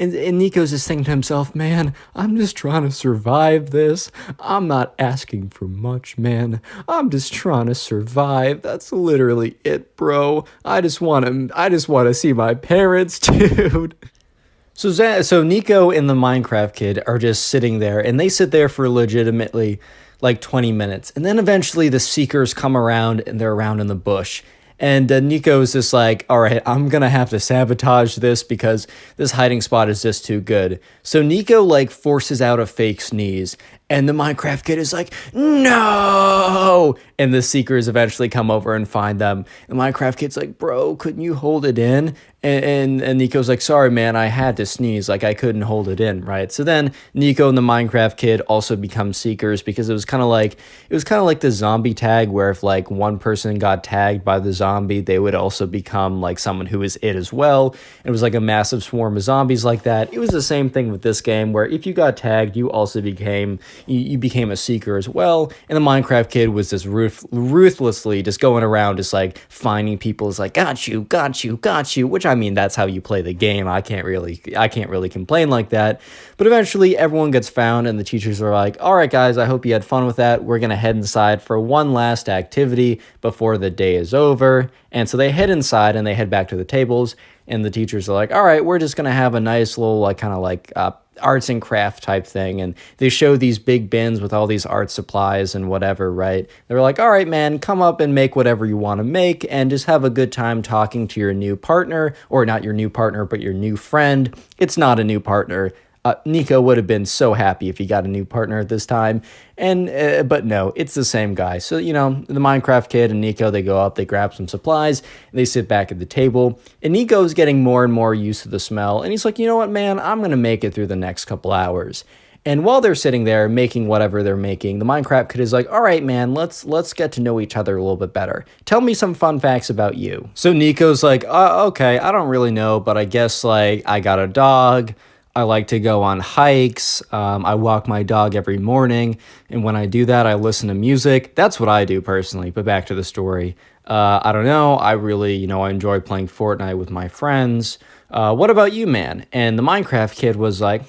A: And Nico's just thinking to himself, man, I'm just trying to survive this. I'm not asking for much, man. I'm just trying to survive. That's literally it, bro. I just want to see my parents, dude. So Nico and the Minecraft kid are just sitting there, and they sit there for legitimately like 20 minutes. And then eventually the seekers come around, and they're around in the bush. And Nico's just like, all right, I'm going to have to sabotage this because this hiding spot is just too good. So Nico like forces out a fake sneeze, and the Minecraft kid is like, no! And the seekers eventually come over and find them. And the Minecraft kid's like, bro, couldn't you hold it in? And Nico's like, sorry, man, I had to sneeze. Like, I couldn't hold it in, right? So then Nico and the Minecraft kid also become seekers, because it was kind of like the zombie tag, where if like one person got tagged by the zombie, they would also become like someone who is it as well. It was like a massive swarm of zombies like that. It was the same thing with this game, where if you got tagged, you also became a seeker as well. And the Minecraft kid was just ruthlessly just going around just like finding people, is like, got you, which, I mean, that's how you play the game. I can't really complain like that. But eventually everyone gets found, and the teachers are like, all right, guys, I hope you had fun with that. We're going to head inside for one last activity before the day is over. And so they head inside and they head back to the tables, and the teachers are like, all right, we're just going to have a nice little like kind of like arts and craft type thing. And they show these big bins with all these art supplies and whatever, right? They're like, all right, man, come up and make whatever you want to make, and just have a good time talking to your new partner, or not your new partner, but your new friend. It's not a new partner.
C: Nico would have been so happy if he got a new partner at this time. And but no, it's the same guy. So, the Minecraft kid and Nico, they go up, they grab some supplies, and they sit back at the table. And Nico's getting more and more used to the smell. And he's like, you know what, man, I'm going to make it through the next couple hours. And while they're sitting there making whatever they're making, the Minecraft kid is like, all right, man, let's get to know each other a little bit better. Tell me some fun facts about you. So Nico's like, okay, I don't really know, but I guess like I got a dog. I like to go on hikes. I walk my dog every morning. And when I do that, I listen to music. That's what I do personally. But back to the story. I don't know. I really, I enjoy playing Fortnite with my friends. What about you, man? And the Minecraft kid was like,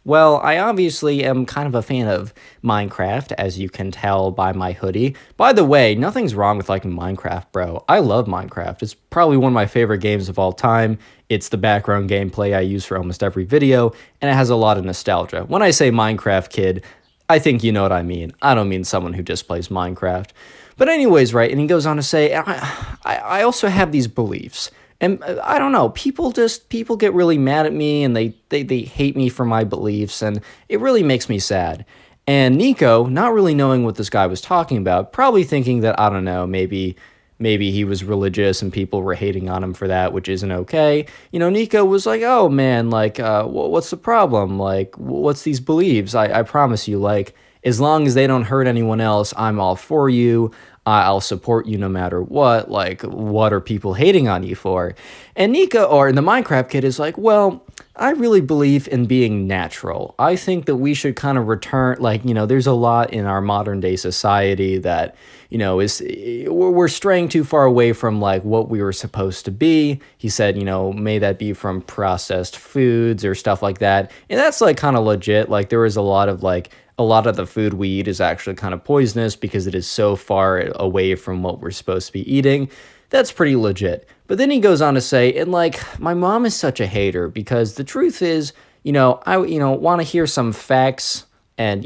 C: well, I obviously am kind of a fan of Minecraft, as you can tell by my hoodie. By the way, nothing's wrong with liking Minecraft, bro. I love Minecraft. It's probably one of my favorite games of all time. It's the background gameplay I use for almost every video, and it has a lot of nostalgia. When I say Minecraft kid, I think you know what I mean. I don't mean someone who just plays Minecraft. But anyways, right, and he goes on to say, I also have these beliefs. And I don't know, people get really mad at me and they hate me for my beliefs, and it really makes me sad. And Nico, not really knowing what this guy was talking about, probably thinking that, I don't know, maybe he was religious and people were hating on him for that, which isn't okay. Nico was like, oh man, like, what's the problem? Like, what's these beliefs? I promise you, like, as long as they don't hurt anyone else, I'm all for you. I'll support you no matter what. Like, what are people hating on you for? And Nico, or the Minecraft kid, is like, well, I really believe in being natural. I think that we should kind of return, like, there's a lot in our modern day society that, we're straying too far away from like what we were supposed to be. He said, may that be from processed foods or stuff like that. And that's like kind of legit. Like, there is a lot of the food we eat is actually kind of poisonous because it is so far away from what we're supposed to be eating. That's pretty legit. But then he goes on to say, and like, my mom is such a hater because the truth is, I want to hear some facts. And,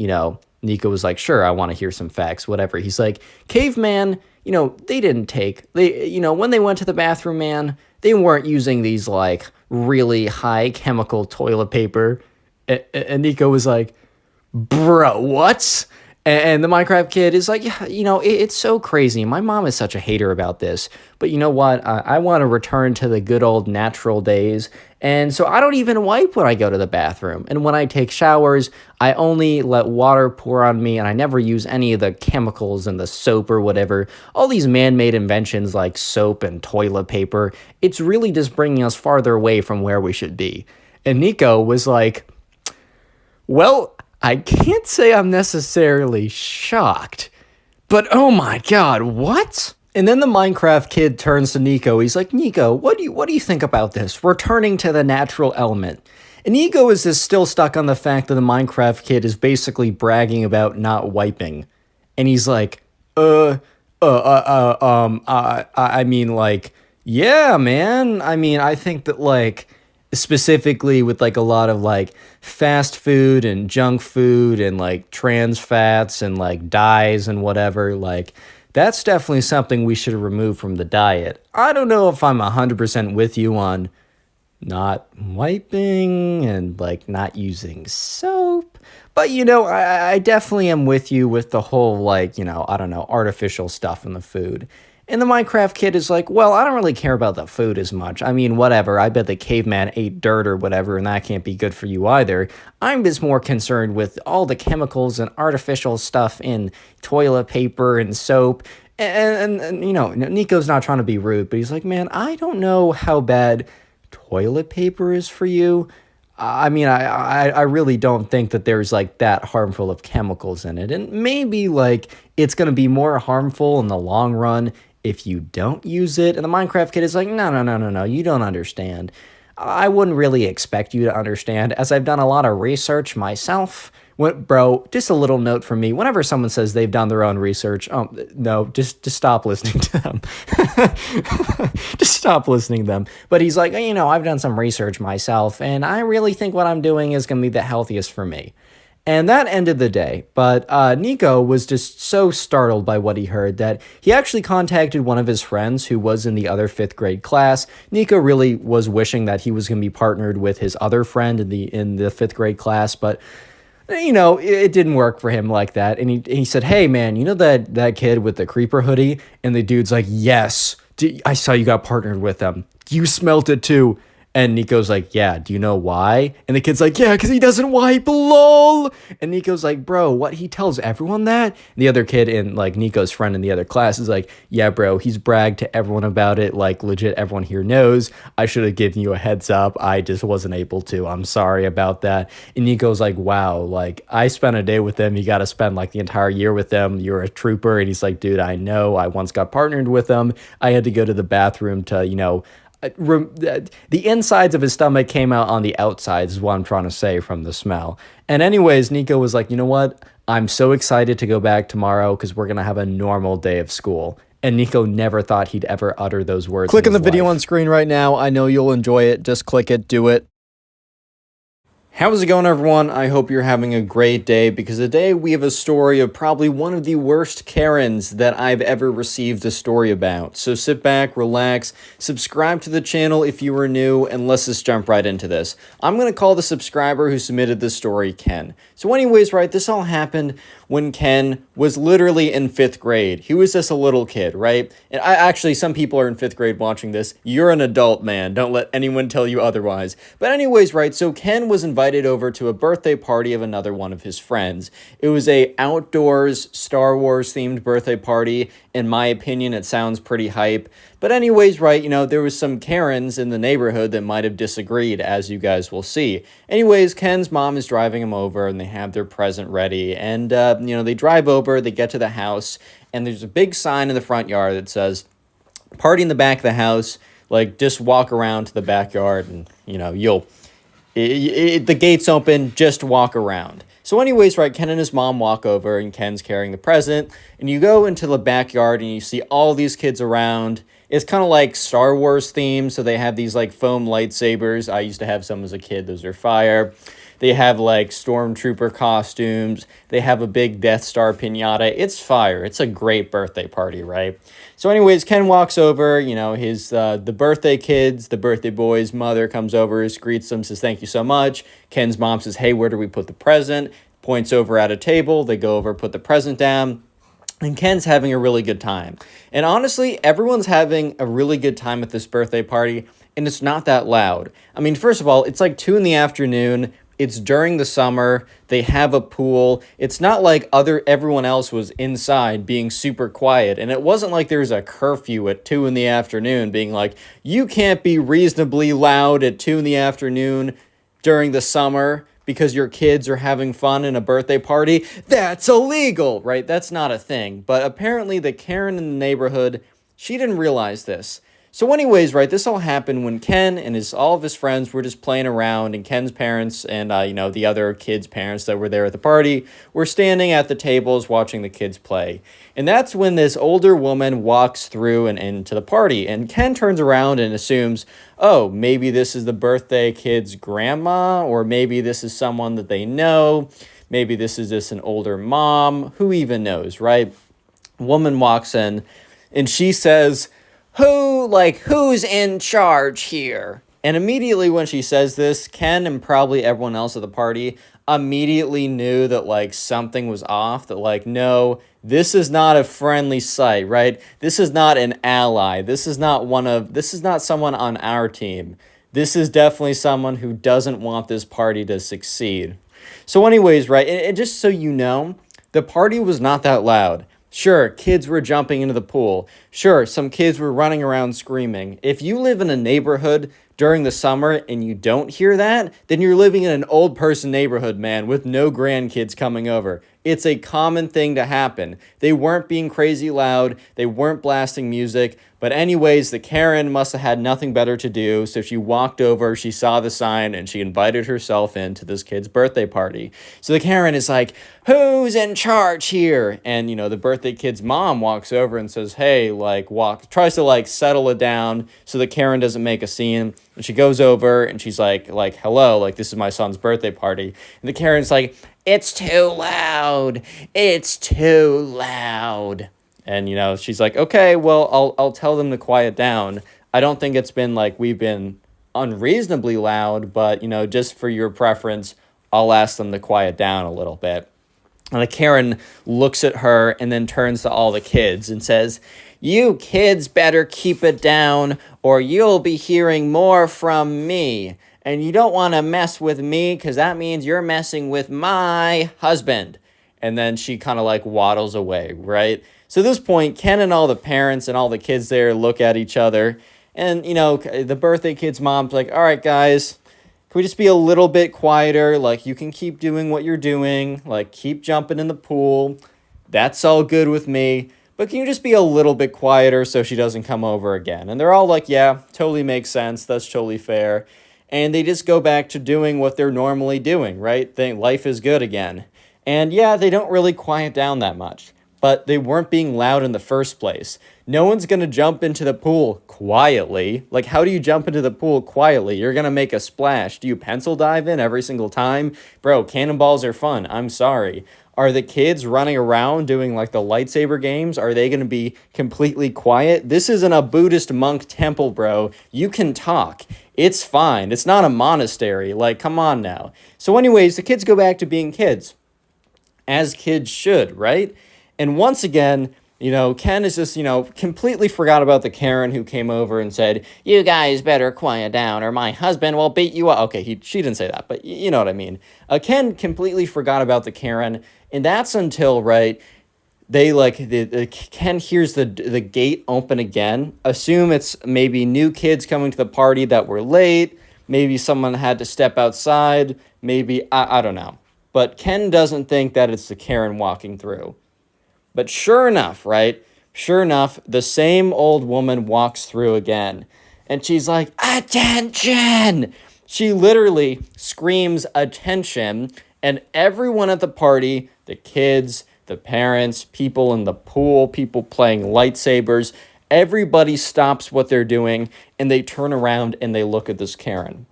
C: Nico was like, sure, I want to hear some facts, whatever. He's like, caveman, they didn't take, when they went to the bathroom, man, they weren't using these like really high chemical toilet paper. And Nico was like, bro, what? And the Minecraft kid is like, yeah, it's so crazy. My mom is such a hater about this. But you know what? I want to return to the good old natural days. And so I don't even wipe when I go to the bathroom. And when I take showers, I only let water pour on me, and I never use any of the chemicals and the soap or whatever. All these man-made inventions like soap and toilet paper, it's really just bringing us farther away from where we should be. And Nico was like, well, I can't say I'm necessarily shocked, but oh my god, what? And then the Minecraft kid turns to Nico. He's like, Nico, what do you think about this? Returning to the natural element. And Nico is just still stuck on the fact that the Minecraft kid is basically bragging about not wiping. And he's like, I mean, like, yeah, man. I mean, I think that, like, specifically with like a lot of like fast food and junk food and like trans fats and like dyes and whatever, like that's definitely something we should remove from the diet. I don't know if I'm 100% with you on not wiping and like not using soap, but I definitely am with you with the whole like, I don't know, artificial stuff in the food. And the Minecraft kid is like, well, I don't really care about the food as much. I mean, whatever. I bet the caveman ate dirt or whatever, and that can't be good for you either. I'm just more concerned with all the chemicals and artificial stuff in toilet paper and soap. And Nico's not trying to be rude, but he's like, man, I don't know how bad toilet paper is for you. I mean, I really don't think that there's like that harmful of chemicals in it. And maybe like it's going to be more harmful in the long run if you don't use it. And the Minecraft kid is like, no, you don't understand. I wouldn't really expect you to understand, as I've done a lot of research myself. Bro, just a little note from me. Whenever someone says they've done their own research, no, just stop listening to them. Just stop listening to them. But he's like, I've done some research myself, and I really think what I'm doing is going to be the healthiest for me. And that ended the day. But Nico was just so startled by what he heard that he actually contacted one of his friends who was in the other fifth grade class. Nico really was wishing that he was going to be partnered with his other friend in the fifth grade class, but it didn't work for him like that. And he said, "Hey, man, you know that kid with the creeper hoodie?" And the dude's like, "Yes, I saw you got partnered with them. You smelt it too." And Nico's like, "Yeah, do you know why?" And the kid's like, "Yeah, because he doesn't wipe, lol." And Nico's like, "Bro, what? He tells everyone that?" And the other kid in, like, Nico's friend in the other class is like, "Yeah, bro, he's bragged to everyone about it. Like, legit, everyone here knows. I should have given you a heads up. I just wasn't able to. I'm sorry about that." And Nico's like, "Wow, like, I spent a day with them. You got to spend, like, the entire year with them. You're a trooper." And he's like, "Dude, I know. I once got partnered with them. I had to go to the bathroom to, the insides of his stomach came out on the outsides is what I'm trying to say from the smell." And anyways, Nico was like, "You know what? I'm so excited to go back tomorrow because we're going to have a normal day of school." And Nico never thought he'd ever utter those words.
A: Click on the
C: his
A: video
C: life.
A: on screen right now. I know you'll enjoy it. Just click it. Do it. How's it going, everyone? I hope you're having a great day, because today we have a story of probably one of the worst Karens that I've ever received a story about. So sit back, relax, subscribe to the channel if you are new, and let's just jump right into this. I'm going to call the subscriber who submitted this story Ken. So anyways, right, this all happened when Ken was literally in 5th grade. He was just a little kid, right? And actually, some people are in 5th grade watching this. You're an adult, man. Don't let anyone tell you otherwise. But anyways, right, so Ken was invited over to a birthday party of another one of his friends. It was a outdoors Star Wars themed birthday party. In my opinion, it sounds pretty hype. But anyways, right, there was some Karens in the neighborhood that might have disagreed, as you guys will see. Anyways, Ken's mom is driving him over, and they have their present ready. And, they drive over, they get to the house, and there's a big sign in the front yard that says, "Party in the back of the house. Like, just walk around to the backyard, and, the gate's open, just walk around." So anyways, right, Ken and his mom walk over, and Ken's carrying the present, and you go into the backyard, and you see all these kids around. It's kind of like Star Wars themed, so they have these, like, foam lightsabers. I used to have some as a kid. Those are fire. They have, like, stormtrooper costumes. They have a big Death Star piñata. It's fire. It's a great birthday party, right? So anyways, Ken walks over, his the birthday kids, the birthday boy's mother comes over, greets them, says, "Thank you so much." Ken's mom says, "Hey, where do we put the present?" Points over at a table. They go over, put the present down. And Ken's having a really good time. And honestly, everyone's having a really good time at this birthday party, and it's not that loud. I mean, first of all, it's like 2 in the afternoon. It's during the summer. They have a pool. It's not like everyone else was inside being super quiet. And it wasn't like there was a curfew at 2 in the afternoon being like, you can't be reasonably loud at 2 in the afternoon during the summer because your kids are having fun in a birthday party. That's illegal, right? That's not a thing. But apparently the Karen in the neighborhood, she didn't realize this. So anyways, right, this all happened when Ken and all of his friends were just playing around, and Ken's parents and, the other kids' parents that were there at the party were standing at the tables watching the kids play. And that's when this older woman walks through and into the party, and Ken turns around and assumes, oh, maybe this is the birthday kid's grandma, or maybe this is someone that they know. Maybe this is just an older mom. Who even knows, right? Woman walks in, and she says, who's in charge here? And immediately when she says this, Ken and probably everyone else at the party immediately knew that, something was off, that, no, this is not a friendly sight, right? This is not an ally. This is not someone on our team. This is definitely someone who doesn't want this party to succeed. So anyways, right, and just so you know, the party was not that loud. Sure, kids were jumping into the pool. Sure, some kids were running around screaming. If you live in a neighborhood during the summer and you don't hear that, then you're living in an old person neighborhood, man, with no grandkids coming over. It's a common thing to happen. They weren't being crazy loud. They weren't blasting music. But anyways, the Karen must have had nothing better to do, so she walked over, she saw the sign, and she invited herself into this kid's birthday party. So the Karen is like, who's in charge here? And, the birthday kid's mom walks over and says, hey, tries to, settle it down so the Karen doesn't make a scene. And she goes over, and she's like, hello, this is my son's birthday party. And the Karen's like,
C: it's too loud. It's too loud. And, she's like, okay, well, I'll tell them to quiet down. I don't think it's been like we've been unreasonably loud, but, just for your preference, I'll ask them to quiet down a little bit. And the Karen looks at her and then turns to all the kids and says, you kids better keep it down or you'll be hearing more from me. And you don't want to mess with me because that means you're messing with my husband. And then she kind of like waddles away, right? So at this point, Ken and all the parents and all the kids there look at each other. And, the birthday kid's mom's like, all right, guys, can we just be a little bit quieter? Like, you can keep doing what you're doing. Like, keep jumping in the pool. That's all good with me. But can you just be a little bit quieter so she doesn't come over again? And they're all like, yeah, totally makes sense. That's totally fair. And they just go back to doing what they're normally doing, right? Life is good again. And yeah, they don't really quiet down that much. But they weren't being loud in the first place. No one's going to jump into the pool quietly. Like, how do you jump into the pool quietly? You're going to make a splash. Do you pencil dive in every single time? Bro, cannonballs are fun. I'm sorry. Are the kids running around doing like the lightsaber games? Are they going to be completely quiet? This isn't a Buddhist monk temple, bro. You can talk. It's fine. It's not a monastery. Like, come on now. So anyways, the kids go back to being kids. As kids should, right? And once again, Ken is just, completely forgot about the Karen who came over and said, you guys better quiet down or my husband will beat you up. Okay, she didn't say that, but you know what I mean. Ken completely forgot about the Karen, and that's until, right, they Ken hears the gate open again. Assume it's maybe new kids coming to the party that were late. Maybe someone had to step outside. Maybe, I don't know. But Ken doesn't think that it's the Karen walking through. But sure enough, right? Sure enough, the same old woman walks through again. And she's like, attention! She literally screams attention. And everyone at the party, the kids, the parents, people in the pool, people playing lightsabers, everybody stops what they're doing and they turn around and they look at this Karen.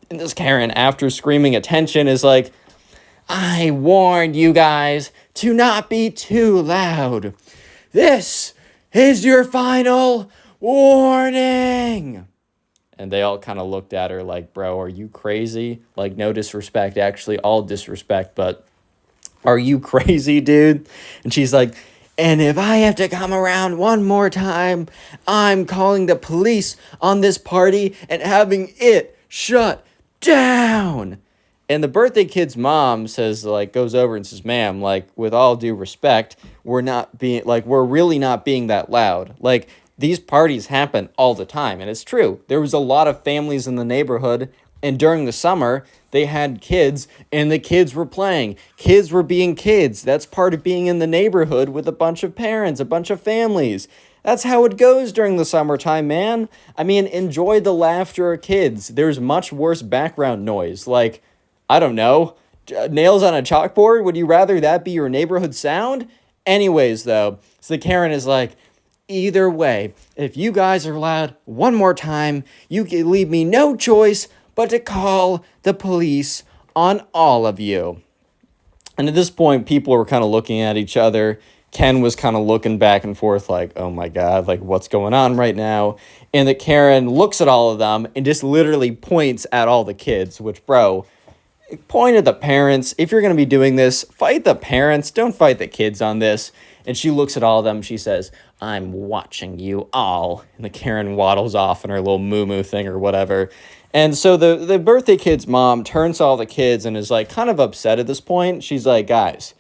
C: And this Karen, after screaming attention, is like, I warned you guys to not be too loud. This is your final warning. And they all kind of looked at her like, bro, are you crazy? Like, no disrespect, actually, all disrespect, but are you crazy, dude? And she's like, and if I have to come around one more time, I'm calling the police on this party and having it shut down. And the birthday kid's mom says, goes over and says, ma'am, with all due respect, we're really not being that loud. These parties happen all the time. And it's true. There was a lot of families in the neighborhood. And during the summer, they had kids and the kids were playing. Kids were being kids. That's part of being in the neighborhood with a bunch of parents, a bunch of families. That's how it goes during the summertime, man. I mean, enjoy the laughter of kids. There's much worse background noise. I don't know, nails on a chalkboard? Would you rather that be your neighborhood sound? Anyways, though, so the Karen is like, either way, if you guys are loud one more time, you can leave me no choice but to call the police on all of you. And at this point, people were kind of looking at each other. Ken was kind of looking back and forth like, oh my God, what's going on right now? And the Karen looks at all of them and just literally points at all the kids, which, bro, point at the parents. If you're going to be doing this, fight the parents. Don't fight the kids on this. And she looks at all of them. She says, I'm watching you all. And the Karen waddles off in her little moo-moo thing or whatever. And so the birthday kid's mom turns to all the kids and is kind of upset at this point. She's like, guys,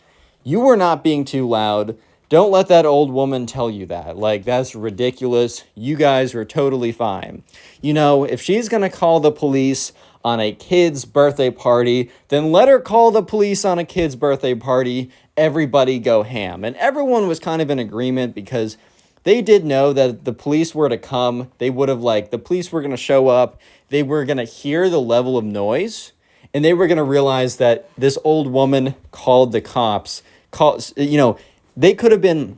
C: you were not being too loud. Don't let that old woman tell you that. That's ridiculous. You guys are totally fine. If she's going to call the police on a kid's birthday party, then let her call the police on a kid's birthday party. Everybody go ham. And everyone was kind of in agreement because they did know that if the police were to come, they would have the police were going to show up. They were going to hear the level of noise and they were going to realize that this old woman called the cops. They could have been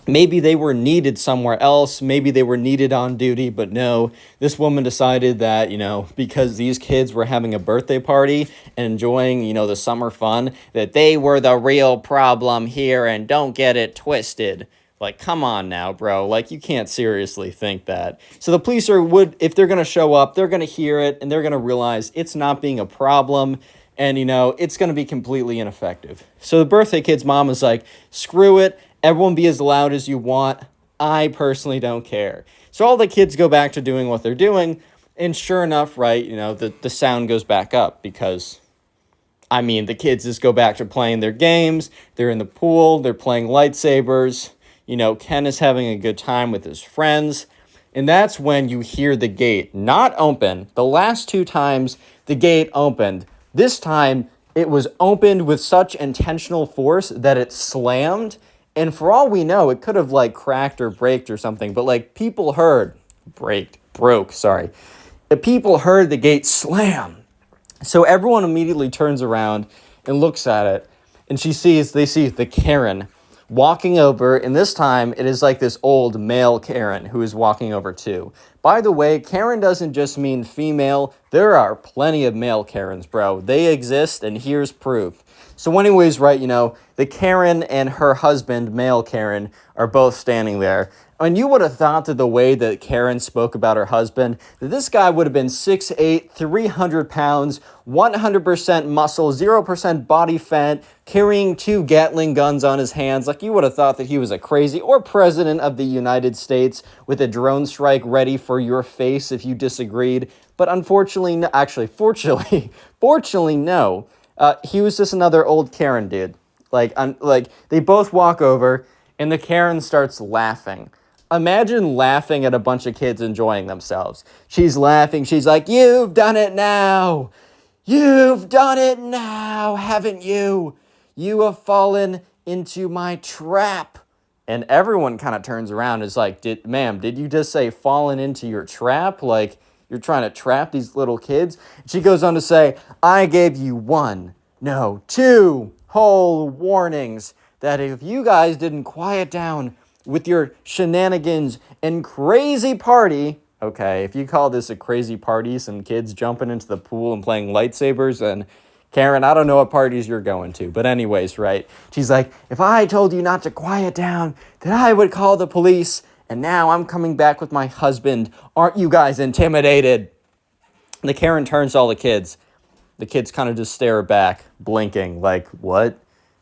A: maybe they were needed somewhere else. Maybe they were needed on duty, but no, this woman decided that, because these kids were having a birthday party and enjoying, the summer fun, that they were the real problem here and don't get it twisted. Like, come on now, bro. Like, you can't seriously think that. So the police if they're going to show up, they're going to hear it and they're going to realize it's not being a problem. And, it's going to be completely ineffective. So the birthday kid's mom is like, screw it. Everyone be as loud as you want. I personally don't care. So all the kids go back to doing what they're doing. And sure enough, right, the sound goes back up because, the kids just go back to playing their games. They're in the pool. They're playing lightsabers. Ken is having a good time with his friends. And that's when you hear the gate not open. The last 2 times the gate opened. This time it was opened with such intentional force that it slammed. And for all we know, it could have cracked or braked or something. But people heard, broke, sorry. The people heard the gate slam. So everyone immediately turns around and looks at it. And they see the Karen walking over. And this time it is this old male Karen who is walking over too. By the way, Karen doesn't just mean female. There are plenty of male Karens, bro. They exist, and here's proof. So anyways, right, the Karen and her husband, male Karen, are both standing there. And you would have thought that the way that Karen spoke about her husband, that this guy would have been 6'8", 300 pounds, 100% muscle, 0% body fat, carrying 2 Gatling guns on his hands. You would have thought that he was a crazy or president of the United States with a drone strike ready for your face if you disagreed. But unfortunately, no, actually, fortunately, no. He was just another old Karen dude. They both walk over, and the Karen starts laughing. Imagine laughing at a bunch of kids enjoying themselves. She's laughing. She's like, "You've done it now. You've done it now, haven't you? You have fallen into my trap." And everyone kind of turns around and is like, ma'am, did you just say fallen into your trap? You're trying to trap these little kids? She goes on to say, "I gave you 2 whole warnings that if you guys didn't quiet down with your shenanigans and crazy party," okay, if you call this a crazy party, some kids jumping into the pool and playing lightsabers, then Karen, I don't know what parties you're going to. But anyways, right, she's like, "If I told you not to quiet down, then I would call the police. And now I'm coming back with my husband. Aren't you guys intimidated?" The Karen turns to all the kids. The kids kind of just stare back, blinking, what?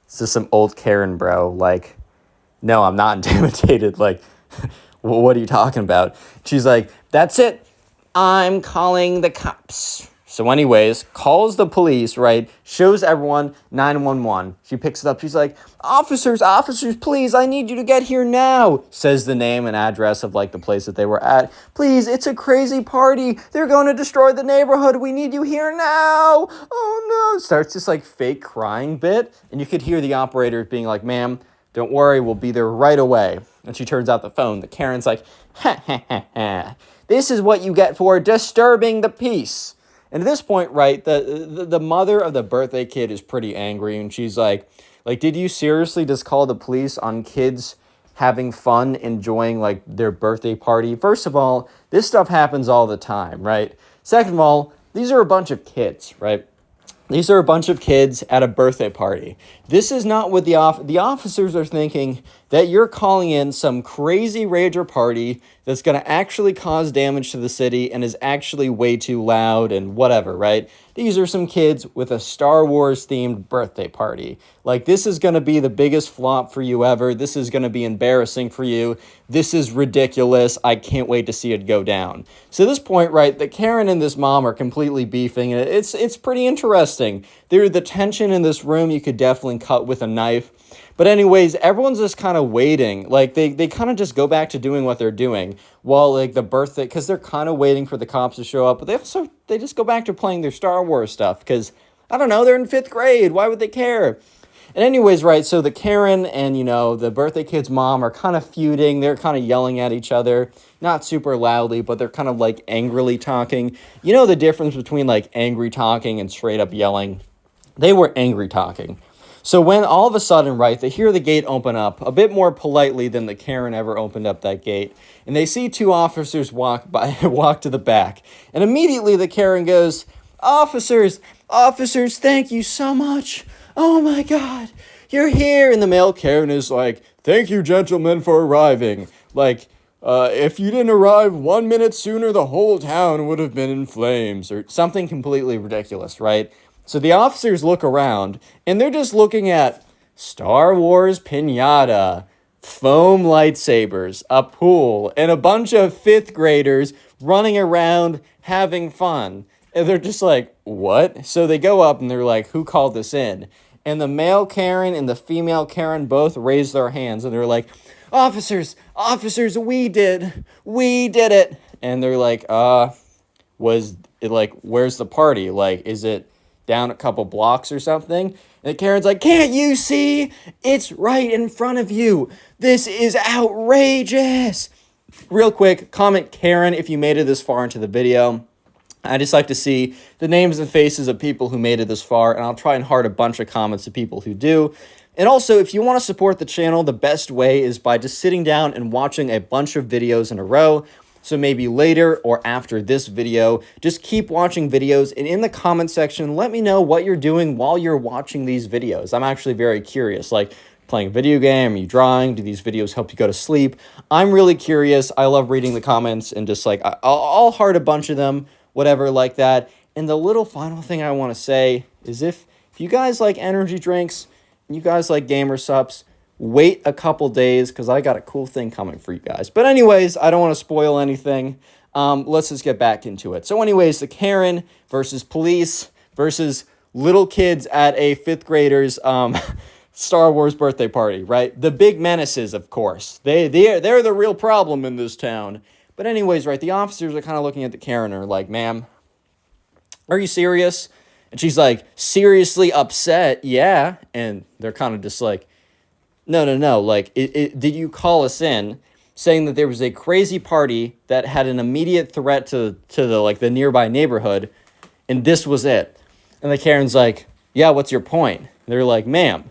A: It's just some old Karen, bro. No, I'm not intimidated. What are you talking about? She's like, "That's it. I'm calling the cops." So anyways, calls the police, right? Shows everyone 911. She picks it up. She's like, officers, please, I need you to get here now." Says the name and address of the place that they were at. "Please, it's a crazy party. They're going to destroy the neighborhood. We need you here now. Oh no." Starts this fake crying bit. And you could hear the operator being like, "Ma'am, don't worry, we'll be there right away." And she turns out the phone. The Karen's like, "Ha ha ha ha. This is what you get for disturbing the peace." And at this point, right, the mother of the birthday kid is pretty angry, and she's like, "Did you seriously just call the police on kids having fun, enjoying their birthday party? First of all, this stuff happens all the time, right? Second of all, these are a bunch of kids, right? These are a bunch of kids at a birthday party. This is not what the officers are thinking, that you're calling in some crazy rager party that's going to actually cause damage to the city and is actually way too loud and whatever, right? These are some kids with a Star Wars themed birthday party. This is going to be the biggest flop for you ever. This is going to be embarrassing for you. This is ridiculous. I can't wait to see it go down." So at this point, right, the Karen and this mom are completely beefing. It's pretty interesting. The tension in this room you could definitely cut with a knife. But anyways, everyone's just kind of waiting. They kind of just go back to doing what they're doing while the birthday, because they're kind of waiting for the cops to show up. But they just go back to playing their Star Wars stuff because, I don't know, they're in 5th grade. Why would they care? And anyways, right, so the Karen and, the birthday kid's mom are kind of feuding. They're kind of yelling at each other. Not super loudly, but they're kind of angrily talking. You know the difference between angry talking and straight up yelling? They were angry talking. So when all of a sudden, right, they hear the gate open up a bit more politely than the Karen ever opened up that gate, and they see two officers walk to the back, and immediately the Karen goes, officers, thank you so much. Oh my God, you're here. And the male Karen is like, thank you, gentlemen, for arriving. Like, if you didn't arrive 1 minute sooner, the whole town would have been in flames, or something completely ridiculous, right? So the officers look around, and they're just looking at Star Wars pinata, foam lightsabers, a pool, and a bunch of fifth graders running around having fun. And they're just like, what? So they go up and they're like, who called this in? And the male Karen and the female Karen both raise their hands and they're like, officers, we did it. And they're like, was it like, where's the party? Like, is it down a couple blocks or something? And Karen's like, can't you see? It's right in front of you. This is outrageous. Real quick, comment Karen if you made it this far into the video. I just like to see the names and faces of people who made it this far, and I'll try and heart a bunch of comments of people who do. And also, if you want to support the channel, the best way is by just sitting down and watching a bunch of videos in a row. So maybe later or after this video, just keep watching videos, and in the comment section, let me know what you're doing while you're watching these videos. I'm actually very curious, like playing a video game, are you drawing, do these videos help you go to sleep? I'm really curious. I love reading the comments, and just like, I'll heart a bunch of them, whatever like that. And the little final thing I want to say is if you guys like energy drinks, and you guys like gamer subs, wait a couple days because I got a cool thing coming for you guys. But anyways, I don't want to spoil anything. Let's just get back into it. So anyways, the Karen versus police versus little kids at a fifth grader's Star Wars birthday party, right? The big menaces, of course. They're the real problem in this town. But anyways, right, the officers are kind of looking at the Karen and are like, ma'am, are you serious? And she's like, seriously upset? Yeah. And they're kind of just like, no. Like, did you call us in saying that there was a crazy party that had an immediate threat to the nearby neighborhood, and this was it? And the Karen's like, yeah, what's your point? And they're like, ma'am,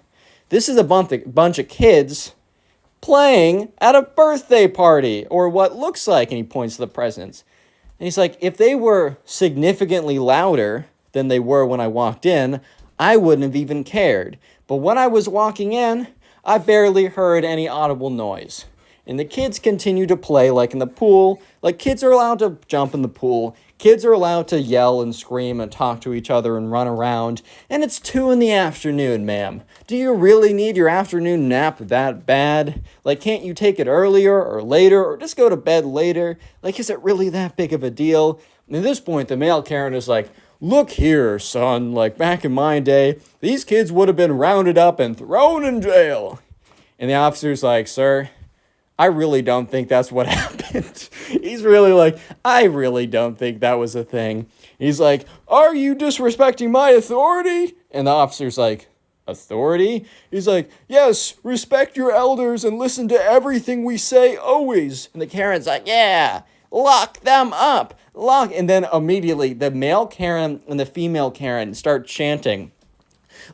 A: this is a bunch of kids playing at a birthday party, or what looks like, and he points to the presents. And he's like, if they were significantly louder than they were when I walked in, I wouldn't have even cared. But when I was walking in, I barely heard any audible noise. And the kids continue to play like in the pool. Like, kids are allowed to jump in the pool. Kids are allowed to yell and scream and talk to each other and run around. And it's 2 PM, ma'am. Do you really need your afternoon nap that bad? Like, can't you take it earlier or later, or just go to bed later? Like, is it really that big of a deal? And at this point, the male Karen is like, look here, son, like back in my day, these kids would have been rounded up and thrown in jail. And the officer's like, sir, I really don't think that's what happened. He's really like, I really don't think that was a thing. He's like, are you disrespecting my authority? And the officer's like, authority? He's like, yes, respect your elders and listen to everything we say always. And the Karen's like, yeah, lock them up. And then immediately the male Karen and the female Karen start chanting,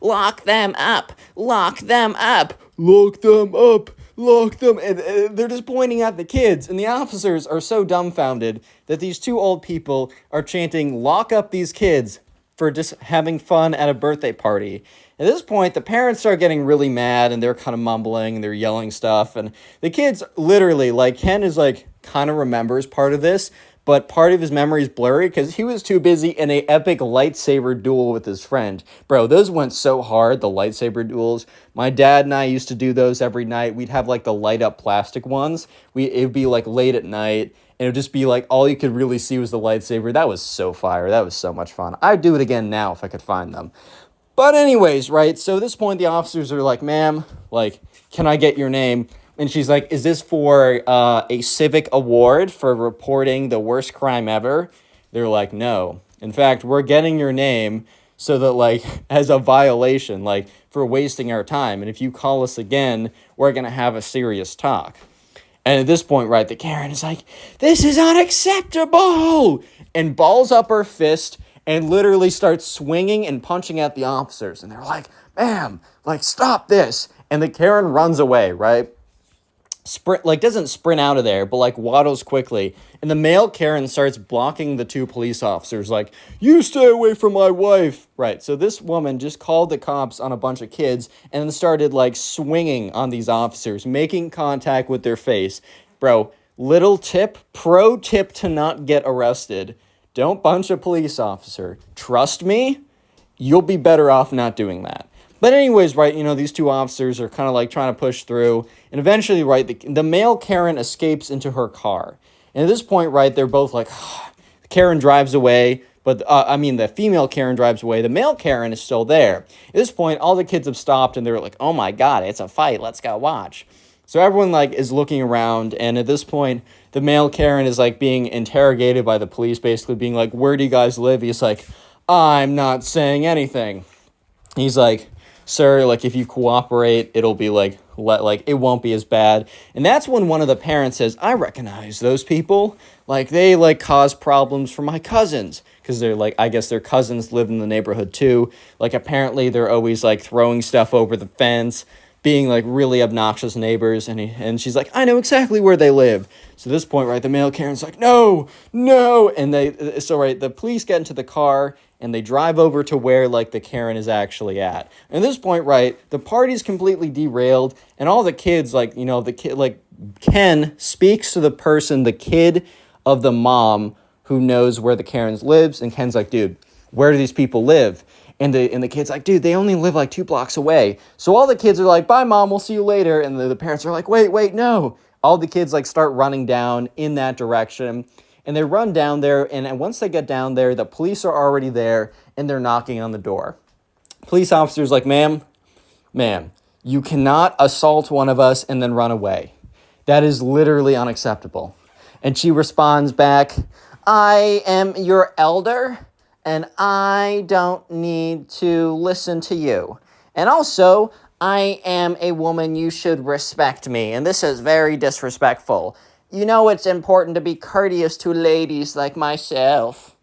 A: lock them up, lock them up, lock them up. Lock them. And they're just pointing at the kids. And the officers are so dumbfounded that these 2 old people are chanting, lock up these kids for just having fun at a birthday party. At this point, the parents start getting really mad and they're kind of mumbling and they're yelling stuff. And the kids literally, like, Ken is like, kind of remembers part of this, but part of his memory is blurry because he was too busy in a epic lightsaber duel with his friend. Bro, those went so hard, the lightsaber duels. My dad and I used to do those every night. We'd have like the light up plastic ones. It would be like late at night, and it would just be like all you could really see was the lightsaber. That was so fire. That was so much fun. I'd do it again now if I could find them. But anyways, right, so at this point the officers are like, ma'am, like, can I get your name? And she's like, is this for a civic award for reporting the worst crime ever? They're like, no. In fact, we're getting your name so that, like, as a violation, like, for wasting our time. And if you call us again, we're going to have a serious talk. And at this point, right, the Karen is like, this is unacceptable! And balls up her fist and literally starts swinging and punching at the officers. And they're like, ma'am, like, stop this. And the Karen runs away, right? Doesn't sprint out of there, but like waddles quickly. And the male Karen starts blocking the two police officers, like, you stay away from my wife. Right. So this woman just called the cops on a bunch of kids and then started like swinging on these officers, making contact with their face. Bro, pro tip to not get arrested. Don't punch a police officer. Trust me, you'll be better off not doing that. But anyways, right, these two officers are kind of like trying to push through. And eventually, right, the male Karen escapes into her car. And at this point, right, they're both like, Karen drives away. But, the female Karen drives away. The male Karen is still there. At this point, all the kids have stopped and they're like, oh my God, it's a fight. Let's go watch. So everyone like is looking around. And at this point, the male Karen is like being interrogated by the police, basically being like, where do you guys live? He's like, I'm not saying anything. He's like, sir, like, if you cooperate, it'll be like, it won't be as bad. And that's when one of the parents says, I recognize those people. Like, they like cause problems for my cousins. Because they're like, I guess their cousins live in the neighborhood too. Like, apparently they're always like throwing stuff over the fence, being like really obnoxious neighbors. And she's like, I know exactly where they live. So at this point, right, the male Karen's like, no. And the police get into the car and they drive over to where like the Karen is actually at. And at this point, right, the party's completely derailed and all the kids, like, the kid, like, Ken speaks to the kid of the mom who knows where the Karen's lives. And Ken's like, dude, where do these people live? And the kid's like, dude, they only live like 2 blocks away. So all the kids are like, bye, Mom, we'll see you later. And the parents are like, wait, no. All the kids like start running down in that direction. And they run down there. And once they get down there, the police are already there and they're knocking on the door. Police officer's like, ma'am, you cannot assault one of us and then run away. That is literally unacceptable. And she responds back, I am your elder. And I don't need to listen to you. And also, I am a woman, you should respect me. And this is very disrespectful. You know it's important to be courteous to ladies like myself.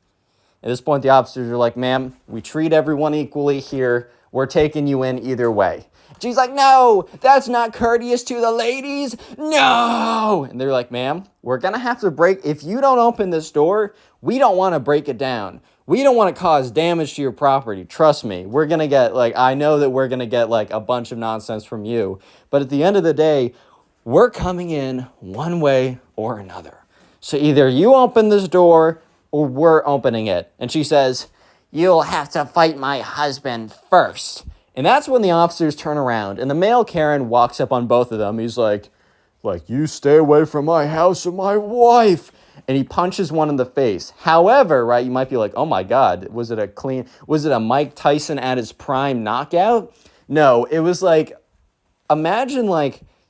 A: At this point, the officers are like, ma'am, we treat everyone equally here. We're taking you in either way. She's like, no, that's not courteous to the ladies. No. And they're like, ma'am, we're going to have to if you don't open this door, we don't want to break it down. We don't want to cause damage to your property. Trust me, we're going to get, I know that we're going to get, a bunch of nonsense from you. But at the end of the day, we're coming in one way or another. So either you open this door or we're opening it. And she says, you'll have to fight my husband first. And that's when the officers turn around. And the male Karen walks up on both of them. He's like, you stay away from my house and my wife. And he punches one in the face. However, right, you might be like, oh my God, was it a Mike Tyson at his prime knockout? No, it was imagine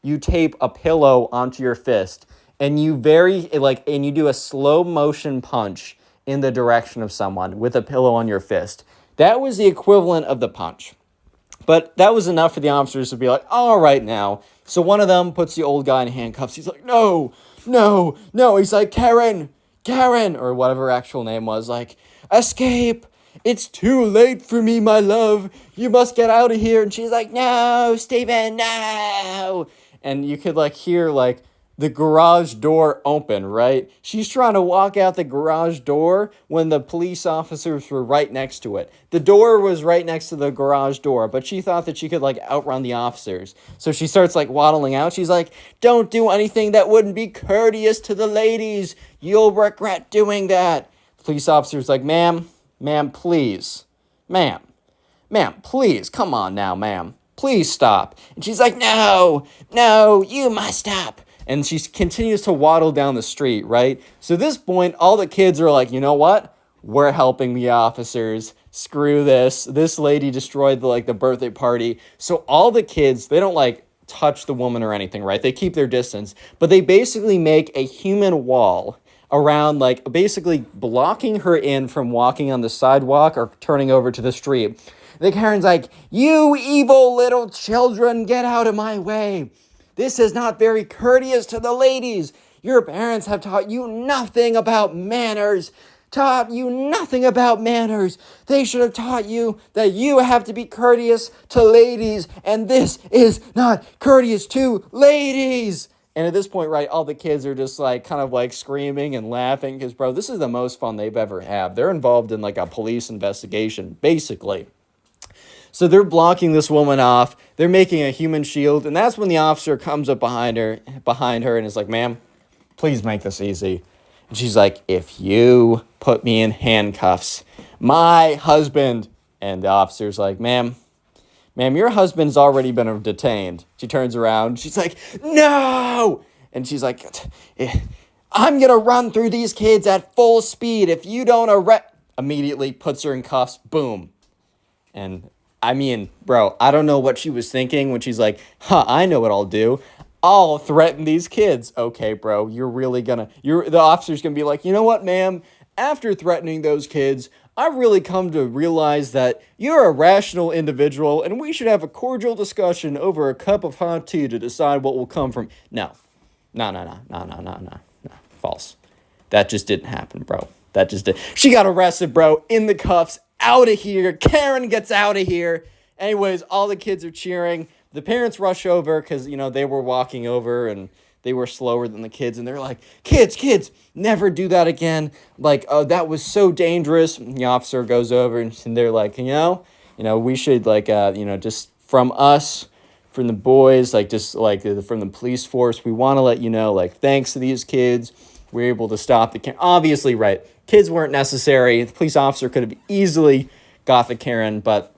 A: you tape a pillow onto your fist and you do a slow motion punch in the direction of someone with a pillow on your fist. That was the equivalent of the punch. But that was enough for the officers to be like, all right now. So one of them puts the old guy in handcuffs. He's like, no. He's like, Karen, or whatever her actual name was, like, escape. It's too late for me, my love. You must get out of here. And she's like, no, Steven, no. And you could hear the garage door open, right? She's trying to walk out the garage door when the police officers were right next to it. The door was right next to the garage door, but she thought that she could outrun the officers. So she starts waddling out. She's like, don't do anything that wouldn't be courteous to the ladies. You'll regret doing that. The police officer's like, ma'am, please. Ma'am, please. Come on now, ma'am. Please stop. And she's like, no, you must stop. And she continues to waddle down the street, right? So at this point, all the kids are like, you know what? We're helping the officers. Screw this. This lady destroyed the birthday party. So all the kids, they don't touch the woman or anything, right? They keep their distance. But they basically make a human wall around, basically blocking her in from walking on the sidewalk or turning over to the street. The Karen's like, you evil little children, get out of my way. This is not very courteous to the ladies. Your parents have taught you nothing about manners. taught you nothing about manners. They should have taught you that you have to be courteous to ladies, and this is not courteous to ladies. And at this point, right, all the kids are just like kind of like screaming and laughing because, bro, this is the most fun they've ever had. They're involved in like a police investigation, basically. So they're blocking this woman off. They're making a human shield. And that's when the officer comes up behind her and is like, ma'am, please make this easy. And she's like, if you put me in handcuffs, my husband. And the officer's like, ma'am, your husband's already been detained. She turns around. She's like, no. And she's like, I'm going to run through these kids at full speed. If you don't arrest, immediately puts her in cuffs. Boom. And I mean, bro, I don't know what she was thinking when she's like, I know what I'll do. I'll threaten these kids. Okay, bro, the officer's gonna be like, you know what, ma'am? After threatening those kids, I've really come to realize that you're a rational individual and we should have a cordial discussion over a cup of hot tea to decide what will come from. No. False. That just didn't happen, bro. That just did. She got arrested, bro, in the cuffs. Out of here. Karen gets out of here. Anyways, all the kids are cheering. The parents rush over because, they were walking over and they were slower than the kids. And they're like, kids, never do that again. Like, oh, that was so dangerous. And the officer goes over and they're like, we should just from us, from the boys, like just like from the police force, we want to let you know, like, thanks to these kids, we're able to stop the obviously, right. Kids weren't necessary. The police officer could have easily got the Karen, but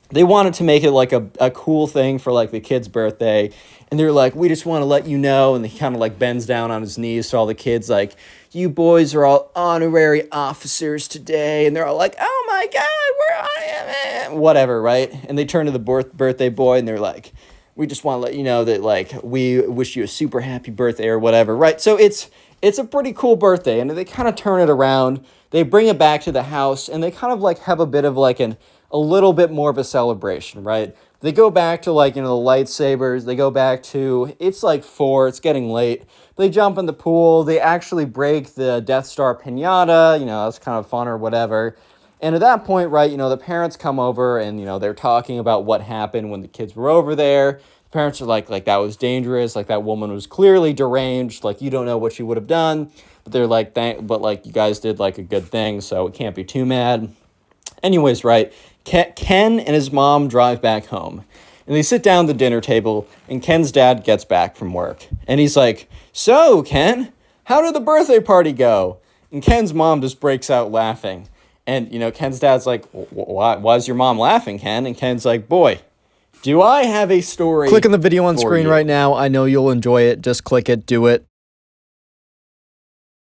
A: they wanted to make it like a cool thing for like the kid's birthday. And they're like, we just want to let you know. And he kind of like bends down on his knees to all the kids like, you boys are all honorary officers today. And they're all like, oh my God, whatever, right? And they turn to the birthday boy and they're like, we just want to let you know that like we wish you a super happy birthday or whatever, right? So it's a pretty cool birthday, and they kind of turn it around. They bring it back to the house, and they kind of like have a bit of like a little bit more of a celebration, right? They go back to like, the lightsabers. They go back to, it's like 4, it's getting late. They jump in the pool. They actually break the Death Star pinata. That's kind of fun or whatever. And at that point, right, the parents come over and, they're talking about what happened when the kids were over there. Parents are like that was dangerous. Like, that woman was clearly deranged. Like, you don't know what she would have done. But they're like, but like, you guys did like a good thing, so it can't be too mad. Anyways, right, Ken and his mom drive back home. And they sit down at the dinner table, and Ken's dad gets back from work. And he's like, so, Ken, how did the birthday party go? And Ken's mom just breaks out laughing. And, Ken's dad's like, why's your mom laughing, Ken? And Ken's like, boy, do I have a story?
C: Click on the video on screen
A: you.
C: right now. I know you'll enjoy it. Just click it. Do it.